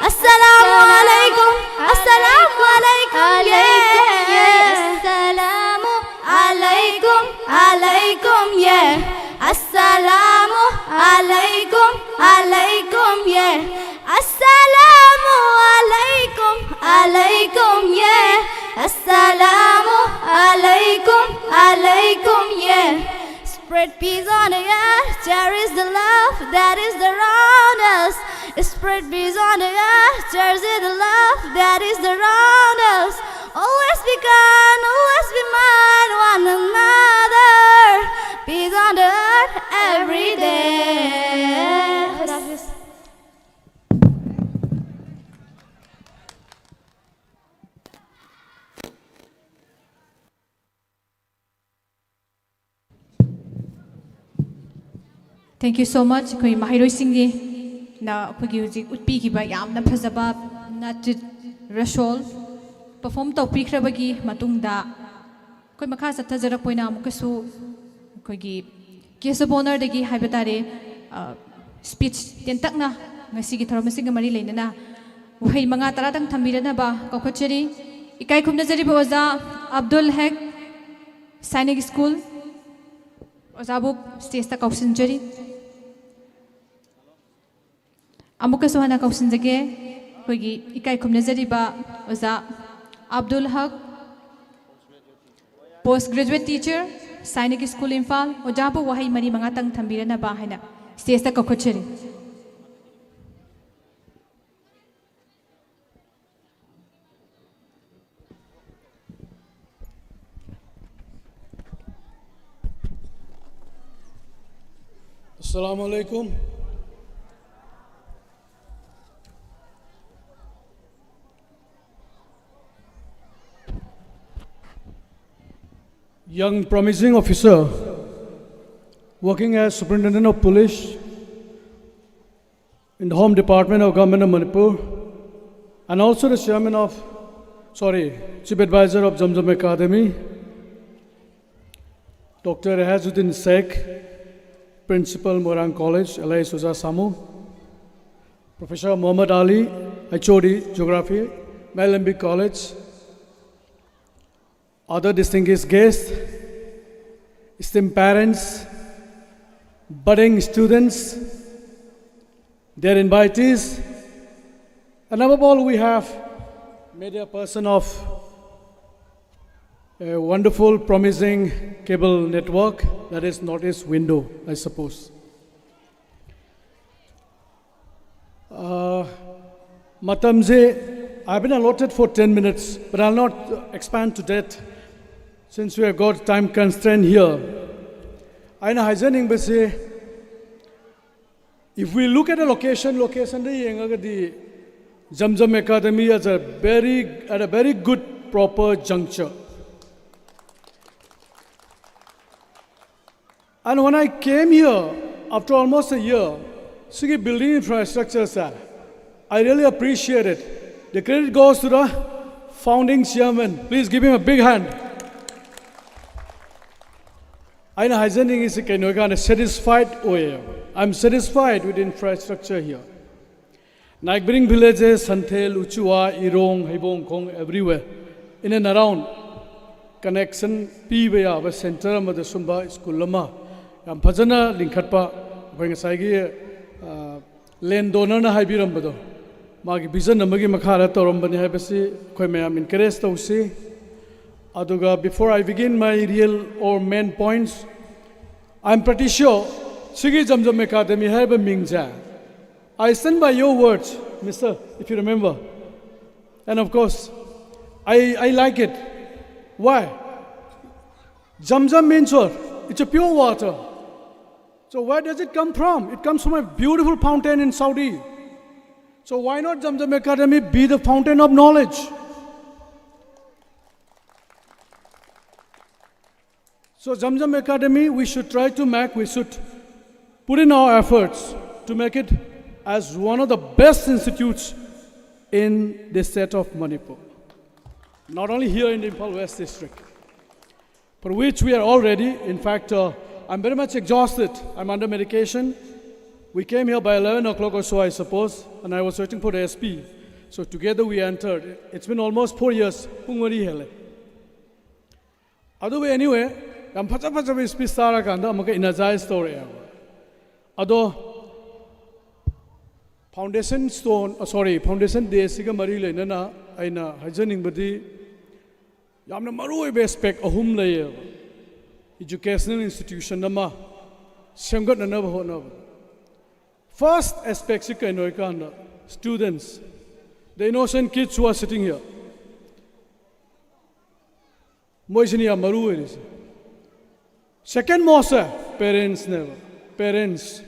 assalamu alaikum, assalamu alaikum, yeah. Assalamu alaikum, alaikum, yeah. Assalamu alaikum, alaikum, yeah. Assalamu alaikum, alaikum, yeah. Assalamu alaikum, alaikum, yeah. Spread peace on the earth, cherish the love that is around us. Spread peace on the earth, cherish the love that is around us. Always be kind, always be mind one another. Peace on the earth every day. Thank you so much. Koi mahiroi singi na khogi uji utpi ki ba yam na phajaba na rashol perform to pi khrabagi matungda koi makha sathajarak poina amukasu khogi case of honor dagi haibatare speech tentakna ngasi gi tharamasi ga mari leinana wahai manga taratang thambirana ba kokhachari ikai khumna jari boza Abdul Haq Sainik School Ozabuk stage ta kausin jari amuka sohana kausin jage koigi ikai khumna jari ba oza Abdul Haq postgraduate teacher Sainik School Imphal Ojabu wahai mari mangatang thambirana ba haina stage ta kokhachari Assalamu alaikum. Young promising officer working as Superintendent of Police in the Home Department of Government of Manipur and also the Chief Advisor of Zamzam Academy, Dr. Rehazuddin Sheikh, Principal Morang College, LA Suza Samu, Professor Muhammad Ali, HOD Geography, Malambi College, other distinguished guests, esteemed parents, budding students, their invitees, and above all, we have made a person of a wonderful, promising cable network that is Northeast Window, I suppose. Matamze, I've been allotted for 10 minutes, but I'll not expand to that since we have got time constraint here. aina haijaning base if we look at the location the yenga di Zamzam Academy at a very good proper juncture. And when I came here after almost a year, Sigi building infrastructure, sir, I really appreciate it. The credit goes to the founding chairman. Please give him a big hand. I'm satisfied with the infrastructure here. Neighboring villages, Santhel, Uchua, Irong, Haibong, Kong, everywhere, in and around, connection, Pibaya, the center of the Sumba, Skulama, and Pazana, Linkatpa, when Sagi, land donor, Haibiram Bado, Magi Bizan, Magi Makara, Torambani Habasi, Koyam in Kerestausi. Aduga, before I begin my real or main points, I'm pretty sure Sigi Zamzam Academy have a Mingja. I stand by your words, Mister, if you remember. And of course, I like it. Why? Zamzam means what? It's a pure water. So where does it come from? It comes from a beautiful fountain in Saudi. So why not Zamzam Academy be the fountain of knowledge? So Zamzam Academy, we should put in our efforts to make it as one of the best institutes in the state of Manipur. Not only here in the Impal West District, for which we are all ready. In fact, I'm very much exhausted. I'm under medication. We came here by 11 o'clock or so, I suppose, and I was waiting for the SP. So together we entered. It's been almost 4 years. Anyway, I'm speech energized story. Foundation Foundation Day Siga Mari Lenana, Aina, Hajaning Badi, Yamna Maru aspect ahum layer, educational institution Nama, Shangat and never honor. First aspect Sika students, the innocent kids who are sitting here. Moisinia Maru is. Second most, parents never. Parents.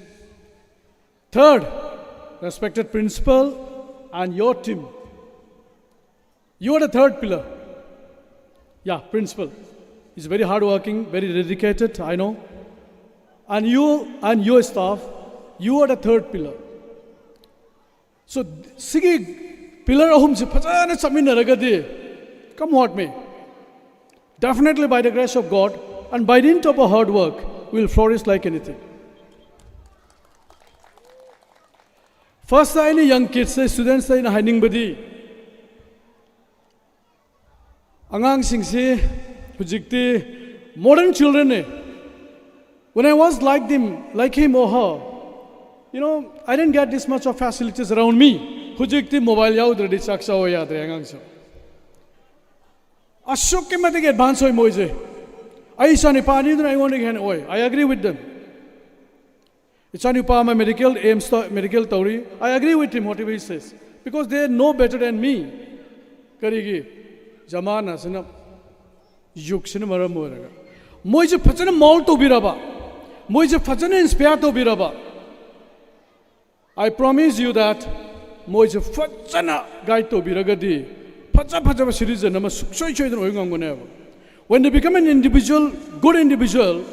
Third, respected principal and your team. You are the third pillar. Yeah, principal. He's very hardworking, very dedicated, I know. And you and your staff, you are the third pillar. So, Sigi pillar ahum se phajana samina ragadi. Come what may. Definitely by the grace of God and by dint of our hard work, we will flourish like anything. First, any young kids, students, in hiding body. Angang singsi, hujikti, modern children. When I was like him or her, I didn't get this much of facilities around me. Hujikti mobile yaud ready saksa ho yad re angang so. Ashok ke matik advance hoy moise. Aisa ni pani dun I want to get oi. I agree with them. It's on my medical theory. I agree with him what he says. Because they know better than me. Karigi. Jamana sina yuk sina maramuraga. Moise fachana maul to biraba. Moise fachana inspire to biraba. I promise you that Moise fachana guide to biragadi. Facha series nama suksoi choy den when they become an individual, good individual,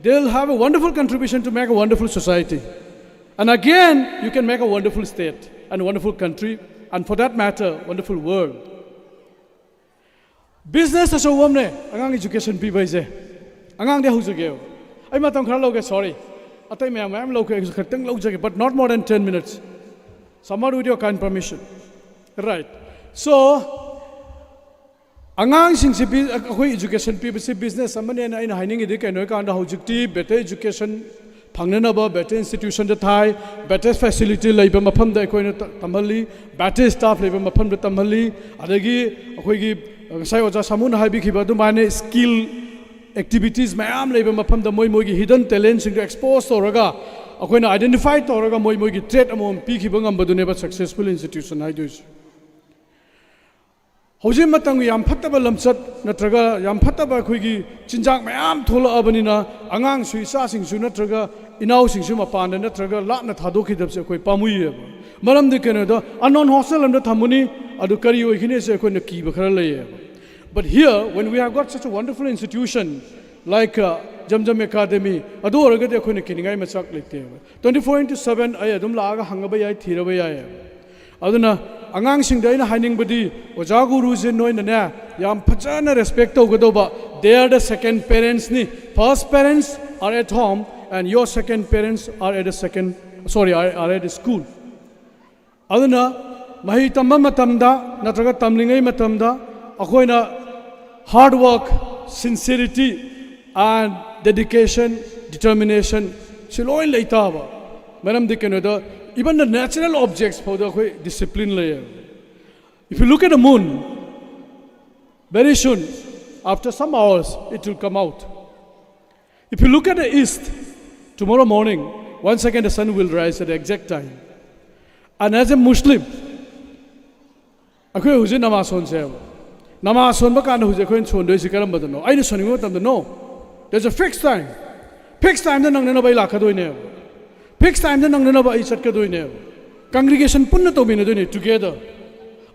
they'll have a wonderful contribution to make a wonderful society. And again, you can make a wonderful state and a wonderful country, and for that matter, wonderful world. Business as a woman, angang education people is angang de huzugeo. I matang khara sorry. Atay ma'am loke but not more than 10 minutes. Somewhat with your kind permission. Right. So, angang sing si education people si business samane na ina hining idi kai noi ka anda hojikti better education phangnana ba better institution da thai better facility leiba mafam da koi na tamhali better staff leiba mafam da tamhali adagi akoi gi sai oja samun haibi khiba du mane skill activities mayam leiba mafam da moi gi hidden talents to expose toraga akoi na identify toraga moi gi trait amom pi khiba ngam badu ne ba successful institution hai du ꯍꯧꯖꯤꯛ ꯃꯇꯝꯒꯤ ꯌꯥꯝ ꯐꯠꯇꯕ ꯂꯝꯆꯠ ꯅꯠꯇ꯭ꯔꯒ ꯌꯥꯝ ꯐꯠꯇꯕ ꯑꯩꯈꯣꯏꯒꯤ ꯆꯤꯟꯖꯥꯛ ꯃꯌꯥꯝ ꯊꯣꯛꯂꯛꯑꯕꯅꯤꯅ ꯑꯉꯥꯡꯁꯨ ꯏꯆꯥꯁꯤꯡꯁꯨ ꯅꯠꯇ꯭ꯔꯒ ꯏꯅꯥꯎꯁꯤꯡꯁꯨ ꯃꯄꯥꯟꯗ ꯅꯠꯇ꯭ꯔꯒ ꯂꯥꯞꯅ ꯊꯥꯗꯣꯛꯈꯤꯗꯕꯁꯦ ꯑꯩꯈꯣꯏ ꯄꯥꯝꯃꯨꯏꯌꯦꯕ ꯃꯔꯝꯗꯤ ꯀꯩꯅꯣꯗ ꯑꯟꯅꯣꯟ ꯍꯣꯁꯇꯦꯜ ꯑꯃꯗ ꯊꯝꯃꯨꯅꯤ ꯑꯗꯨ ꯀꯔꯤ ꯑꯣꯏꯈꯤꯅꯤꯁꯦ ꯑꯩꯈꯣꯏꯅ ꯀꯤꯕ ꯈꯔ ꯂꯩꯌꯦꯕ but here when we have got such a wonderful institution like Jamjam Academy adu oragadi akhoi kiningai machak leite 24/7 ai adum laaga hangaba yai thiraba yai aduna angang sing daina haning badi oja guru je noina ne yam phajana respect togadoba they are the second parents ni first parents are at home and your second parents are at the school aduna mahi tamma matamda natraga tamlingai matamda akhoina hard work sincerity and dedication determination siloi leitaba madam de kenoda even the natural objects for the discipline layer if you look at the moon very soon after some hours it will come out if you look at the east tomorrow morning once again the sun will rise at the exact time and as a muslim akhoi huje namaz son se namaz son ba kan huje khoin son doi sikaram badano aina soningo tam no there's a fixed time da nang na bai lakhadoi ne fixed time da nang na bai chat kadoi ne congregation punna to bina doi together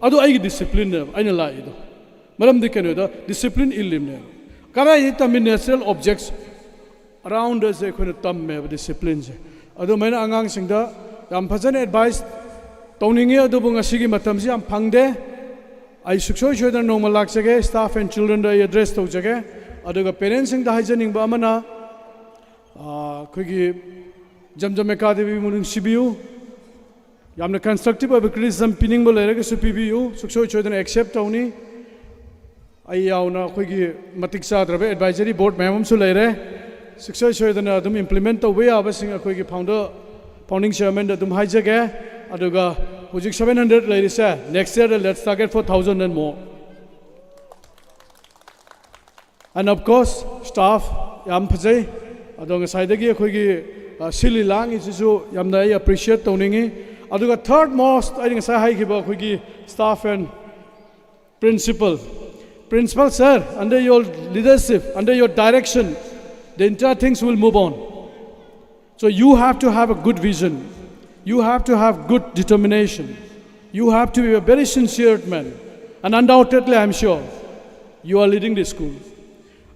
adu ai discipline ne aina la ido maram de keno da discipline illim ne kara yi tam natural objects around us e khoina tam me discipline je adu maina angang sing da yam phajana advice tawninge adu bunga sigi matam si am phangde ai suksoi chodan normal lak sage staff and children da address to jage aduga parents sing da haijaning ba amana khoi Jamjam Academy muning sibiu yamna constructive of criticism pining bo lere su pbu suksoi chodan accept tawni ai yauna khoi matik sa drabe advisory board memam su lere suksoi chodan adum implement to we aba sing khoi founding chairman adum haijage aduga hujik 700 lere sa next year let's target for 1000 and more and of course staff yam phajai adong saidagi khoi sili lang isu yamna I appreciate tawningi aduga third most I think sa hai khiba khoi staff and principal sir under your leadership under your direction the entire things will move on so you have to have a good vision you have to have good determination you have to be a very sincere man and undoubtedly I'm sure you are leading this school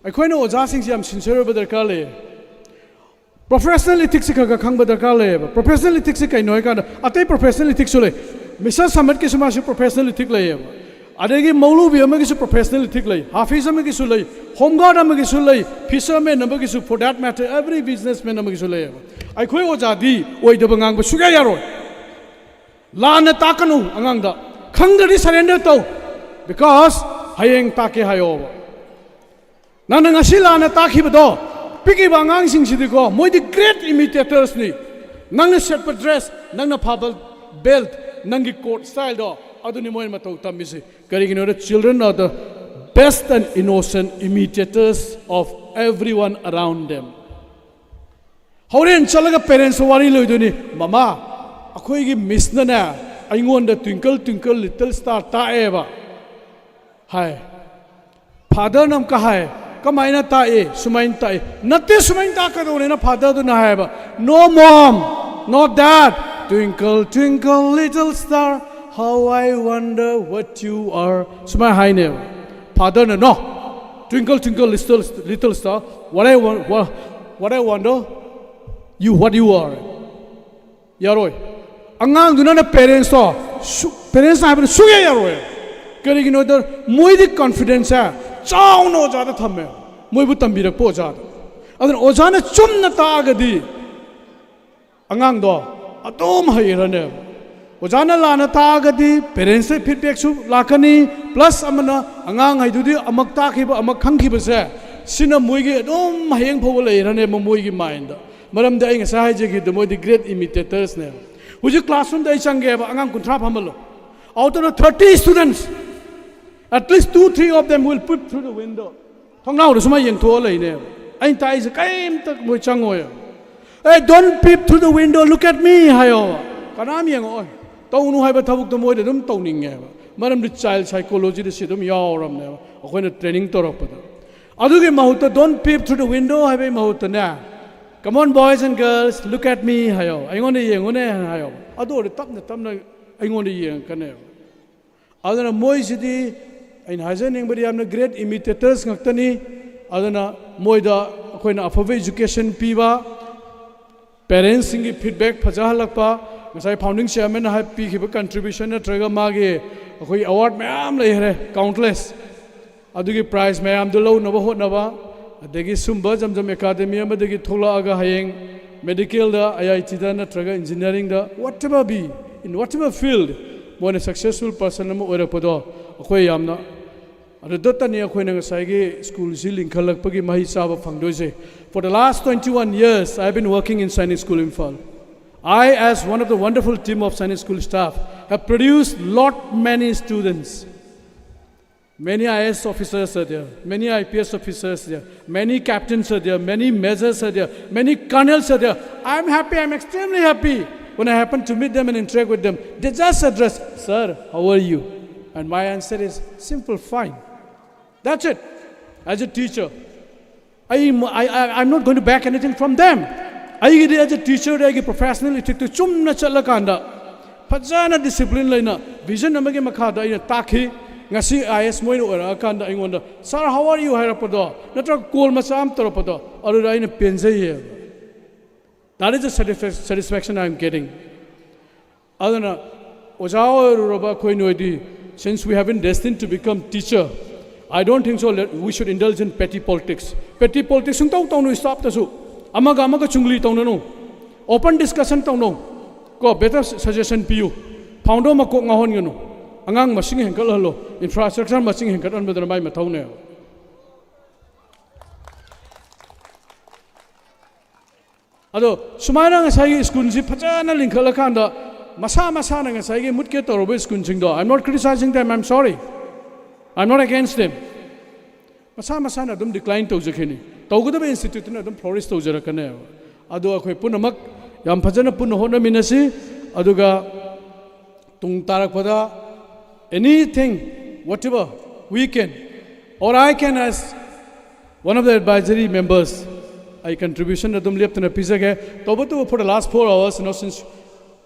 I khoi no oja sing am sincere ba darkar le professional ethics ka khang ba darkar le professional ethics kai noi ka atai professional ethics le Mr. Samad ke suma su professional ethics le adegi maulubi amagi su professional ethics le hafiz amagi su le home guard amagi su le fisherman amagi su for that matter every businessman amagi su le ai khoi oja di oi da bangang ba suga yaro la na takanu angang da khang da surrender to because hayeng take hayo nang ngasi la na takhi ba piki bangang sing sidiko moi the great imitators ni nang set pa dress nang na phabal belt nang gi coat style do aduni moi matau tamisi karigino the children are the best and innocent imitators of everyone around them horen chalaga parents wari loiduni mama akhoi gi miss na na aingon da twinkle twinkle little star ta eba hai father nam ka hai kamaina ta sumain ta natte sumain ta ka do na father do na hai ba no mom no dad twinkle twinkle little star how I wonder what you are sumai hai ne father no twinkle twinkle little star what I wonder what you are yaroi angang du na parents to parents na suge yaroi karigino der moi the confidence ha chau no jada thamme moi bu tambirak po jada adun ojana chumna taagadi angang do atom hairane ojana lana taagadi parents se feedback su lakani plus amana angang haidudi amak takhiba amak khangkhiba se sina moi gi adom hayeng pho leirane moi gi mind maram da inga sai je gi moi the great imitators ne huji classroom da change ba angang kunthra phamalo out of the 30 students at least 2-3 of them will peep through the window thong now the sumai yeng tho lai ne ain tai se kaim tak moi changoya hey don't peep through the window look at me hayo kanam yeng oi tau nu hai ba thabuk to moi de dum tau ning nge मरम child psychology दे सिदम यावरमने अखोइना training तोरपदा अदुगे महूत don't peep through the window हाइबे महूत ना come on boys and girls look at me हायो अइगोने येंगोने हायो अदो तपना तपना अइगोने येंग कने अदना मोइसिदी अइन हाजनिंगबडी यामना ग्रेट इमिटेटर्स ngakतनी अदना मोइदा अखोइना अफबे एजुकेशन पीबा पेरेंट्स सिंगी फीडबैक फजाहलकपा ngasai founding chairman ha pi khiba contribution na traga mage akhoi award mayam lei hare countless adugi prize mayam du lo na ba hot na ba adagi sumba jamjam academy amadagi thola aga hayeng medical da IIT da na traga engineering da whatever be in whatever field one a successful person am ora podo akhoi yamna adota ni akhoi na ngasai gi school si linkhalak pagi mahi saba phangdoi se for the last 21 years I have been working in Sainik School Imphal. I, as one of the wonderful team of Sainik School staff, have produced many students. Many IAS officers are there, many IPS officers are there, many captains are there, many majors are there, many colonels are there. I'm happy, I'm extremely happy when I happen to meet them and interact with them. They just address, sir, how are you? And my answer is simple, fine. That's it. As a teacher, I'm not going to back anything from them. As a teacher, as a professional, I take chumna chalakanda. Fajana discipline lena vision namage makhada ina takhi ngasi IS moino ora kanda ingonda sir how are you harapodo natra call masam toropodo alura ina penjai. That is the satisfaction I am getting. Adana ojao roba koinoidi since we have been destined to become teacher, I don't think so we should indulge in petty politics. Petty politics sung tau tau no stop tasu. Amaga chungli tawno no open discussion tawno ko better suggestion piu founder ma ko ngahon ngano angang masing hengkal halo infrastructure masing hengkal an bedra mai mathone ado sumaina ngasai school ji phajana linkhala khanda masa na ngasai ge mutke torobe school sing do I'm not criticizing them, I'm sorry, I'm not against them. Masa na dum decline tawjakhini tawgudaba institute na dum flourish tawjarakane ado akhoi punamak yam phajana pun hona minasi aduga tung tarakpada anything whatever we can or I can as one of the advisory members I contribution na dum leptana pisage tawbatu for the last 4 hours since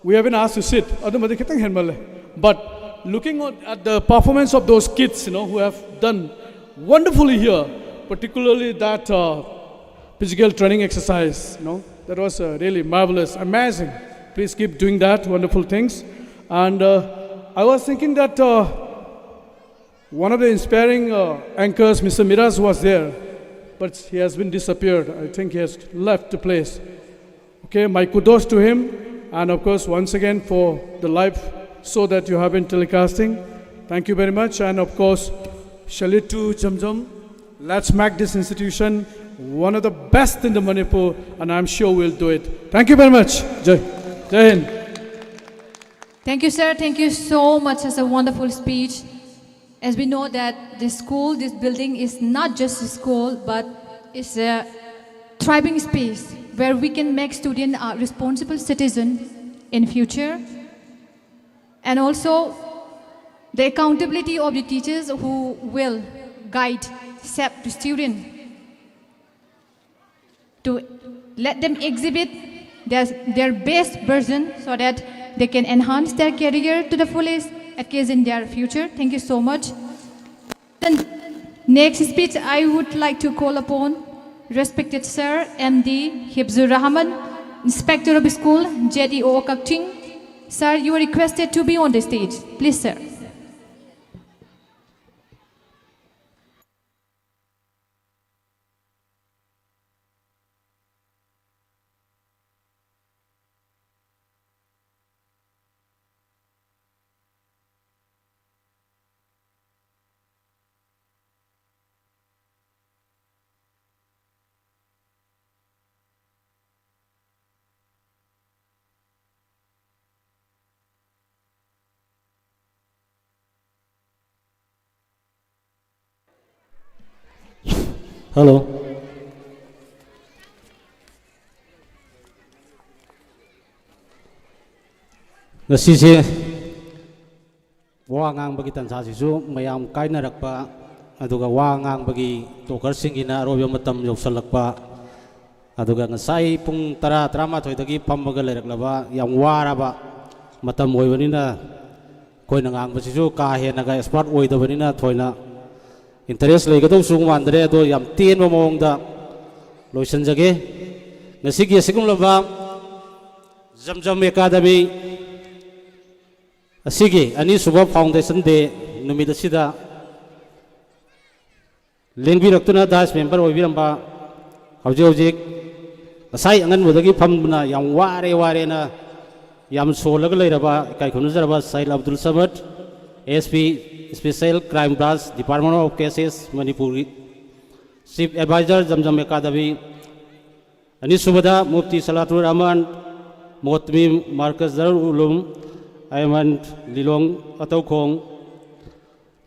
we have been asked to sit adu made kitang henmale but looking at the performance of those kids who have done wonderfully here, particularly that physical training exercise, that was really marvelous, amazing. Please keep doing that, wonderful things. And I was thinking that one of the inspiring anchors, Mr. Miraz, was there, but he has been disappeared. I think he has left the place. Okay, my kudos to him, and of course, once again for the live show that you have been telecasting. Thank you very much, and of course, Shalit to Jamjam. Let's make this institution one of the best in the Manipur, and I'm sure we'll do it. Thank you very much. Jai Hind. Thank you, sir. Thank you so much. It's a wonderful speech. As we know that this school, this building is not just a school, but it's a thriving space where we can make students a responsible citizen in future, and also the accountability of the teachers who will guide, step the student to let them exhibit their best version so that they can enhance their career to the fullest at case in their future. Thank you so much. Then next speech I would like to call upon respected Sir MD Hibzur Rahman, Inspector of School, JDO Kakching. Sir, you are requested to be on the stage. Please, sir. Hello. Ngasi वा ngang tansaasisu mayam kainarakpa aduga wa ngangbagi tokersingina arobi matam yausalakpa aduga ngasai pung 10-13 dagi pammaga leiraklaba yam waraba matam oibanina koina ngangbasisu ka henaga expert oidabanina thoina interest leigadau sung mandre ado yam tenba mawongda loisanjage ngasigi asigumlaba Zamzam Academy asigi ani suba foundation de numid asida lengbirakuna das member oibiramba hojik asai angan budagi phamna yam ware na yam solaga leiraba kai khunuzaraba Sail Abdul Samad SP Special Crime Branch Department of Cases Manipuri Chief Advisor Zamzam Academy ani subada Mufti Salatur Rahman Motmi Marcus Darul Ulum Ayman Lilong Atau Kong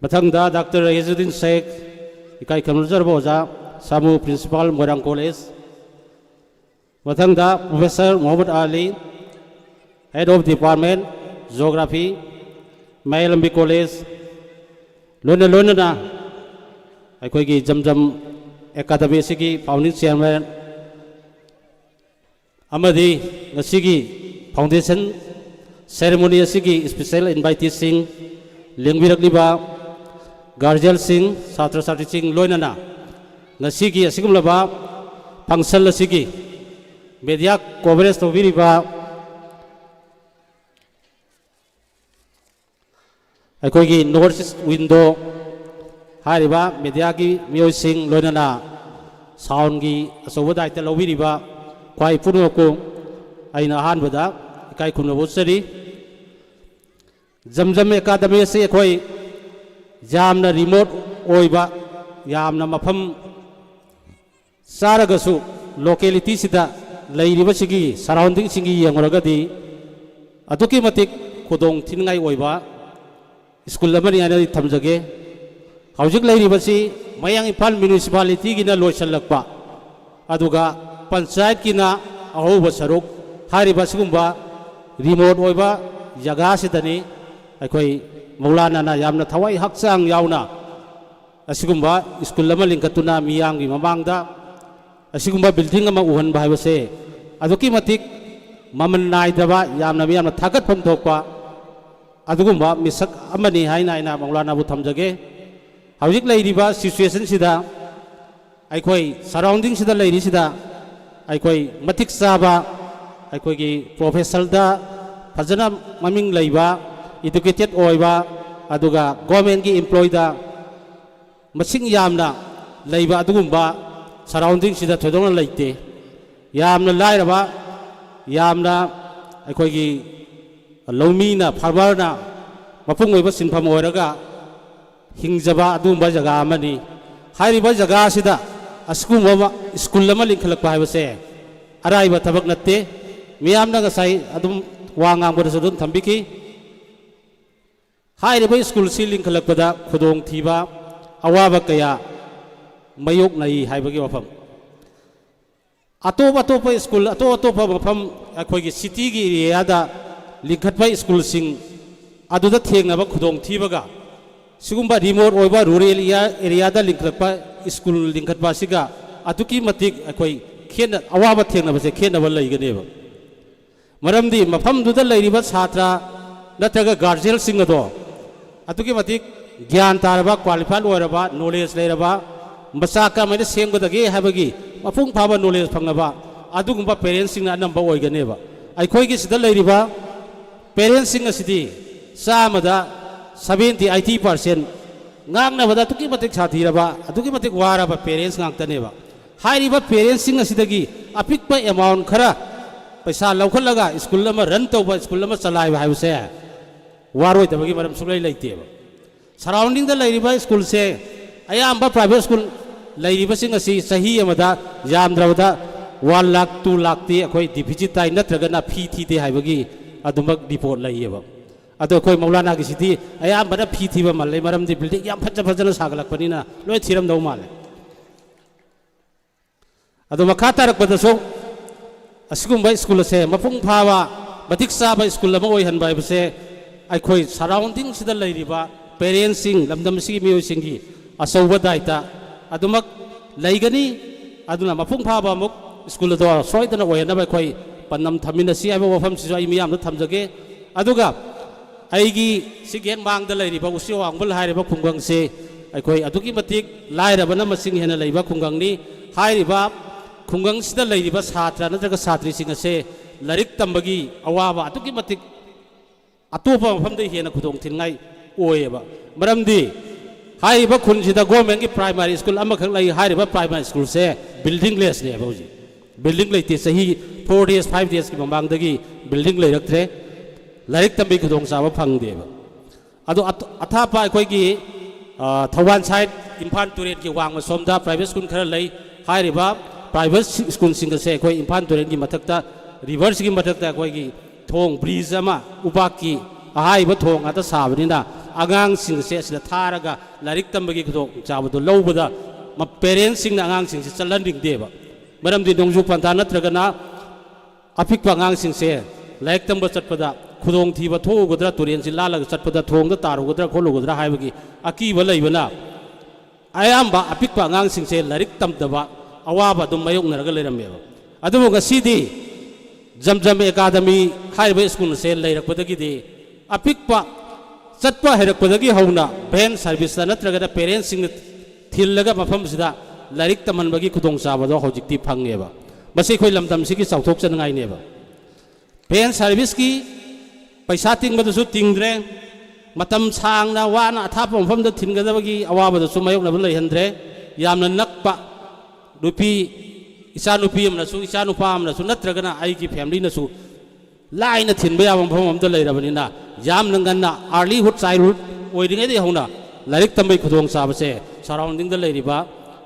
Bathangda Dr. Yazudin Sheikh Ikai Kamuzar Boza Samu Principal Morang College Bathangda Professor Muhammad Ali Head of Department Geography Mailambi College Lona na Aikoigi Zamzam Academy Sigi Founding Chairman Amadi Nasigi Foundation Ceremony Asigi Special Invitee Sing Lingbirakliba Garjal Sing Satra Sati Sing Loinana Nasigi Asigumlaba Pangsal Asigi Media Coverage to Viriba Aikoigi North Window Hariba Media Gi Mio Sing Loinana Sound Gi Asovada Italobiriba Kwai Punuko Aina Hanbada Kai Kunabusari Zamzam Academy se koi Jamna remote oiba Yamna Mapam Saragasu locality sida Lairibasigi surrounding Singi Yangoragadi Atuki Matik Kudong Tingai oiba School Lamani Tamjage Haujik Lairibasi Mayang Ipal Municipality Gina Loisalakpa Aduga Panchayat Kina Ahoba Saruk Haribasugumba remote oiba jaga sidani aikoi maulana na yamna thawai hakchang yauna asigumba school lama linkatuna miyang gi mamangda asigumba building ama uhan bhaibase aduki matik maman naidaba yamna miyamna thagat pham thokpa adugumba misak amani haina ina maulana bu thamjage hawjik leiriba situation sida aikoi surrounding sida leiri sida aikoi matik saba Aikoigi professional da fazana maming leiba educated oiba aduga government gi employee da masing yamna leiba adugumba surrounding sida thodona leite yamna lairaba yamna aikoigi lawmi na farmer na mapung oiba sinpham oiraga hingjaba adumba jaga amani hairiba jaga sida askumba school lama linkhalakpa haibase araiba thabak natte Miyamna ngasai adum wangang bodasudun thambiki hairiba school ceiling khalakpada khudong thiba awaba kaya mayok nai haibagi wafam atop school atop wafam akhoi city gi area da linkhatpa school sing aduda thengnaba khudong thibaga sigumba remote oiba rural area da linkhatpa school linkhatpa siga atuki matik akhoi khena awaba thengnaba se khena ba leiganeba Maramdi mafam duda leiriba satra natraga guardian sing ado atuki matik gyan taraba qualified oiraba knowledge leiraba masaka mai semgadagi habagi mafung phaba knowledge phangaba adugumba parents sing na number oiganeba aikoi gi sida leiriba parents sing asidi samada 70-80% ngangna bada tuki matik sathiraba atuki matik waraba parents ngangtaneba hairiba parents sing asidagi apikpa amount khara पैसा लौखलगा school में run तब school में चलाए है वारोदबी मरम सुलई लेते surrounding school से अयाब private school सही यामद्रबद 1 लाख 2 लाख ती अखोई डिफिजिट ताई नत्रगना फी थीदे हाइबगी अदुमक रिपोर्ट लइयेबा अदो अखोई मौलाना की सिटी अयाबना फी थीबा मल्ले मरमदि बिल्डिंग याम फजना सागलकपनिना लोय थिरम दौ माले अदो मखा तारकबदसो Asugumba school se mapung phawa matik saba school lama oi han bai bse ꯑꯩꯈꯣꯏ ꯁꯔꯥꯎꯟꯗꯤꯡꯁꯤꯗ ꯂꯩꯔꯤꯕ ꯄꯦꯔꯦꯟꯁꯁꯤꯡ ꯂꯝꯗꯝꯁꯤꯒꯤ ꯃꯤꯑꯣꯏꯁꯤꯡꯒꯤ ꯑꯆꯧꯕ ꯗꯥꯏꯇ ꯑꯗꯨꯃꯛ ꯂꯩꯒꯅꯤ ꯑꯗꯨꯅ ꯃꯄꯨꯡ ꯐꯥꯕ ꯑꯃꯨꯛ ꯁ꯭ꯀꯨꯜ ꯑꯗꯣ ꯁꯣꯏꯗꯅ ꯑꯣꯏꯍꯟꯅꯕ ꯑꯩꯈꯣꯏ ꯄꯥꯟꯗꯝ ꯊꯝꯃꯤꯟꯅꯁꯤ ꯍꯥꯏꯕ ꯋꯥꯐꯝꯁꯤꯁꯨ ꯑꯩ ꯃꯤꯌꯥꯝꯗ ꯊꯝꯖꯒꯦ ꯑꯗꯨꯒ ꯑꯩꯒꯤ ꯁꯤꯒꯤ ꯍꯦꯛ ꯃꯥꯡꯗ ꯂꯩꯔꯤꯕ ꯎꯆꯤ ꯋꯥꯡꯕꯜ ꯍꯥꯏꯔꯤꯕ ꯈꯨꯡꯒꯪꯁꯦ ꯑꯩꯈꯣꯏ ꯑꯗꯨꯛꯀꯤ ꯃꯇꯤꯛ ꯂꯥꯏꯔꯕꯅ ꯃꯁꯤꯡ ꯍꯦꯟꯅ ꯂꯩꯕ ꯈꯨꯡꯒꯪꯅꯤ ꯍꯥꯏꯔꯤꯕ ꯈꯨꯡꯒꯪꯁꯤꯗ ꯂꯩꯔꯤꯕ ꯁꯥꯇ꯭ꯔ ꯅꯠꯇ꯭ꯔꯒ ꯁꯥꯇ꯭ꯔꯤꯁꯤꯡ ꯑꯁꯦ ꯂꯥꯏꯔꯤꯛ ꯇꯝꯕꯒꯤ ꯑꯋꯥꯕ ꯑꯗꯨꯛꯀꯤ ꯃꯇꯤꯛ ꯑꯇꯣꯞꯄ ꯃꯐꯝꯗ ꯍꯦꯟꯅ ꯈꯨꯗꯣꯡꯊꯤꯅꯤꯡꯉꯥꯏ ꯑꯣꯏꯌꯦꯕ ꯃꯔꯝꯗꯤ ꯍꯥꯏꯔꯤꯕ ꯈꯨꯟꯁꯤꯗ ꯒꯣꯔꯃꯦꯟꯒꯤ ꯄ꯭ꯔꯥꯏꯃꯥꯔꯤ ꯁ꯭ꯀꯨꯜ ꯑꯃꯈꯛ ꯂꯩ ꯍꯥꯏꯔꯤꯕ ꯄ꯭ꯔꯥꯏꯃꯥꯔꯤ ꯁ꯭ꯀꯨꯜꯁꯦ ꯕꯤꯜꯗꯤꯡ ꯂꯦꯁꯅꯦꯕ ꯍꯧꯖꯤꯛ ꯕꯤꯜꯗꯤꯡ ꯂꯩꯇꯦ ꯆꯍꯤ 4 days 5 days ꯒꯤ ꯃꯃꯥꯡꯗꯒꯤ ꯕꯤꯜꯗꯤꯡ ꯂꯩꯔꯛꯇ꯭ꯔꯦ ꯂꯥꯏꯔꯤꯛ ꯇꯝꯕꯒꯤ ꯈꯨꯗꯣꯡꯆꯥꯕ ꯐꯪꯗꯦꯕ ꯑꯗꯣ ꯑꯊꯥꯞꯄ ꯑꯩꯈꯣꯏꯒꯤ ꯊꯧꯕꯥꯜ ꯁꯥꯏꯠ ꯏꯝꯐꯥꯜ ꯇꯨꯔꯦꯟꯒꯤ ꯋꯥꯡꯃ ꯁꯣꯝꯗ ꯄ꯭ꯔꯥꯏꯚꯦꯠ ꯁ꯭ꯀꯨꯜ ꯈꯔ ꯂꯩ ꯍꯥꯏꯔꯤꯕ ꯄ꯭ꯔꯥꯏꯚꯦꯠ ꯁ꯭ꯀꯨꯜꯁꯤꯡ ꯑꯁꯦ ꯑꯩꯈꯣꯏ ꯏꯝꯐꯥꯜ ꯇꯨꯔꯦꯟꯒꯤ ꯃꯊꯛꯇ ꯔꯤꯚꯔꯁꯤꯒꯤ ꯃꯊꯛꯇ ꯑꯩꯈꯣꯏꯒꯤ ꯊꯣꯡ ꯕ꯭ꯔꯤꯖ ꯑꯃ ꯎꯄꯥꯛꯀꯤ ꯑꯍꯥꯏꯕ ꯊꯣꯡ ꯉꯥꯛꯇ ꯁꯥꯕꯅꯤꯅ ꯑꯉꯥꯡꯁꯤꯡꯁꯦ ꯑꯁꯤꯗ ꯊꯥꯔꯒ ꯂꯥꯏꯔꯤꯛ ꯇꯝꯕꯒꯤ ꯈꯨꯗꯣꯡꯆꯥꯕꯗꯣ ꯂꯧꯕꯗ ꯄꯦꯔꯦꯟꯁꯁꯤꯡꯅ ꯑꯉꯥꯡꯁꯤꯡꯁꯦ ꯆꯠꯍꯟꯅꯤꯡꯗꯦꯕ ꯃꯔꯝꯗꯤ ꯅꯣꯡꯖꯨ ꯄꯟꯊꯥ ꯅꯠꯇ꯭ꯔꯒꯅ ꯑꯄꯤꯛꯄ ꯑꯉꯥꯡꯁꯤꯡꯁꯦ ꯂꯥꯏꯔꯤꯛ ꯇꯝꯕ ꯆꯠꯄꯗ ꯈꯨꯗꯣꯡꯊꯤꯕ ꯊꯣꯛꯎꯒꯗ꯭ꯔꯥ ꯇꯨꯔꯦꯟꯁꯤ ꯂꯥꯜꯂꯒ ꯆꯠꯄꯗ ꯊꯣꯡꯗ ꯇꯥꯔꯨꯒꯗ꯭ꯔꯥ ꯈꯣꯠꯂꯨꯒꯗ꯭ꯔꯥ ꯍꯥꯏꯕꯒꯤ ꯑꯀꯤꯕ ꯂꯩꯕꯅ ꯑꯌꯥꯝꯕ ꯑꯄꯤꯛꯄ ꯑꯉꯥꯡꯁꯤꯡꯁꯦ ꯂꯥꯏꯔꯤꯛ ꯇꯝꯗꯕ ꯑꯋꯥꯕ ꯑꯗꯨꯝ ꯃꯥꯌꯣꯛꯅꯔꯒ ꯂꯩꯔꯝꯃꯦꯕ ꯑꯗꯨꯕꯨ ꯉꯁꯤꯗꯤ ꯖꯝꯖꯝ ꯑꯦꯀꯥꯗꯃꯤ ꯍꯥꯏꯔꯤꯕ ꯁ꯭ꯀꯨꯜ ꯑꯁꯦ ꯂꯩꯔꯛꯄꯗꯒꯤꯗꯤ ꯑꯄꯤꯛꯄ ꯆꯠꯄ ꯍꯩꯔꯛꯄꯗꯒꯤ ꯍꯧꯅ ꯚꯦꯟ ꯁꯥꯔꯚꯤꯁꯇ ꯅꯠꯇ꯭ꯔꯒꯅ ꯄꯦꯔꯦꯟꯁꯁꯤꯡꯅ ꯊꯤꯜꯂꯒ ꯃꯐꯝꯁꯤꯗ ꯂꯥꯏꯔꯤꯛ ꯇꯝꯍꯟꯕꯒꯤ ꯈꯨꯗꯣꯡꯆꯥꯕꯗꯣ ꯍꯧꯖꯤꯛꯇꯤ ꯐꯪꯉꯦꯕ ꯃꯁꯤ ꯑꯩꯈꯣꯏ ꯂꯝꯗꯝꯁꯤꯒꯤ ꯆꯥꯎꯊꯣꯛꯆꯅꯤꯡꯉꯥꯏꯅꯦꯕ ꯚꯦꯟ ꯁꯥꯔꯚꯤꯁꯀꯤ ꯄꯩꯁꯥ ꯇꯤꯡꯕꯗꯁꯨ ꯇꯤꯡꯗ꯭ꯔꯦ ꯃꯇꯝ ꯁꯥꯡꯅ ꯋꯥꯅ ꯑꯊꯥꯞꯄ ꯃꯐꯝꯗ ꯊꯤꯟꯒꯗꯕꯒꯤ ꯑꯋꯥꯕꯗꯁꯨ ꯃꯥꯌꯣꯛꯅꯕ ꯂꯩꯍꯟꯗ꯭ꯔꯦ ꯌꯥꯝꯅ ꯅꯛꯄ ꯅꯨꯄꯤ ꯏꯆꯥ ꯅꯨꯄꯤ ꯑꯃꯅꯁꯨ ꯏꯆꯥ ꯅꯨꯄꯥ ꯑꯃꯅꯁꯨ ꯅꯠꯇ꯭ꯔꯒꯅ ꯑꯩꯒꯤ ꯐꯦꯃꯤꯂꯤꯅꯁꯨ ꯂꯥꯏꯅ ꯊꯤꯟꯕ ꯌꯥꯕ ꯃꯐꯝ ꯑꯃꯗ ꯂꯩꯔꯕꯅꯤꯅ ꯌꯥꯝꯅ ꯉꯟꯅ ꯑꯥꯔꯂꯤꯍꯨꯗ ꯆꯥꯏꯜꯍꯨꯗ ꯑꯣꯏꯔꯤꯉꯩꯗꯒꯤ ꯍꯧꯅ ꯂꯥꯏꯔꯤꯛ ꯇꯝꯕꯒꯤ ꯈꯨꯗꯣꯡꯆꯥꯕꯁꯦ ꯁꯔꯥꯎꯟꯗꯤꯡꯗ ꯂꯩꯔꯤꯕ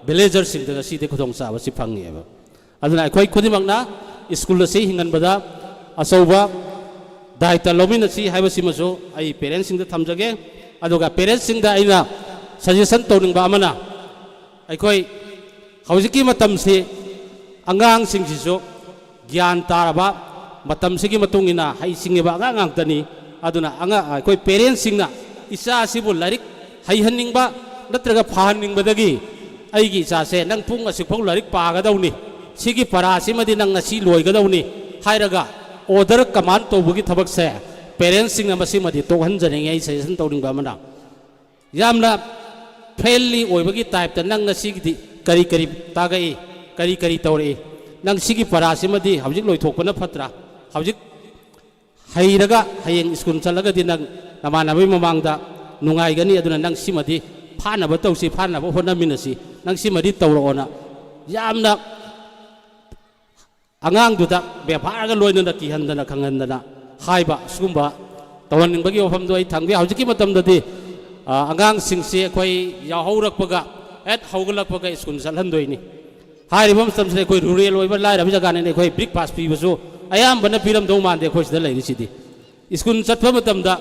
ꯚꯤꯂꯦꯖꯔꯁꯤꯡꯗ ꯉꯁꯤꯗꯤ ꯈꯨꯗꯣꯡꯆꯥꯕꯁꯤ ꯐꯪꯉꯦꯕ ꯑꯗꯨꯅ ꯑꯩꯈꯣꯏ ꯈꯨꯗꯤꯡꯃꯛꯅ ꯁ꯭ꯀꯨꯜ ꯑꯁꯤ ꯍꯤꯡꯍꯟꯕꯗ ꯑꯆꯧꯕ ꯗꯥꯏꯇ ꯂꯧꯃꯤꯟꯅꯁꯤ ꯍꯥꯏꯕꯁꯤꯃꯁꯨ ꯑꯩ ꯄꯦꯔꯦꯟꯁꯁꯤꯡꯗ ꯊꯝꯖꯒꯦ ꯑꯗꯨꯒ ꯄꯦꯔꯦꯟꯁꯁꯤꯡꯗ ꯑꯩꯅ ꯁꯖꯦꯁꯟ ꯇꯧꯅꯤꯡꯕ ꯑꯃꯅ ꯑꯩꯈꯣꯏ ꯍꯧꯖꯤꯛꯀꯤ ꯃꯇꯝꯁꯤ ꯑꯉꯥꯡꯁꯤꯡꯁꯤꯁꯨ ꯒ꯭ꯌꯥꯟ ꯇꯥꯔꯕ ꯃꯇꯝꯁꯤꯒꯤ ꯃꯇꯨꯡ ꯏꯟꯅ ꯍꯩꯁꯤꯡꯉꯤꯕ ꯑꯉꯥꯡ ꯉꯥꯛꯇꯅꯤ ꯑꯗꯨꯅ ꯑꯩꯈꯣꯏ ꯄꯦꯔꯦꯟꯁꯁꯤꯡꯅ ꯏꯆꯥ ꯑꯁꯤꯕꯨ ꯂꯥꯏꯔꯤꯛ ꯍꯩꯍꯟꯅꯤꯡꯕ ꯅꯠꯇ꯭ꯔꯒ ꯐꯍꯟꯅꯤꯡꯕꯗꯒꯤ ꯑꯩꯒꯤ ꯏꯆꯥꯁꯦ ꯅꯪ ꯄꯨꯡ ꯑꯁꯤꯐꯥꯎ ꯂꯥꯏꯔꯤꯛ ꯄꯥꯒꯗꯧꯅꯤ ꯁꯤꯒꯤ ꯄꯔꯥꯁꯤꯃꯗꯤ ꯅꯪ ꯉꯁꯤ ꯂꯣꯏꯒꯗꯧꯅꯤ ꯍꯥꯏꯔꯒ ꯑꯣꯔꯗꯔ ꯀꯃꯥꯟ ꯇꯧꯕꯒꯤ ꯊꯕꯛꯁꯦ ꯄꯦꯔꯦꯟꯁꯁꯤꯡꯅ ꯃꯁꯤꯃꯗꯤ ꯇꯣꯛꯍꯟꯖꯅꯤꯡꯉꯤ ꯑꯩ ꯁꯖꯦꯁꯟ ꯇꯧꯅꯤꯡꯕ ꯑꯃꯅ ꯌꯥꯝꯅ ꯐ꯭ꯔꯦꯟꯂꯤ ꯑꯣꯏꯕꯒꯤ ꯇꯥꯏꯞꯇ ꯅꯪ ꯉꯁꯤꯒꯤꯗꯤ ꯀꯔꯤ ꯀꯔꯤ ꯇꯥꯒꯛꯏ ꯀꯔꯤ ꯀꯔꯤ ꯇꯧꯔꯛꯏ ꯅꯪ ꯁꯤꯒꯤ ꯄꯔꯥꯁꯤꯃꯗꯤ ꯍꯧꯖꯤꯛ ꯂꯣꯏꯊꯣꯛꯄꯅ ꯐꯠꯇ꯭ꯔꯥ ꯍꯧꯖꯤꯛ ꯍꯩꯔꯒ ꯍꯌꯦꯡ ꯁ꯭ꯀꯨꯜ ꯆꯠꯂꯒꯗꯤ ꯅꯪ ꯅꯃꯥꯟꯅꯕꯒꯤ ꯃꯃꯥꯡꯗ ꯅꯨꯡꯉꯥꯏꯒꯅꯤ ꯑꯗꯨꯅ ꯅꯪ ꯁꯤꯃꯗꯤ ꯐꯥꯅꯕ ꯇꯧꯁꯤ ꯐꯥꯅꯕ ꯍꯣꯠꯅꯃꯤꯟꯅꯁꯤ ꯅꯪ ꯁꯤꯃꯗꯤ ꯇꯧꯔꯛꯑꯣꯅ ꯌꯥꯝꯅ ꯑꯉꯥꯡꯗꯨꯗ ꯕꯦꯚꯥꯔꯒ ꯂꯣꯏꯅꯅ ꯀꯤꯍꯟꯗꯅ ꯈꯪꯍꯟꯗꯅ ꯍꯥꯏꯕ ꯁꯤꯒꯨꯝꯕ ꯇꯧꯍꯟꯅꯤꯡꯕꯒꯤ ꯋꯥꯐꯝꯗꯣ ꯑꯩ ꯊꯝꯒꯦ ꯍꯧꯖꯤꯛꯀꯤ ꯃꯇꯝꯗꯗꯤ ꯑꯉꯥꯡꯁꯤꯡꯁꯤ ꯑꯩꯈꯣꯏ ꯌꯥꯎꯍꯧꯔꯛꯄꯒ ꯍꯦꯛ ꯍꯧꯒꯠꯂꯛꯄꯒ ꯁ꯭ꯀꯨꯜ ꯆꯠꯍꯟꯗꯣꯏꯅꯤ ꯍꯥꯏꯔꯤꯕ ꯃꯇꯝꯁꯤꯗ ꯑꯩꯈꯣꯏ ꯔꯨꯔꯦꯜ ꯑꯣꯏꯕ ꯂꯥꯏꯔꯕ ꯖꯒꯥꯅꯤꯅ ꯑꯩꯈꯣꯏ ꯕ꯭ꯔꯦꯛꯐꯥꯁ ꯄꯤꯕꯁꯨ ꯑꯌꯥꯝꯕꯅ ꯄꯤꯔꯝꯗꯧ ꯃꯥꯟꯗꯦ ꯑꯩꯈꯣꯏ ꯁꯤꯗ ꯂꯩꯔꯤꯁꯤꯗꯤ ꯁ꯭ꯀꯨꯜ ꯆꯠꯄ ꯃꯇꯝꯗ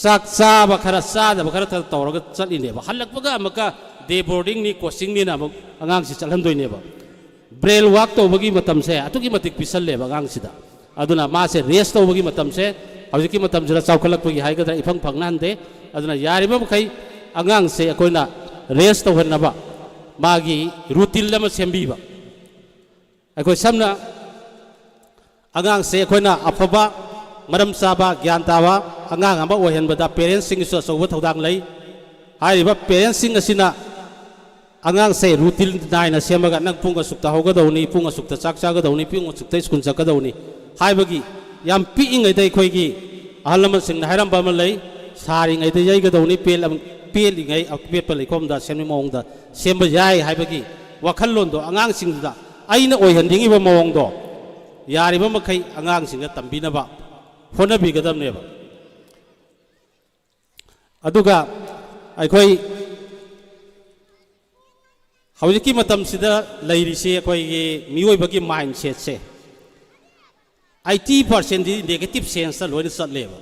ꯆꯥꯛ ꯆꯥꯕ ꯈꯔ ꯆꯥꯗꯕ ꯈꯔ ꯇꯧꯔꯒ ꯆꯠꯂꯤꯅꯦꯕ ꯍꯜꯂꯛꯄꯒ ꯑꯃꯨꯛꯀ ꯗꯦ ꯕꯣꯔꯗꯤꯡꯅꯤ ꯀꯣꯆꯤꯡꯅꯤꯅ ꯑꯃꯨꯛ ꯑꯉꯥꯡꯁꯤ ꯆꯠꯍꯟꯗꯣꯏꯅꯦꯕ ꯕ꯭ꯔꯦꯜ ꯋꯥꯛ ꯇꯧꯕꯒꯤ ꯃꯇꯝꯁꯦ ꯑꯗꯨꯛꯀꯤ ꯃꯇꯤꯛ ꯄꯤꯁꯜꯂꯦꯕ ꯑꯉꯥꯡꯁꯤꯗ ꯑꯗꯨꯅ ꯃꯥꯁꯦ ꯔꯦꯁ ꯇꯧꯕꯒꯤ ꯃꯇꯝꯁꯦ ꯍꯧꯖꯤꯛꯀꯤ ꯃꯇꯝꯁꯤꯗ ꯆꯥꯎꯈꯠꯂꯛꯄꯒꯤ ꯍꯥꯏꯒꯗ꯭ꯔꯥ ꯏꯐꯪ ꯐꯪꯅꯍꯟꯗꯦ ꯑꯗꯨꯅ ꯌꯥꯔꯤꯕ ꯃꯈꯩ ꯑꯉꯥꯡꯁꯦ ꯑꯩꯈꯣꯏꯅ ꯔꯦꯁ ꯇꯧꯍꯟꯅꯕ ꯃꯥꯒꯤ ꯔꯨꯇꯤꯟ ꯑꯃ ꯁꯦꯝꯕꯤꯕ ꯑꯩꯈꯣꯏ ꯁꯝꯅ ꯑꯉꯥꯡꯁꯦ ꯑꯩꯈꯣꯏꯅ ꯑꯐꯕ ꯃꯔꯝ ꯆꯥꯕ ꯒ꯭ꯌꯥꯟ ꯇꯥꯕ ꯑꯉꯥꯡ ꯑꯃ ꯑꯣꯏꯍꯟꯕꯗ ꯄꯦꯔꯦꯟꯁꯁꯤꯡꯒꯤꯁꯨ ꯑꯆꯧꯕ ꯊꯧꯗꯥꯡ ꯂꯩ ꯍꯥꯏꯔꯤꯕ ꯄꯦꯔꯦꯟꯁꯁꯤꯡ ꯑꯁꯤꯅ ꯑꯉꯥꯡꯁꯦ ꯔꯨꯇꯤꯟ ꯅꯥꯏꯅ ꯁꯦꯝꯃꯒ ꯅꯪ ꯄꯨꯡ ꯑꯁꯨꯛꯇ ꯍꯧꯒꯗꯧꯅꯤ ꯄꯨꯡ ꯑꯁꯨꯛꯇ ꯆꯥꯛ ꯆꯥꯒꯗꯧꯅꯤ ꯄꯨꯡ ꯑꯁꯨꯛꯇ ꯁ꯭ꯀꯨꯜ ꯆꯠꯀꯗꯧꯅꯤ ꯍꯥꯏꯕꯒꯤ ꯌꯥꯝ ꯄꯤꯛꯏꯉꯩꯗ ꯑꯩꯈꯣꯏꯒꯤ ꯑꯍꯜ ꯂꯃꯟꯁꯤꯡꯅ ꯍꯥꯏꯔꯝꯕ ꯑꯃ ꯂꯩ ꯁꯥꯔꯤꯉꯩꯗ ꯌꯩꯒꯗꯧꯅꯤ ꯄꯦꯜꯂꯤꯉꯩ ꯑꯄꯦꯠꯄ ꯂꯩꯈꯣꯝꯗ ꯁꯦꯝꯕ ꯃꯑꯣꯡꯗ ꯁꯦꯝꯕ ꯌꯥꯏ ꯍꯥꯏꯕꯒꯤ ꯋꯥꯈꯜꯂꯣꯟꯗꯣ ꯑꯉꯥꯡꯁꯤꯡꯗꯨꯗ ꯑꯩꯅ ꯑꯣꯏꯍꯟꯅꯤꯡꯉꯤꯕ ꯃꯑꯣꯡꯗꯣ ꯌꯥꯔꯤꯕ ꯃꯈꯩ ꯑꯉꯥꯡꯁꯤꯡꯗ ꯇꯝꯕꯤꯅꯕ ꯍꯣꯠꯅꯕꯤꯒꯗꯕꯅꯦꯕ ꯑꯗꯨꯒ ꯑꯩꯈꯣꯏ ꯍꯧꯖꯤꯛꯀꯤ ꯃꯇꯝꯁꯤꯗ ꯂꯩꯔꯤꯁꯤ ꯑꯩꯈꯣꯏꯒꯤ ꯃꯤꯑꯣꯏꯕꯒꯤ ꯃꯥꯏꯟ ꯁꯦꯠꯁꯦ 80%ꯗꯤ ꯅꯦꯒꯦꯇꯤꯚ ꯁꯦꯟꯁꯇ ꯂꯣꯏꯅ ꯆꯠꯂꯦꯕ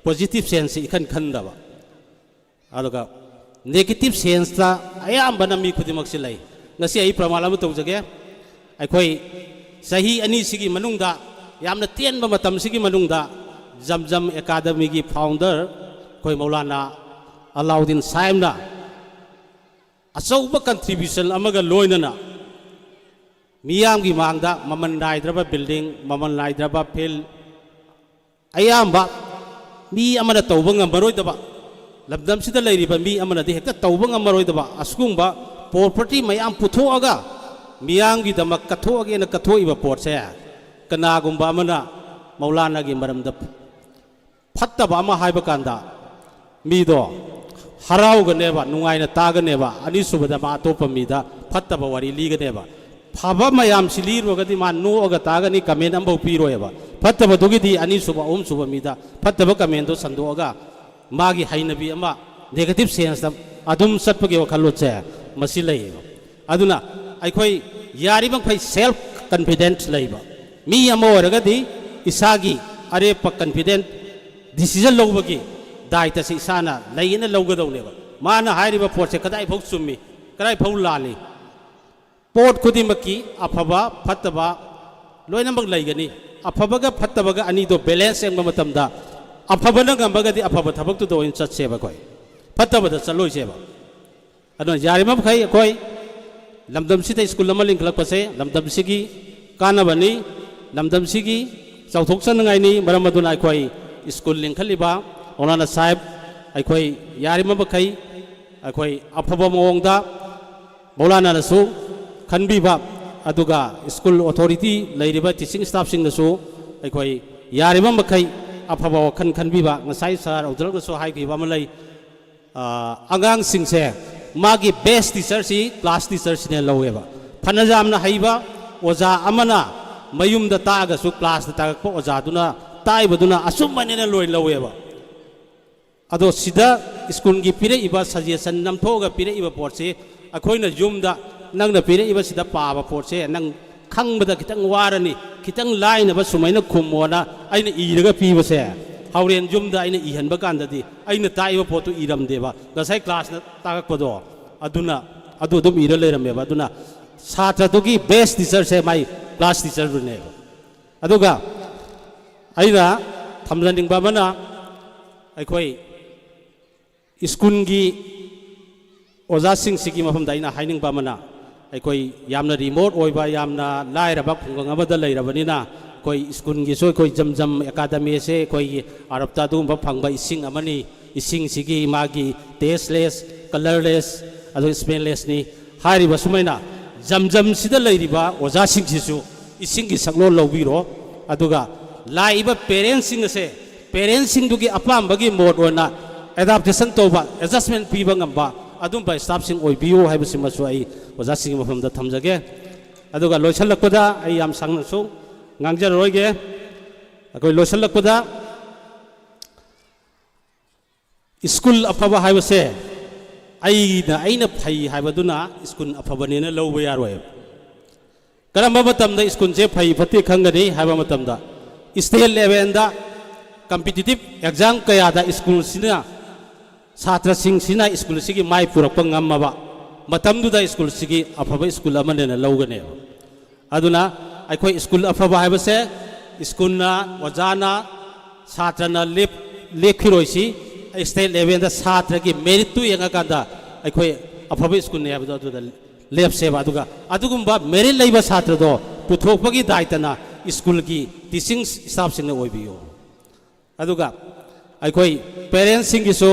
ꯄꯣꯖꯤꯇꯤꯚ ꯁꯦꯟꯁꯁꯤ ꯏꯈꯟ ꯈꯟꯗꯕ ꯑꯗꯨꯒ ꯅꯦꯒꯦꯇꯤꯚ ꯁꯦꯟꯁꯇ ꯑꯌꯥꯝꯕꯅ ꯃꯤ ꯈꯨꯗꯤꯡꯃꯛꯁꯤ ꯂꯩ ꯉꯁꯤ ꯑꯩ ꯄ꯭ꯔꯃꯥꯟ ꯑꯃ ꯇꯧꯖꯒꯦ ꯑꯩꯈꯣꯏ ꯆꯍꯤ 2 ꯁꯤꯒꯤ ꯃꯅꯨꯡꯗ ꯌꯥꯝꯅ ꯇꯦꯟꯕ ꯃꯇꯝꯁꯤꯒꯤ ꯃꯅꯨꯡꯗ जमजम एकाडमी की फाउंडर कोई मौलाना अलाउद्दीन साहेबना अचौब कंट्रीब्यूशन लोइनना मियाम की मांगदा ममन नाइद्रब बिल्डिंग ममन नाइद्रब फिल्ड अयाम्बा मी अमना तौब ngमरोइदबा लमदमसिदा लेरिबा मी अमनादि हेक्ता तौब ngमरोइदबा असुगुंबा प्रॉपर्टी मयाम पुथोअगा मियाम की दमक कथोअगे न कथोइबा पोर्से कनागुंबा अमना मौलाना की मरमद फत्तबा अमा हाइबा कांदा मीदो हराउगनेबा नुंगाइना तागनेबा अनिसुबदा मा अतोपा मीदा फत्तबा वारी लीगनेबा फाबा मयाम सिलीरोगदी मा नोअगा तागनी कमेंट अम्बौ पीरोएबा फत्तबा दुगिदी अनिसुबा ओमसुबा मीदा फत्तबा कमेंट दो संदोअगा मागी हाइनबी अमा नेगेटिव सेंस अदुम सत्पगे वखलोचे मसि लैबा अदुना अखोई यारिबं फै सेल्फ कॉन्फिडेंस लैबा मी अमा ओरगदी इसागी अरेप कॉन्फिडेंट डिसीजन लौबगी दायित्व से इसाना लैना लौगदौनेबा माना हाइरिबा पोर्से कदाइ फौ चुम्मी कदाइ फौ लाली पोट खुदिमकी अफबा फत्तबा लोइनमक लैगनी अफबगा फत्तबगा अनी दो बैलेंस एंगबा मतमदा अफबना गंबगदी अफबा थबकतु दो इन चटसेबा कोई फत्तबदा चलोइसेबा अदो यारिमा खै कोई लमदमसिदा स्कूल अमा लिंखलकपसे लमदमसिगी कानबनी लमदमसिगी चौथोक्सनगाइनी मरम अदुना अखोई स्कूल लिंखलिबा मौलाना साहेब अखोई यारिमा खै अखोई अफबा मओंगदा मौलाना नसु खनबीबा अदुगा स्कूल अथॉरिटी लेरिबा टीचिंग स्टाफ सिंगसु अखोई यारिबा मखै अफबा वखन खनबीबा ngसाई सर औदरगसु हाइखिबा मलै अंगांग सिंगसे मागी बेस्ट टीचर सी क्लास टीचर सिने लौएबा फनजामना हाइबा ओजा अमना मयुमदा तागसु क्लास दा तागको ओजा दुना ताइबदुना असुमनेना लोइ लौएबा अदो सिदा स्कूल की पिरे इबा सजेशन नमथोगा पिरे इबा पोर्से अखोइना युमदा नंगना पिरे इबा सिदा पाबा पोर्से नंग खंगबदा खितंग वारनी खितंग लाइनबा सुमैना खुमोना आइना इरगा पीबसे हाउरेन युमदा आइना इहनबा कांददी आइना ताइबा पोतु इरमदेबा गसाई क्लास ना तागकपदो अदुना अदु दुम इरा लेरमेबा अदुना छात्र दुगी बेस्ट टीचर से माई क्लास टीचर रुने अदुगा आइना थमजनिंगबा मना अखोई स्कूल की ओजा सिंह मफम दाइना हाइनिंग बामना अखोई यामना रिमोट ओइबा यामना लाइरबा खुंगंग अमदा लैरबनिना कोई स्कूल की सो कोई जमजम एकाडमी से कोई आरबता दुंबा फंगबा इसिंग अमनी इसिंग सिगी मागी टेस्टलेस कलरलेस अदो स्मेललेस नि हारिबा सुमैना जमजम सिदा लैरिबा ओजा सिंह सिसु इसिंग की सकलो लौबिरो अदुगा लाइबा पेरेंट्स सिंग से पेरेंट्स सिंग दुगी अपामबगी मोड ओना एडाप्टेशन तौबा एडजस्टमेंट पीबा ngamba adumba staff sing oibiyo haibasimasu ai oja sing mafamda thamjage aduga loisalakpada ai yam sangna su ngangjaroige akoi loisalakpada school afaba haibase aina phai haibaduna school afabani na lowba yaroi karamba matamda school je phai phati khangani haiba matamda state level da competitive exam kaya da school sina छात्र Singh school से माई पुरप मतमदुदा school से अफब school लौगने अदुना अखोई school अफब है school ओजाना छात्र लेखिरोसी state level छात्र की merit येंगाकांदा अखोई अफब school है लेपसेब अदुगुंबा मेरिट लेबा छात्र दो पुथोकपगी दायित्वना स्कूल की टीचिंग स्टाफ सिंह ओइबियो अदुगा अखोई पेरेंट्स सिंगिसु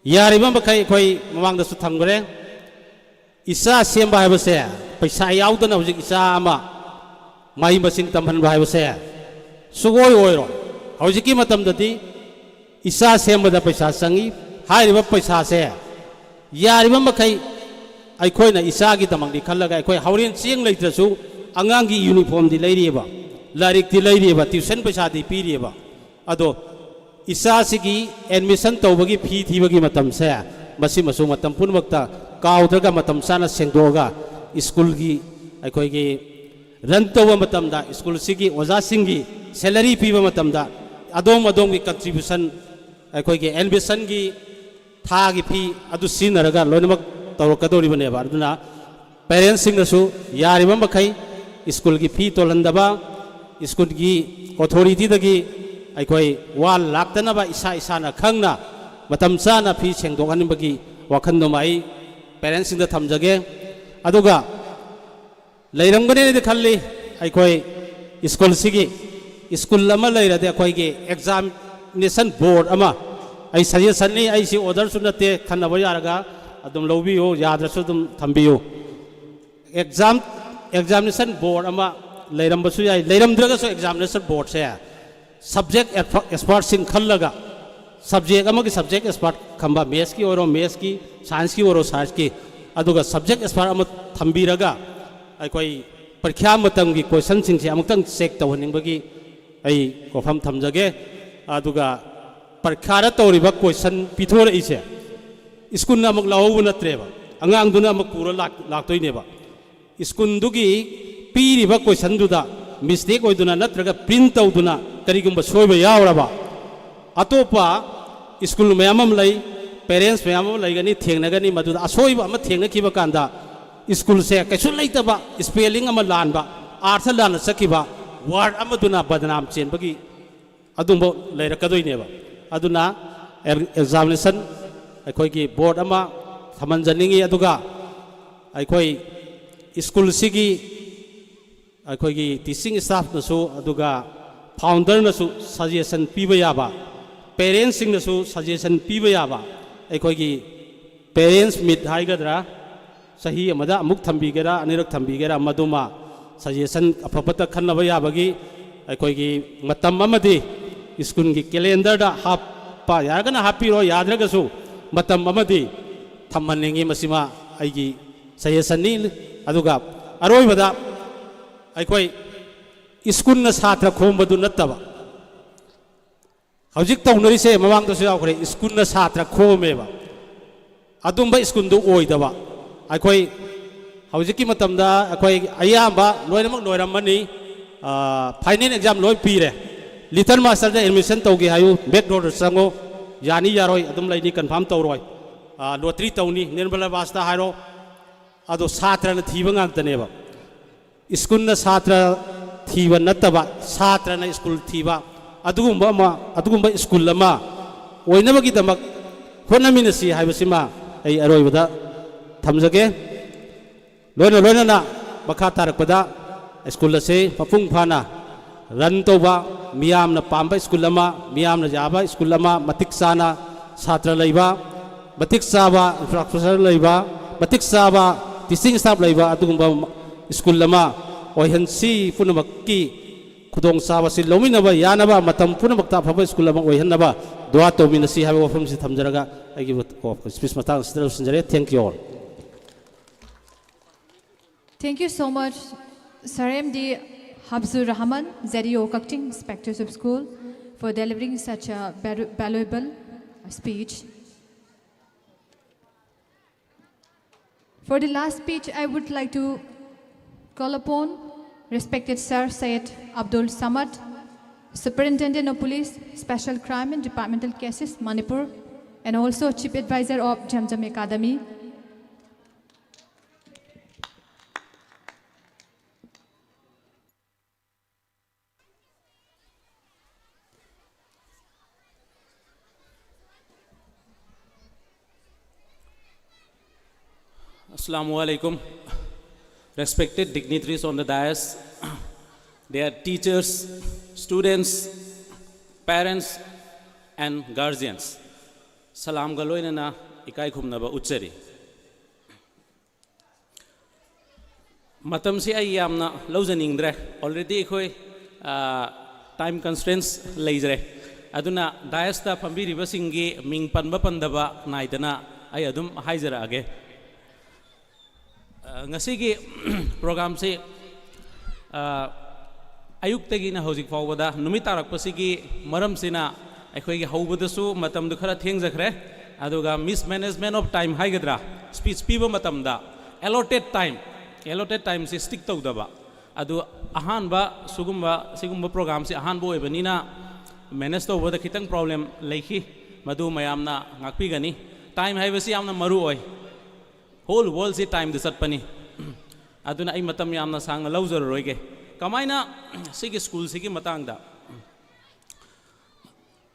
यारिबा मखै अखोई ममांगदसु थंगरे इसा सेम्बा हाइबसे पैसा याउदना हुजिक इसा अमा माई मसिंग तमहनबा हाइबसे सुगोय ओइरो हुजिकी मतमददी इसा सेम्बदा पैसा संगी हाइरिबा पैसा से यारिबा मखै अखोइना इसागी तमंगदी खल्लगा अखोई हाउरेन चेंग लैत्रसु अंगांगी यूनिफॉर्म दी लैरिबा लारिक दी लैरिबा ट्यूशन पैसा दी पीरिबा अदो इसा सिगी एडमिशन तौबगी फी थीबगी मतम से मसी मसु मतम पुनमक्ता काउद्रगा मतम साना सेंगदोगा स्कूल की अखोई की रन तौब मतमदा स्कूल सिगी ओजा सिंगी सैलरी पीबा मतमदा अदोम अदोम की कंट्रीब्यूशन अखोई की एडमिशन की था की फी अदु सिनरगा लोनमक तौरकदोरिबनेबा अदुना पेरेंट्स सिंगसु यारिबा मखै स्कूल की फी तोलंदबा स्कूल की अथॉरिटी दगी ꯑꯩꯈꯣꯏ ꯋꯥꯜ ꯂꯥꯛꯇꯅꯕ ꯏꯁꯥ ꯏꯁꯥꯅ ꯈꯪꯅ ꯃꯇꯝ ꯆꯥꯅ ꯐꯤ ꯁꯦꯡꯗꯣꯛꯍꯟꯕꯒꯤ ꯋꯥꯈꯜꯗꯨꯃ ꯑꯩ ꯄꯦꯔꯦꯟꯁꯁꯤꯡꯗ ꯊꯝꯖꯒꯦ ꯑꯗꯨꯒ ꯂꯩꯔꯝꯒꯅꯤꯅꯗꯤ ꯈꯜꯂꯤ ꯑꯩꯈꯣꯏ ꯁ꯭ꯀꯨꯜꯁꯤꯒꯤ ꯁ꯭ꯀꯨꯜ ꯑꯃ ꯂꯩꯔꯗꯤ ꯑꯩꯈꯣꯏꯒꯤ ꯑꯦꯛꯖꯥꯃꯤꯅꯦꯁꯟ ꯕꯣꯔꯗ ꯑꯃ ꯑꯩ ꯁꯖꯦꯁꯟꯅꯤ ꯑꯩꯁꯤ ꯑꯣꯔꯗꯔꯁꯨ ꯅꯠꯇꯦ ꯈꯟꯅꯕ ꯌꯥꯔꯒ ꯑꯗꯨꯝ ꯂꯧꯕꯤꯌꯨ ꯌꯥꯗ꯭ꯔꯁꯨ ꯑꯗꯨꯝ ꯊꯝꯕꯤꯌꯨ ꯑꯦꯛꯖꯥꯃꯤꯅꯦꯁꯟ ꯕꯣꯔꯗ ꯑꯃ ꯂꯩꯔꯝꯕꯁꯨ ꯌꯥꯏ ꯂꯩꯔꯝꯗ꯭ꯔꯒꯁꯨ ꯑꯦꯛꯖꯥꯃꯤꯅꯦꯁꯟ ꯕꯣꯔꯗꯁꯦ ꯁꯕꯖꯦꯛ ꯑꯦꯛꯁꯄꯥꯔꯠꯁꯤꯡ ꯈꯜꯂꯒ ꯁꯕꯖꯦꯛ ꯑꯃꯒꯤ ꯁꯕꯖꯦꯛ ꯑꯦꯛꯁꯄꯥꯔꯠ ꯈꯟꯕ ꯃꯦꯠꯁꯀꯤ ꯑꯣꯏꯔꯣ ꯃꯦꯠꯁꯀꯤ ꯁꯥꯏꯟꯁꯀꯤ ꯑꯣꯏꯔꯣ ꯁꯥꯏꯟꯁꯀꯤ ꯑꯗꯨꯒ ꯁꯕꯖꯦꯛ ꯑꯦꯛꯁꯄꯥꯔꯠ ꯑꯃ ꯊꯝꯕꯤꯔꯒ ꯑꯩꯈꯣꯏ ꯄꯔꯤꯈ꯭ꯌꯥ ꯃꯇꯝꯒꯤ ꯀꯣꯏꯁꯟꯁꯤꯡꯁꯦ ꯑꯃꯨꯛꯇꯪ ꯆꯦꯛ ꯇꯧꯍꯟꯅꯤꯡꯕꯒꯤ ꯑꯩ ꯋꯥꯐꯝ ꯊꯝꯖꯒꯦ ꯑꯗꯨꯒ ꯄꯔꯤꯈ꯭ꯌꯥꯗ ꯇꯧꯔꯤꯕ ꯀꯣꯏꯁꯟ ꯄꯤꯊꯣꯔꯛꯏꯁꯦ ꯁ꯭ꯀꯨꯜꯅ ꯑꯃꯨꯛ ꯂꯧꯍꯧꯕ ꯅꯠꯇ꯭ꯔꯦꯕ ꯑꯉꯥꯡꯗꯨꯅ ꯑꯃꯨꯛ ꯄꯨꯔ ꯂꯥꯛꯇꯣꯏꯅꯦꯕ ꯁ꯭ꯀꯨꯜꯗꯨꯒꯤ ꯄꯤꯔꯤꯕ ꯀꯣꯏꯁꯟꯗꯨꯗ ꯃꯤꯁꯇꯦꯛ ꯑꯣꯏꯗꯨꯅ ꯅꯠꯇ꯭ꯔꯒ ꯄ꯭ꯔꯤꯟ ꯇꯧꯗꯨꯅ ꯀꯔꯤꯒꯨꯝꯕ ꯁꯣꯏꯕ ꯌꯥꯎꯔꯕ ꯑꯇꯣꯞꯄ ꯁ꯭ꯀꯨꯜ ꯃꯌꯥꯝ ꯑꯃ ꯂꯩ ꯄꯦꯔꯦꯟꯁ ꯃꯌꯥꯝ ꯑꯃ ꯂꯩꯒꯅꯤ ꯊꯦꯡꯅꯒꯅꯤ ꯃꯗꯨꯗ ꯑꯁꯣꯏꯕ ꯑꯃ ꯊꯦꯡꯅꯈꯤꯕ ꯀꯥꯟꯗ ꯁ꯭ꯀꯨꯜꯁꯦ ꯀꯩꯁꯨ ꯂꯩꯇꯕ ꯁ꯭ꯄꯦꯂꯤꯡ ꯑꯃ ꯂꯥꯟꯕ ꯑꯥꯔꯊ ꯂꯥꯟꯅ ꯆꯠꯈꯤꯕ ꯋꯥꯔꯗ ꯑꯃꯗꯨꯅ ꯕꯗꯅꯥꯝ ꯆꯦꯟꯕꯒꯤ ꯑꯗꯨꯝꯕ ꯂꯩꯔꯛꯀꯗꯣꯏꯅꯦꯕ ꯑꯗꯨꯅ ꯑꯦꯛꯖꯥꯃꯤꯅꯦꯁꯟ ꯑꯩꯈꯣꯏꯒꯤ ꯕꯣꯔꯗ ꯑꯃ ꯊꯝꯍꯟꯖꯅꯤꯡꯉꯤ ꯑꯗꯨꯒ ꯑꯩꯈꯣꯏ ꯁ꯭ꯀꯨꯜꯁꯤꯒꯤ ꯑꯩꯈꯣꯏꯒꯤ ꯇꯤꯆꯤꯡ ꯁ꯭ꯇꯥꯐꯅꯁꯨ ꯑꯗꯨꯒ ꯐꯥꯎꯟꯗꯔꯅꯁꯨ ꯁꯖꯦꯁꯟ ꯄꯤꯕ ꯌꯥꯕ ꯄꯦꯔꯦꯟꯁꯁꯤꯡꯅꯁꯨ ꯁꯖꯦꯁꯟ ꯄꯤꯕ ꯌꯥꯕ ꯑꯩꯈꯣꯏꯒꯤ ꯄꯦꯔꯦꯟꯁ ꯃꯤꯠ ꯍꯥꯏꯒꯗ꯭ꯔꯥ ꯆꯍꯤ ꯑꯃꯗ ꯑꯃꯨꯛ ꯊꯝꯕꯤꯒꯦꯔꯥ ꯑꯅꯤꯔꯛ ꯊꯝꯕꯤꯒꯦꯔꯥ ꯃꯗꯨꯃ ꯁꯖꯦꯁꯟ ꯑꯐꯕꯇ ꯈꯟꯅꯕ ꯌꯥꯕꯒꯤ ꯑꯩꯈꯣꯏꯒꯤ ꯃꯇꯝ ꯑꯃꯗꯤ ꯁ꯭ꯀꯨꯜꯒꯤ ꯀꯦꯂꯦꯟꯗꯔꯗ ꯍꯥꯞꯄ ꯌꯥꯔꯒꯅ ꯍꯥꯞꯄꯤꯔꯣ ꯌꯥꯗ꯭ꯔꯒꯁꯨ ꯃꯇꯝ ꯑꯃꯗꯤ ꯊꯝꯍꯟꯅꯤꯡꯉꯤ ꯃꯁꯤꯃ ꯑꯩꯒꯤ ꯁꯖꯦꯁꯟꯅꯤ ꯑꯗꯨꯒ ꯑꯔꯣꯏꯕꯗ ꯑꯩꯈꯣꯏ ꯁ꯭ꯀꯨꯜꯅ ꯁꯥꯇ꯭ꯔ ꯈꯣꯝꯕꯗꯨ ꯅꯠꯇꯕ ꯍꯧꯖꯤꯛ ꯇꯧꯅꯔꯤꯁꯦ ꯃꯃꯥꯡꯗꯁꯨ ꯌꯥꯎꯈ꯭ꯔꯦ ꯁ꯭ꯀꯨꯜꯅ ꯁꯥꯇ꯭ꯔ ꯈꯣꯝꯃꯦꯕ ꯑꯗꯨꯝꯕ ꯁ꯭ꯀꯨꯜꯗꯨ ꯑꯣꯏꯗꯕ ꯑꯩꯈꯣꯏ ꯍꯧꯖꯤꯛꯀꯤ ꯃꯇꯝꯗ ꯑꯩꯈꯣꯏ ꯑꯌꯥꯝꯕ ꯂꯣꯏꯅꯃꯛ ꯂꯣꯏꯔꯝꯃꯅꯤ ꯐꯥꯏꯅꯦꯜ ꯑꯦꯛꯖꯥꯝ ꯂꯣꯏ ꯄꯤꯔꯦ ꯂꯤꯇꯜ ꯃꯥꯁꯇꯔꯗ ꯑꯦꯗꯃꯤꯁꯟ ꯇꯧꯒꯦ ꯍꯥꯏꯌꯨ ꯕꯦꯛ ꯗꯣꯔꯗ ꯆꯪꯉꯣ ꯌꯥꯅꯤ ꯌꯥꯔꯣꯏ ꯑꯗꯨꯝ ꯂꯩꯅꯤ ꯀꯟꯐꯥꯔꯝ ꯇꯧꯔꯣꯏ ꯂꯣꯇ꯭ꯔꯤ ꯇꯧꯅꯤ ꯅꯤꯔꯃꯂꯥ ꯕꯥꯁꯇ ꯍꯥꯏꯔꯣ ꯑꯗꯣ ꯁꯥꯇ꯭ꯔꯅ ꯊꯤꯕ ꯉꯥꯛꯇꯅꯦꯕ ꯁ꯭ꯀꯨꯜꯅ ꯁꯥꯇ꯭ꯔ ꯊꯤꯕ ꯅꯠꯇꯕ ꯁꯥꯇ꯭ꯔꯅ ꯁ꯭ꯀꯨꯜ ꯊꯤꯕ ꯑꯗꯨꯒꯨꯝꯕ ꯁ꯭ꯀꯨꯜ ꯑꯃ ꯑꯣꯏꯅꯕꯒꯤꯗꯃꯛ ꯍꯣꯠꯅꯃꯤꯟꯅꯁꯤ ꯍꯥꯏꯕꯁꯤꯃ ꯑꯩ ꯑꯔꯣꯏꯕꯗ ꯊꯝꯖꯒꯦ ꯂꯣꯏꯅꯅ ꯃꯈꯥ ꯇꯥꯔꯛꯄꯗ ꯁ꯭ꯀꯨꯜ ꯑꯁꯤ ꯃꯄꯨꯡ ꯐꯥꯅ ꯔꯟ ꯇꯧꯕ ꯃꯤꯌꯥꯝꯅ ꯄꯥꯝꯕ ꯁ꯭ꯀꯨꯜ ꯑꯃ ꯃꯤꯌꯥꯝꯅ ꯌꯥꯕ ꯁ꯭ꯀꯨꯜ ꯑꯃ ꯃꯇꯤꯛ ꯆꯥꯅ ꯁꯥꯇ꯭ꯔ ꯂꯩꯕ ꯃꯇꯤꯛ ꯆꯥꯕ ꯏꯟꯐ꯭ꯔꯥꯁ꯭ꯇ꯭ꯔꯛꯆꯔ ꯂꯩꯕ ꯃꯇꯤꯛ ꯆꯥꯕ ꯇꯤꯆꯤꯡ ꯁ꯭ꯇꯥꯐ ꯂꯩꯕ ꯑꯗꯨꯒꯨꯝꯕ ꯁ꯭ꯀꯨꯜ ꯑꯃ ꯑꯣꯏꯍꯟꯁꯤ ꯄꯨꯝꯅꯃꯛꯀꯤ ꯈꯨꯗꯣꯡꯆꯥꯕꯁꯤ ꯂꯧꯃꯤꯟꯅꯕ ꯌꯥꯅꯕ ꯃꯇꯝ ꯄꯨꯝꯅꯃꯛꯇ ꯑꯐꯕ ꯁ꯭ꯀꯨꯜ ꯑꯃ ꯑꯣꯏꯍꯟꯅꯕ ꯗꯨꯋꯥ ꯇꯧꯃꯤꯟꯅꯁꯤ ꯍꯥꯏꯕ ꯋꯥꯐꯝꯁꯤ ꯊꯝꯖꯔꯒ ꯑꯩꯒꯤ ꯁ꯭ꯄꯤꯆ ꯃꯇꯥꯡ ꯑꯁꯤꯗ ꯂꯣꯏꯁꯤꯟꯖꯔꯦ thank you all Thank you so much, Sir M.D. Habzur Rahman, ZEO Kakting, Inspectors of School, for delivering such a valuable speech. For the last speech, I would like to call upon respected Sir Syed Abdul Samad, Superintendent of Police, Special Crime and Departmental Cases, Manipur, and also Chief Advisor of Jamjam Academy. Assalamu alaikum. Respected dignitaries on the dais, dear teachers, students, parents, and guardians. Salam galoinana ikai khumnaba uchari. Matam si ay yamna lawjaningdre. Already khoi time constraints leijre. Aduna dais ta pambiriba singi ming panba pandaba naidana ay adum haijara age. Ngasigi program se ayuktagi na hojik fawbada numit tarakpasigi maram sina akhoi hawbadasu matam du khara thengjakre aduga mismanagement of time haigadra speech piba matamda allotted time se stick tawdaba adu ahanba sigumba program se ahanbo ebanina manage tawbada khitang problem leikhi madu mayamna ngakpigani time haibasi yamna maru oi whole world se time the satpani aduna ai matam yamna sangna lawjar roige kamaina sigi school sigi matangda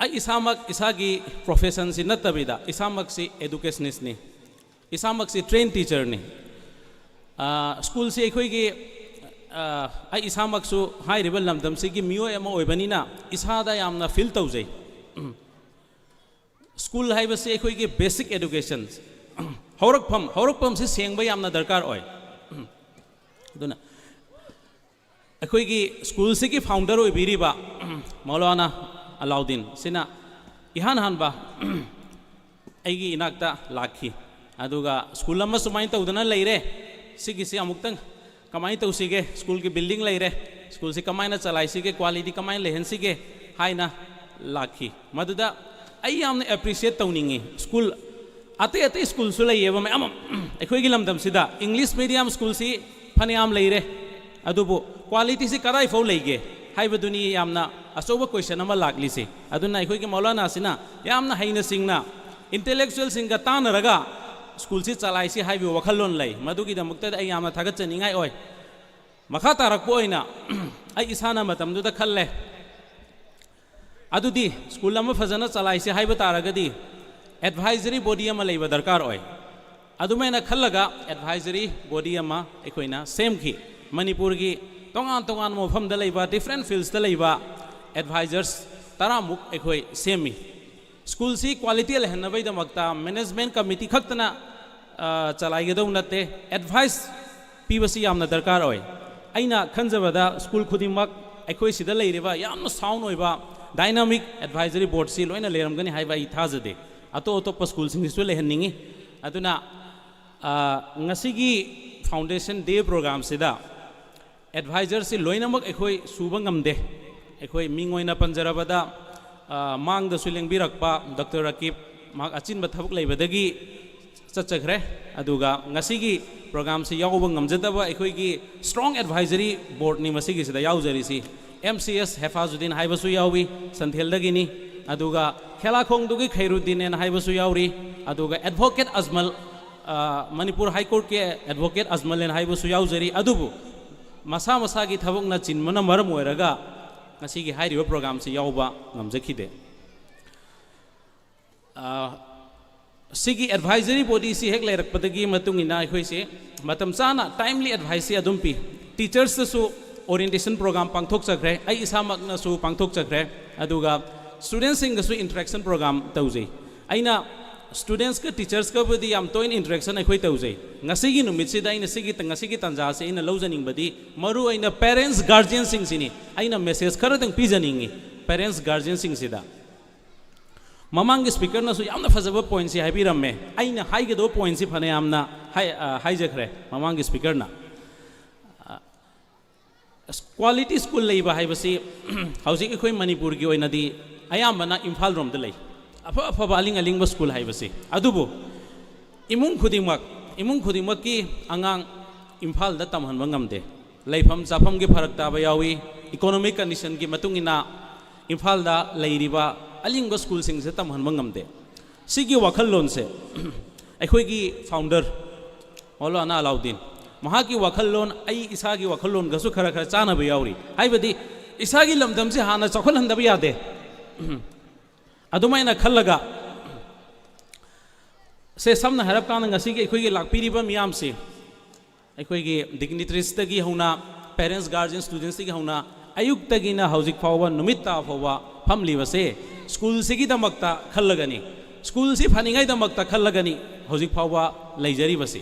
इसामक इसागी profession से नत्तबिदा इसामक से educationist ने इसामक से train teacher ने school से अखोई इसामक सु हाइरिबा लमदम से की मियो एमा ओइबनिना इसादा यामना फील तौजै स्कूल हाइबसे अखोई की बेसिक एजुकेशन हौरकफम से सेंगबा यामना दरकार ओय दुना अखोई की स्कूल से की फाउंडर ओइबिरिबा मौलाना अलाउद्दीन सिना इहान हानबा अगी इनाक्ता लाखी अदुगा स्कूल अमा सुमाइन तौदना लेरे सिगी से अमुक्तंग कमाई तौसिगे स्कूल की बिल्डिंग लेरे स्कूल से कमाइना चलाइसिगे क्वालिटी कमाइन लेहनसिगे हाइना लाखी मदुदा आई यामने एप्रिशिएट तौनिंगी स्कूल अते अते स्कूल सु लेयेबा मैम अखोई की लमदम सिदा इंग्लिश मीडियम स्कूल से फनेयाम लेरे अदुबो क्वालिटी से कदाई फौ लेगे हाइबदुनी यामना अचौबा क्वेश्चन अमा लाक्लिसे अदुना अखोई की मौलाना सिना यामना हैना सिंगना इंटेलेक्चुअल सिंगा तानरगा स्कूल से चलाइसे हाइबे वखलोन लै मदुगी दमुक्ता आई यामना थागतचनिंगाई ओय मखा तारकपो ओइना आई इसाना मतमदुदा खल्ले अदुदी स्कूल अमा फजना चलाइसे हाइबा तारगदी एडवाइजरी बॉडी अमा लेबा दरकार ओय अदुमेना खल्लगा एडवाइजरी बॉडी अमा अखोइना सेमखी मणिपुर की तोंगान तोंगान मफमदा लेबा डिफरेंट फील्ड्स दा लेबा एडवाइजर्स तरामुक अखोई सेमी स्कूल से क्वालिटी लेहनबई दमक्ता मैनेजमेंट कमिटी खक्तना चलाइगदौ नते एडवाइस पीबसी यामना दरकार ओय अइना खंजबदा स्कूल खुदिमक अखोई सिदा लेरिबा यामना साउंड ओइबा डायनामिक एडवाइजरी बोर्ड सी लोइना लेरमगनी हाइबा इ थाजदे अतो अतोप स्कूल सिंगिसु लेहननिंगी अदुना ngasi फाउंडेशन डे प्रोग्राम सिदा एडवाइजर से लोइनमक अखोई सुबा ngamde अखोई मिंग ओइना पंजरबदा मांग सुलेंबिरक्पा डॉक्टर रकीब माक अचिन थबक लेबदगी चचखरे अदुगा ngasi प्रोग्राम से यावब ngamjadaba अखोई की स्ट्रॉन्ग एडवाइजरी बोर्ड नि मसिगी सिदा यावजरीसी MCS हेफाजुद्दीन हाइबसु यावी संथेलदगिनी अदुगा खेलाखोंगदुगी खैरुद्दीन एन हाइबसु यावरी अदुगा advocate Ajmal Manipur high court के एडवोकेट अजमल एन हाइबसु यावजरी अदुबु मसा मसा की थबकना चिन्मना मरम ओइरगा ngasi हाइरिबा प्रोग्राम से यावबा ngamjakide सिगी एडवाइजरी बॉडी से हेक लेरकपदगी मतुंगिना अखोई से मतम चाना टाइमली एडवाइस से अदुम पी टीचर्स सु ओरिएंटेशन प्रोग्राम पांगथोक चखरे आई इसामकनसु पांगथोक चखरे अदुगा स्टूडेंट्स सिंगसु इंटरेक्शन प्रोग्राम तौजै आइना स्टूडेंट्स का टीचर्स का बदी याम तोइन इंटरेक्शन अखोई तौजै ngasi नुमित से दाइना ngasi तंजा से इन लौजनिंग बदी मरु आइना पेरेंट्स गार्जियन सिंग सिनी आइना मेसेज खरदंग पिजनिंगी पेरेंट्स गार्जियन सिंग सिदा ममांग स्पीकर नसु यामना फजब पॉइंट से हाइबिरमे आइना हाइगदो पॉइंट से फने यामना हाइजखरे ममांग स्पीकर ना क्वालिटी स्कूल लेबा हाइबसी हौजिक अखोई मणिपुर की ओइनदी अयामना इम्फाल रोम द लै अफा अफा अलिंग अलिंग स्कूल हाइबसी अदुबो इमुंग खुदिमक की अंगांग इम्फाल द तमहनबा ngamde लेफम चाफम की फरक ताबा यावी इकोनॉमिक कंडीशन की मतुंगिना इम्फाल दा लेरिबा अलिंग स्कूल सिंग से तमहनबा ngamde सिगी वखलोन से अखोई की फाउंडर मौलाना अलाउद्दीन महा की वखलोन आई इसा की वखलोन गसु खरा खरा चानबा यावरी हाइबदी इसा की लमदम से हाना चखलहनदबा यादे अदुमाइना खल्लगा से समना हरब कान ngasi की अखोई की लाकपिरिबा मियाम से अखोई की डिग्निटरीज तगी होना पेरेंट्स गार्जियन स्टूडेंट्स तगी होना अयुक तगिना हौजिक फावबा नुमित्ता फावबा फमलिबसे स्कूल से की दमकता खल्लगनी स्कूल से फनिंगाई दमकता खल्लगनी हौजिक फावबा लेजरीबसे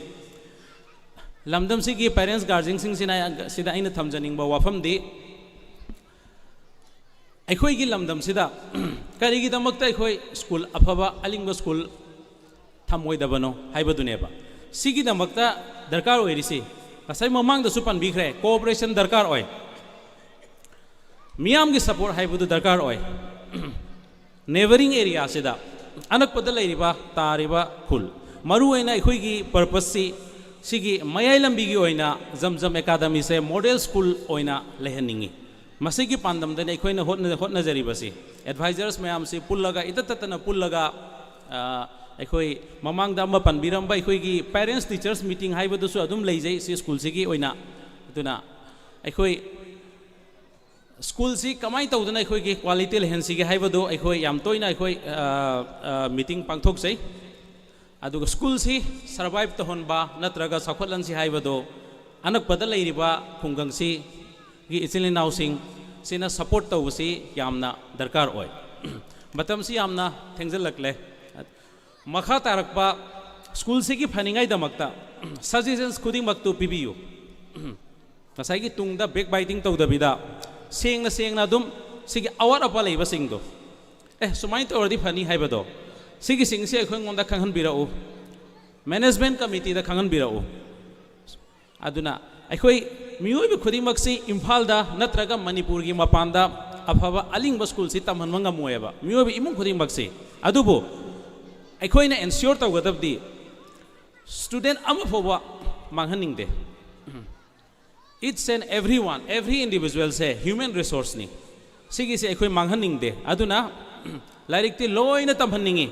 लमदम से की पेरेंट्स गार्जियन सिंग सिदा आइना थमजनिंगबा वाफमदी अखोई की लमदम सिदा करिगी दमकता अखोई स्कूल अफबा अलिंग स्कूल थमोइदबनो हाइबदुनेबा सिगी दमकता दरकार ओइरिसी कसै ममांग दसु पनबिखरे कोऑपरेशन दरकार ओय मियाम की सपोर्ट हाइबदु दरकार ओय नेबरिंग एरिया सिदा अनकपद लेरिबा तारिबा खुल मरु ओइना अखोई की पर्पस सिगी मयाई लंबी की ओइना जमजम एकेडमी से मॉडल स्कूल ओइना लेहनिंगी मसीगी पांदमदने अखोइना होटनजरीबसी एडवाइजर्स मैम से पुल्लगा इतततना पुल्लगा अखोई ममांगदा अमा पनबिरंबा अखोई की पेरेंट्स टीचर्स मीटिंग हाइबदुसु अदुम लेजै सी स्कूल सिगी ओइना अदुना अखोई स्कूल से कमाई तौदना अखोई की क्वालिटी लेहनसी के हाइबदो अखोई याम तोइना अखोई मीटिंग पांगथोकसै अदुगा स्कूल से सर्वाइव तहोनबा नत्रगा साखोटलनसी हाइबदो अनकपदा लैरिबा खुंगंसी की इचिल इनाउसिंग सिना सपोर्ट तौबसी यामना दरकार ओय मतम से यामना थेंजलकले मखा तारकपा स्कूल से की फनिंगाई दमकता सजेशंस खुदिंग मक्तु पिबियु नसाई की तुंगदा बैक बाइटिंग तौदबिदा सेंगना सेंगना दुम सिगी अवार अपा लेबा सिंगदो सुमाइन तौरदी फनी हाइबदो सिगी सिंगसे अखोय ngoंदा खंगन बिराउ मैनेजमेंट कमिटी दा खंगन बिराउ अदुना अखोय मियोइब खुदिमक्सी इम्फाल दा नत्रगा मणिपुर की मपानदा अफबा अलिंग स्कूल से तमहन मंगा मोयबा मियोइब इमुंग खुदिमक्सी अदुबो अखोयना एंश्योर तौगदबदी स्टूडेंट अमफोबा मांगहनिंगदे each and everyone every individual से human resource ni sigi se अखोय मांगहनिंगदे अदुना लाइरिक ती लोइना तमहनिंगी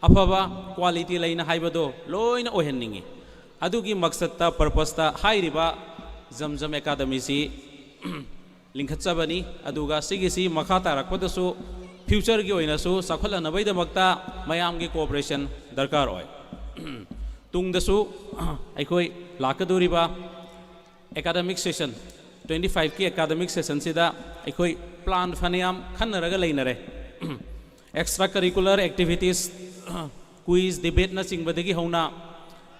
अफबा क्वालिटी लेना हाइबदो लोइना ओहनिंगी अदुगी मकसदता पर्पसता हाइरिबा जमजम एकाडमी सी लिंखचबनी अदुगा सिगिसी मखा तारकपदसु फ्यूचर की ओइनसु साखोलनबैदमक्ता मयाम की कोऑपरेशन दरकार ओय तुंगदसु अखोय लाकदोरिबा एकाडमिक सेशन 25 की एकाडमिक सेशन सिदा अखोय प्लान फनियाम खन्नरगा लेनरे extra curricular activities quiz debate ना चिंगबदगी हौना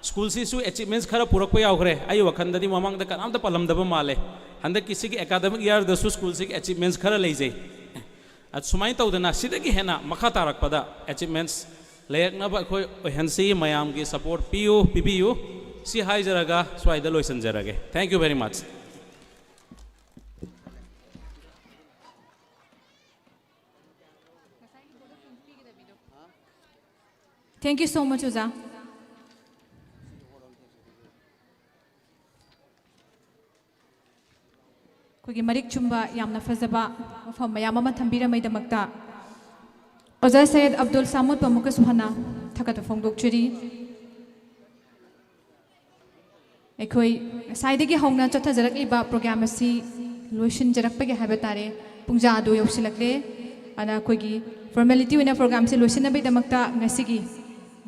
स्कूल से अचीवमेंट्स खरा पुरक यावरे आई वखंदी ममांग कनामत पलमदब माले हंद किसी एकाडमिक ईयर दसु स्कूल से अचीवमेंट्स खरा लेजे सुमाइन तौदना सिदगी हेना मखा तारकपदा अचीवमेंट्स लेयकनब अखोय ओहनसी मयाम की सपोर्ट पियु पिबियु सी हाइजरगा स्वाइदा लोइसनजरगे thank you very much thank you so much ओजा कोई मरिक चुम्बा यामना फजबा मफम मयाम अमा थंबीरमैदमक्ता ओजा सैयद अब्दुल सामुद पमुक सुहना थकत फोंदोकचुरी अखोई साइदगी हौना चथजरकलिबा प्रोग्राम असी लोइसिनजरकपगे हाइबा तारे पुंजा अदु यौसिलकले अना कोई फॉर्मेलिटी ओइना प्रोग्राम से लोइसिनबैदमक्ता ngasiगी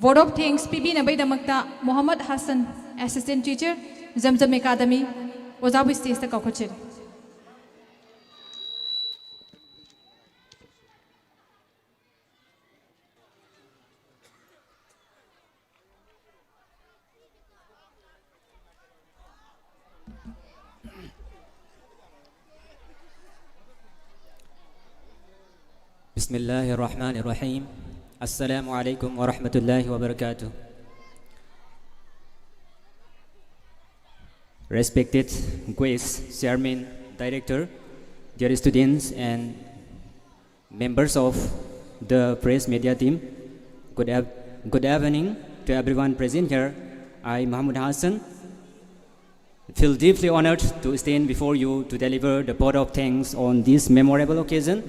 वोट ऑफ थैंक्स पिबिनबैदमक्ता Mohammad Hasan assistant teacher Zamzam academy ओजाबु स्टेज तक कौखचर Bismillahirrahmanirrahim. Assalamualaikum warahmatullahi wabarakatuh. Respected GUES Chairman, Director, dear students and members of the press media team, good evening to everyone present here. I, Mahmoud Hassan, feel deeply honored to stand before you to deliver the vote of thanks on this memorable occasion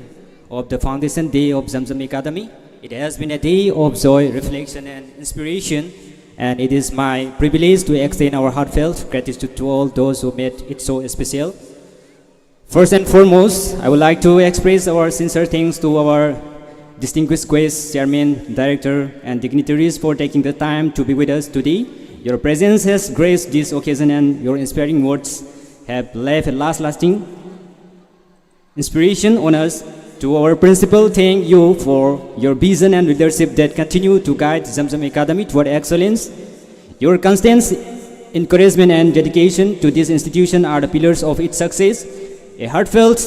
of the Foundation Day of Zamzam Academy. It has been a day of joy, reflection and inspiration, and it is my privilege to extend our heartfelt gratitude to all those who made it so special. First and foremost, I would like to express our sincere thanks to our distinguished GUES Chairman, Director and dignitaries for taking the time to be with us today. Your presence has graced this occasion and your inspiring words have left a lasting inspiration on us. To our principal, thank you for your vision and leadership that continue to guide Zamzam Academy toward excellence. Your constant encouragement and dedication to this institution are the pillars of its success. A heartfelt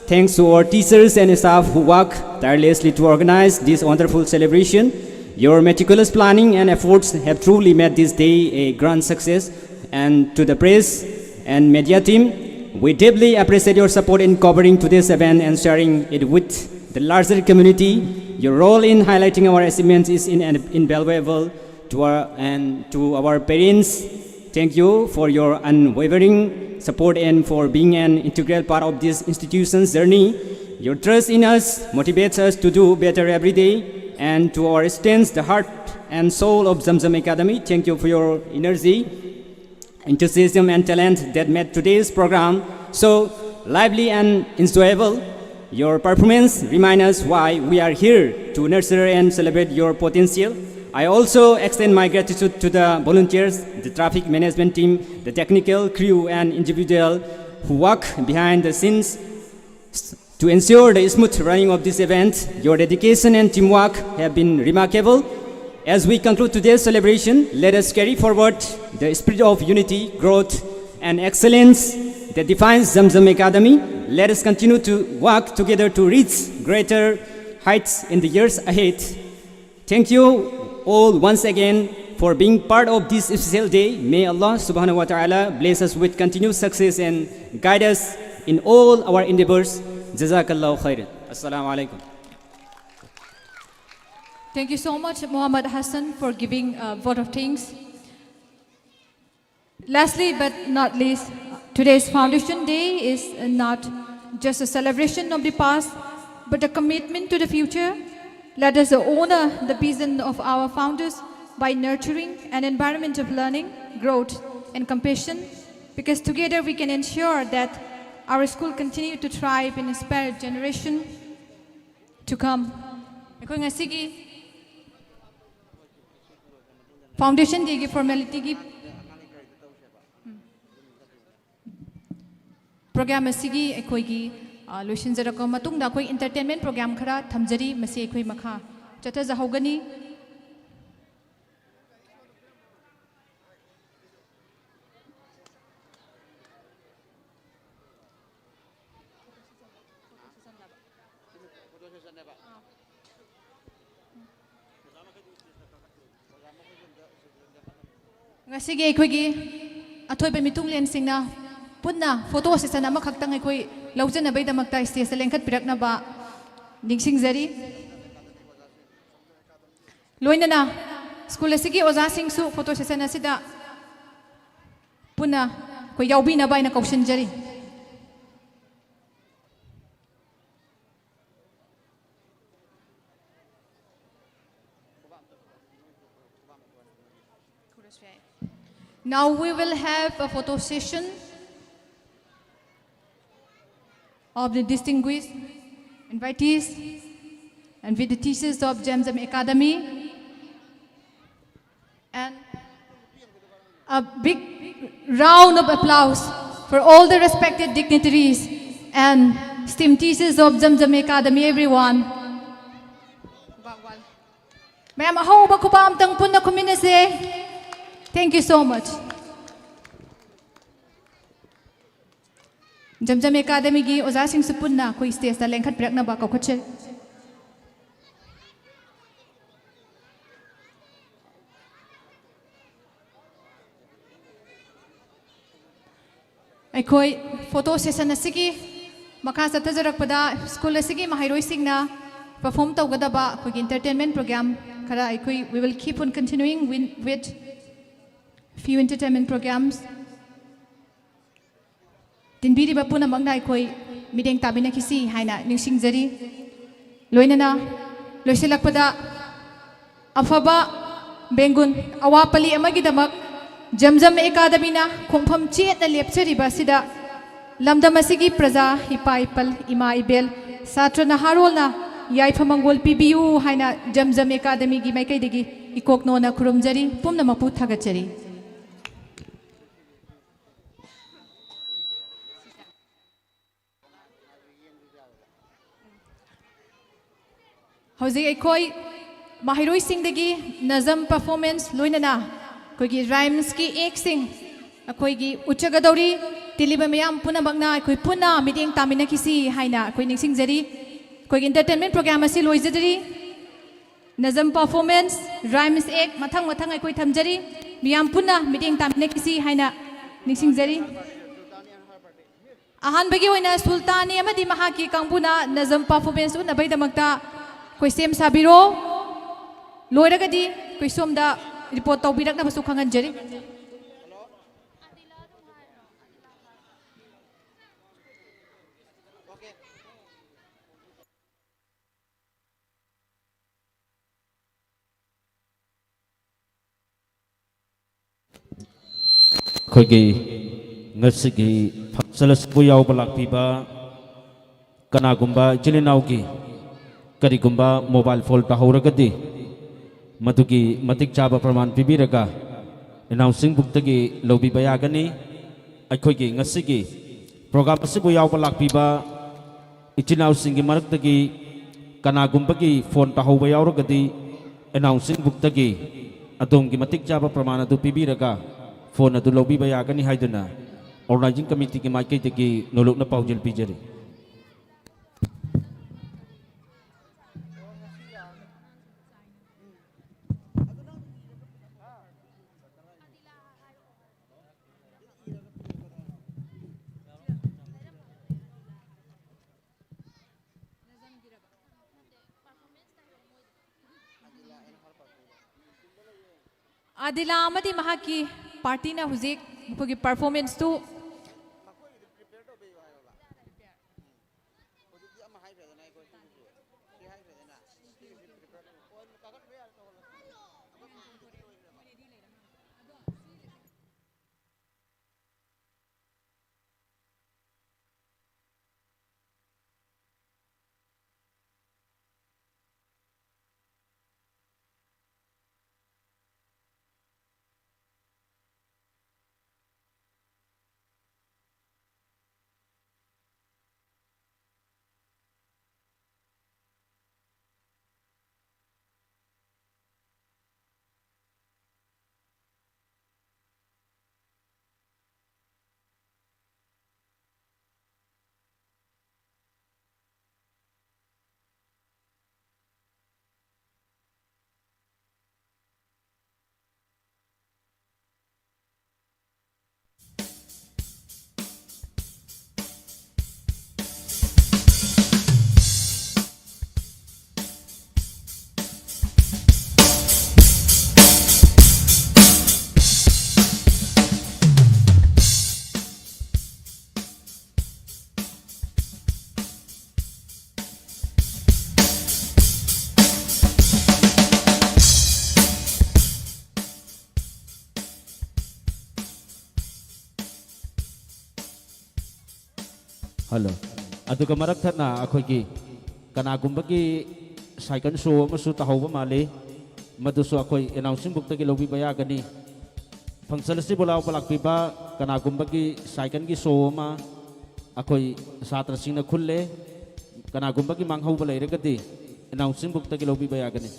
thanks to our teachers and staff who work tirelessly to organize this wonderful celebration. Your meticulous planning and efforts have truly made this day a grand success. And to the press and media team, we deeply appreciate your support in covering today's event and sharing it with the larger community. Your role in highlighting our achievements is invaluable to our parents. Thank you for your unwavering support and for being an integral part of this institution's journey. Your trust in us motivates us to do better every day. And to our students, the heart and soul of Zamzam Academy, thank you for your energy, enthusiasm and talent that made today's program so lively and enjoyable. Your performance reminds us why we are here to nurture and celebrate your potential. I also extend my gratitude to the volunteers, the traffic management team, the technical crew and individual who work behind the scenes to ensure the smooth running of this event. Your dedication and teamwork have been remarkable. As we conclude today's celebration, let us carry forward the spirit of unity, growth, and excellence that defines Zamzam Academy. Let us continue to work together to reach greater heights in the years ahead. Thank you all once again for being part of this special day. May Allah subhanahu wa ta'ala bless us with continued success and guide us in all our endeavors. Jazakallahu khairan. Assalamu alaikum. Thank you so much, Muhammad Hassan, for giving a vote of thanks. Lastly but not least, today's Foundation Day is not just a celebration of the past, but a commitment to the future. Let us honor the vision of our founders by nurturing an environment of learning, growth, and compassion, because together we can ensure that our school continue to thrive and inspire generation to come. Ako ngasigi Foundation Day ki formality ki program asigi akoi ki loishin jarako matung da koi entertainment program khara thamjari masi akoi makha chata jahogani. Ngasigi aikoigi athoiba mitunglen singna punna photo session ama khaktang aikoi laujana bai damakta stage lengkhat pirakna ba ningsingjari loinana school asigi oja singsu photo session asida punna koi yaubina ba ina kaushinjari. Now we will have a photo session of the distinguished invitees and with the teachers of Zamzam Academy. And a big round of applause for all the respected dignitaries and esteemed teachers of Zamzam Academy, everyone. Ma'am, how ba ko pa amtang punna kuminase? Thank you so much. Zamzam Academy gi oja sing supunna koi stage ta lengkhat pirakna ba kaukhache. Aikoi photo session asigi makha sathajarakpada school asigi mahairoi singna perform tawgadaba koi entertainment program khara aikoi we will keep on continuing with few entertainment programs. Tinbiri ba puna magna aikoi mideng tabina kisi haina ningsingjari loinana loisilakpada afaba bengun awapali amagi damak Zamzam Academy na khongpham chet na lepchari ba sida lamdam asigi praja hipa ipal ima ibel satra na harol na yaifamangol pibiu haina Zamzam Academy gi maikai degi ikokno na khurumjari pumna mapu thagachari. Hauzi aikoi mahiroi singdagi nazam performance loinana koigi rhymes ki ek sing akoigi uchagadori tiliba mayam puna bagna akoi puna meeting tamina kisi haina akoi ningsing jari koigi entertainment program asi loijadari nazam performance rhymes ek mathang akoi thamjari miyam puna meeting tamina kisi haina ningsing jari ahan bagi oina sultani amadi mahaki kangpuna nazam performance una bai damakta koi sem sabiro loiragadi koi somda report tawbirakna basu khanganjari. Koigi ngasigi function यावब लाक्पीबा कनागुंबा इचिनाउगी करीगुंबा mobile phone ताहौरगदी मदुगी मतिक चाबा प्रमाण पीबीरगा अनाउंसिंग बुक लौबीबा यागनी अखोइगी ngasiगी प्रोग्राम असिबु यावब लाक्पीबा इचिनाउसिंगी मरक्तगी कनागुंबगी फोन ताहौबा यावरगदी अनाउंसिंग बुक अदोमगी मतिक चाबा प्रमाण अदु पीबीरगा फोन अदु लौबीबा यागनी हाइदुना ऑर्गेनाइजिंग कमिटी की माइकैदगी नोलुकना पाउजल पीजरी आदिला अमदी महाकी पार्टी ना हुजिक मुखोगी परफॉर्मेंस तो हेलो अदुगा मरक्थना अखोइगी कनागुंबगी साइकल शो अमसु ताहौबा माले मदुसु अखोइ अनाउंसिंग बुक तगी लौबीबा यागनी फंक्शन से बुलाव लाक्पीबा कनागुंबगी साइकल की शो अमा अखोइ छात्र सिंह खुल्ले कनागुंबगी मांगहौबा लैरगदी अनाउंसिंग बुक तगी लौबीबा यागनी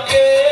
के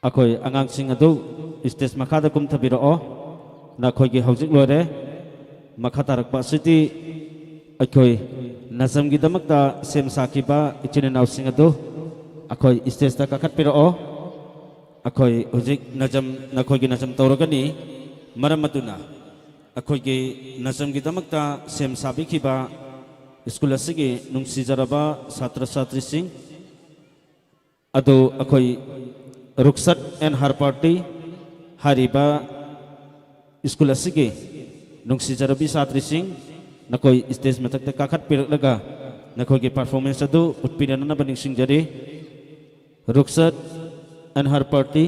अखोई आगांग सिंह अदु स्टेज मखादा कुम थबिरओ नखोई की हौजिक लोरे मखा तारकपा सिटी अखोई नजम की दमकता सेम साकिबा इचिन नाव सिंह अदु अखोई स्टेज ता काखत पिरओ अखोई हौजिक नजम नखोई की नजम तौरगनी मरम मदुना अखोई की नजम की दमकता सेम साबिखिबा स्कूल असिगी नुंगसिजरबा छात्र छात्री सिंह अदु अखोई रुखसत एंड हर पार्टी हरिबा स्कूल असिगी नुंगसिजरबी छात्री सिंह नकोई स्टेज मथक्ता काखत पिरलगा नकोई की परफॉर्मेंस अदु उत्पिरनना बनिंगसिंगजरी रुखसत and her party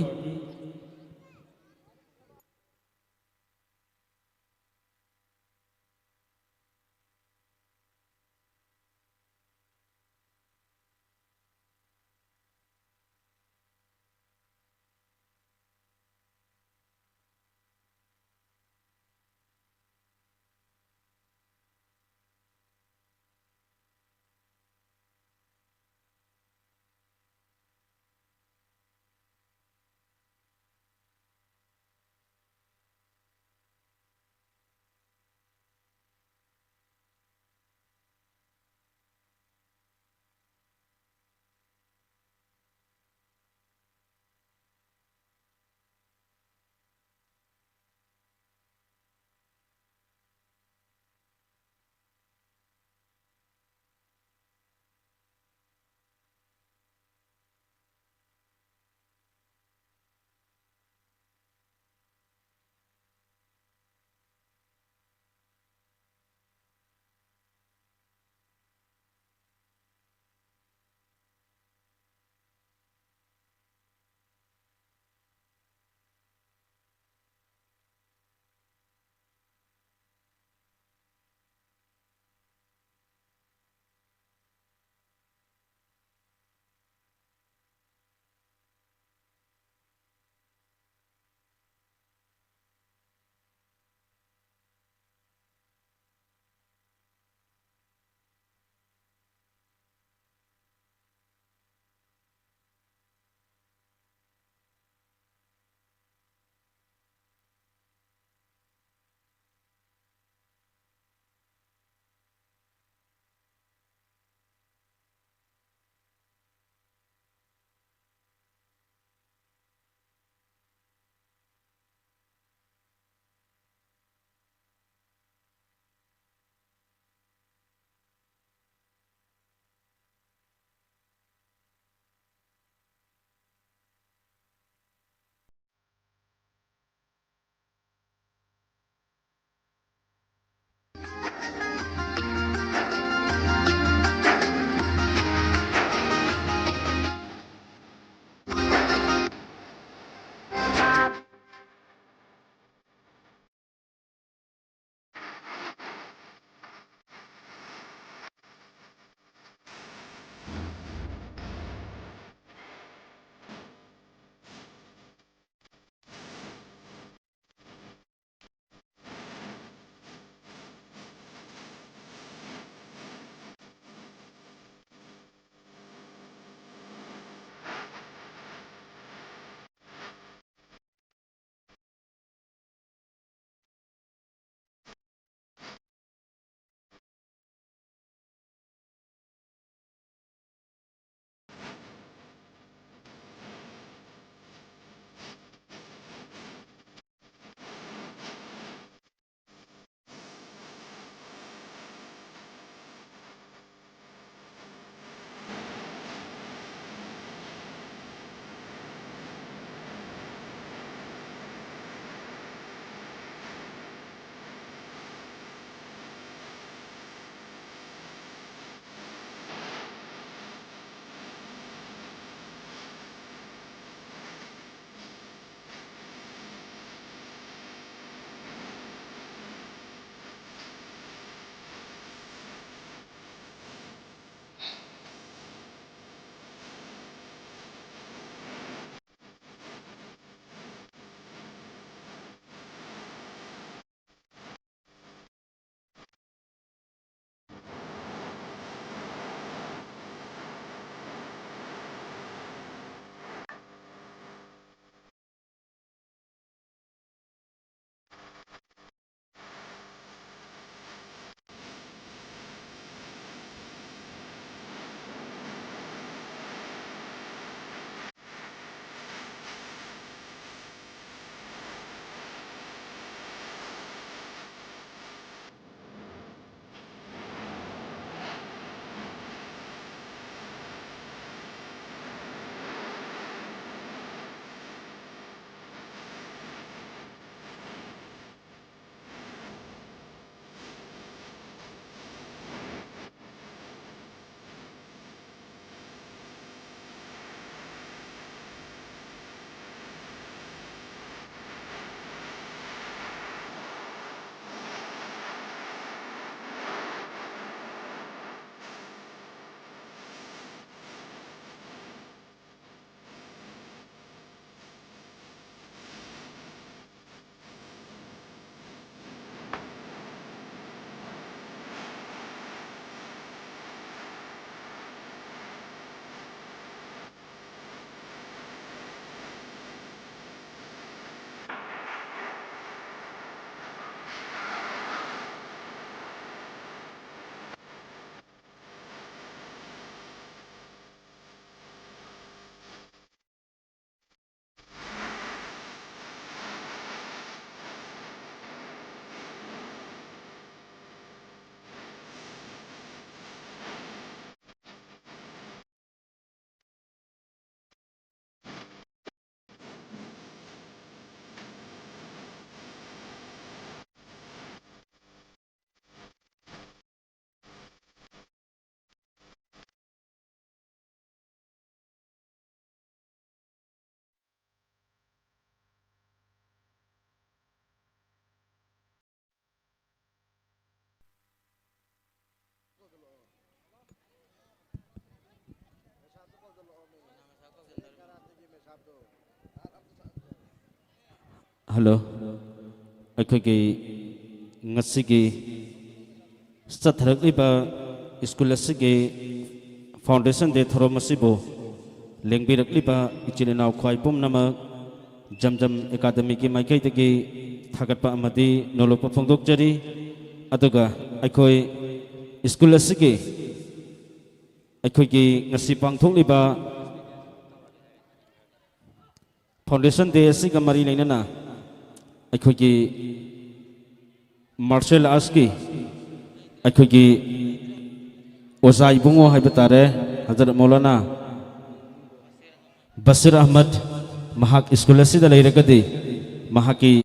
Hello. Aikogi ngasigi satharakliba school asigi foundation de thoromasibo lengbirakliba ichilinaw khwai pumnama jamjam academy ki maikai tagi thagatpa amadi nolopa phongdokjari aduga aikoi school asigi aikogi ngasi pangthokliba foundation de asiga mari leinana aikogi martial arts ki aikogi oza ibungo haibatare Hazrat Maulana Basir Ahmad mahak school asida leiragadi mahaki